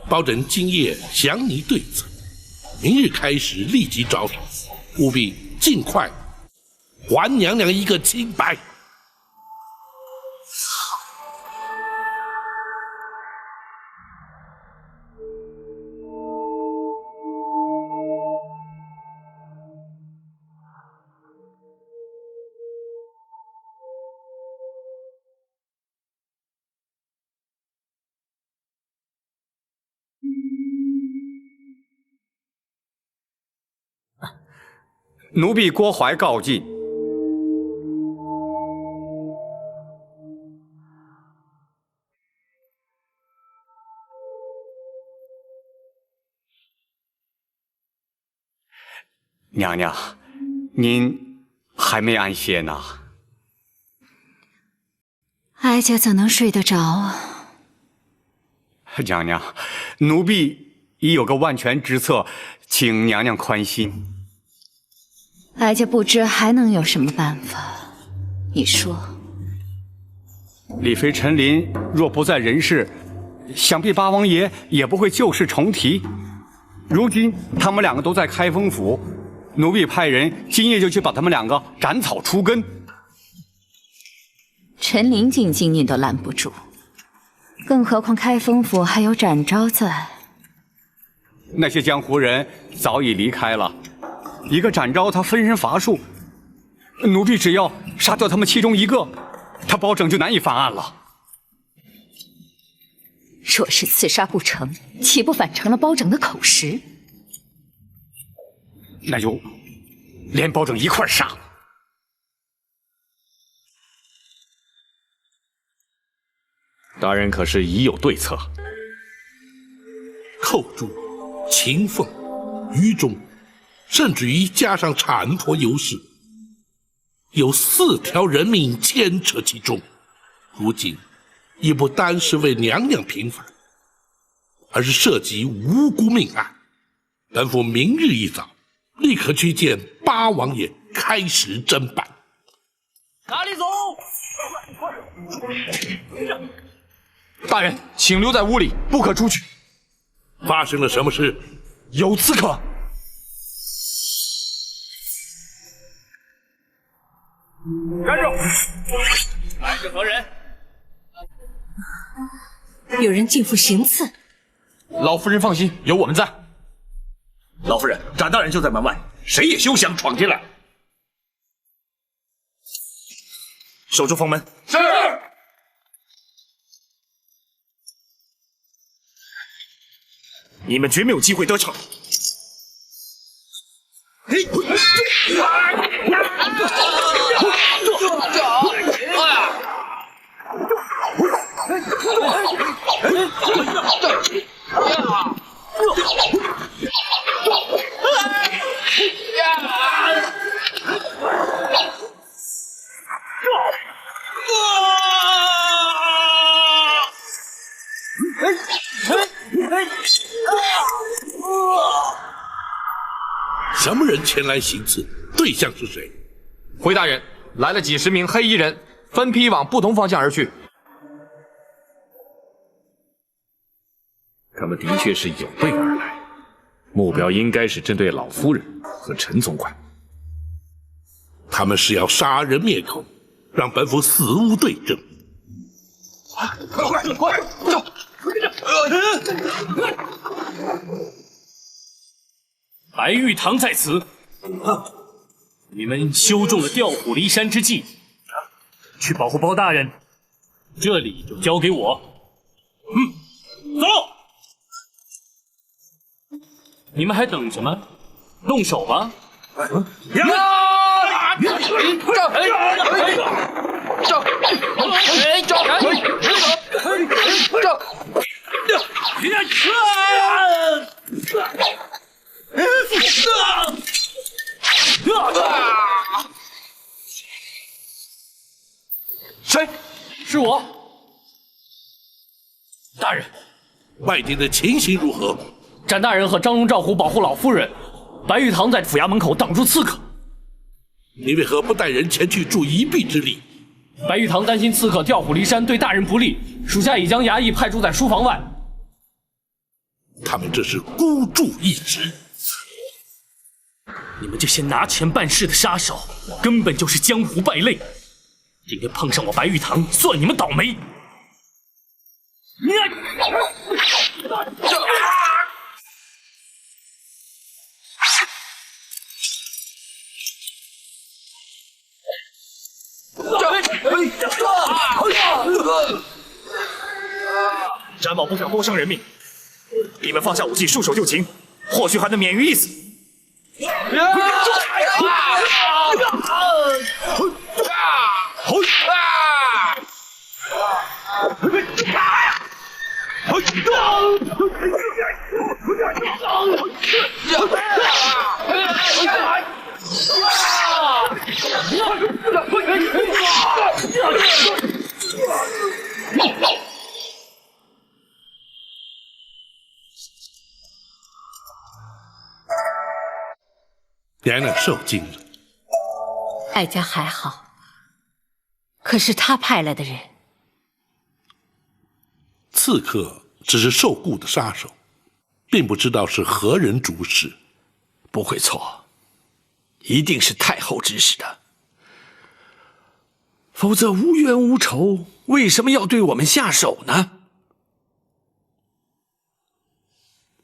包拯今夜详拟对策，明日开始立即招手，务必尽快还娘娘一个清白。奴婢郭槐告进。娘娘，您还没安歇呢。哀家怎能睡得着啊？娘娘，奴婢已有个万全之策，请娘娘宽心。哀家不知还能有什么办法，你说。李妃陈琳若不在人世，想必八王爷也不会旧事重提。如今他们两个都在开封府，奴婢派人今夜就去把他们两个斩草除根。陈琳进京你都拦不住，更何况开封府还有展昭在。那些江湖人早已离开了，一个展昭他分身乏术，奴婢只要杀掉他们其中一个，他包拯就难以翻案了。若是刺杀不成，岂不反成了包拯的口实？那就连包拯一块杀。大人可是已有对策？寇珠、秦凤、于中，甚至于加上产婆尤氏，有4条人命牵扯其中。如今已不单是为娘娘平反，而是涉及无辜命案。本府明日一早立刻去见八王爷，开始侦办。哪里走？大人，请留在屋里，不可出去。发生了什么事？有刺客。站住！来是何人？有人进府行刺。老夫人放心，有我们在。老夫人，展大人就在门外，谁也休想闯进来。守住封门。是。你们绝没有机会得逞。什么人前来行刺？对象是谁？回大人，来了几10名黑衣人，分批往不同方向而去。他们的确是有备而来，目标应该是针对老夫人和陈总管。他们是要杀人灭口，让本府死无对证。快走！白玉堂在此，你们修中了调虎离山之计，去保护包大人，这里就交给我。走！你们还等什么？动手吧！谁？是我。大人，外地的情形如何？展大人和张龙赵虎保护老夫人，白玉堂在府衙门口挡住刺客。你为何不带人前去助一臂之力？白玉堂担心刺客调虎离山对大人不利，属下已将衙役派驻在书房外。他们这是孤注一掷。你们这些拿钱办事的杀手，根本就是江湖败类。今天碰上我白玉堂，算你们倒霉。展某不想多伤人命，你们放下武器，束手就擒，或许还能免于一死。娘娘受惊了。哀家还好，可是他派来的人，刺客只是受雇的杀手，并不知道是何人主使。不会错，一定是太后指使的。否则无冤无仇，为什么要对我们下手呢？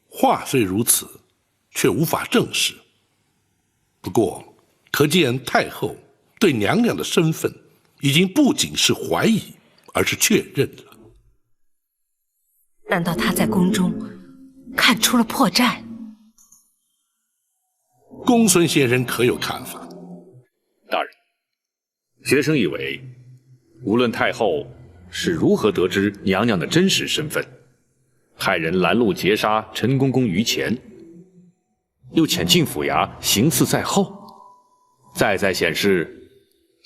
话虽如此，却无法证实。不过，可见太后对娘娘的身份已经不仅是怀疑，而是确认了。难道他在宫中看出了破绽？公孙先生可有看法？大人，学生以为，无论太后是如何得知娘娘的真实身份，派人拦路截杀陈公公于前，又潜进府衙行刺在后，再显示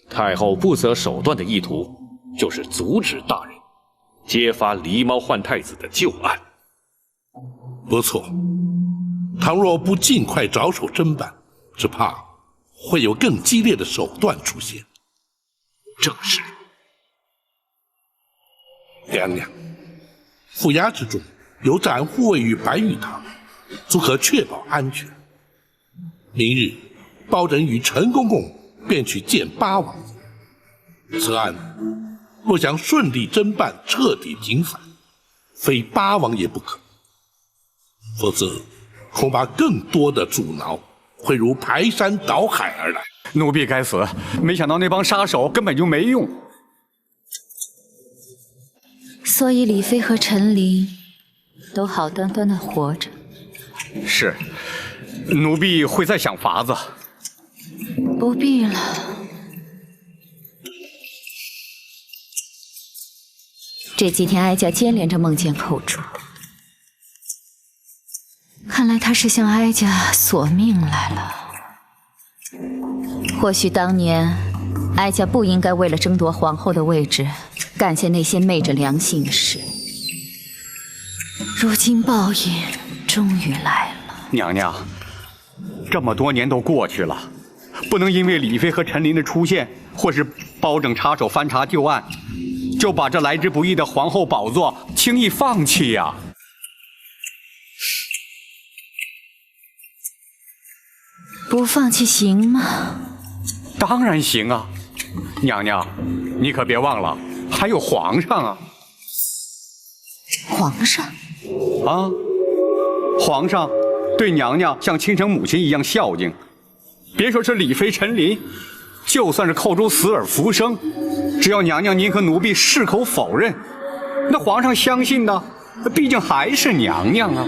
太后不择手段的意图就是阻止大人揭发狸猫换太子的旧案。不错，倘若不尽快着手侦办，只怕会有更激烈的手段出现。正是。娘娘，府衙之中有展护卫于白玉堂，足可确保安全。明日，包拯与陈公公便去见八王爷。此案若想顺利侦办，彻底平反，非八王爷不可。否则，恐怕更多的阻挠会如排山倒海而来。奴婢该死，没想到那帮杀手根本就没用。所以李妃和陈琳都好端端的活着。是，奴婢会再想法子。不必了。这几天哀家接连着梦见寇主，看来他是向哀家索命来了。或许当年哀家不应该为了争夺皇后的位置，干些那些昧着良心的事。如今报应终于来了。娘娘，这么多年都过去了，不能因为李妃和陈琳的出现，或是包拯插手翻查旧案，就把这来之不易的皇后宝座轻易放弃呀。不放弃行吗？当然行啊，娘娘，你可别忘了，还有皇上啊。皇上啊，皇上对娘娘像亲生母亲一样孝敬，别说是李妃、陈琳，就算是寇珠死而复生，只要娘娘您和奴婢矢口否认，那皇上相信的，毕竟还是娘娘啊。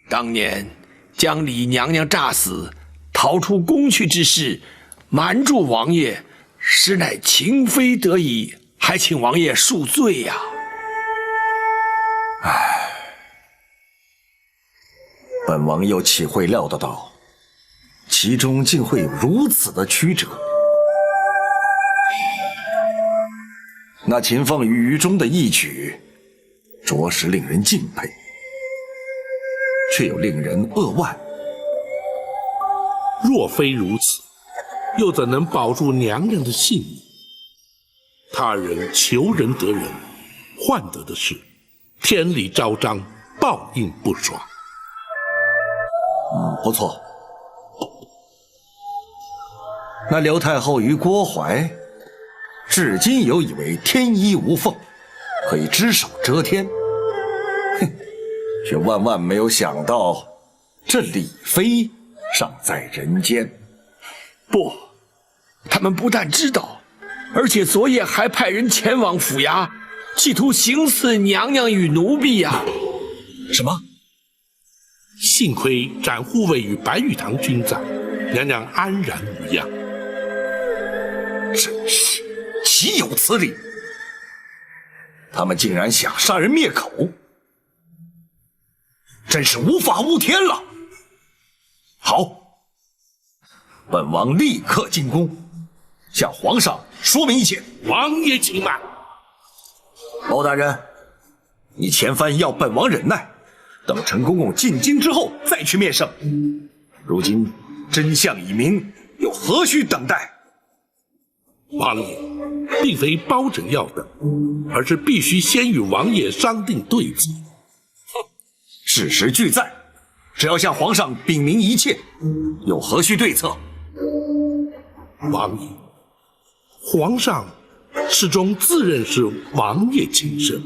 当年将李娘娘诈死，逃出宫去之事，瞒住王爷，实乃情非得已，还请王爷恕罪呀。本王又岂会料得到，其中竟会有如此的曲折？那秦凤与于中的义举，着实令人敬佩，却又令人扼腕。若非如此，又怎能保住娘娘的性命？他人求人得人，换得的是天理昭彰，报应不爽。不错。那刘太后与郭槐，至今犹以为天衣无缝，可以只手遮天，却万万没有想到，这李妃尚在人间。不，他们不但知道，而且昨夜还派人前往府衙，企图行刺娘娘与奴婢呀。什么？幸亏展护卫与白玉堂均在，娘娘安然无恙。真是岂有此理！他们竟然想杀人灭口，真是无法无天了。好，本王立刻进宫，向皇上说明一切。王爷请慢。包大人，你前番要本王忍耐，等陈公公进京之后再去面圣。如今真相已明，又何须等待？王爷，并非包拯要等，而是必须先与王爷商定对策。事实俱在，只要向皇上禀明一切，又何须对策？王爷，皇上始终自认是王爷亲生，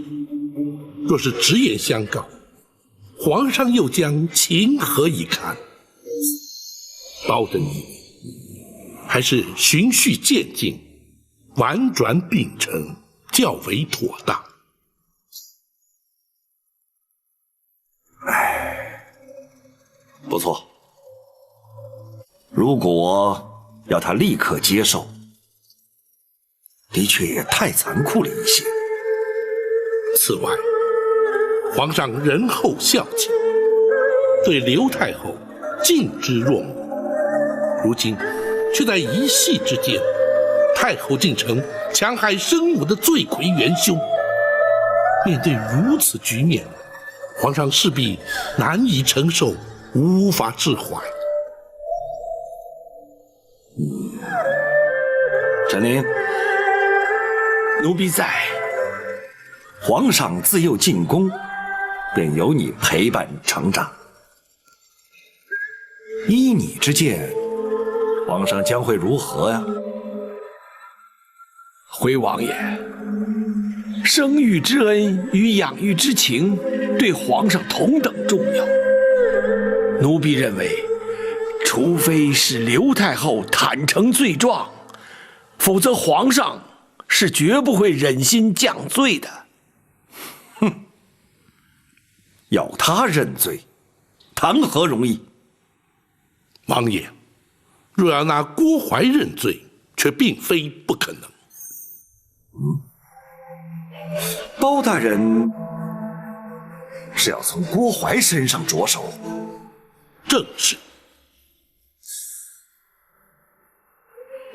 若是直言相告，皇上又将情何以堪？包拯议，还是循序渐进，婉转秉承较为妥当。不错，如果要他立刻接受，的确也太残酷了一些。此外，皇上仁厚孝敬，对刘太后敬之若母，如今却在一夕之间，太后竟成戕害生母的罪魁元凶。面对如此局面，皇上势必难以承受，无法置怀。陈琳，奴婢在。皇上自幼进宫，便由你陪伴成长。依你之见，皇上将会如何呀？回王爷，生育之恩与养育之情对皇上同等重要。奴婢认为，除非是刘太后坦诚罪状，否则皇上是绝不会忍心降罪的。哼，要他认罪，谈何容易？王爷，若要拿郭槐认罪，却并非不可能。包大人是要从郭槐身上着手？正是。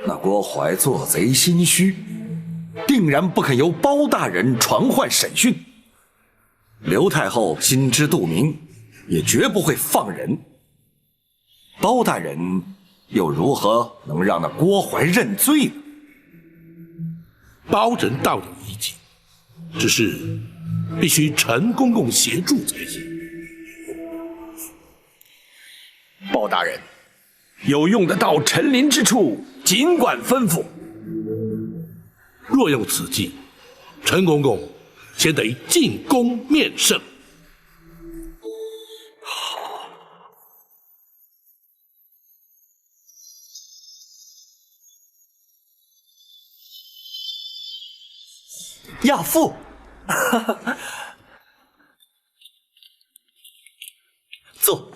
那郭槐做贼心虚，定然不肯由包大人传唤审讯。刘太后心知肚明，也绝不会放人。包大人又如何能让那郭淮认罪呢？包拯倒有意见，只是必须陈公公协助才行。包大人，有用得到陈林之处，尽管吩咐。若有此计，陈公公先得进宫面圣。亚父，坐。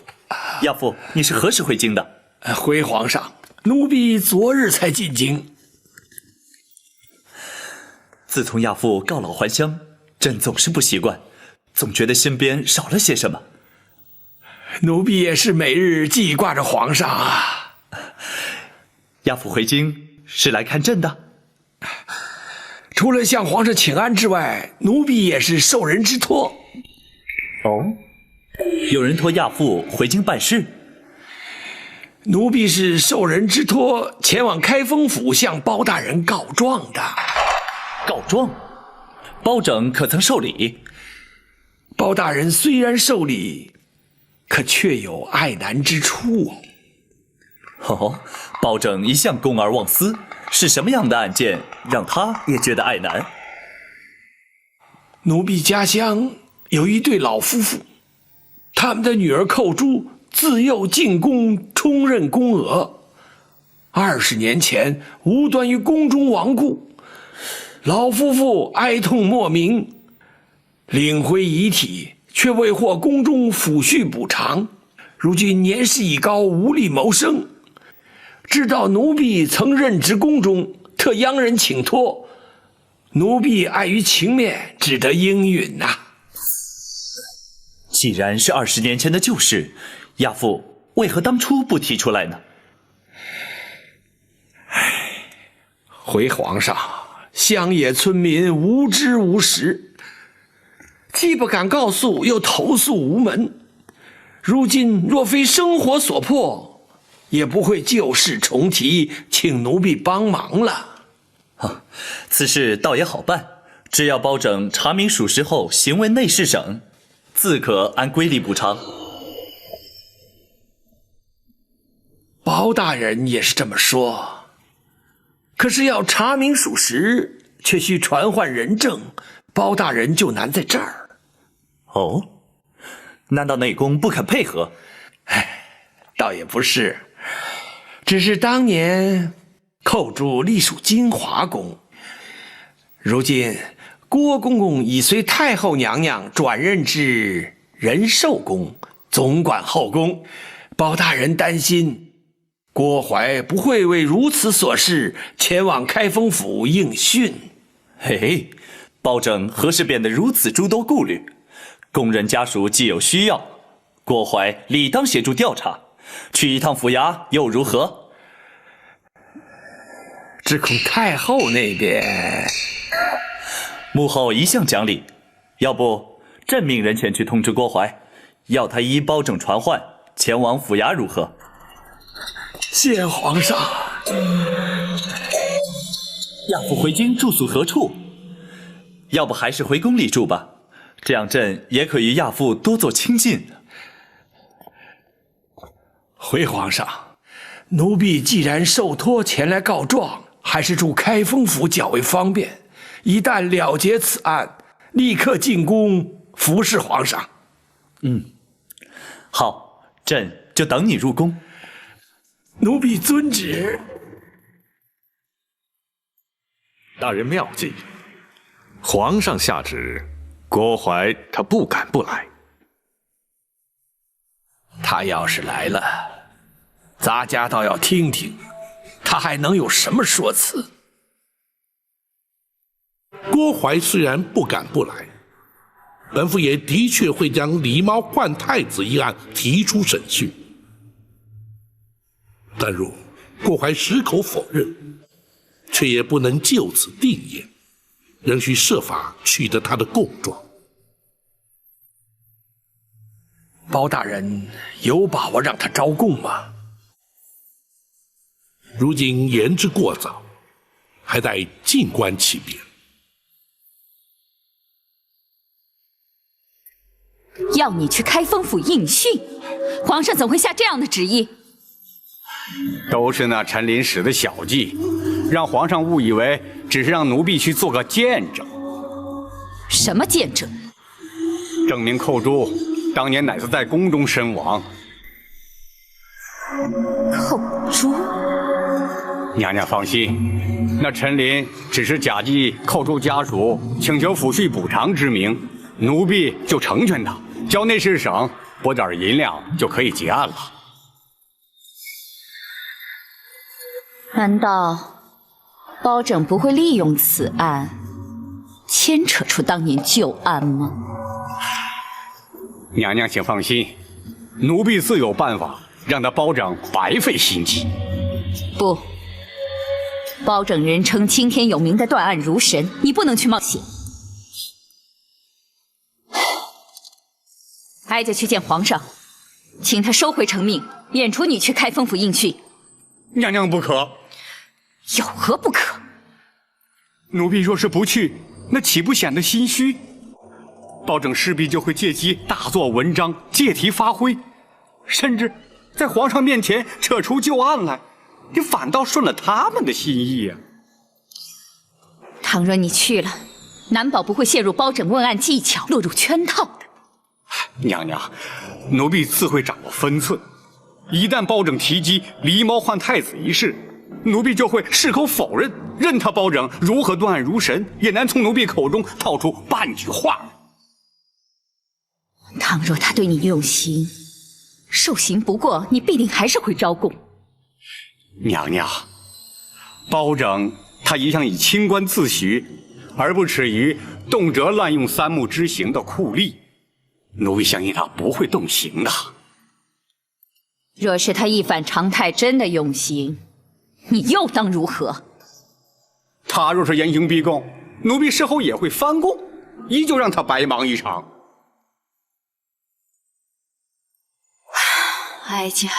亚父，你是何时回京的？回皇上，奴婢昨日才进京。自从亚父告老还乡，朕总是不习惯，总觉得身边少了些什么。奴婢也是每日记挂着皇上啊。亚父回京是来看朕的？除了向皇上请安之外，奴婢也是受人之托。哦，有人托亚父回京办事？奴婢是受人之托，前往开封府向包大人告状的。告状？包拯可曾受理？包大人虽然受理，可却有爱难之处。哦，包拯一向公而忘私，是什么样的案件让他也觉得爱难？奴婢家乡有一对老夫妇，他们的女儿寇珠自幼进宫，充任宫娥。20年前无端于宫中亡故，老夫妇哀痛莫名，领回遗体，却未获宫中抚恤补偿。如今年事已高，无力谋生。知道奴婢曾任职宫中，特央人请托，奴婢碍于情面，只得应允呐。既然是20年前的旧事，亚父为何当初不提出来呢？回皇上，乡野村民无知无识，既不敢告诉，又投诉无门。如今若非生活所迫，也不会旧事重提，请奴婢帮忙了。此事倒也好办，只要包拯查明属实后行为内侍省，自可按规例补偿。包大人也是这么说，可是要查明属实，却需传唤人证，包大人就难在这儿。哦，难道内宫不肯配合？倒也不是，只是当年寇珠隶属金华宫，如今郭公公已随太后娘娘转任至仁寿宫，总管后宫。包大人担心郭淮不会为如此琐事前往开封府应讯。嘿，包拯何时变得如此诸多顾虑？宫人家属既有需要，郭淮理当协助调查，去一趟府衙又如何？只恐太后那边……母后一向讲理，要不朕命人前去通知郭淮，要他依包拯传唤前往府衙如何？谢皇上。亚父回京住宿何处？要不还是回宫里住吧，这样朕也可与亚父多做亲近。回皇上，奴婢既然受托前来告状，还是住开封府较为方便。一旦了结此案，立刻进宫服侍皇上。好，朕就等你入宫。奴婢遵旨。大人妙计，皇上下旨，郭淮他不敢不来。他要是来了，咱家倒要听听，他还能有什么说辞？郭淮虽然不敢不来，本府也的确会将狸猫换太子一案提出审讯。但若郭淮矢口否认，却也不能就此定谳，仍需设法取得他的供状。包大人有把握让他招供吗？如今言之过早，还待静观其变。要你去开封府应讯，皇上怎会下这样的旨意？都是那陈林使的小计，让皇上误以为只是让奴婢去做个见证。什么见证？证明寇珠当年乃是在宫中身亡。寇珠，娘娘放心，那陈林只是假借寇珠家属请求抚恤补偿之名，奴婢就成全他，交内侍省拨点银两就可以结案了。难道包拯不会利用此案牵扯出当年旧案吗？娘娘请放心，奴婢自有办法让他包拯白费心机。不，包拯人称青天有名的断案如神，你不能去冒险。哀家去见皇上，请他收回成命，免除你去开封府应讯。娘娘不可。有何不可？奴婢若是不去，那岂不显得心虚？包拯势必就会借机大做文章，借题发挥，甚至在皇上面前扯出旧案来，你反倒顺了他们的心意呀。倘若你去了，难保不会陷入包拯问案技巧，落入圈套的。娘娘，奴婢自会掌握分寸。一旦包拯提及狸猫换太子一事，奴婢就会矢口否认，任他包拯如何断案如神，也难从奴婢口中套出半句话。倘若他对你用刑，受刑不过，你必定还是会招供。娘娘，包拯他一向以清官自诩，而不耻于动辄滥用三目之刑的酷吏，奴婢相信他不会动刑的。若是他一反常态，真的用刑，你又当如何？他若是严刑逼供，奴婢事后也会翻供，依旧让他白忙一场。哀家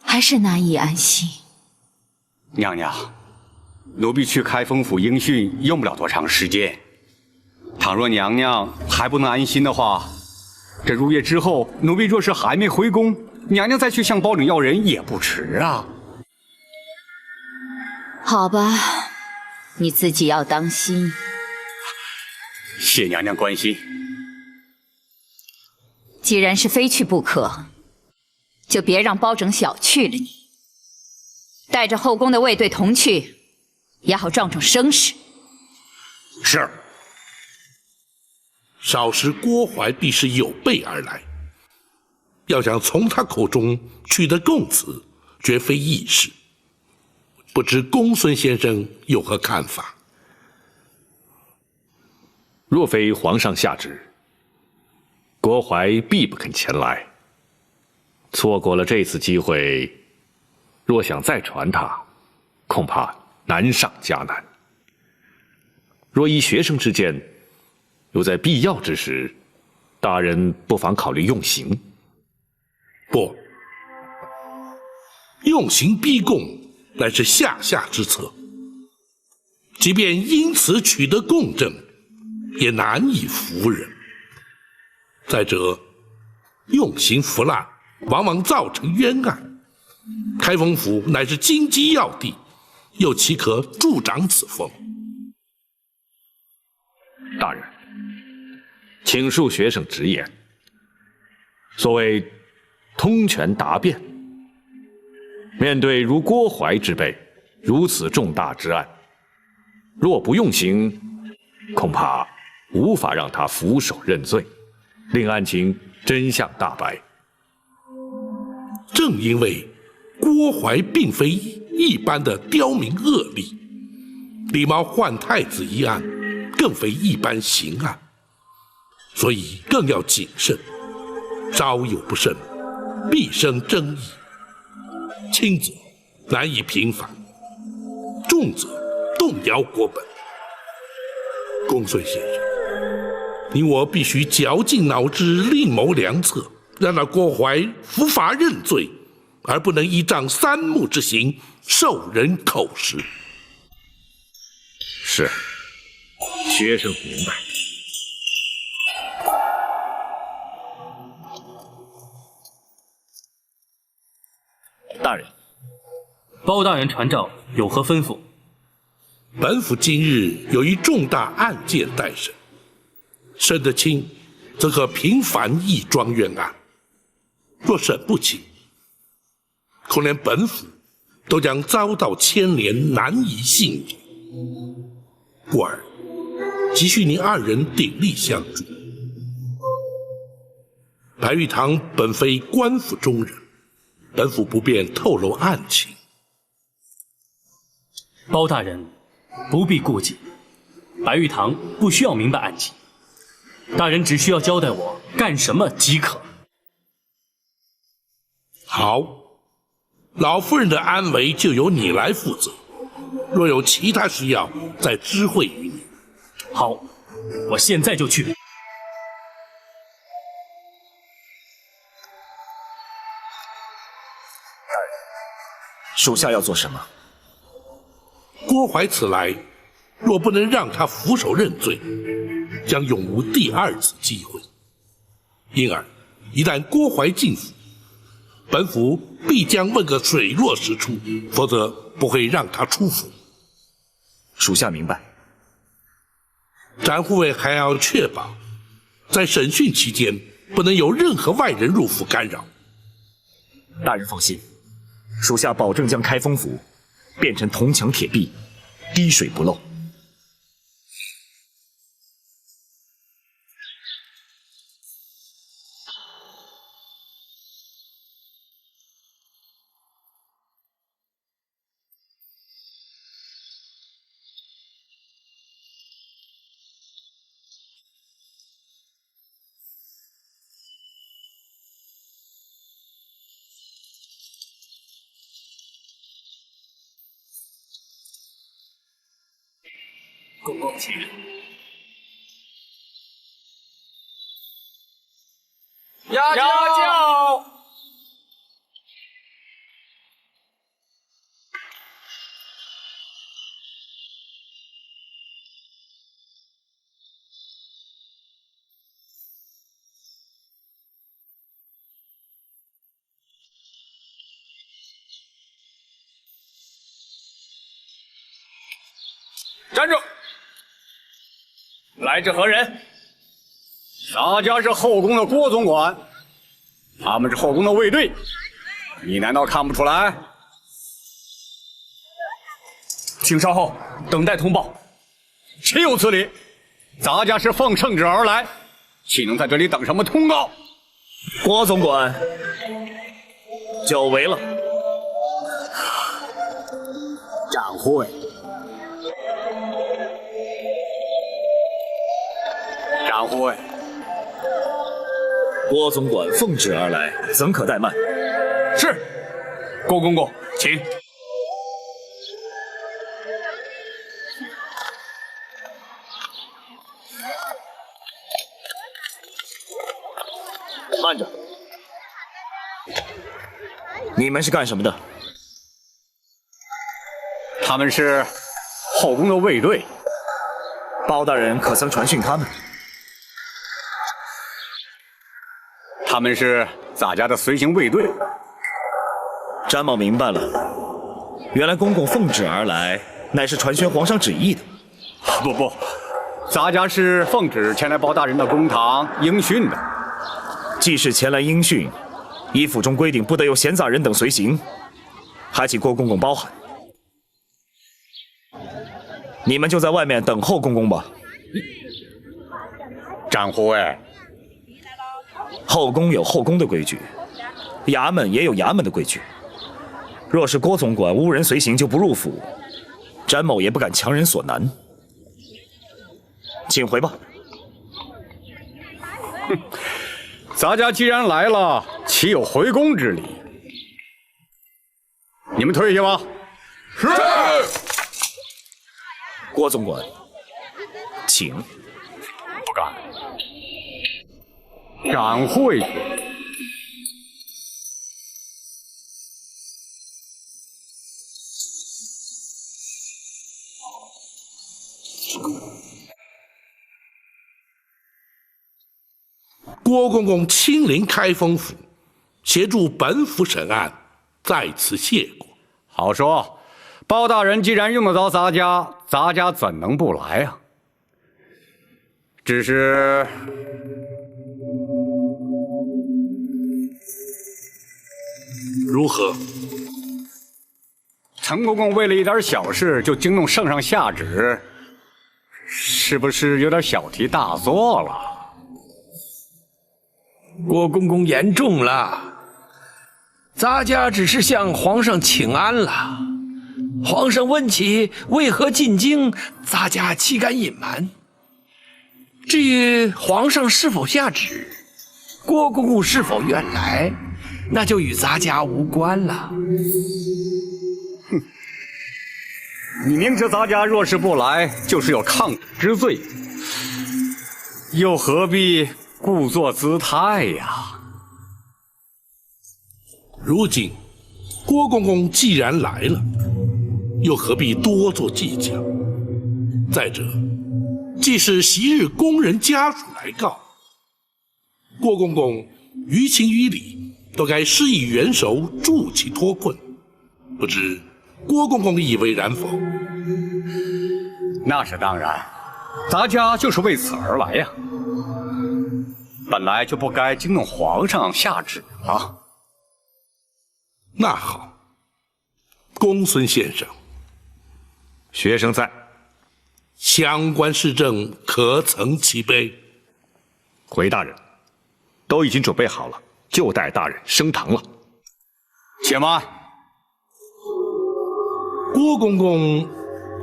还是难以安心。娘娘，奴婢去开封府应讯用不了多长时间。倘若娘娘还不能安心的话，这入夜之后，奴婢若是还没回宫，娘娘再去向包拯要人也不迟啊。好吧，你自己要当心。谢娘娘关心。既然是非去不可，就别让包拯小觑了你。带着后宫的卫队同去，也好壮壮声势。是。少时郭淮必是有备而来，要想从他口中取得供词，绝非易事。不知公孙先生有何看法？若非皇上下旨，郭淮必不肯前来。错过了这次机会，若想再传他，恐怕难上加难。若依学生之见，又在必要之时，大人不妨考虑用刑。不，用刑逼供乃是下之策，即便因此取得供证，也难以服人。再者，用刑腐烂，往往造成冤案。开封府乃是京畿要地，又岂可助长此风？大人，请恕学生直言。所谓通权达变，面对如郭淮之辈如此重大之案，若不用刑，恐怕无法让他俯首认罪，令案情真相大白。正因为郭淮并非一般的刁民恶吏，狸猫换太子一案更非一般刑案，所以更要谨慎，稍有不慎，必生争议。轻则难以平反，重则动摇国本。公孙先生，你我必须绞尽脑汁，另谋良策，让那郭淮伏法认罪，而不能依仗三目之刑受人口实。是，学生明白。大人，包大人传召，有何吩咐？本府今日有一重大案件待审，审得清，则可平反义庄冤案；若审不清，恐连本府都将遭到牵连，难以幸免。故而急需您二人鼎力相助。白玉堂本非官府中人，本府不便透露案情。包大人不必顾忌，白玉堂不需要明白案情，大人只需要交代我干什么即可。好，老夫人的安危就由你来负责，若有其他需要，再知会于你。好，我现在就去。属下要做什么？郭淮此来，若不能让他俯首认罪，将永无第二次机会。因而，一旦郭淮进府，本府必将问个水落石出，否则不会让他出府。属下明白。展护卫还要确保，在审讯期间不能有任何外人入府干扰。大人放心，属下保证将开封府变成铜墙铁壁，滴水不漏。公公请。压轿。站住！来者何人？咱家是后宫的郭总管，他们是后宫的卫队，你难道看不出来？请稍后，等待通报。岂有此理！咱家是奉圣旨而来，岂能在这里等什么通告？郭总管，久违了。展护卫。展护卫，郭总管奉旨而来，怎可怠慢？是，郭公公，请。慢着，你们是干什么的？他们是后宫的卫队。包大人可曾传讯他们？他们是咱家的随行卫队。詹某明白了，原来公公奉旨而来，乃是传宣皇上旨意的。不，咱家是奉旨前来包大人的公堂应讯的。既是前来应讯，依府中规定不得有闲杂人等随行，还请郭公公包涵。你们就在外面等候公公吧。展护卫，后宫有后宫的规矩，衙门也有衙门的规矩。若是郭总管无人随行就不入府，詹某也不敢强人所难。请回吧。哼，咱家既然来了，岂有回宫之理？你们退下吧。是。郭总管，请。不敢，赶回去。郭公公亲临开封府，协助本府审案，在此谢过。好说，包大人既然用得着咱家怎能不来啊？只是如何？陈公公为了一点小事就惊动圣上下旨，是不是有点小题大做了？郭公公言重了，咱家只是向皇上请安了。皇上问起为何进京，咱家岂敢隐瞒？至于皇上是否下旨，郭公公是否愿来，那就与咱家无关了。哼，你明知咱家若是不来，就是有抗旨之罪，又何必故作姿态呀？如今郭公公既然来了，又何必多做计较？再者，既是昔日工人家属来告，郭公公于情于理都该施以援手，助其脱困。不知郭公公以为然否？那是当然，咱家就是为此而来呀。本来就不该惊动皇上下旨啊。那好，公孙先生，学生在。相关事政可曾齐备？回大人，都已经准备好了，就待大人升堂了。且慢，郭公公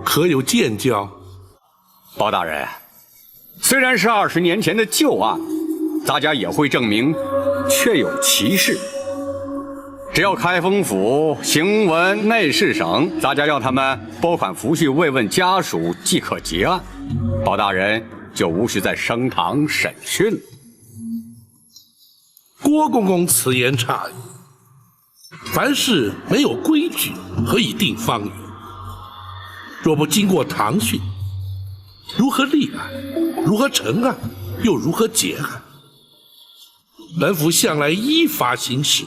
可有见教？包大人，虽然是20年前的旧案，咱家也会证明确有其事。只要开封府行文内侍省，咱家让他们拨款抚恤慰问家属，即可结案。包大人就无需再升堂审讯了。郭公公此言差矣。凡事没有规矩，何以定方圆？若不经过堂训，如何立案？如何成案？又如何结案？本府向来依法行事，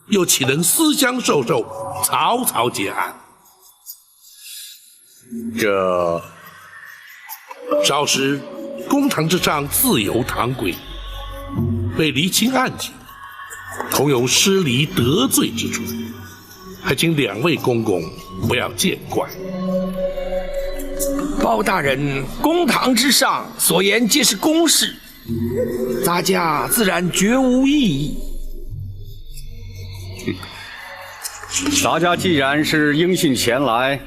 又岂能私相授受，草草结案？这稍时公堂之上自有堂规，为厘清案情，同有失礼得罪之处，还请2位公公不要见怪。包大人，公堂之上所言皆是公事，咱家自然绝无异议。咱家既然是应讯前来，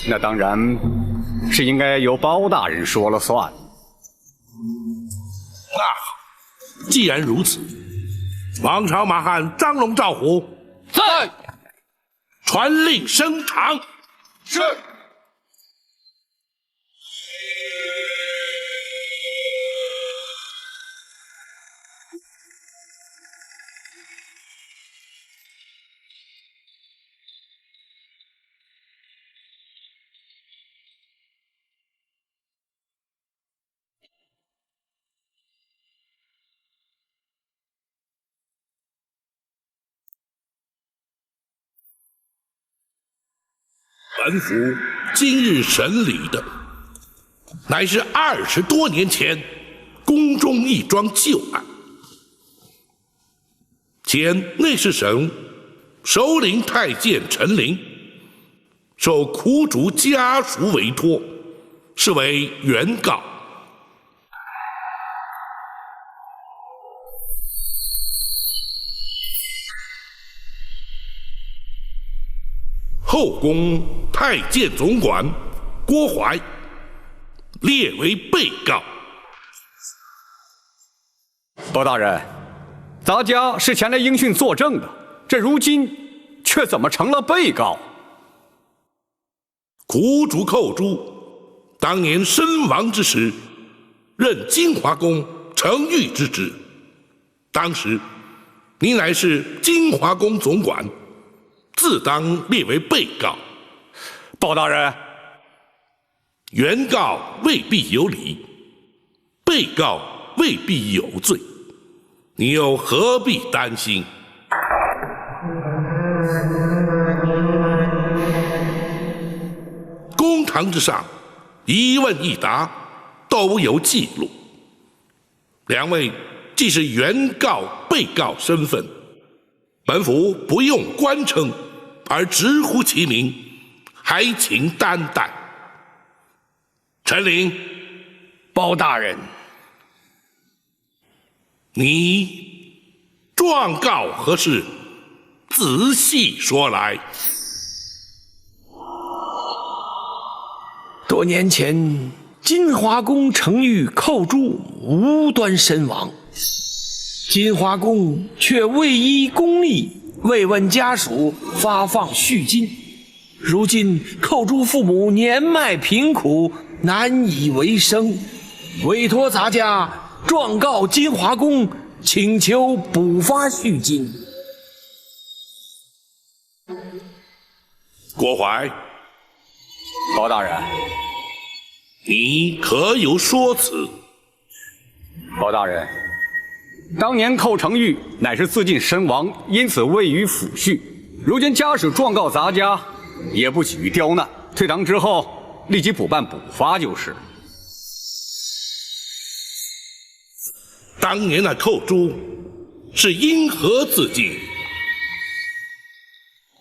那当然是应该由包大人说了算。那好，既然如此，王朝马汉张龙赵虎在，传令升堂。是。本府今日审理的，乃是20多年前宫中一桩旧案。前内侍省首领太监陈琳，受苦主家属委托，是为原告。后宫太监总管郭怀列为被告。包大人，咱家是前来应讯作证的，这如今却怎么成了被告？苦主寇珠当年身亡之时，任金华宫承御之职。当时你乃是金华宫总管，自当列为被告。包大人，原告未必有理，被告未必有罪，你又何必担心？公堂之上，一问一答都有记录。两位既是原告、被告身份，本府不用官称，而直呼其名，还请担待。陈琳，包大人，你状告何事？仔细说来。多年前，金华宫承御寇珠无端身亡，金华宫却未依公例慰问家属，发放恤金。如今寇珠父母年迈贫苦，难以为生，委托咱家状告金华宫，请求补发恤金。郭淮，包大人，你可有说辞？包大人，当年寇承御乃是自尽身亡，因此未予抚恤。如今家属状告咱家，也不给予刁难，退堂之后立即补办补发就是。当年那寇珠是因何自尽？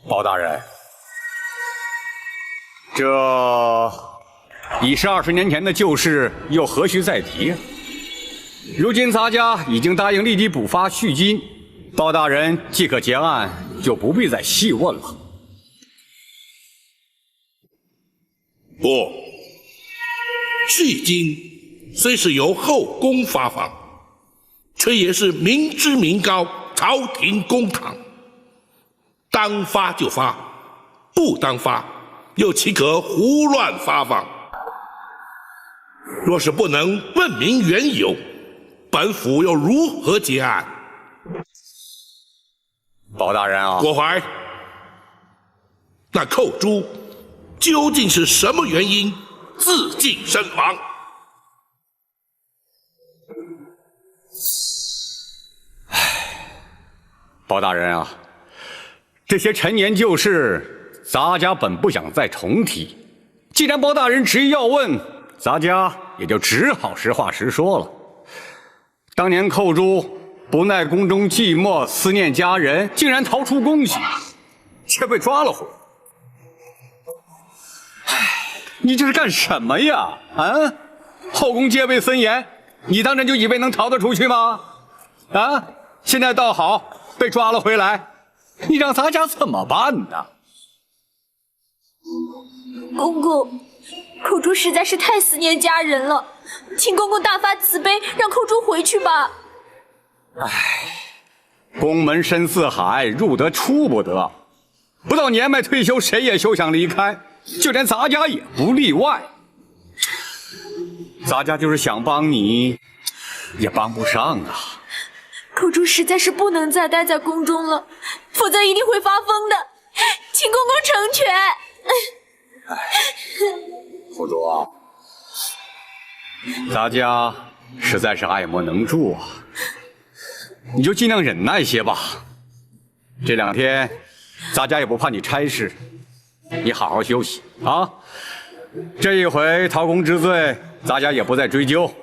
包大人，这已是20年前的旧事，又何须再提？如今咱家已经答应立即补发恤金，包大人即可结案，就不必再细问了。不，恤金虽是由后宫发放，却也是民脂民膏，朝廷公堂，当发就发，不当发又岂可胡乱发放？若是不能问明缘由，本府又如何结案？包大人啊，郭淮，那寇珠究竟是什么原因自尽身亡？包大人啊，这些陈年旧事，咱家本不想再重提。既然包大人执意要问，咱家也就只好实话实说了。当年寇珠不耐宫中寂寞，思念家人，竟然逃出宫去，却被抓了回来。你这是干什么呀？啊！后宫戒备森严，你当真就以为能逃得出去吗？啊！现在倒好，被抓了回来，你让咱家怎么办呢？公公，寇珠实在是太思念家人了，请公公大发慈悲，让寇珠回去吧。宫门深似海，入得出不得，不到年迈退休，谁也休想离开，就连咱家也不例外。咱家就是想帮你，也帮不上啊。寇珠实在是不能再待在宫中了，否则一定会发疯的，请公公成全。福珠啊，咱家实在是爱莫能助啊，你就尽量忍耐些吧。这2天，咱家也不怕你差事，你好好休息啊。这一回逃宫之罪，咱家也不再追究，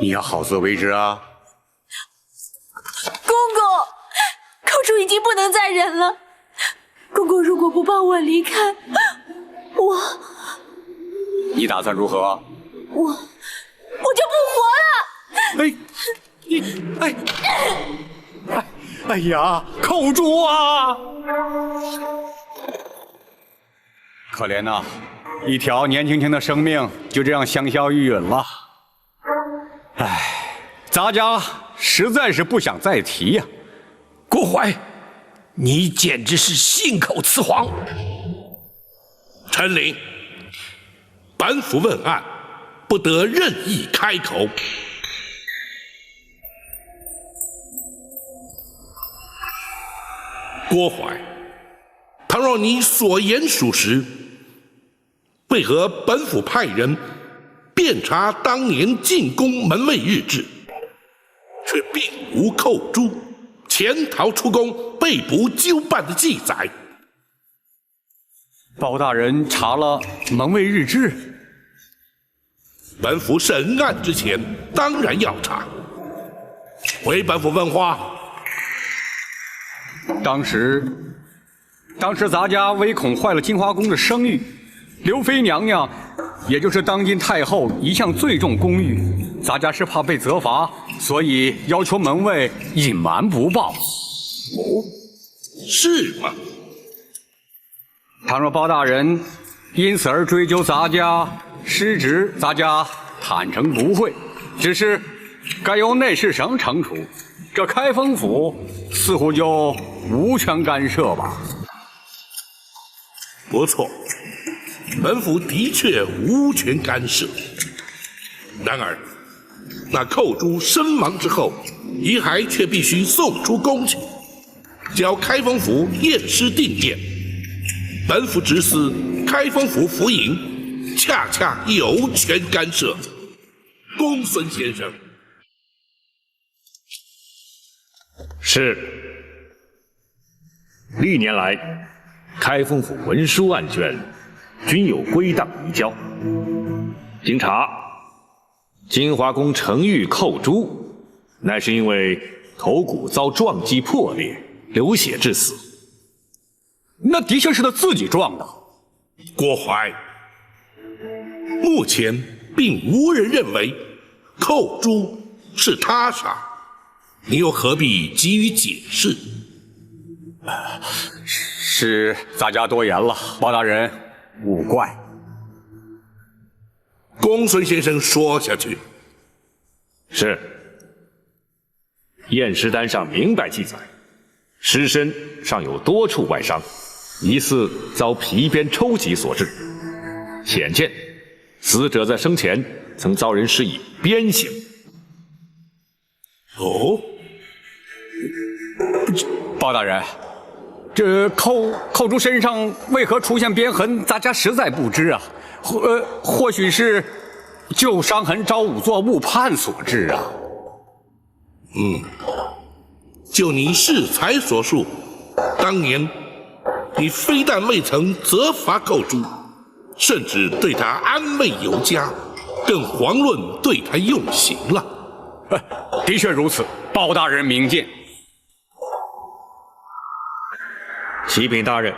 你要好自为之啊。公公，寇珠已经不能再忍了。公公如果不帮我离开，你打算如何？我就不活了。哎呀，寇珠啊！可怜呐，一条年轻轻的生命就这样香消玉殒了。咱家实在是不想再提呀。郭淮，你简直是信口雌黄。陈琳，本府问案，不得任意开口。郭槐，倘若你所言属实，为何本府派人遍查当年进宫门卫日志，却并无寇珠潜逃出宫被捕纠办的记载？包大人查了门卫日志，本府审案之前当然要查。回本府问话。当时咱家唯恐坏了金华宫的声誉，刘妃娘娘，也就是当今太后，一向最重公誉，咱家是怕被责罚，所以要求门卫隐瞒不报。哦，是吗？倘若包大人因此而追究咱家失职，咱家坦诚不讳，只是该由内侍省惩处，这开封府似乎就无权干涉吧。不错，本府的确无权干涉。然而，那寇珠身亡之后，遗骸却必须送出宫去，交开封府验尸定验。本府直司开封府府尹，恰恰有权干涉。公孙先生。是。历年来，开封府文书案卷均有归档移交。经查，金华宫程昱寇珠，乃是因为头骨遭撞击破裂，流血致死。那的确是他自己撞的。郭槐，目前并无人认为寇珠是他杀，你又何必急于解释？是咱家多言了，包大人勿怪。公孙先生说下去。是。验尸单上明白记载，尸身上有多处外伤，疑似遭皮鞭抽击所致。显见，死者在生前曾遭人施以鞭刑。哦，包大人，这寇珠身上为何出现鞭痕，咱家实在不知啊。或许是旧伤痕遭仵作误判所致啊。就你适才所述，当年你非但未曾责罚寇珠，甚至对他安慰有加，更遑论对他用刑了。的确如此，包大人明鉴。启禀大人，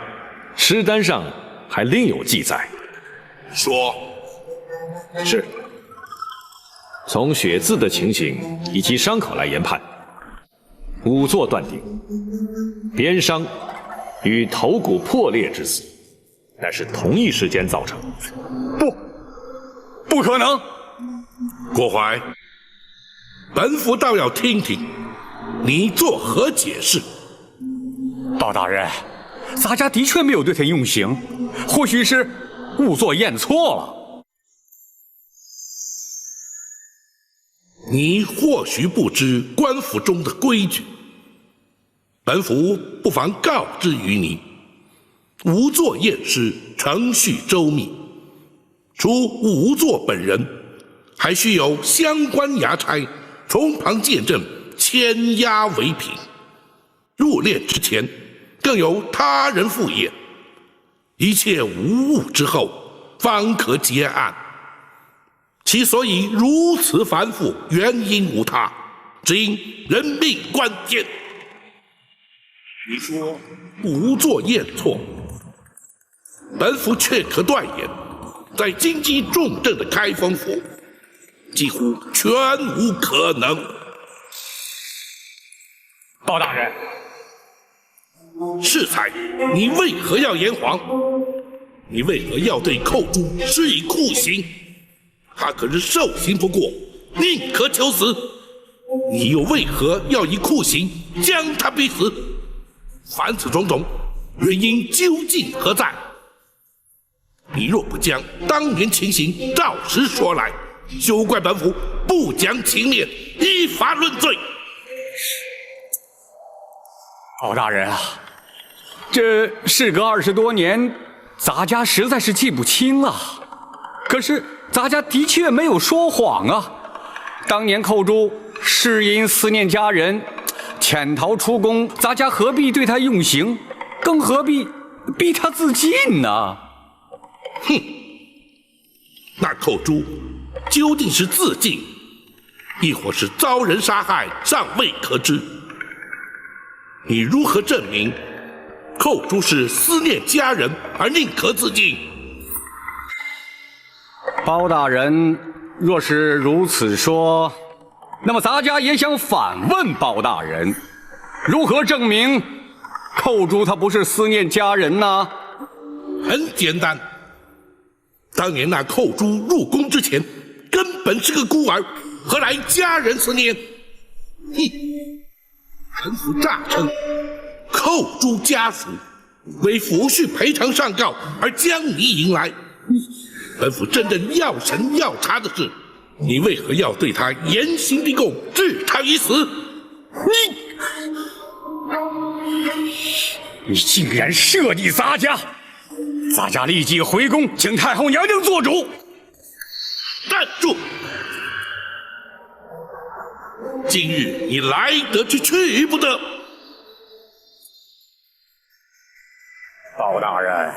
尸单上还另有记载。说。是。从血渍的情形以及伤口来研判，仵作断定，鞭伤与头骨破裂致死，乃是同一时间造成。不可能！郭槐，本府倒要听听你作何解释。包大人，咱家的确没有对他用刑，或许是仵作验错了。你或许不知官府中的规矩，本府不妨告知于你：仵作验尸程序周密，除仵作本人，还需有相关衙差从旁见证，签押为凭。入殓之前，更有他人复验，一切无误之后，方可结案。其所以如此繁复，原因无他，只因人命关天。你说仵作验错，本府却可断言，在经济重镇的开封府，几乎全无可能。包大人，适才，你为何要言谎？你为何要对寇珠施以酷刑？他可是受刑不过，宁可求死。你又为何要以酷刑将他逼死？凡此种种，原因究竟何在？你若不将当年情形照实说来，休怪本府不讲情面，依法论罪。包大人啊，这事隔20多年，咱家实在是记不清啊。可是咱家的确没有说谎啊。当年寇珠是因思念家人，潜逃出宫，咱家何必对他用刑，更何必逼他自尽呢？哼，那寇珠究竟是自尽，亦或是遭人杀害，尚未可知。你如何证明寇珠是思念家人而宁可自尽？包大人若是如此说，那么咱家也想反问包大人，如何证明寇珠他不是思念家人呢？很简单，当年那寇珠入宫之前，根本是个孤儿，何来家人思念？哼！本府诈称寇珠家属为抚恤赔偿上告而将你引来。本府真正要审要查的是，你为何要对他严刑逼供，置他于死？你竟然设计咱家！咱家立即回宫，请太后娘娘做主。站住！今日你来得去，去不得。包大人，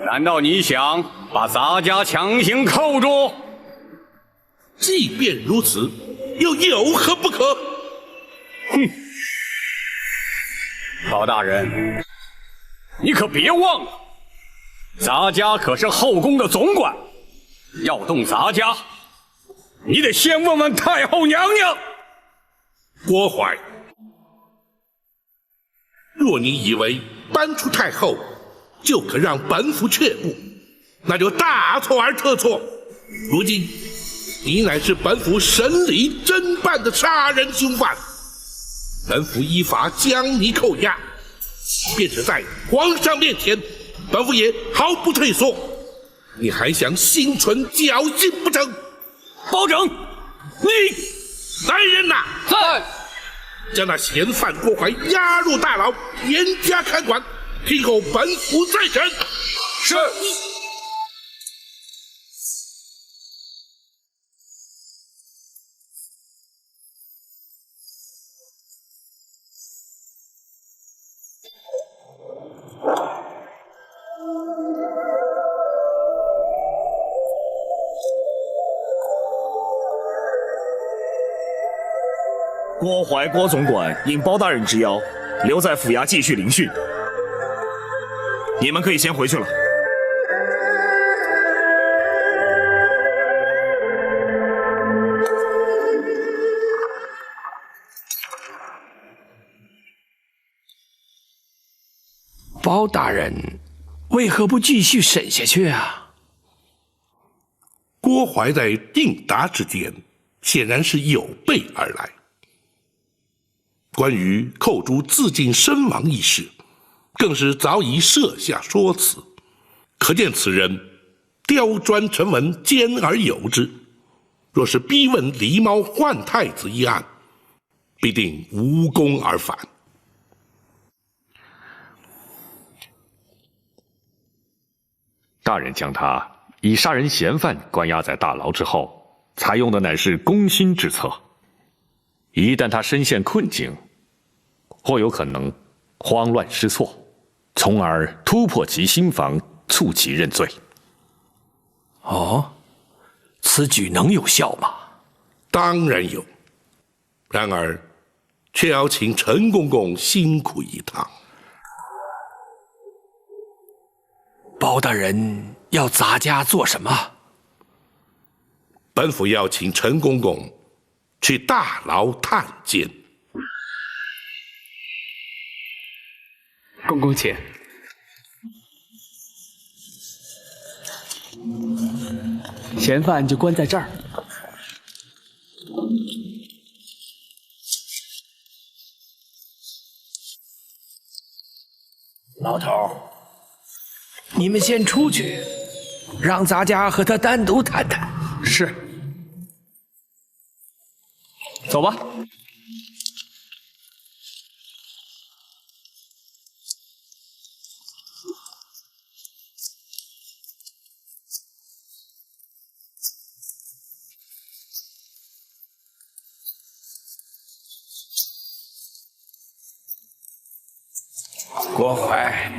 难道你想把咱家强行扣住？即便如此，又有何不可？哼！包大人，你可别忘了，咱家可是后宫的总管，要动咱家，你得先问问太后娘娘。郭槐，若你以为搬出太后就可让本府却步，那就大错而特错。如今你乃是本府审理侦办的杀人凶犯，本府依法将你扣押，便是在皇上面前，本府也毫不退缩。你还想心存侥幸不成？包拯，你来人呐！在。将那嫌犯郭槐押入大牢，严加看管，听候本府再审。是。郭槐郭总管应包大人之邀，留在府衙继续聆讯。你们可以先回去了。包大人，为何不继续审下去啊？郭槐在应答之间，显然是有备而来。关于寇珠自尽身亡一事，更是早已设下说辞，可见此人刁钻沉稳，兼而有之。若是逼问狸猫换太子一案，必定无功而返。大人将他以杀人嫌犯关押在大牢之后，采用的乃是攻心之策。一旦他身陷困境，或有可能慌乱失措，从而突破其心防，促其认罪。哦，此举能有效吗？当然有，然而却要请陈公公辛苦一趟。包大人要咱家做什么？本府要请陈公公去大牢探监。公公请。嫌犯就关在这儿。老头，你们先出去，让咱家和他单独谈谈。是。走吧。郭槐，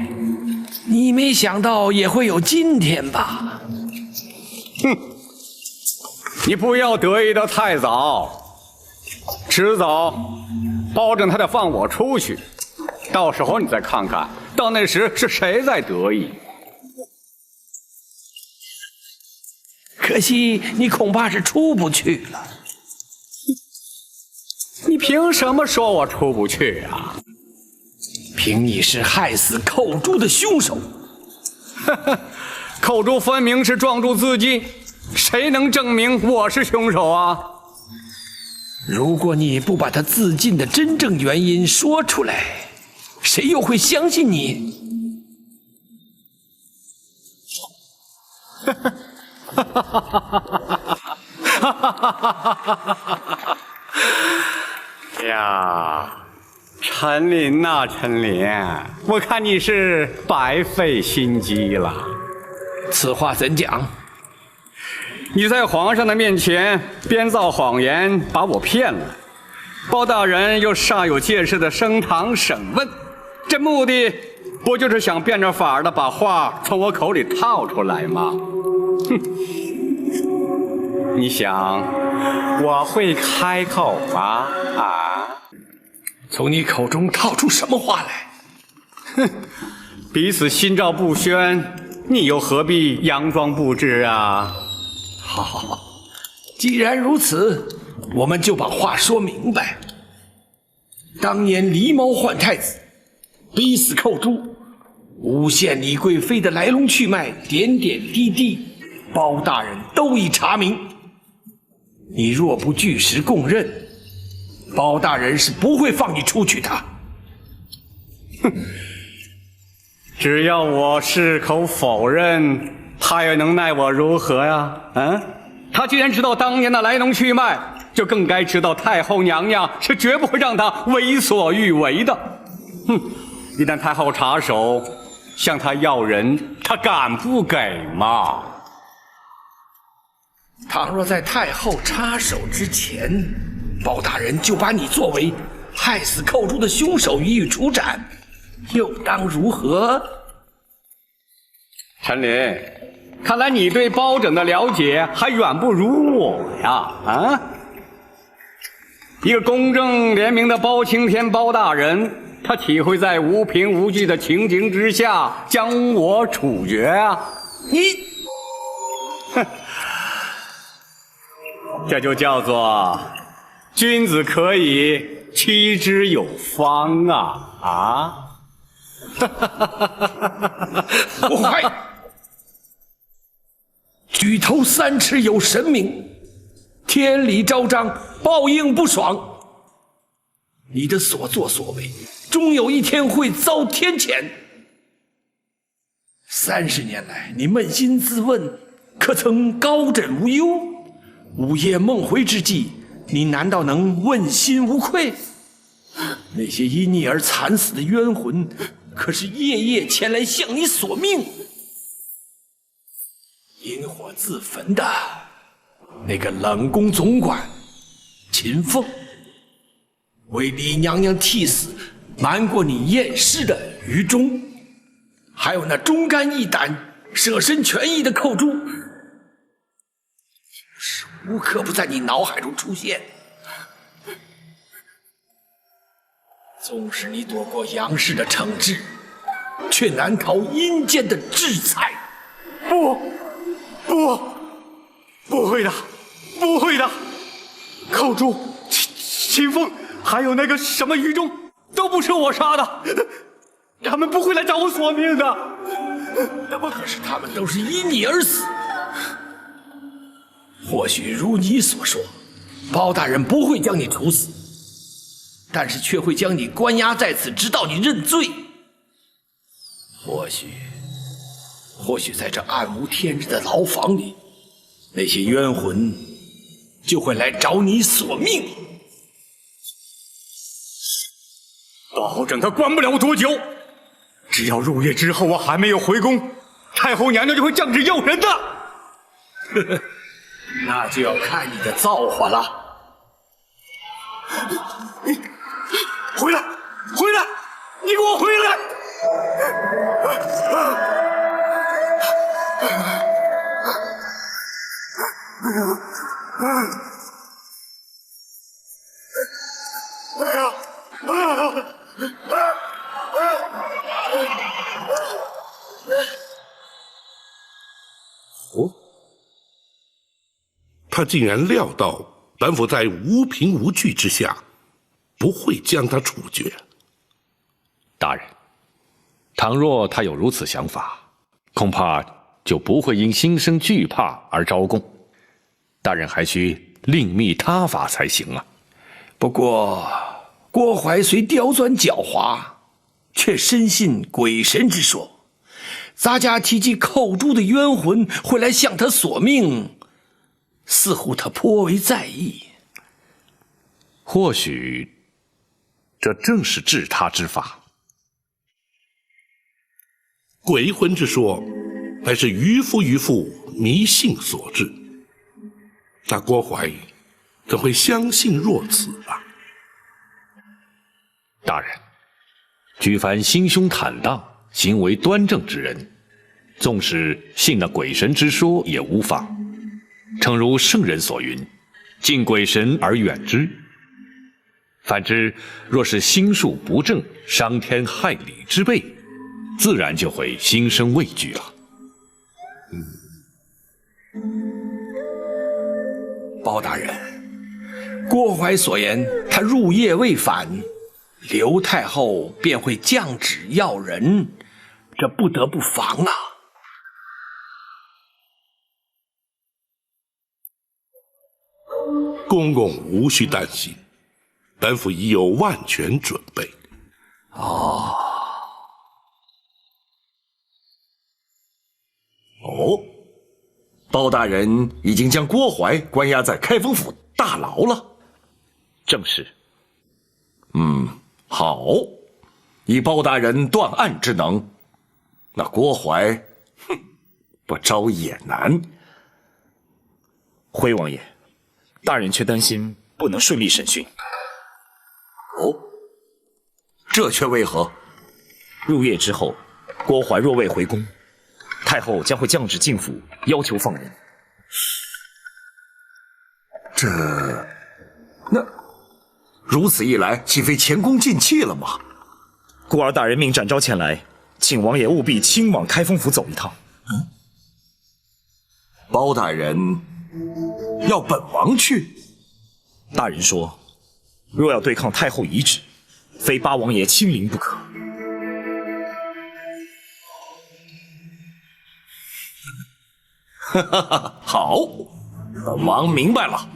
你没想到也会有今天吧？哼，你不要得意的太早，迟早包拯他得放我出去，到时候你再看看，到那时是谁在得意。可惜你恐怕是出不去了。你凭什么说我出不去啊？凭你是害死寇珠的凶手。寇珠分明是撞柱自尽，谁能证明我是凶手啊？如果你不把他自尽的真正原因说出来，谁又会相信你？呀，陈琳呐，陈琳，我看你是白费心机了。此话怎讲？你在皇上的面前编造谎言，把我骗了。包大人又煞有介事的升堂审问，这目的不就是想变着法儿的把话从我口里套出来吗？哼！你想我会开口吗？啊？从你口中套出什么话来？哼！彼此心照不宣，你又何必佯装不知啊？好，既然如此，我们就把话说明白。当年狸猫换太子，逼死寇珠，诬陷李贵妃的来龙去脉，点点滴滴，包大人都已查明。你若不据实供认，包大人是不会放你出去的。哼！只要我矢口否认，他又能奈我如何呀？他既然知道当年的来龙去脉，就更该知道太后娘娘是绝不会让他为所欲为的。哼！一旦太后插手向他要人，他敢不给吗？倘若在太后插手之前，包大人就把你作为害死寇珠的凶手予以处斩，又当如何？陈琳，看来你对包拯的了解还远不如我呀！一个公正廉明的包青天包大人，他岂会在无凭无据的情形之下将我处决啊？你，哼！这就叫做君子可以妻之有方啊！我还举头三尺有神明，天理昭彰，报应不爽。你的所作所为，终有一天会遭天谴。30年来，你扪心自问，可曾高枕无忧？午夜梦回之际，你难道能问心无愧？那些因你而惨死的冤魂，可是夜夜前来向你索命。引火自焚的那个冷宫总管秦凤，为李娘娘替死瞒过你验尸的于忠，还有那忠肝义胆舍身全意的寇珠，无刻不在你脑海中出现。纵使你躲过杨氏的惩治，却难逃阴间的制裁。不会的，不会的！寇珠、秦凤，还有那个什么于忠，都不是我杀的，他们不会来找我索命的。可是他们都是因你而死。或许如你所说，包大人不会将你处死，但是却会将你关押在此，直到你认罪。或许在这暗无天日的牢房里，那些冤魂就会来找你索命。保证他关不了多久，只要入夜之后我还没有回宫，太后娘娘就会降旨要人的。那就要看你的造化了。回来，回来，你给我回来！哦，他竟然料到本府在无凭无据之下，不会将他处决。大人，倘若他有如此想法，恐怕就不会因心生惧怕而招供。大人还需另觅他法才行啊。不过，郭淮虽刁钻狡猾，却深信鬼神之说。咱家提及寇珠的冤魂会来向他索命，似乎他颇为在意。或许，这正是治他之法。鬼魂之说，乃是愚夫迷信所致。那郭淮怎会相信若此啊？大人，举凡心胸坦荡、行为端正之人，纵使信那鬼神之说也无妨。诚如圣人所云：“敬鬼神而远之。”反之，若是心术不正、伤天害理之辈，自然就会心生畏惧了。包大人，郭淮所言，他入夜未返，刘太后便会降旨要人，这不得不防啊。公公无需担心，本府已有万全准备。哦，包大人已经将郭淮关押在开封府大牢了。正是。好，以包大人断案之能，那郭淮，不招也难。徽王爷，大人却担心不能顺利审讯。这却为何？入夜之后，郭淮若未回宫，太后将会降旨进府，要求放人。那如此一来，岂非前功尽弃了吗？故而大人命展昭前来，请王爷务必亲往开封府走一趟。包大人要本王去？大人说，若要对抗太后遗旨，非八王爷亲临不可。好，本王明白了。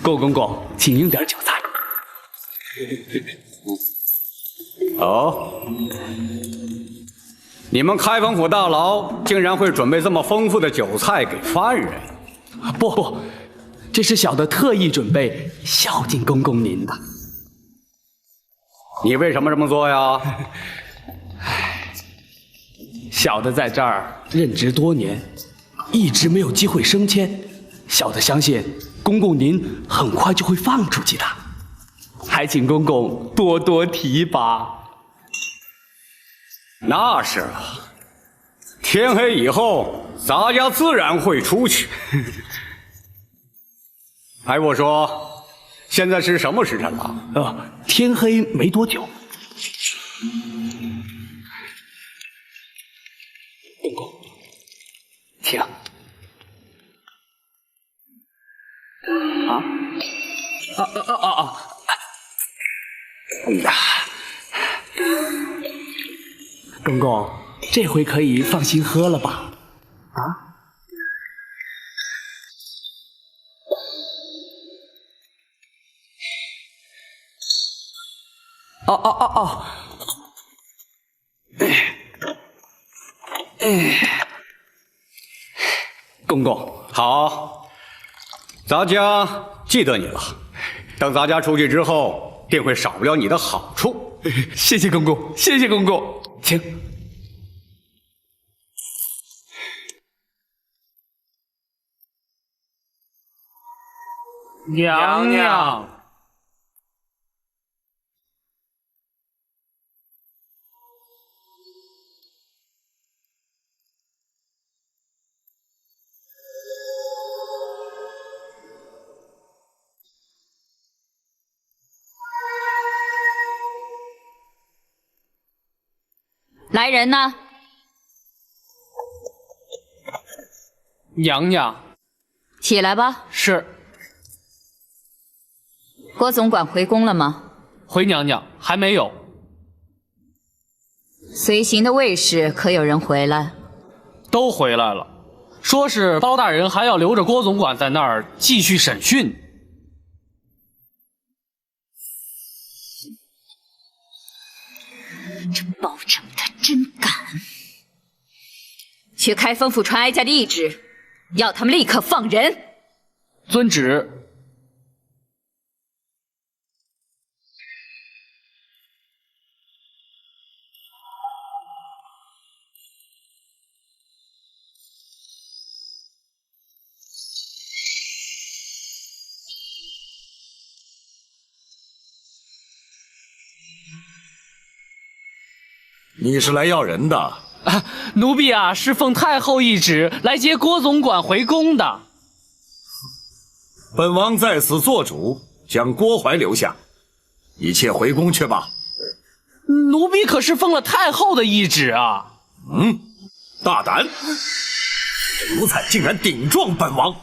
郭公公，请用点酒菜。哦，你们开封府大牢竟然会准备这么丰富的酒菜给犯人？不，这是小的特意准备孝敬公公您的。你为什么这么做呀？小的在这儿任职多年，一直没有机会升迁。小的相信公公您很快就会放出去的，还请公公多多提拔。那是啊，天黑以后，咱家自然会出去。哎，我说，现在是什么时辰了？天黑没多久。公公，请。公公，这回可以放心喝了吧？公公好，咱家记得你了。等咱家出去之后，定会少不了你的好处。谢谢公公，谢谢公公，请。娘娘。来人呐！娘娘，起来吧。是。郭总管回宫了吗？回娘娘，还没有。随行的卫士可有人回来？都回来了，说是包大人还要留着郭总管在那儿继续审讯。这包拯他真敢！去开封府传哀家的懿旨，要他们立刻放人。遵旨。你是来要人的？奴婢啊，是奉太后懿旨来接郭总管回宫的。本王在此做主，将郭槐留下，一切回宫去吧。奴婢可是奉了太后的懿旨啊！大胆！这奴才竟然顶撞本王！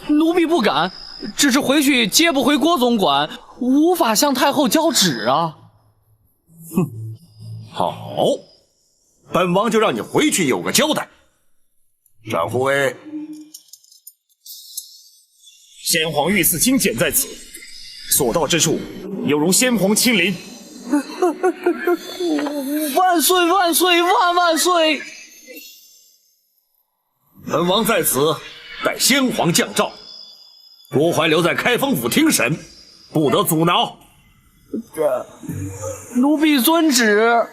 奴婢不敢，只是回去接不回郭总管，无法向太后交旨啊。好，本王就让你回去有个交代。展护卫，先皇御赐金简在此，所到之处，有如先皇亲临。万岁万岁万万岁！本王在此待先皇降诏，郭槐留在开封府听审，不得阻挠。奴婢遵旨。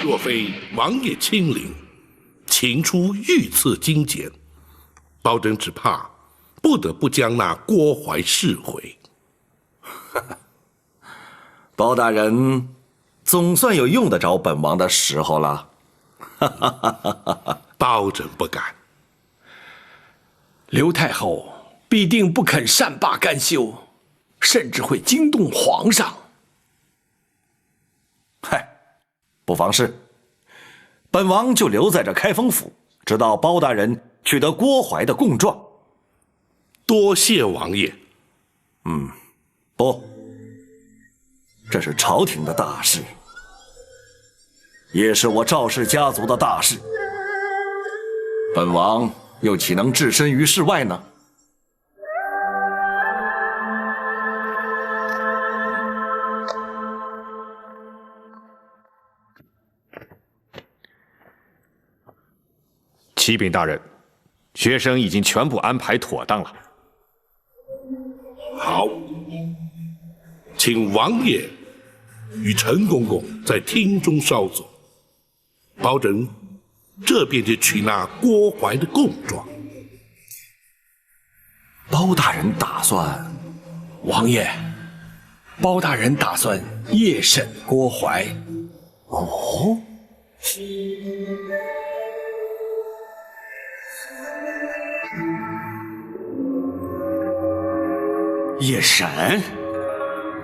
若非王爷亲临，请出御赐金简，包拯只怕不得不将那郭槐释回。包大人总算有用得着本王的时候了。包拯不敢。刘太后必定不肯善罢甘休，甚至会惊动皇上。不妨事，本王就留在这开封府，直到包大人取得郭槐的供状。多谢王爷。不，这是朝廷的大事，也是我赵氏家族的大事。本王又岂能置身于事外呢？启禀大人，学生已经全部安排妥当了。好，请王爷与陈公公在厅中稍坐，包拯这便去取那郭槐的供状。包大人打算？王爷，包大人打算夜审郭淮。哦，夜审，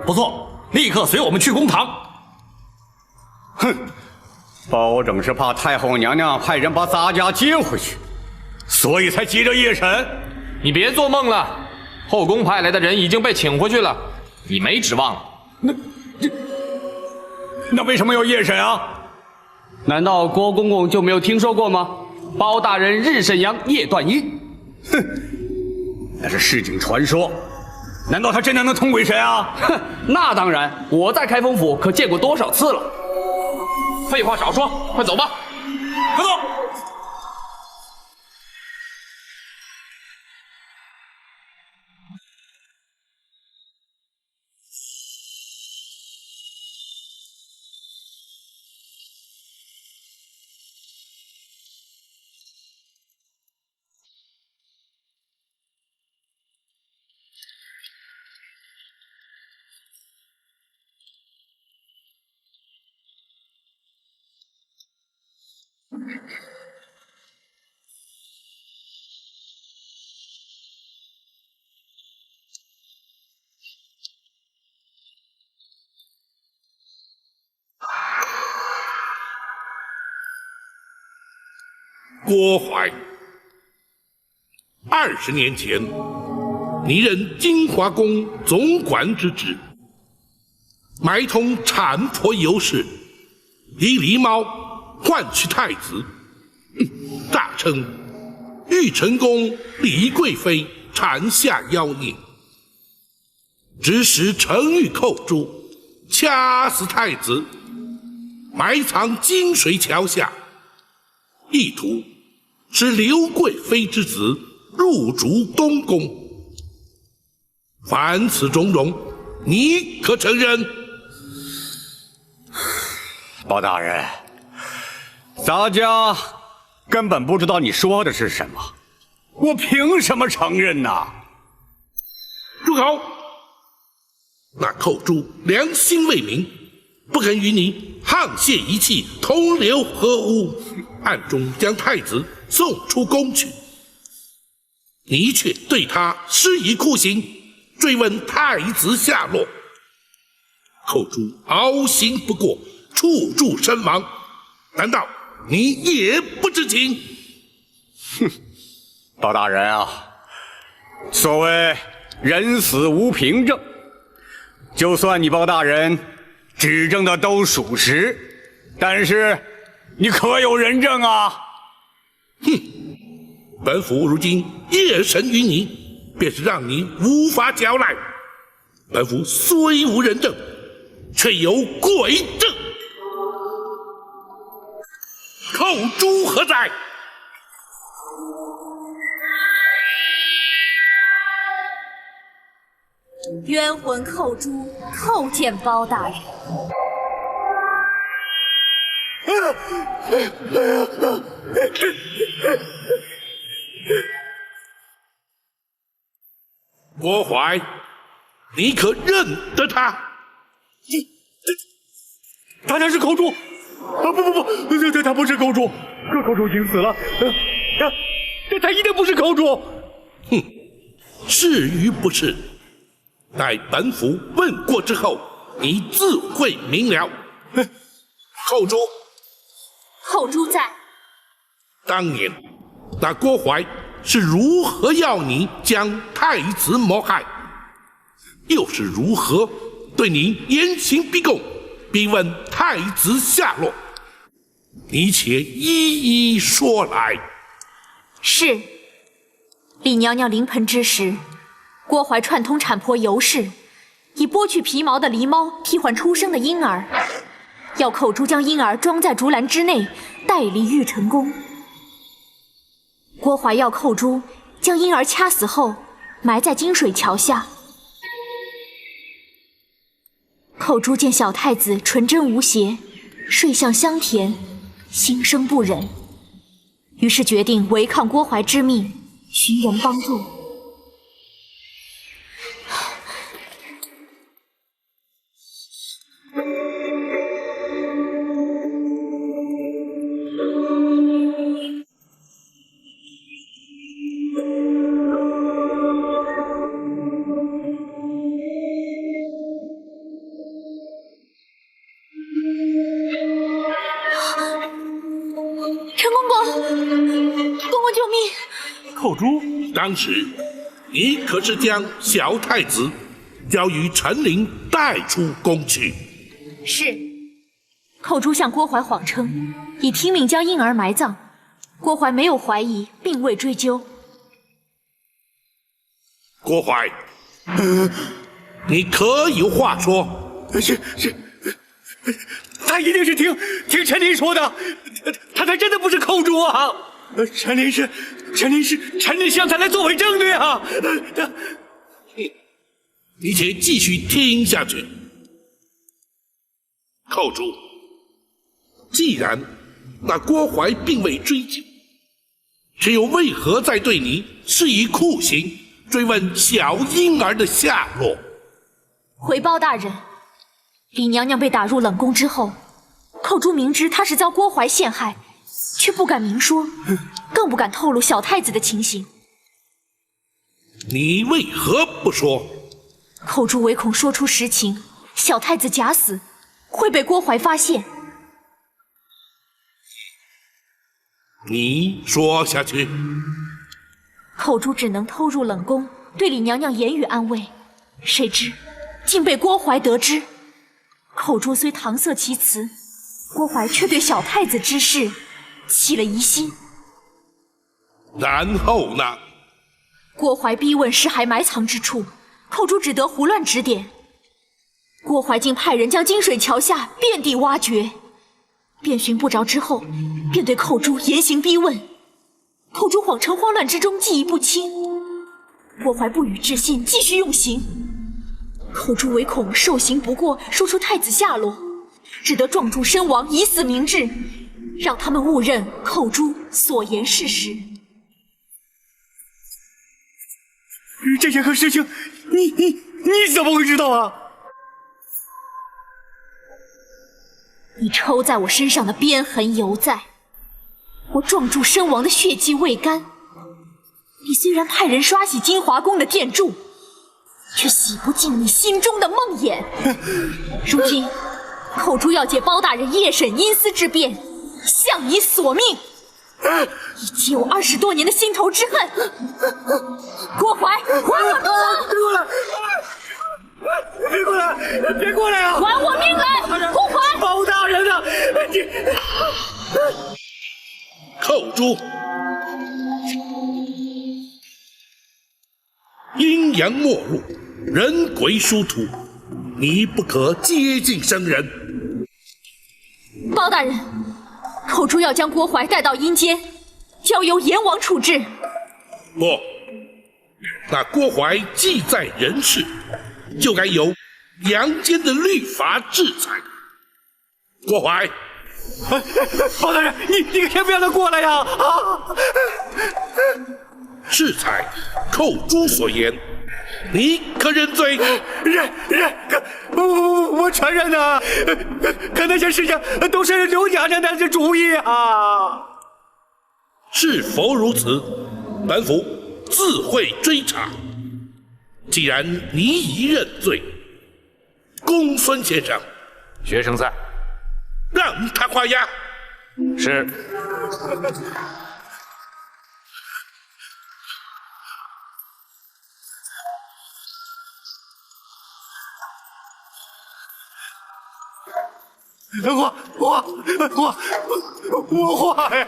不错，立刻随我们去公堂。哼，包拯是怕太后娘娘派人把咱家接回去，所以才急着夜审。你别做梦了，后宫派来的人已经被请回去了，你没指望了。那为什么要夜审啊？难道郭公公就没有听说过吗？包大人日审阳，夜断阴。哼，那是市井传说，难道他真的能通鬼神啊？哼，那当然，我在开封府可见过多少次了。废话少说，快走吧。快走！郭淮，20年前，你任金华宫总管之职，买通产婆尤氏，以狸猫换取太子，大称玉成宫李贵妃产下妖孽，指使程昱寇诛，掐死太子，埋藏金水桥下，意图使刘贵妃之子入主东宫。凡此种种，你可承认？包大人，咱家根本不知道你说的是什么，我凭什么承认呢？住口！那寇诛良心未泯，不肯与你沆瀣一气，同流合污，暗中将太子送出宫去，你却对他施以酷刑，追问太子下落。寇诛凹刑不过，处处身亡，难道你也不知情？哼，包大人啊，所谓人死无凭证，就算你包大人指证的都属实，但是你可有人证啊？哼，本府如今夜审于你，便是让你无法交代。本府虽无人证，却有鬼证。寇诛何在？冤魂寇诛，叩见包大人。郭淮，你可认得他？他才是寇诛！啊不，他不是寇诛，寇诛已经死了。他一定不是寇诛。哼，是与不是，待本府问过之后，你自会明了。寇诛，寇诛在。当年那郭淮是如何要你将太子谋害，又是如何对你严刑逼供，逼问太子下落？你且一一说来。是。李娘娘临盆之时，郭淮串通产婆尤氏，以剥去皮毛的狸猫替换出生的婴儿，要寇诛将婴儿装在竹篮之内，带离玉成宫。郭淮要寇诛将婴儿掐死后，埋在金水桥下。寇诛见小太子纯真无邪，睡相香甜，心生不忍，于是决定违抗郭淮之命，寻人帮助。当时你可是将小太子交于陈琳带出宫去。是。寇珠向郭淮谎称已听命将婴儿埋葬，郭淮没有怀疑，并未追究。郭淮，你可有话说？是，他一定是听陈琳说的，他真的不是寇珠啊！陈琳向他来作为证据啊！你且继续听下去。寇珠，既然那郭淮并未追究，却又为何在对你施以酷刑，追问小婴儿的下落？回包大人，李娘娘被打入冷宫之后，寇珠明知她是遭郭淮陷害，却不敢明说，更不敢透露小太子的情形。你为何不说？寇珠唯恐说出实情，小太子假死，会被郭淮发现。你说下去。寇珠只能偷入冷宫，对李娘娘言语安慰，谁知竟被郭淮得知。寇珠虽搪塞其词，郭淮却对小太子之事起了疑心。然后呢？郭淮逼问尸骸埋藏之处，寇珠只得胡乱指点。郭淮竟派人将金水桥下遍地挖掘，遍寻不着之后，便对寇珠严刑逼问。寇珠谎称慌乱之中记忆不清，郭淮不予置信，继续用刑。寇珠唯恐受刑不过，说出太子下落，只得撞柱身亡，以死明志，让他们误认寇珠所言事实。这件事情，你怎么会知道啊？你抽在我身上的鞭痕犹在，我撞柱身亡的血迹未干。你虽然派人刷洗金华宫的殿柱，却洗不尽你心中的梦魇。如今，寇珠要借包大人夜审阴司之辩，向你索命，以解我20多年的心头之恨。郭淮，还我命来！别过来！别过来啊！还我命来！郭淮，包大人啊！你寇珠，阴阳末路，人鬼殊途，你不可接近生人。包大人，寇珠要将郭淮带到阴间，交由阎王处置。不，那郭淮既在人世，就该有阳间的律法制裁。郭淮，包大人，你可先不让他过来呀！制裁寇珠所言，你可认罪？认，我承认呐。可那些事情都是刘娘娘的主意啊。是否如此？本府自会追查。既然你已认罪，公孙先生，学生在，让他画押。是。我画呀！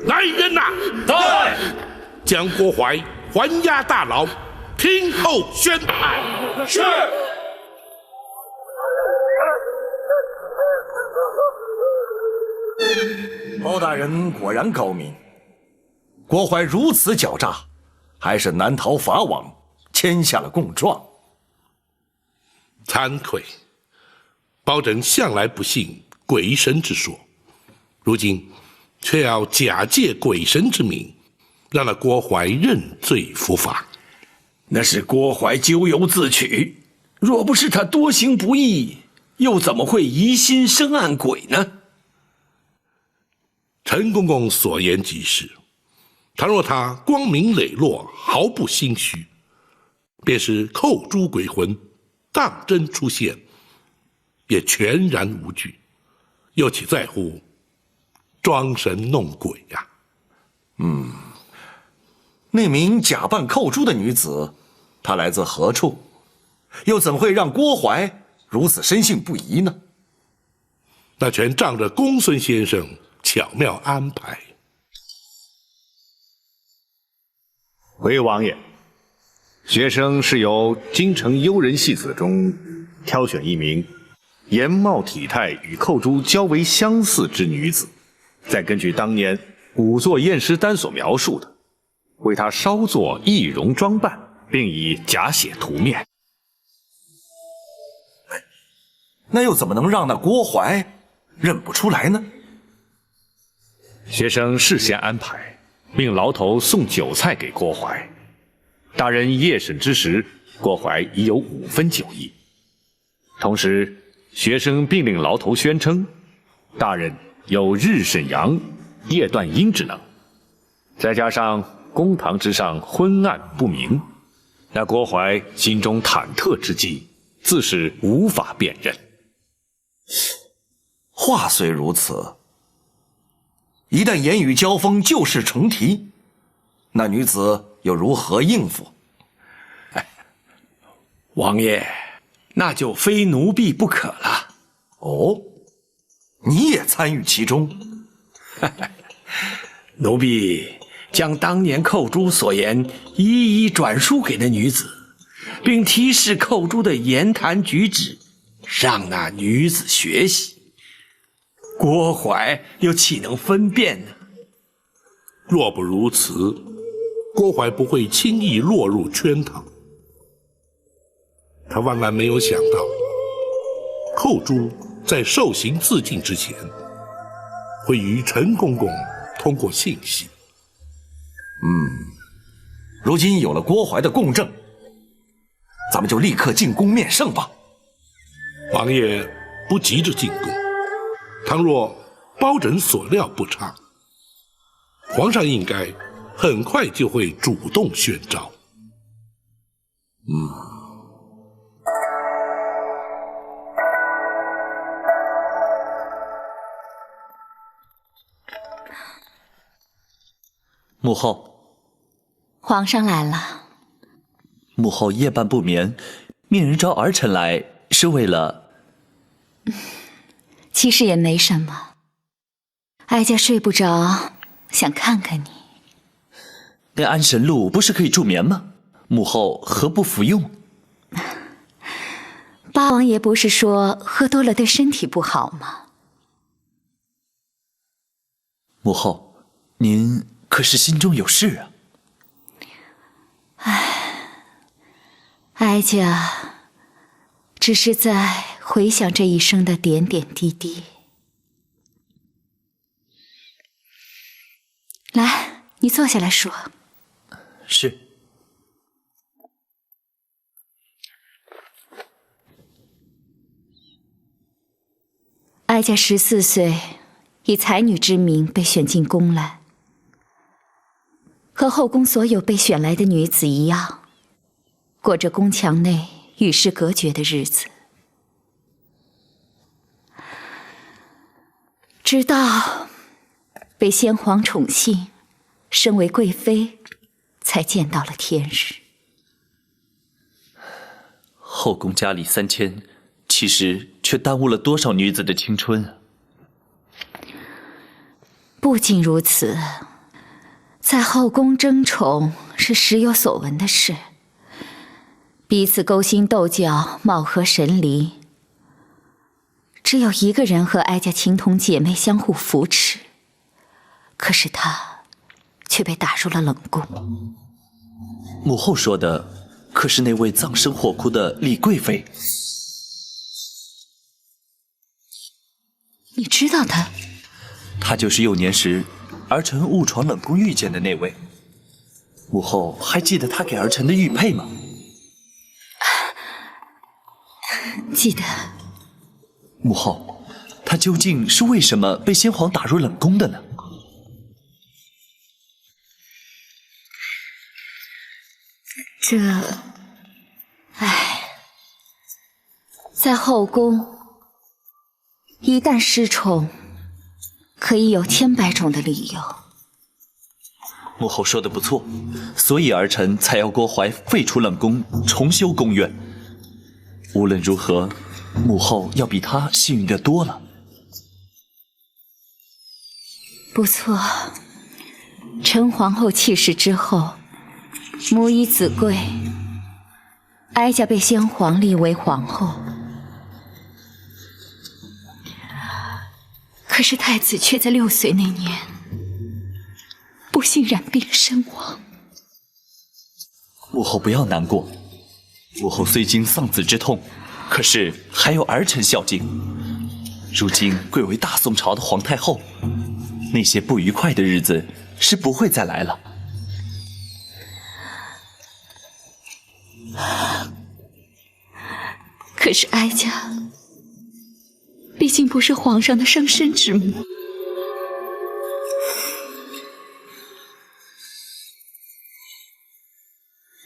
来人呐！在！将郭淮还押大牢，听候宣判。是。包大人果然高明，郭淮如此狡诈，还是难逃法网，签下了供状。惭愧，包拯向来不信鬼神之说，如今却要假借鬼神之名，让那郭淮认罪伏法。那是郭淮咎由自取，若不是他多行不义，又怎么会疑心生暗鬼呢？陈公公所言极是。倘若他光明磊落，毫不心虚，便是扣诸鬼魂，当真出现，也全然无惧，又岂在乎装神弄鬼呀？那名假扮寇珠的女子，她来自何处？又怎会让郭淮如此深信不疑呢？那全仗着公孙先生巧妙安排。回王爷，学生是由京城优人戏子中挑选一名颜貌体态与寇珠较为相似之女子，再根据当年仵作验尸单所描述的，为她稍作易容装扮，并以假血涂面。那又怎么能让那郭淮认不出来呢？学生事先安排，命牢头送酒菜给郭淮。大人夜审之时，郭淮已有5分酒意。同时，学生并令牢头宣称，大人有日审阳、夜断阴之能，再加上公堂之上昏暗不明，那郭淮心中忐忑之际，自是无法辨认。话虽如此，一旦言语交锋，旧事重提，那女子又如何应付？王爷，那就非奴婢不可了。哦，你也参与其中？奴婢将当年寇珠所言一一转述给那女子，并提示寇珠的言谈举止，让那女子学习。郭淮又岂能分辨呢？若不如此，郭淮不会轻易落入圈套。他万万没有想到，寇珠在受刑自尽之前，会与陈公公通过信息。如今有了郭淮的供证，咱们就立刻进宫面圣吧。王爷不急着进宫，倘若包拯所料不差，皇上应该很快就会主动宣召。母后，皇上来了。母后夜半不眠，命人招儿臣来，是为了……其实也没什么，哀家睡不着，想看看你。那安神露不是可以助眠吗？母后何不服用？八王爷不是说喝多了对身体不好吗？母后，您可是心中有事啊？哀家只是在回想这一生的点点滴滴。来，你坐下来说。是。哀家14岁，以才女之名被选进宫来，和后宫所有被选来的女子一样，过着宫墙内与世隔绝的日子。直到被先皇宠幸，升为贵妃，才见到了天日。后宫佳丽3000，其实却耽误了多少女子的青春啊！不仅如此，在后宫争宠是时有所闻的事，彼此勾心斗角，貌合神离。只有一个人和哀家情同姐妹，相互扶持，可是他却被打入了冷宫。母后说的可是那位葬身火窟的李贵妃？你知道她？她就是幼年时儿臣误闯冷宫遇见的那位。母后还记得她给儿臣的玉佩吗？记得。母后，她究竟是为什么被先皇打入冷宫的呢？在后宫，一旦失宠，可以有千百种的理由。母后说的不错，所以儿臣才要郭淮废除冷宫，重修宫院。无论如何，母后要比他幸运的多了。不错，陈皇后去世之后，母以子贵，哀家被先皇立为皇后。可是太子却在6岁那年不幸染病身亡。母后不要难过，母后虽经丧子之痛，可是还有儿臣孝敬。如今贵为大宋朝的皇太后，那些不愉快的日子是不会再来了。可是哀家毕竟不是皇上的生身之母，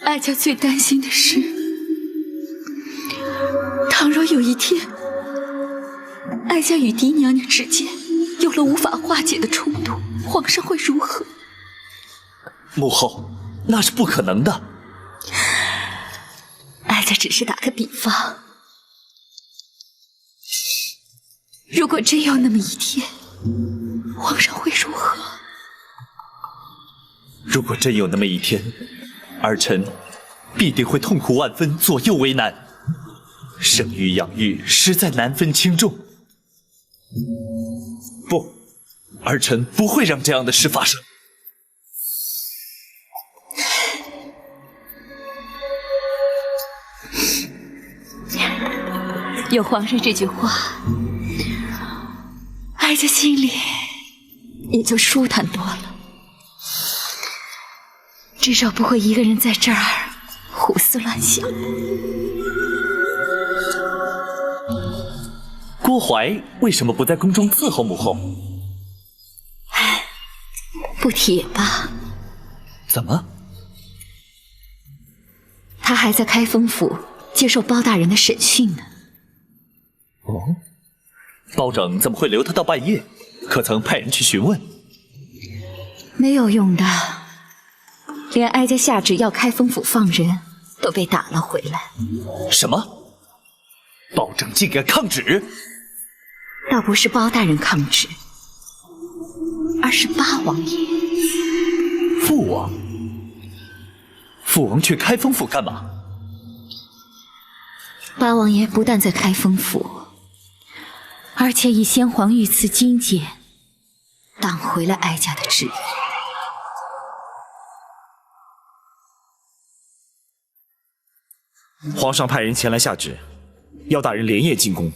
哀家最担心的是，倘若有一天，哀家与嫡娘娘之间有了无法化解的冲突，皇上会如何？母后，那是不可能的。哀家只是打个比方，如果真有那么一天，皇上会如何？如果真有那么一天，儿臣必定会痛苦万分，左右为难。生育养育实在难分轻重。不，儿臣不会让这样的事发生。有皇上这句话，哀家心里也就舒坦多了，至少不会一个人在这儿胡思乱想。郭淮为什么不在宫中伺候母后？不提也罢。怎么？他还在开封府接受包大人的审讯呢。哦，包拯怎么会留他到半夜？可曾派人去询问？没有用的，连哀家下旨要开封府放人，都被打了回来。什么？包拯竟敢抗旨？倒不是包大人抗旨，而是八王爷。父王？父王去开封府干嘛？八王爷不但在开封府，而且以先皇御赐金剑挡回了哀家的旨意。皇上派人前来下旨，要大人连夜进宫。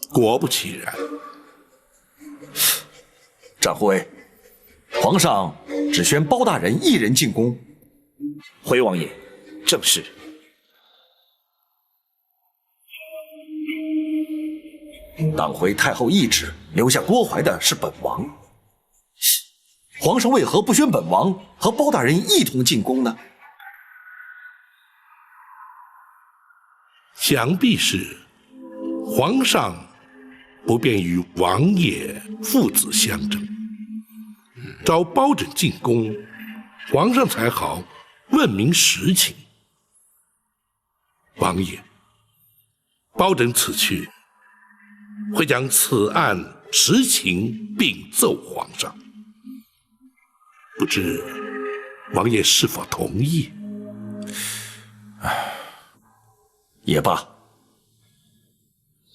果不其然，展辉，皇上只宣包大人一人进宫。回王爷，正是。挡回太后懿旨，留下郭淮的是本王。皇上为何不宣本王和包大人一同进宫呢？想必是皇上不便与王爷父子相争，召包拯进宫，皇上才好问明实情。王爷，包拯此去，会将此案实情禀奏皇上，不知王爷是否同意？也罢，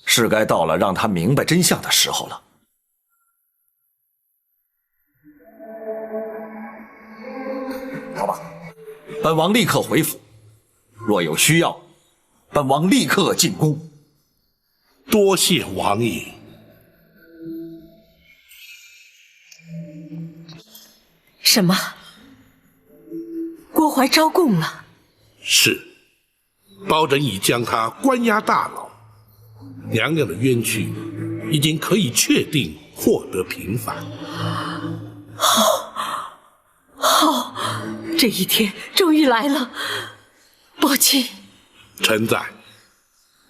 是该到了让他明白真相的时候了。好吧，本王立刻回府，若有需要，本王立刻进宫。多谢王爷。什么？郭淮招供了？是。包拯已将他关押大牢，娘娘的冤屈已经可以确定获得平反。好，这一天终于来了，伯亲，臣在。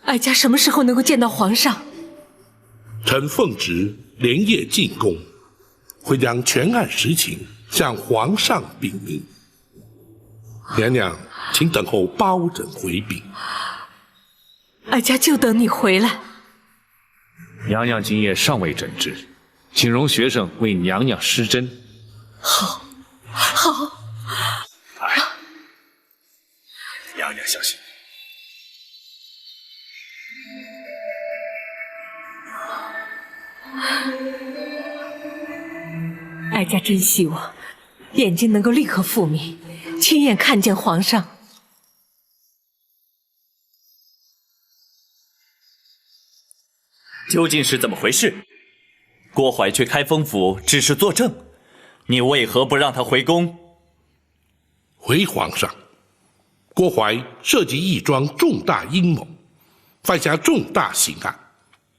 哀家什么时候能够见到皇上？臣奉旨连夜进宫，会将全案实情向皇上禀明。娘娘，请等候包拯回禀。哀家就等你回来。娘娘今夜尚未诊治，请容学生为娘娘施针。好，好。娘娘小心。哀家真希望眼睛能够立刻复明，亲眼看见皇上。究竟是怎么回事？郭槐去开封府只是作证，你为何不让他回宫？回皇上，郭槐设计一桩重大阴谋，犯下重大刑案，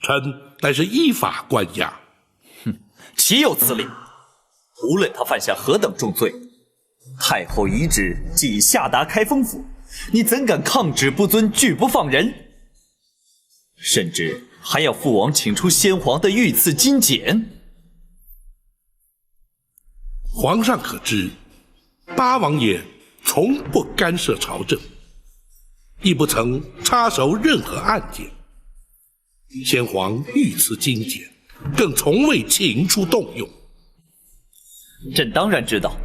臣乃是依法关押。哼，岂有此理！无论他犯下何等重罪，太后遗旨既已下达开封府，你怎敢抗旨不遵，拒不放人？甚至还要父王请出先皇的御赐金简。皇上可知，八王爷从不干涉朝政，亦不曾插手任何案件。先皇御赐金简，更从未请出动用。朕当然知道，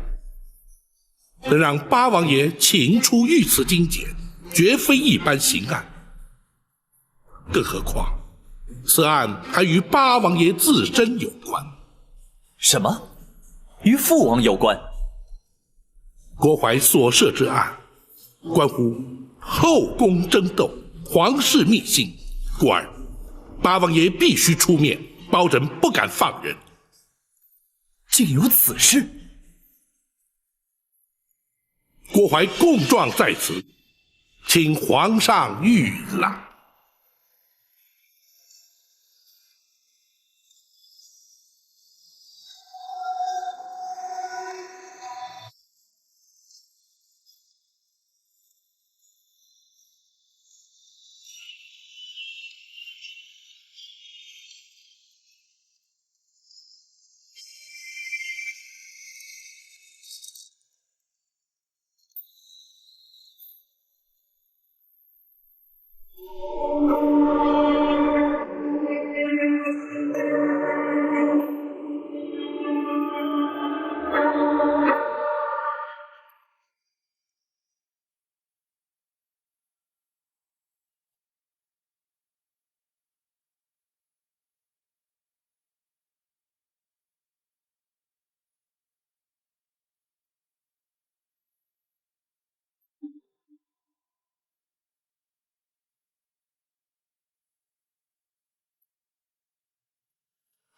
能让八王爷请出御赐金简，绝非一般刑案。更何况，此案还与八王爷自身有关。什么？与父王有关？郭槐所涉之案，关乎后宫争斗、皇室密信，故而八王爷必须出面，包拯不敢放人。竟有此事！郭槐供状在此，请皇上御览。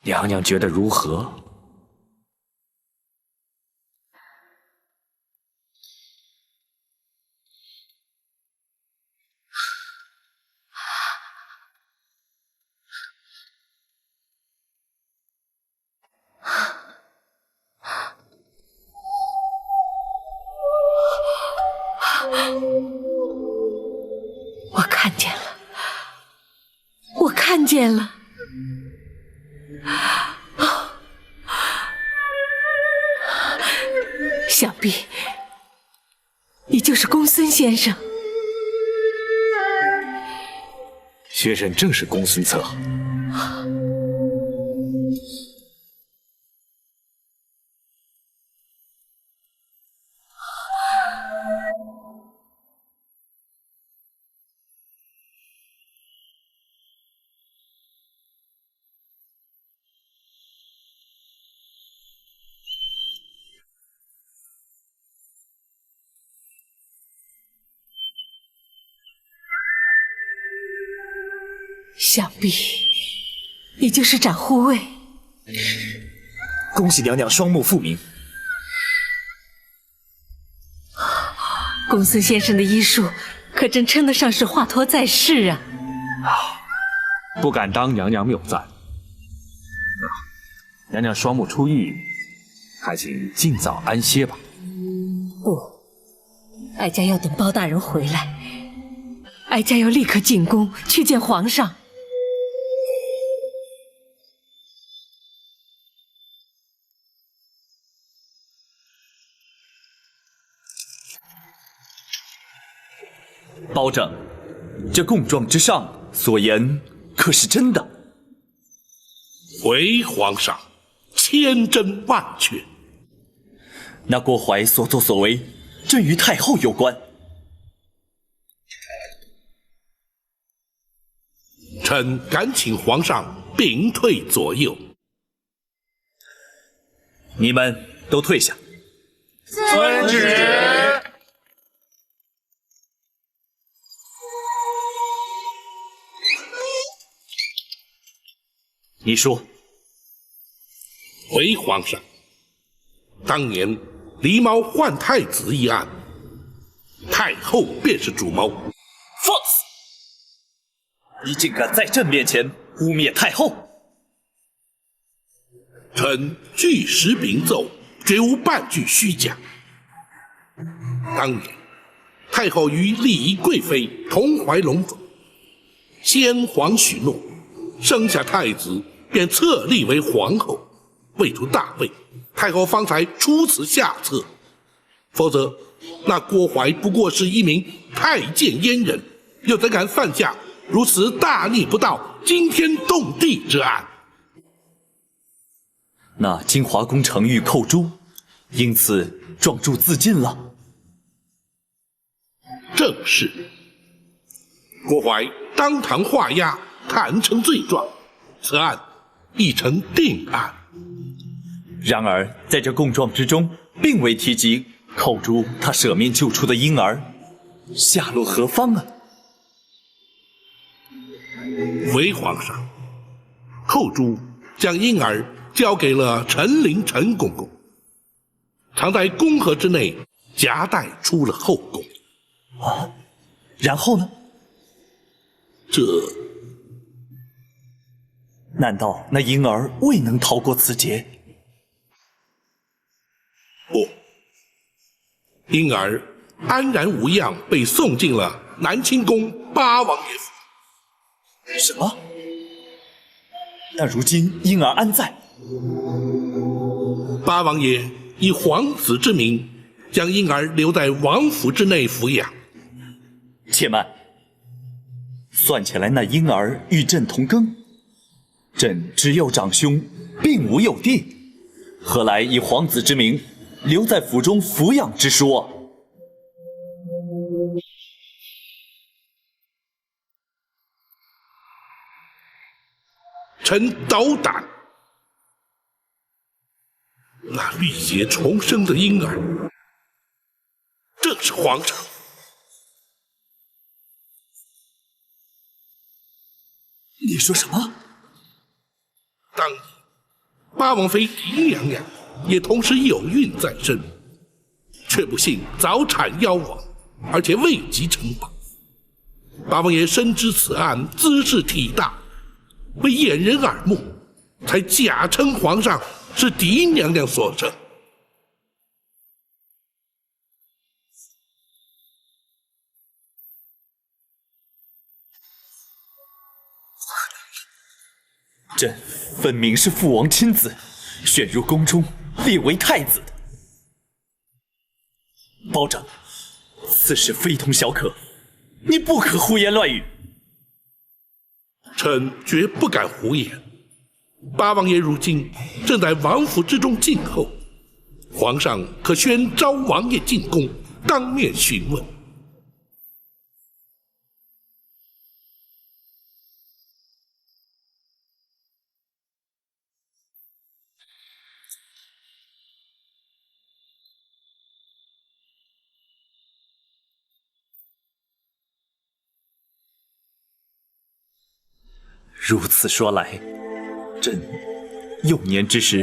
娘娘觉得如何？我看见了，我看见了。想必你就是公孙先生。学生正是公孙策。想必你就是展护卫。恭喜娘娘双目复明。公孙先生的医术可真称得上是华佗在世啊！不敢当娘娘谬赞。娘娘双目出狱，还请尽早安歇吧。不，哀家要等包大人回来，哀家要立刻进宫去见皇上。包拯，这供状之上所言可是真的？回皇上，千真万确。那郭槐所作所为，正与太后有关。臣敢请皇上屏退左右。你们都退下。遵旨。你说。回皇上，当年狸猫换太子一案，太后便是主谋。放肆！你竟敢在朕面前污蔑太后！臣据实禀奏，绝无半句虚假。当年太后与丽仪贵妃同怀龙种，先皇许诺，生下太子便册立为皇后。为图大位，太后方才出此下策，否则那郭槐不过是一名太监阉人，又怎敢犯下如此大逆不道、惊天动地之案？那金华宫程昱寇诛，因此状注自尽了。正是。郭槐当堂画押，坦诚罪状，此案已成定案。然而，在这供状之中，并未提及寇诛他舍命救出的婴儿，下落何方啊？回皇上，寇诛将婴儿交给了陈陵陈公公，藏在宫盒之内，夹带出了后宫。啊，然后呢？这……难道那婴儿未能逃过此劫？不，婴儿安然无恙，被送进了南清宫八王爷府。什么？那如今婴儿安在？八王爷以皇子之名，将婴儿留在王府之内抚养。且慢，算起来，那婴儿与朕同庚，朕只有长兄，并无幼弟，何来以皇子之名留在府中抚养之说？臣斗胆。那浴血重生的婴儿，正是皇上。你说什么？当年八王妃狄娘娘也同时有孕在身，却不幸早产夭亡，而且未及呈报。八王爷深知此案兹事体大，为掩人耳目，才假称皇上是狄娘娘所生。朕分明是父王亲自选入宫中，立为太子的。包拯，此事非同小可，你不可胡言乱语。臣绝不敢胡言。八王爷如今正在王府之中静候，皇上可宣召王爷进宫，当面询问。如此说来，朕幼年之时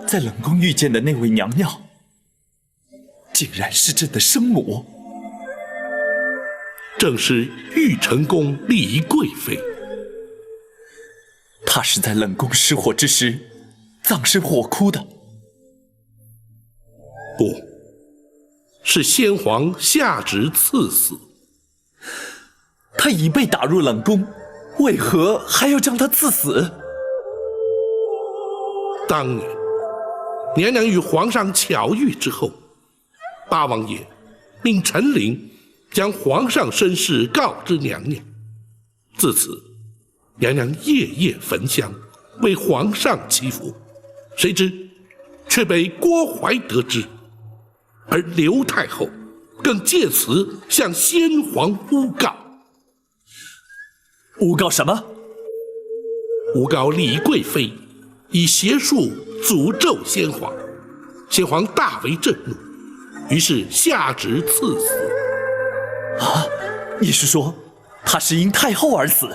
在冷宫遇见的那位娘娘，竟然是朕的生母。正是玉成宫丽仪贵妃。她是在冷宫失火之时葬身火窟的。不，是先皇下旨赐死。他已被打入冷宫，为何还要将他赐死？当年，娘娘与皇上巧遇之后，八王爷命陈琳将皇上身世告知娘娘。自此，娘娘夜夜焚香，为皇上祈福。谁知却被郭槐得知，而刘太后更借此向先皇诬告。诬告什么？诬告李贵妃以邪术诅咒先皇。先皇大为震怒，于是下旨赐死。啊，你是说他是因太后而死？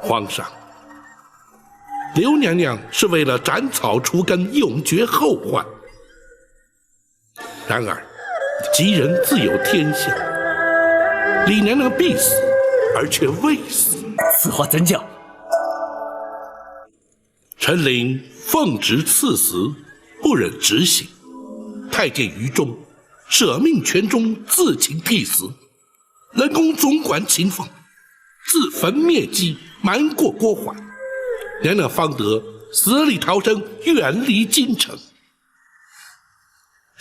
皇上，刘娘娘是为了斩草除根，永绝后患。然而，吉人自有天相，李娘娘必死，而却未死。此话怎讲？陈琳奉旨赐死，不忍执行。太监于忠舍命权中，自请替死。冷宫总管秦凤自焚灭迹，瞒过郭槐，娘娘方得死里逃生，远离京城。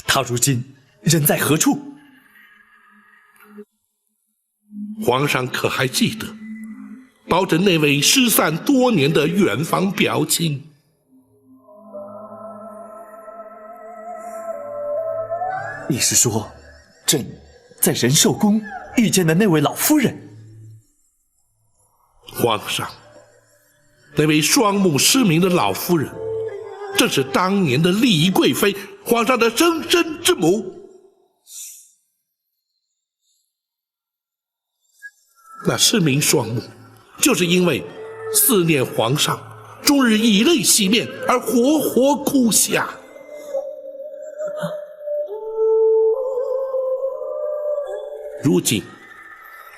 他如今人在何处？皇上可还记得包拯那位失散多年的远房表亲？你是说，朕在仁寿宫遇见的那位老夫人？皇上，那位双目失明的老夫人，正是当年的李贵妃，皇上的生身之母。那失明双目，就是因为思念皇上，终日以泪洗面，而活活哭下。如今，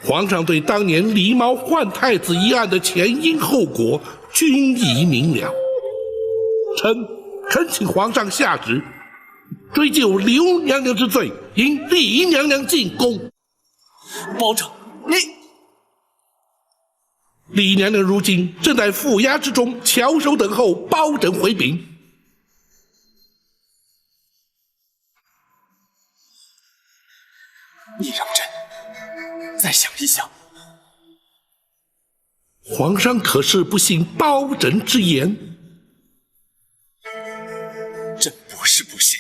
皇上对当年狸猫换太子一案的前因后果均已明了。臣恳请皇上下旨，追究刘娘娘之罪，迎李娘娘进宫。包拯，你……李娘娘如今正在府衙之中翘首等候包拯回禀。你让朕再想一想。皇上可是不信包拯之言？朕不是不信，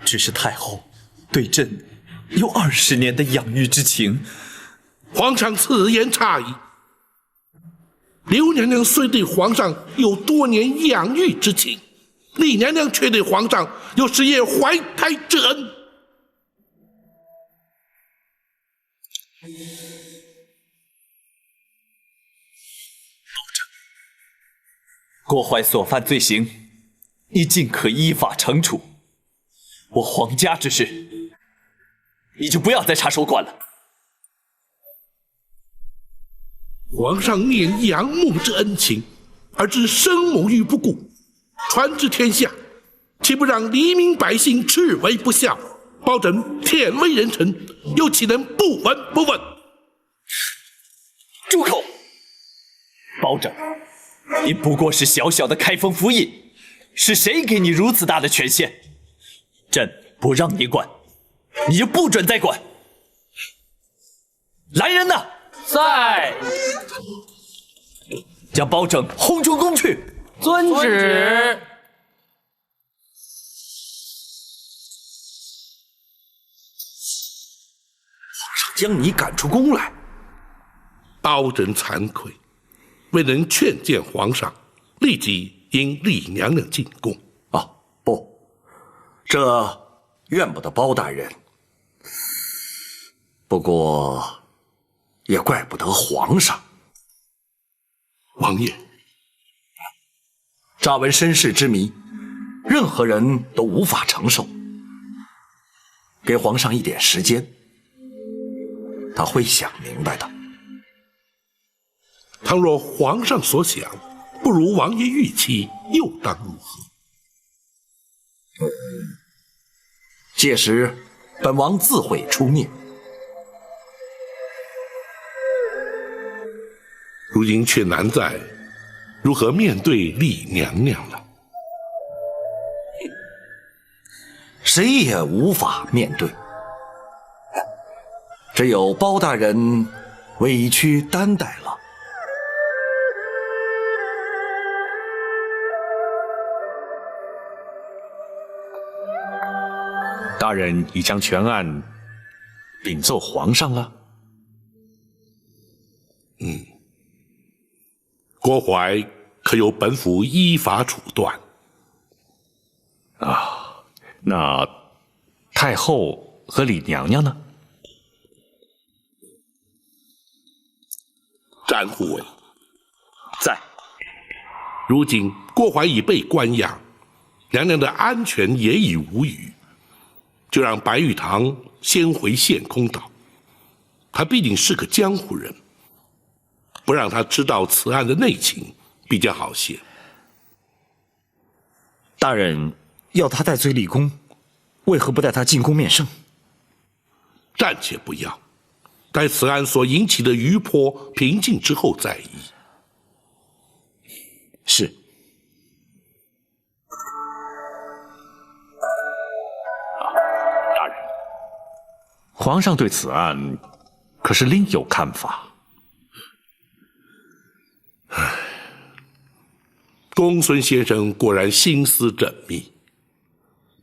只是太后对朕有20年的养育之情。皇上此言差矣。刘娘娘虽对皇上有多年养育之情，李娘娘却对皇上有10夜怀胎之恩。郭槐所犯罪行，你尽可依法惩处。我皇家之事，你就不要再插手管了。皇上念养母之恩情，而置生母于不顾，传至天下，岂不让黎民百姓斥为不孝？包拯天威人臣，又岂能不闻不问？住口！包拯，你不过是小小的开封府尹，是谁给你如此大的权限？朕不让你管，你就不准再管。来人呐！在。将包拯轰出宫去。遵旨。皇上将你赶出宫来，包拯惭愧，未能劝谏皇上，立即迎李娘娘进宫。啊，不，这怨不得包大人，不过也怪不得皇上。王爷，乍闻身世之谜，任何人都无法承受。给皇上一点时间，他会想明白的。倘若皇上所想不如王爷预期，又当如何？届时，本王自会出面。如今却难在如何面对丽娘娘了。谁也无法面对，只有包大人委屈担待了。大人已将全案禀奏皇上了。郭槐可由本府依法处断。啊，那太后和李娘娘呢？詹护卫在。如今郭槐已被关押，娘娘的安全也已无虞，就让白玉堂先回陷空岛。他毕竟是个江湖人，不让他知道此案的内情比较好些。大人要他戴罪立功，为何不带他进宫面圣？暂且不要，待此案所引起的余波平静之后再议。是。大人，皇上对此案可是另有看法？公孙先生果然心思缜密，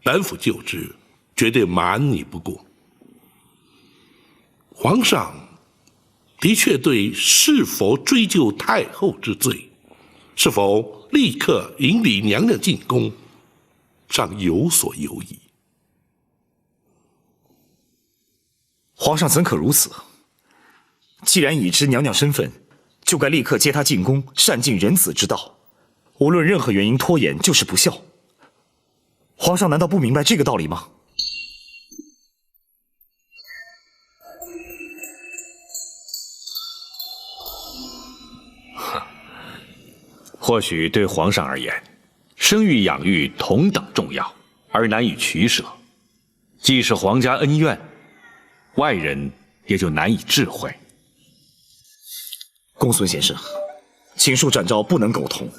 本府就知，绝对瞒你不过。皇上的确对是否追究太后之罪，是否立刻引李娘娘进宫，尚有所犹疑。皇上怎可如此？既然已知娘娘身份，就该立刻接她进宫，善尽人子之道。无论任何原因拖延，就是不孝。皇上难道不明白这个道理吗？或许对皇上而言，生育养育同等重要，而难以取舍。既是皇家恩怨，外人也就难以智慧。公孙先生，请恕展昭不能苟同。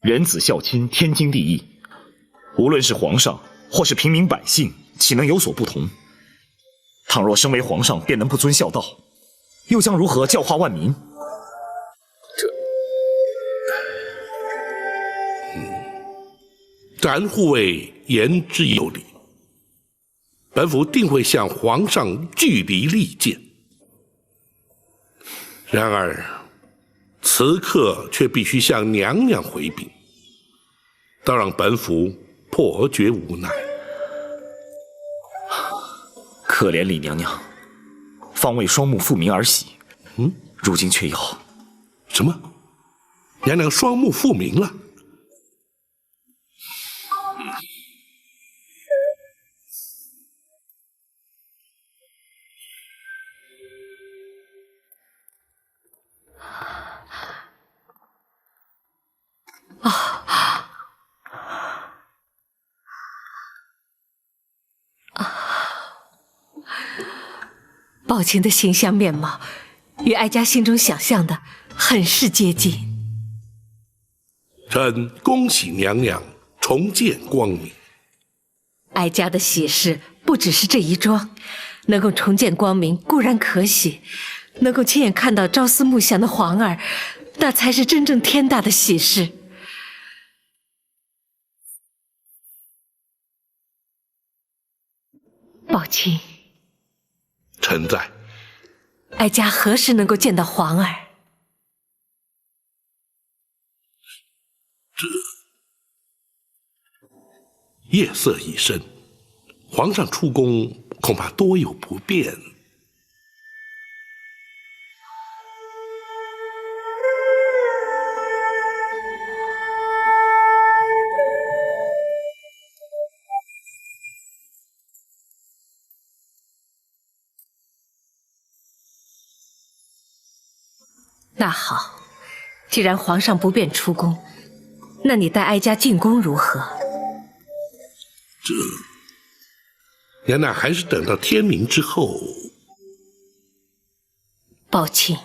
人子孝亲，天经地义。无论是皇上或是平民百姓，岂能有所不同？倘若身为皇上便能不遵孝道，又将如何教化万民？展护卫言之有理，本府定会向皇上据理力谏。然而，此刻却必须向娘娘回禀，倒让本府颇觉无奈。可怜李娘娘，方为双目复明而喜，如今却要什么？娘娘双目复明了？宝琴的形象面貌与哀家心中想象的很是接近。臣恭喜娘娘重见光明。哀家的喜事不只是这一桩，能够重见光明固然可喜，能够亲眼看到朝思暮想的皇儿，那才是真正天大的喜事。宝琴，臣在。哀家何时能够见到皇儿？夜色已深，皇上出宫恐怕多有不便。那好，既然皇上不便出宫，那你带哀家进宫如何？娘娘还是等到天明之后。宝庆，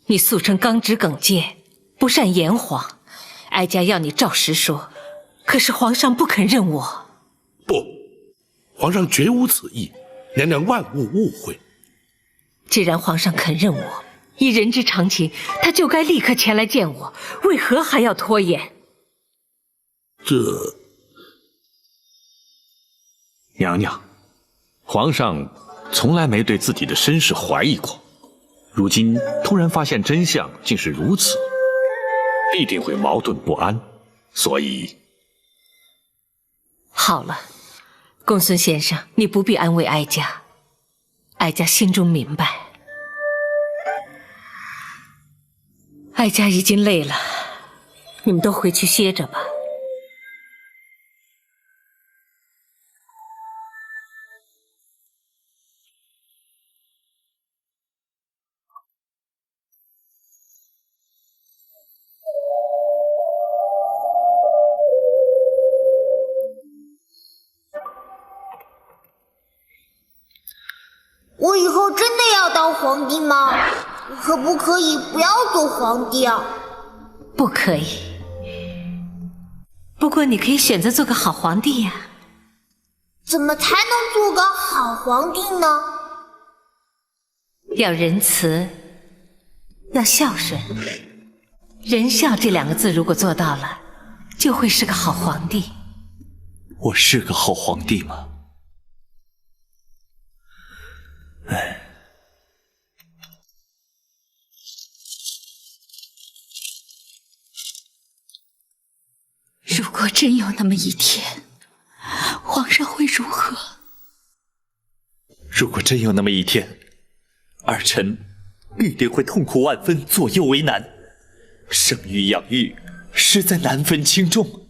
你素称刚直耿介，不善言谎，哀家要你照实说，可是皇上不肯认我。不，皇上绝无此意，娘娘万勿误会。既然皇上肯认我，依人之常情，他就该立刻前来见我，为何还要拖延？娘娘，皇上从来没对自己的身世怀疑过，如今突然发现真相竟是如此，必定会矛盾不安，所以……好了，公孙先生，你不必安慰哀家，哀家心中明白。哀家已经累了，你们都回去歇着吧。我以后真的要当皇帝吗？可不可以不要做皇帝啊？不可以。不过你可以选择做个好皇帝呀。怎么才能做个好皇帝呢？要仁慈，要孝顺。仁孝这2个字如果做到了，就会是个好皇帝。我是个好皇帝吗？唉。如果真有那么一天，皇上会如何？如果真有那么一天，儿臣必定会痛苦万分，左右为难，生育养育实在难分轻重。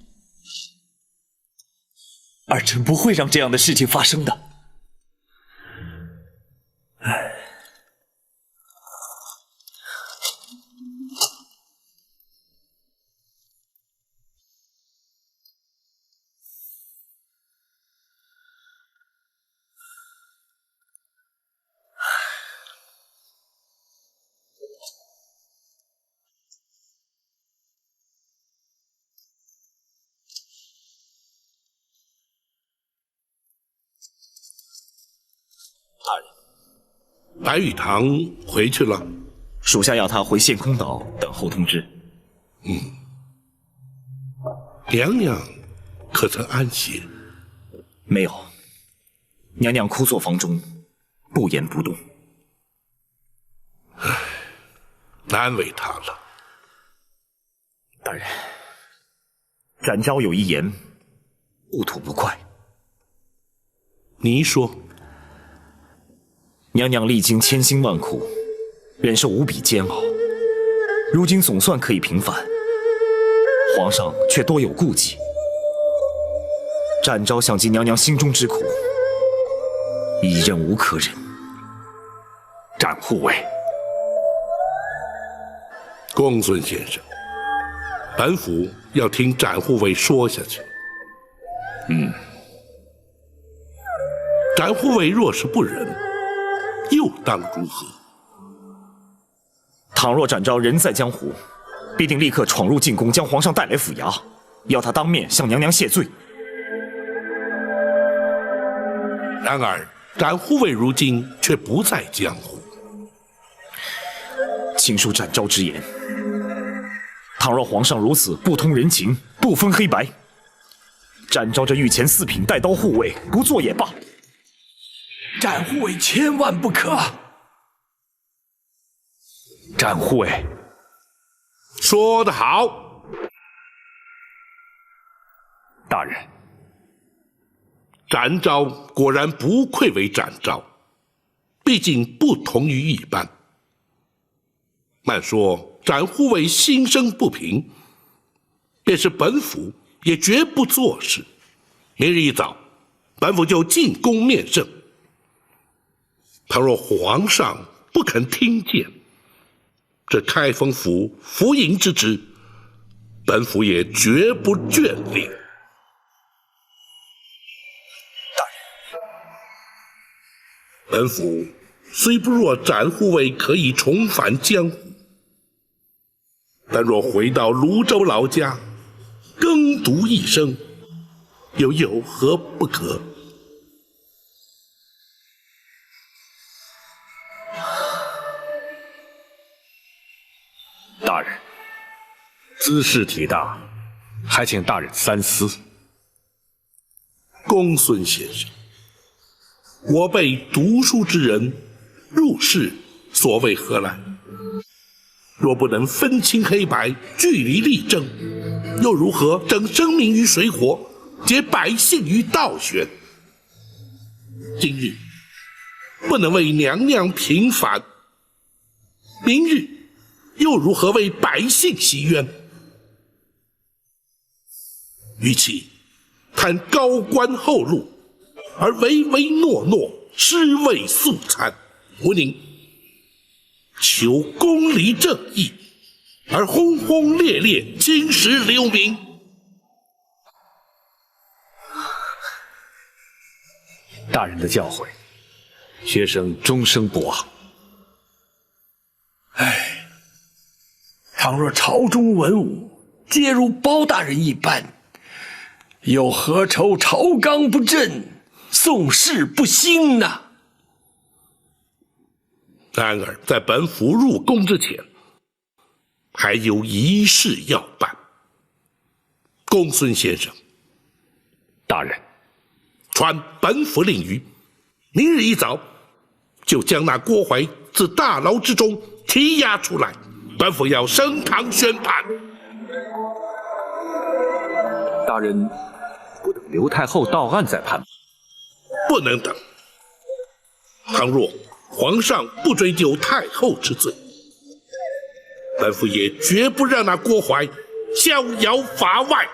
儿臣不会让这样的事情发生的。唉。白玉堂回去了，属下要他回献空岛等候通知。娘娘可曾安歇？没有，娘娘枯坐房中，不言不动。唉，难为她了。大人，展昭有一言，不吐不快。你说。娘娘历经千辛万苦，忍受无比煎熬，如今总算可以平反，皇上却多有顾忌。展昭想尽娘娘心中之苦，已忍无可忍。展护卫，公孙先生，本府要听展护卫说下去。展护卫若是不忍，又当如何？倘若展昭人在江湖，必定立刻闯入进宫，将皇上带来府衙，要他当面向娘娘谢罪。然而展护卫如今却不在江湖。请恕展昭之言，倘若皇上如此不通人情，不分黑白，展昭这御前4品带刀护卫不做也罢。展护卫千万不可！展护卫，说得好，大人。展昭果然不愧为展昭，毕竟不同于一般。慢说展护卫心生不平，便是本府也绝不做事。明日一早，本府就进宫面圣。倘若皇上不肯听见，这开封府府尹之职，本府也绝不眷恋。本府虽不若展护卫可以重返江湖，但若回到泸州老家，耕读一生，又有何不可？大人，兹事体大，还请大人三思。公孙先生，我辈读书之人，入世所谓何来？若不能分清黑白，据理力争，又如何整生民于水火，解百姓于倒悬？今日不能为娘娘平反，明日又如何为百姓洗冤？与其谈高官厚禄，而唯唯诺诺，尸位素餐，不宁求公理正义，而轰轰烈烈侵蚀流民。大人的教诲，学生终生不忘。唉，倘若朝中文武皆如包大人一般，又何愁朝纲不正，宋氏不兴呢？然而在本府入宫之前，还有一事要办。公孙先生，大人，传本府令谕，明日一早就将那郭槐自大牢之中提押出来，本府要升堂宣判。大人不等刘太后到案再判吗？不能等。倘若皇上不追究太后之罪，本府也绝不让那郭槐逍遥法外。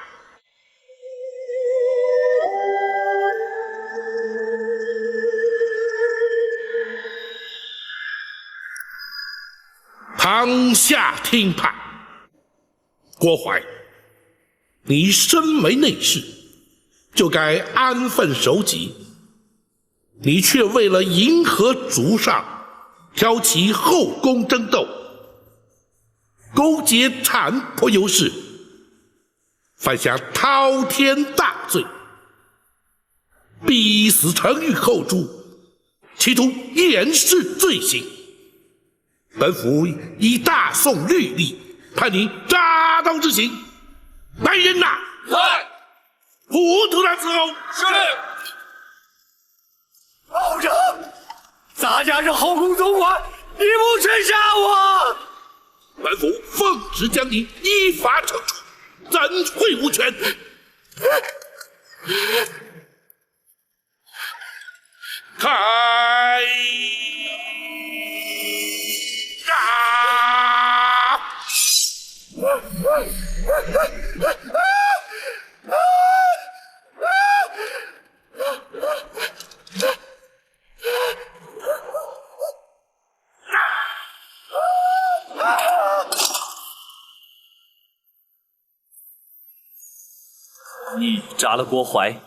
堂下听判。郭槐，你身为内侍，就该安分守己，你却为了迎合主上，挑起后宫争斗，勾结产婆尤氏，犯下滔天大罪，逼死程昱后主，企图掩饰罪行。本府以大宋律例判你扎刀之刑。来人呐！来！糊涂他伺候。是。保长，咱家是后宫总管，你不准杀我！本府奉旨将你依法惩处，怎会无权？开！你杀了郭槐？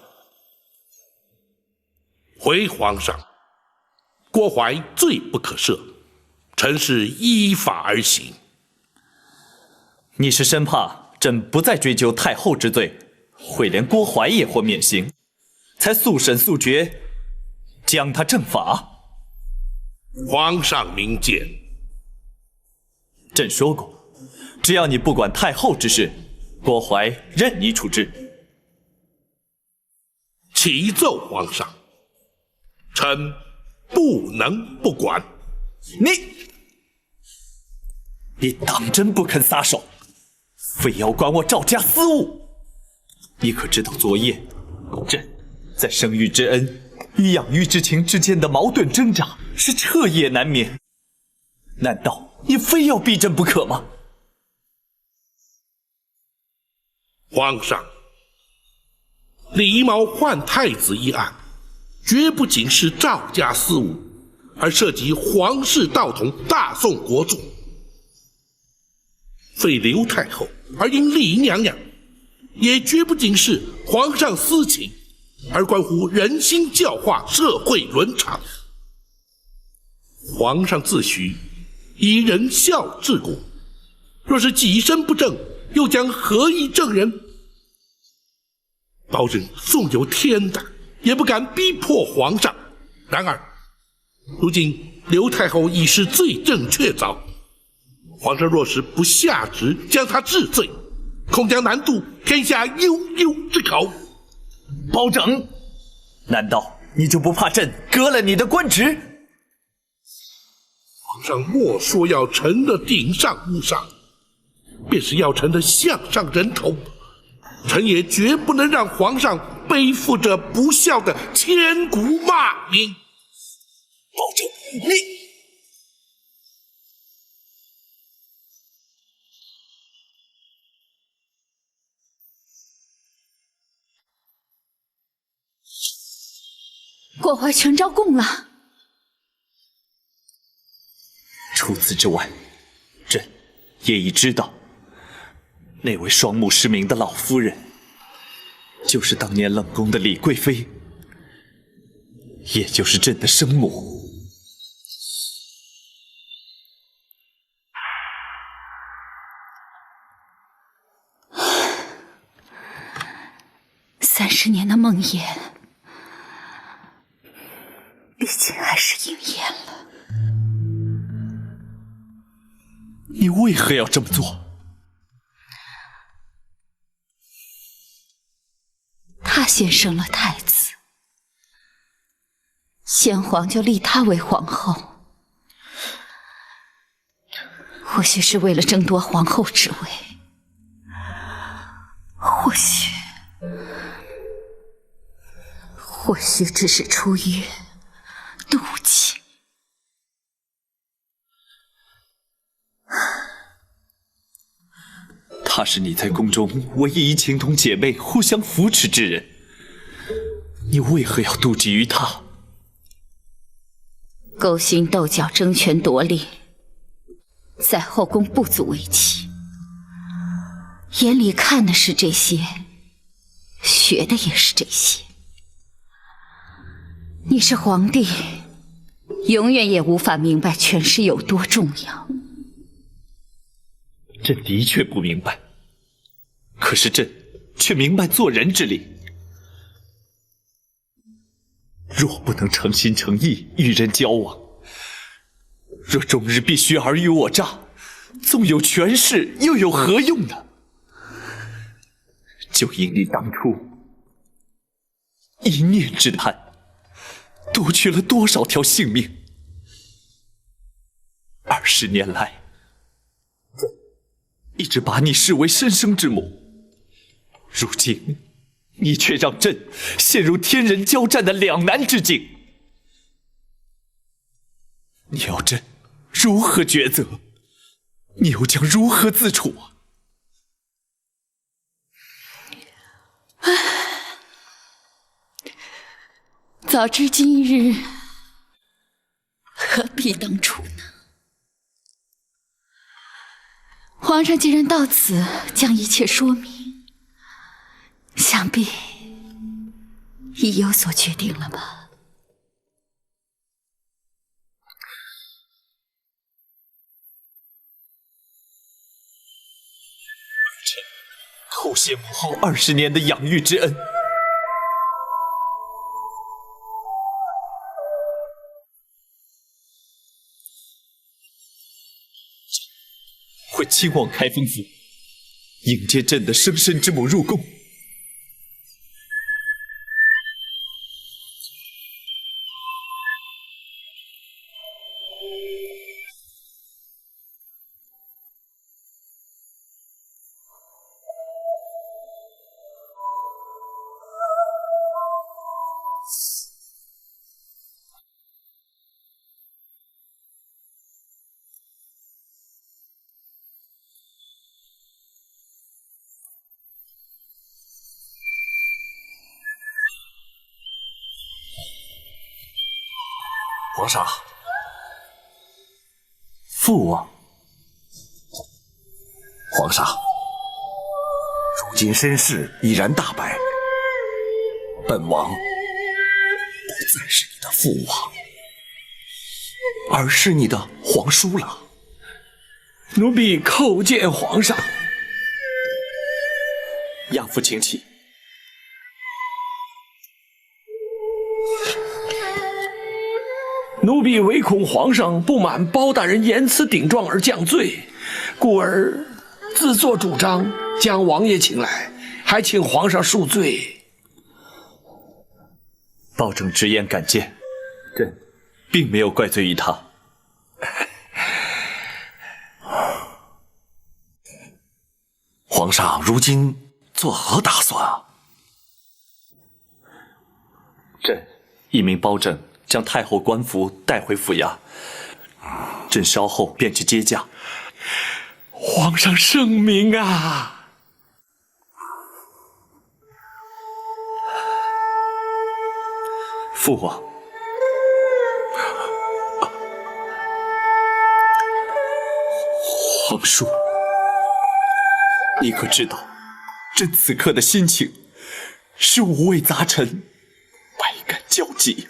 回皇上，郭槐罪不可赦，臣是依法而行。你是生怕朕不再追究太后之罪，会连郭槐也或免刑，才速审速决，将他正法？皇上明鉴。朕说过，只要你不管太后之事，郭槐任你处置。启奏皇上，臣不能不管。你当真不肯撒手，非要管我赵家私务？你可知道昨夜朕在生育之恩与养育之情之间的矛盾挣扎是彻夜难眠？难道你非要逼朕不可吗？皇上，李某换太子一案，绝不仅是赵家私务，而涉及皇室道统、大宋国祚。废刘太后而因李娘娘，也绝不仅是皇上私情，而关乎人心教化、社会伦常。皇上自诩以仁孝治国，若是己身不正，又将何以正人？包拯纵有天胆，也不敢逼迫皇上。然而，如今刘太后已是罪证确凿，皇上若是不下旨将他治罪，恐将难渡天下悠悠之口。包拯，难道你就不怕朕革了你的官职？皇上莫说要臣的顶上无上，便是要臣的项上人头，臣也绝不能让皇上背负着不孝的千古骂名。包拯，你国怀全招供了。除此之外，朕也已知道，那位双目失明的老夫人，就是当年冷宫的李贵妃，也就是朕的生母。30年的梦魇，毕竟还是应验了。你为何要这么做？他先生了太子，先皇就立他为皇后，或许是为了争夺皇后之位，或许只是出于妒忌。她是你在宫中唯一情同姐妹、互相扶持之人，你为何要妒忌于她？勾心斗角、争权夺利，在后宫不足为奇。眼里看的是这些，学的也是这些。你是皇帝，永远也无法明白权势有多重要。朕的确不明白，可是朕却明白做人之理。若不能诚心诚意与人交往，若终日必须尔虞我诈，纵有权势，又有何用呢？就因你当初一念之贪，夺去了多少条性命？20年来，一直把你视为身生之母，如今你却让朕陷入天人交战的两难之境。你要朕如何抉择？你又将如何自处啊？早知今日，何必当初呢？皇上既然到此将一切说明，想必已有所决定了吧？臣叩谢母后20年的养育之恩。会亲往开封府迎接朕的生身之母入宫。皇上，父王，皇上，如今身世已然大白，本王不再是你的父王，而是你的皇叔了。奴婢叩见皇上。亚父请起。奴婢唯恐皇上不满包大人言辞顶撞而降罪，故而自作主张将王爷请来，还请皇上恕罪。包拯直言敢谏，朕并没有怪罪于他。皇上如今作何打算啊？朕一名包拯将太后官服带回府衙，朕稍后便去接驾。皇上圣明啊！父王，皇叔，你可知道，朕此刻的心情是五味杂陈，百感交集。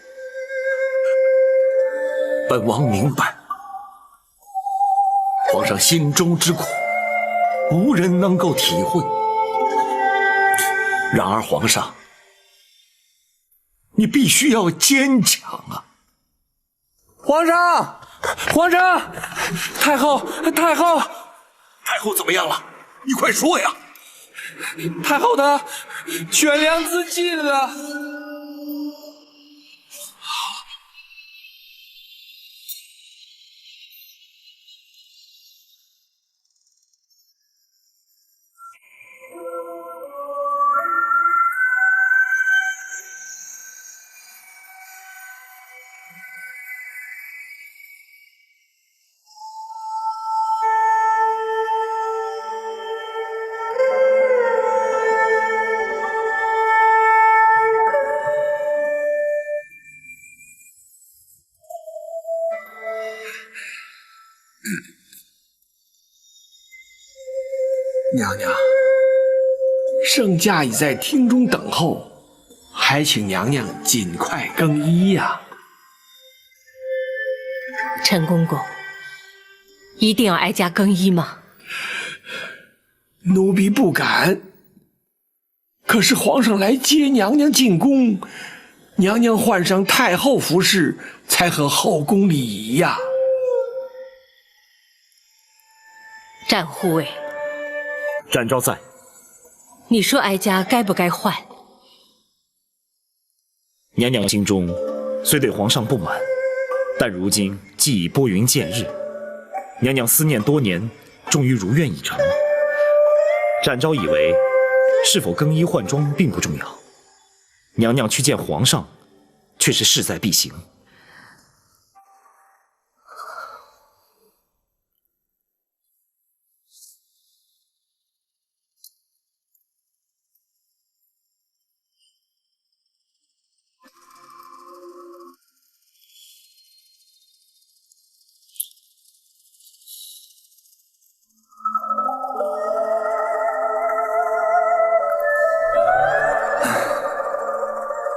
本王明白，皇上心中之苦，无人能够体会。然而，皇上，你必须要坚强啊！皇上，皇上，太后，太后，太后怎么样了？你快说呀！太后她悬梁自尽了。娘娘，圣驾已在厅中等候，还请娘娘尽快更衣呀。陈公公，一定要哀家更衣吗？奴婢不敢。可是皇上来接娘娘进宫，娘娘换上太后服饰，才合后宫礼仪呀。战护卫，展昭在。你说哀家该不该换？娘娘心中虽对皇上不满，但如今既已拨云见日，娘娘思念多年，终于如愿以偿。展昭以为是否更衣换装并不重要，娘娘去见皇上，却是势在必行。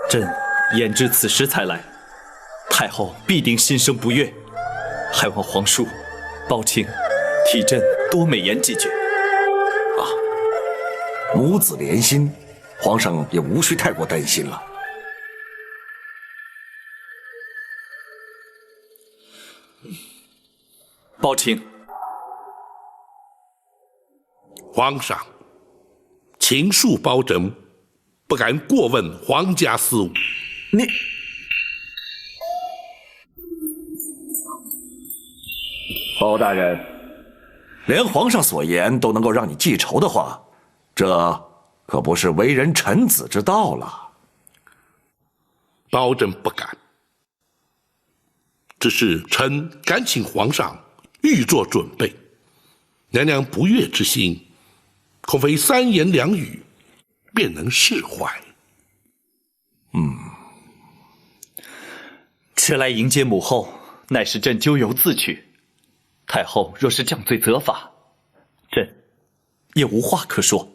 朕言知此时才来，太后必定心生不悦，还望皇叔、包卿替朕多美言几句。母子连心，皇上也无需太过担心了。包卿，皇上，请恕包拯不敢过问皇家事务。你包大人，连皇上所言都能够让你记仇的话，这可不是为人臣子之道了。包拯不敢，只是臣敢请皇上预做准备。娘娘不悦之心，恐非三言两语便能释怀。迟来迎接母后，乃是朕咎由自取。太后若是降罪责罚，朕也无话可说。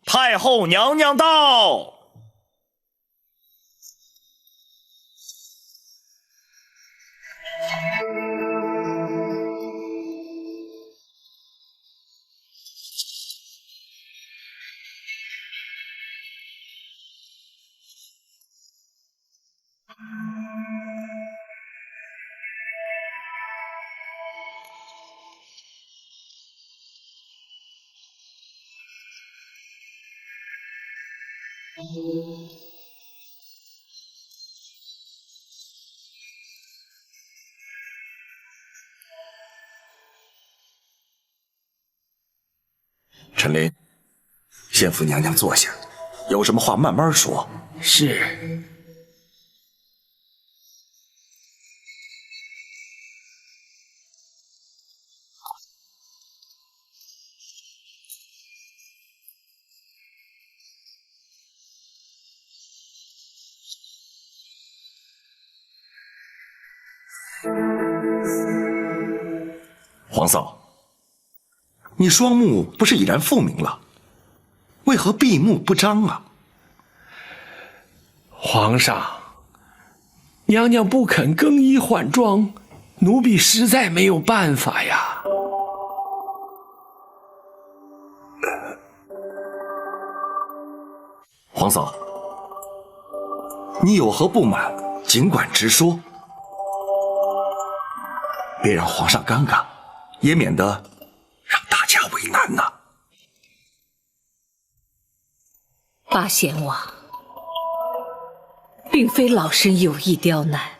太后娘娘到。陈琳，先扶娘娘坐下，有什么话慢慢说。是。皇嫂，你双目不是已然复明了，为何闭目不张啊？皇上，娘娘不肯更衣换装，奴婢实在没有办法呀。皇嫂，你有何不满，尽管直说，别让皇上尴尬，也免得让大家为难呐。八贤王，并非老身有意刁难。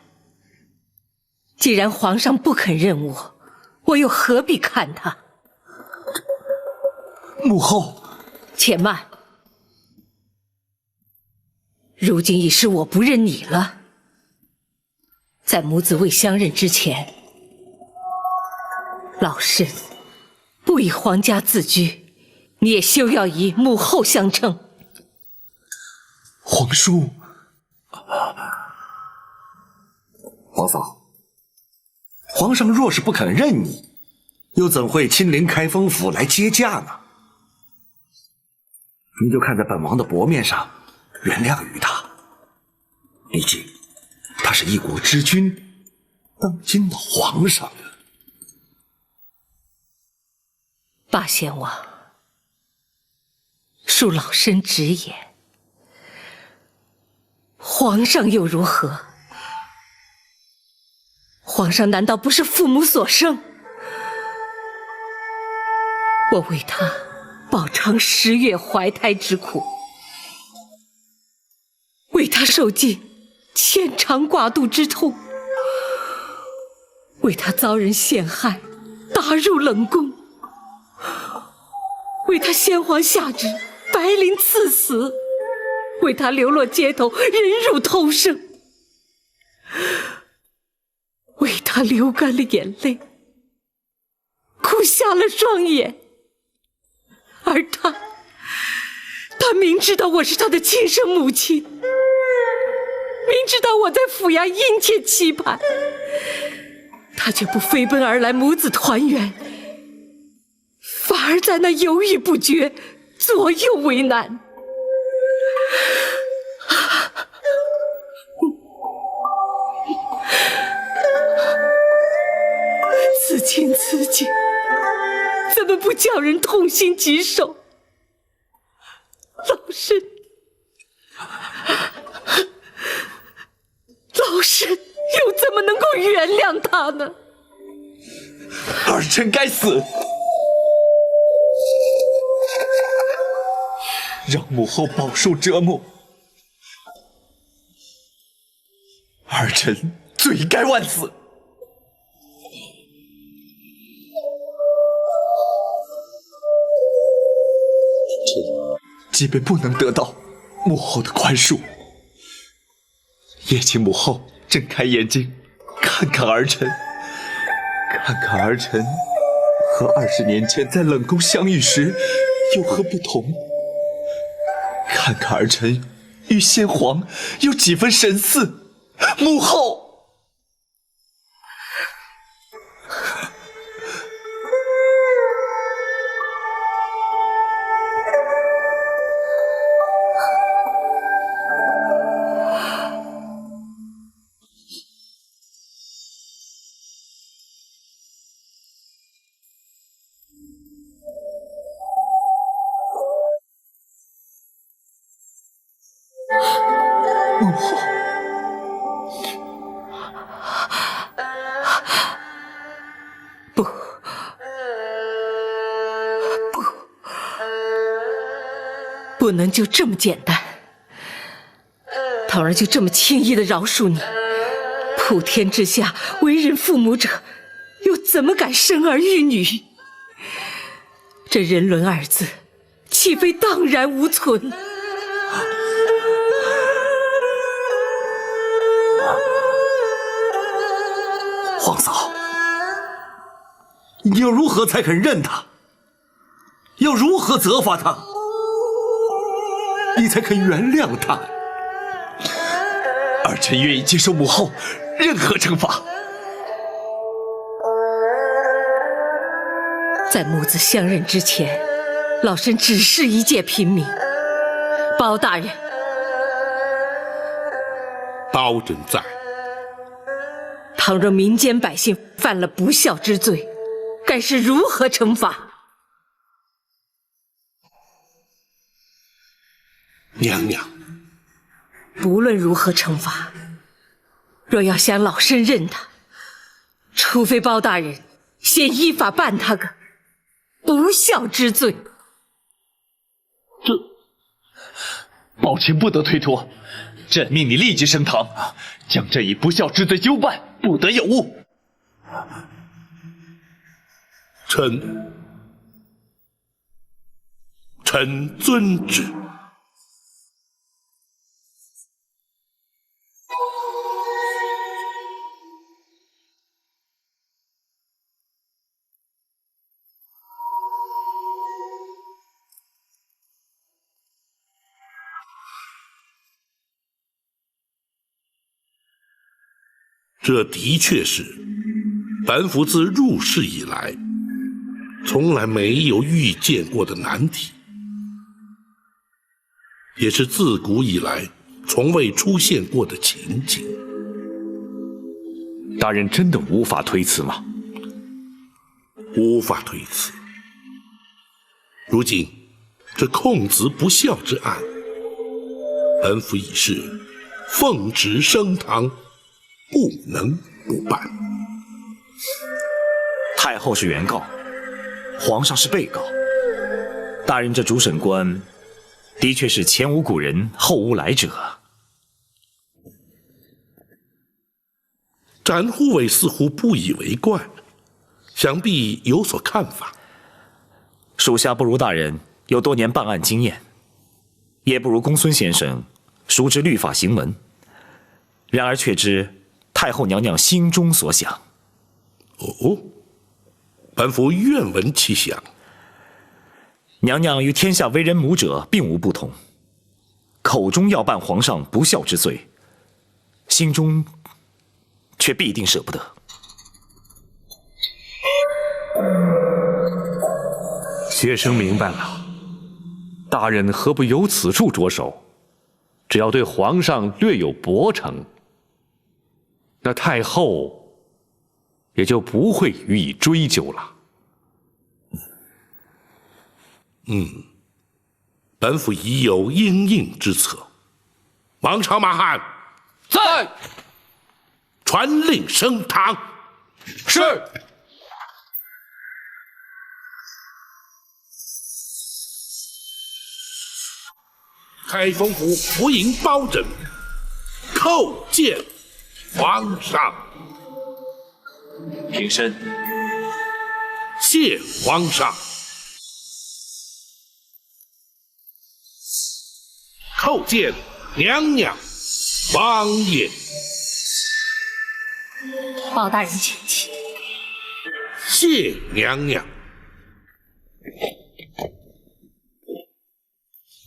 既然皇上不肯认我，我又何必看他？母后，且慢。如今已是我不认你了。在母子未相认之前，老身不以皇家自居，你也休要以母后相称。皇叔，皇嫂，皇上若是不肯认你，又怎会亲临开封府来接驾呢？你就看在本王的薄面上，原谅于他。毕竟他是一国之君，当今的皇上。八贤王，恕老身直言，皇上又如何？皇上难道不是父母所生？我为他饱尝10月怀胎之苦，为他受尽牵肠挂肚之痛，为他遭人陷害，打入冷宫，为他先皇下旨，白绫赐死，为他流落街头，忍辱偷生，为他流干了眼泪，哭瞎了双眼。而他明知道我是他的亲生母亲，明知道我在府衙殷切期盼，他却不飞奔而来母子团圆，反而在那犹豫不决，左右为难。此情此景，怎么不叫人痛心疾首？老身又怎么能够原谅他呢？儿臣该死，让母后饱受折磨，儿臣罪该万死。即便不能得到母后的宽恕，也请母后睁开眼睛，看看儿臣，看看儿臣和20年前在冷宫相遇时有何不同，看看儿臣与先皇有几分神似。母后，母后，不能就这么简单。桃儿就这么轻易的饶恕你？普天之下，为人父母者，又怎么敢生儿育女？这人伦二字，岂非荡然无存？皇嫂，你要如何才肯认他？要如何责罚他？你才肯原谅他？儿臣愿意接受母后任何惩罚。在母子相认之前，老身只是一介平民。包大人，包拯在。倘若民间百姓犯了不孝之罪，该是如何惩罚？娘娘，不论如何惩罚，若要想老身认他，除非包大人先依法办他个不孝之罪。宝琴不得推脱，朕命你立即升堂，将这一不孝之罪究办，不得有误。臣遵旨。这的确是本府自入世以来从来没有遇见过的难题，也是自古以来从未出现过的情景。大人真的无法推辞吗？无法推辞。如今这控子不孝之案，本府已是奉旨升堂，不能不办。太后是原告，皇上是被告。大人这主审官，的确是前无古人，后无来者。展护卫似乎不以为怪，想必有所看法。属下不如大人有多年办案经验，也不如公孙先生熟知律法行文。然而却知太后娘娘心中所想。哦，本府愿闻其详。娘娘与天下为人母者并无不同，口中要办皇上不孝之罪，心中却必定舍不得。学生明白了，大人何不由此处着手？只要对皇上略有薄惩，那太后也就不会予以追究了。本府已有应应之策。王朝马汉，在。传令升堂。是。开封府府尹包拯叩见皇上。平身。谢皇上。叩见娘娘王爷。包大人请起。谢娘娘。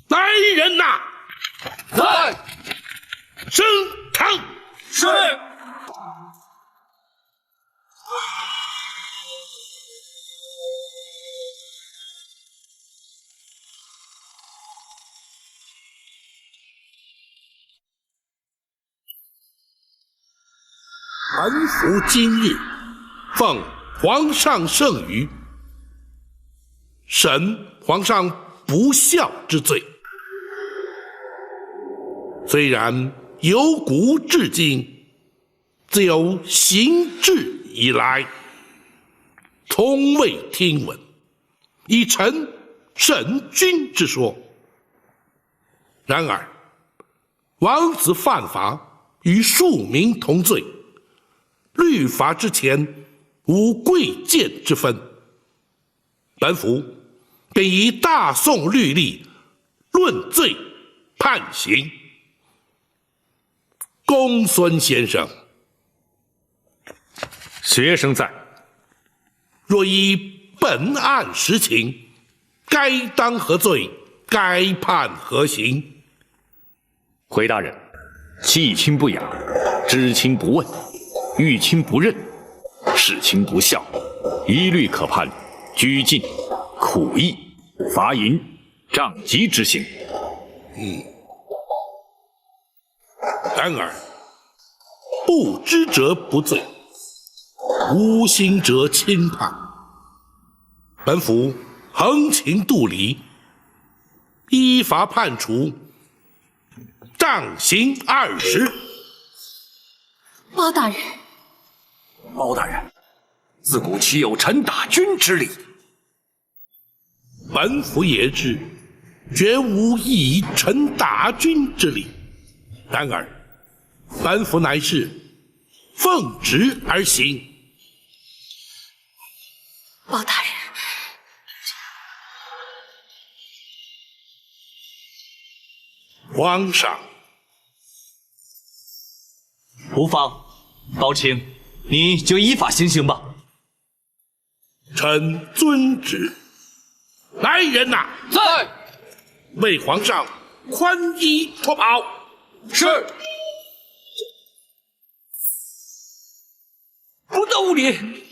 来人呐！在。升堂。是。本府今日奉皇上圣谕，审皇上不孝之罪。虽然由古至今，自有行制以来，从未听闻以臣审君之说。然而，王子犯法，与庶民同罪。律法之前，无贵贱之分。本府便以大宋律例论罪判刑。公孙先生，学生在。若依本案实情，该当何罪？该判何刑？回大人，弃亲不养，知亲不问，遇亲不认，事亲不孝，一律可判拘禁、苦役、罚银、杖击之刑。然而，不知者不罪，无心者轻判。本府横情度理，依法判处杖刑20。包大人，包大人，自古岂有臣打君之理？本府也知，绝无以臣打君之理。然而，本府乃是奉旨而行。包大人，皇上，无妨，包卿，你就依法行刑吧。臣遵旨。来人呐！在。为皇上宽衣脱袍。是。不得无礼。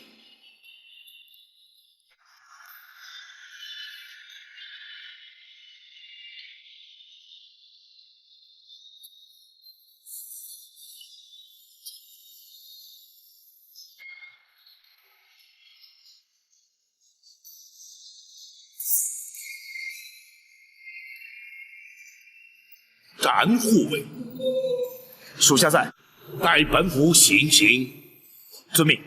斩护卫，属下在。待本府行刑。遵命。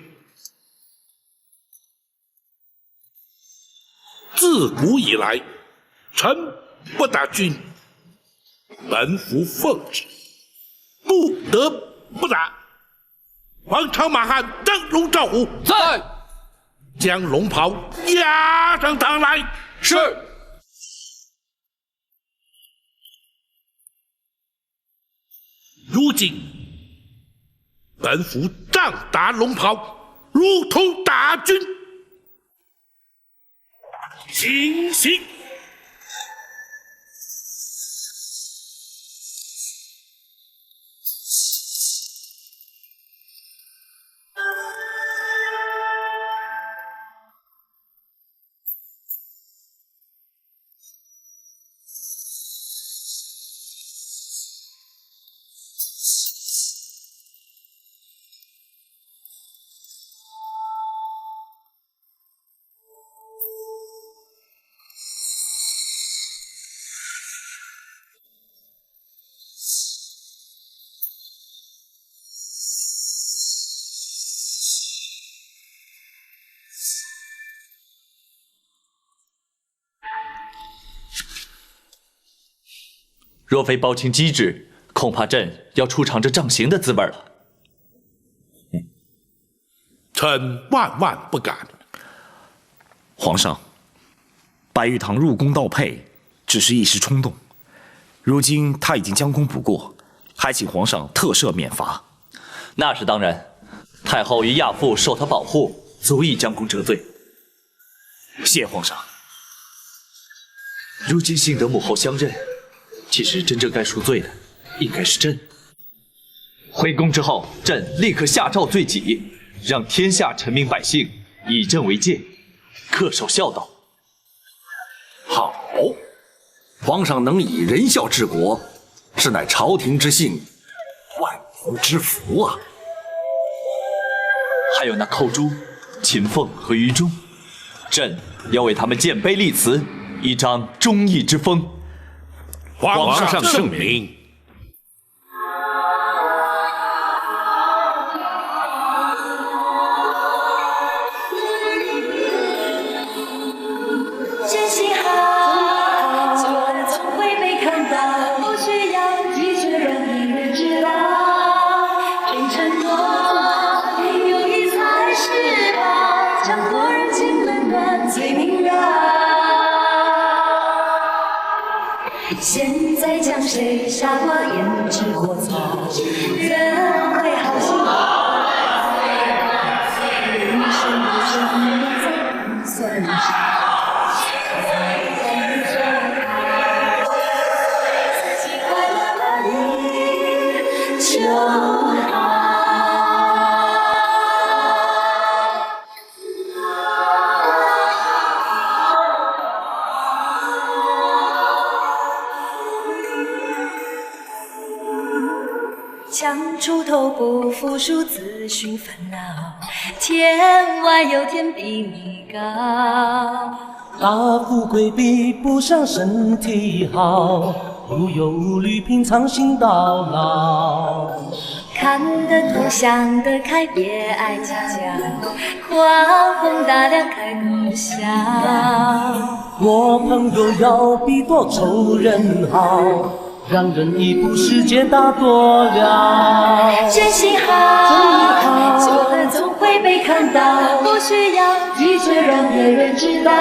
自古以来，臣不打君，本府奉旨，不得不打。王朝马汉灯笼照虎，在。将龙袍押上堂来。是。如今，本府杖打龙袍，如同打君。行刑！若非包卿机智，恐怕朕要出尝这杖刑的滋味了。臣万万不敢。皇上，白玉堂入宫盗佩，只是一时冲动。如今他已经将功补过，还请皇上特赦免罚。那是当然，太后与亚父受他保护，足以将功折罪。谢皇上。如今幸得母后相认，其实真正该赎罪的，应该是朕。回宫之后，朕立刻下诏罪己，让天下臣民百姓以朕为戒，恪守孝道。好，皇上能以仁孝治国，是乃朝廷之幸，万民之福啊！还有那寇珠、秦凤和于忠，朕要为他们建碑立祠，以彰忠义之风。皇上圣明。真心好，就从未被看到，不需要拒绝人意。瓜腌制过草，人会好心。人生不是不算少。自己快乐满意就好。强出头不服输，自寻烦恼。天外有天比你高，大富贵比不上身体好，无忧无虑品尝心到老。看得透，想得开，别爱计较，宽宏大量，开口笑。我朋友要比多仇人好，让人一步世界大多了。真心好，久了总会被看到，不需要拒绝让别人知道。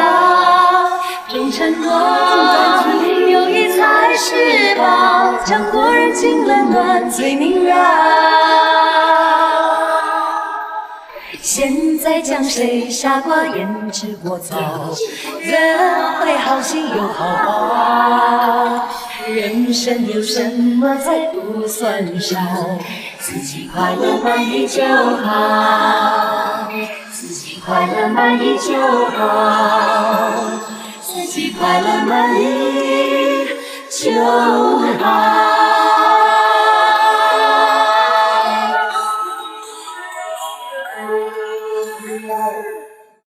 忠诚多，友谊才是宝，强国人情冷暖最明了。现在将谁傻瓜腌制过草，人会好心有好报。人生有什么才不算少？自己快乐满意就好，自己快乐满意就好，自己快乐满意就好。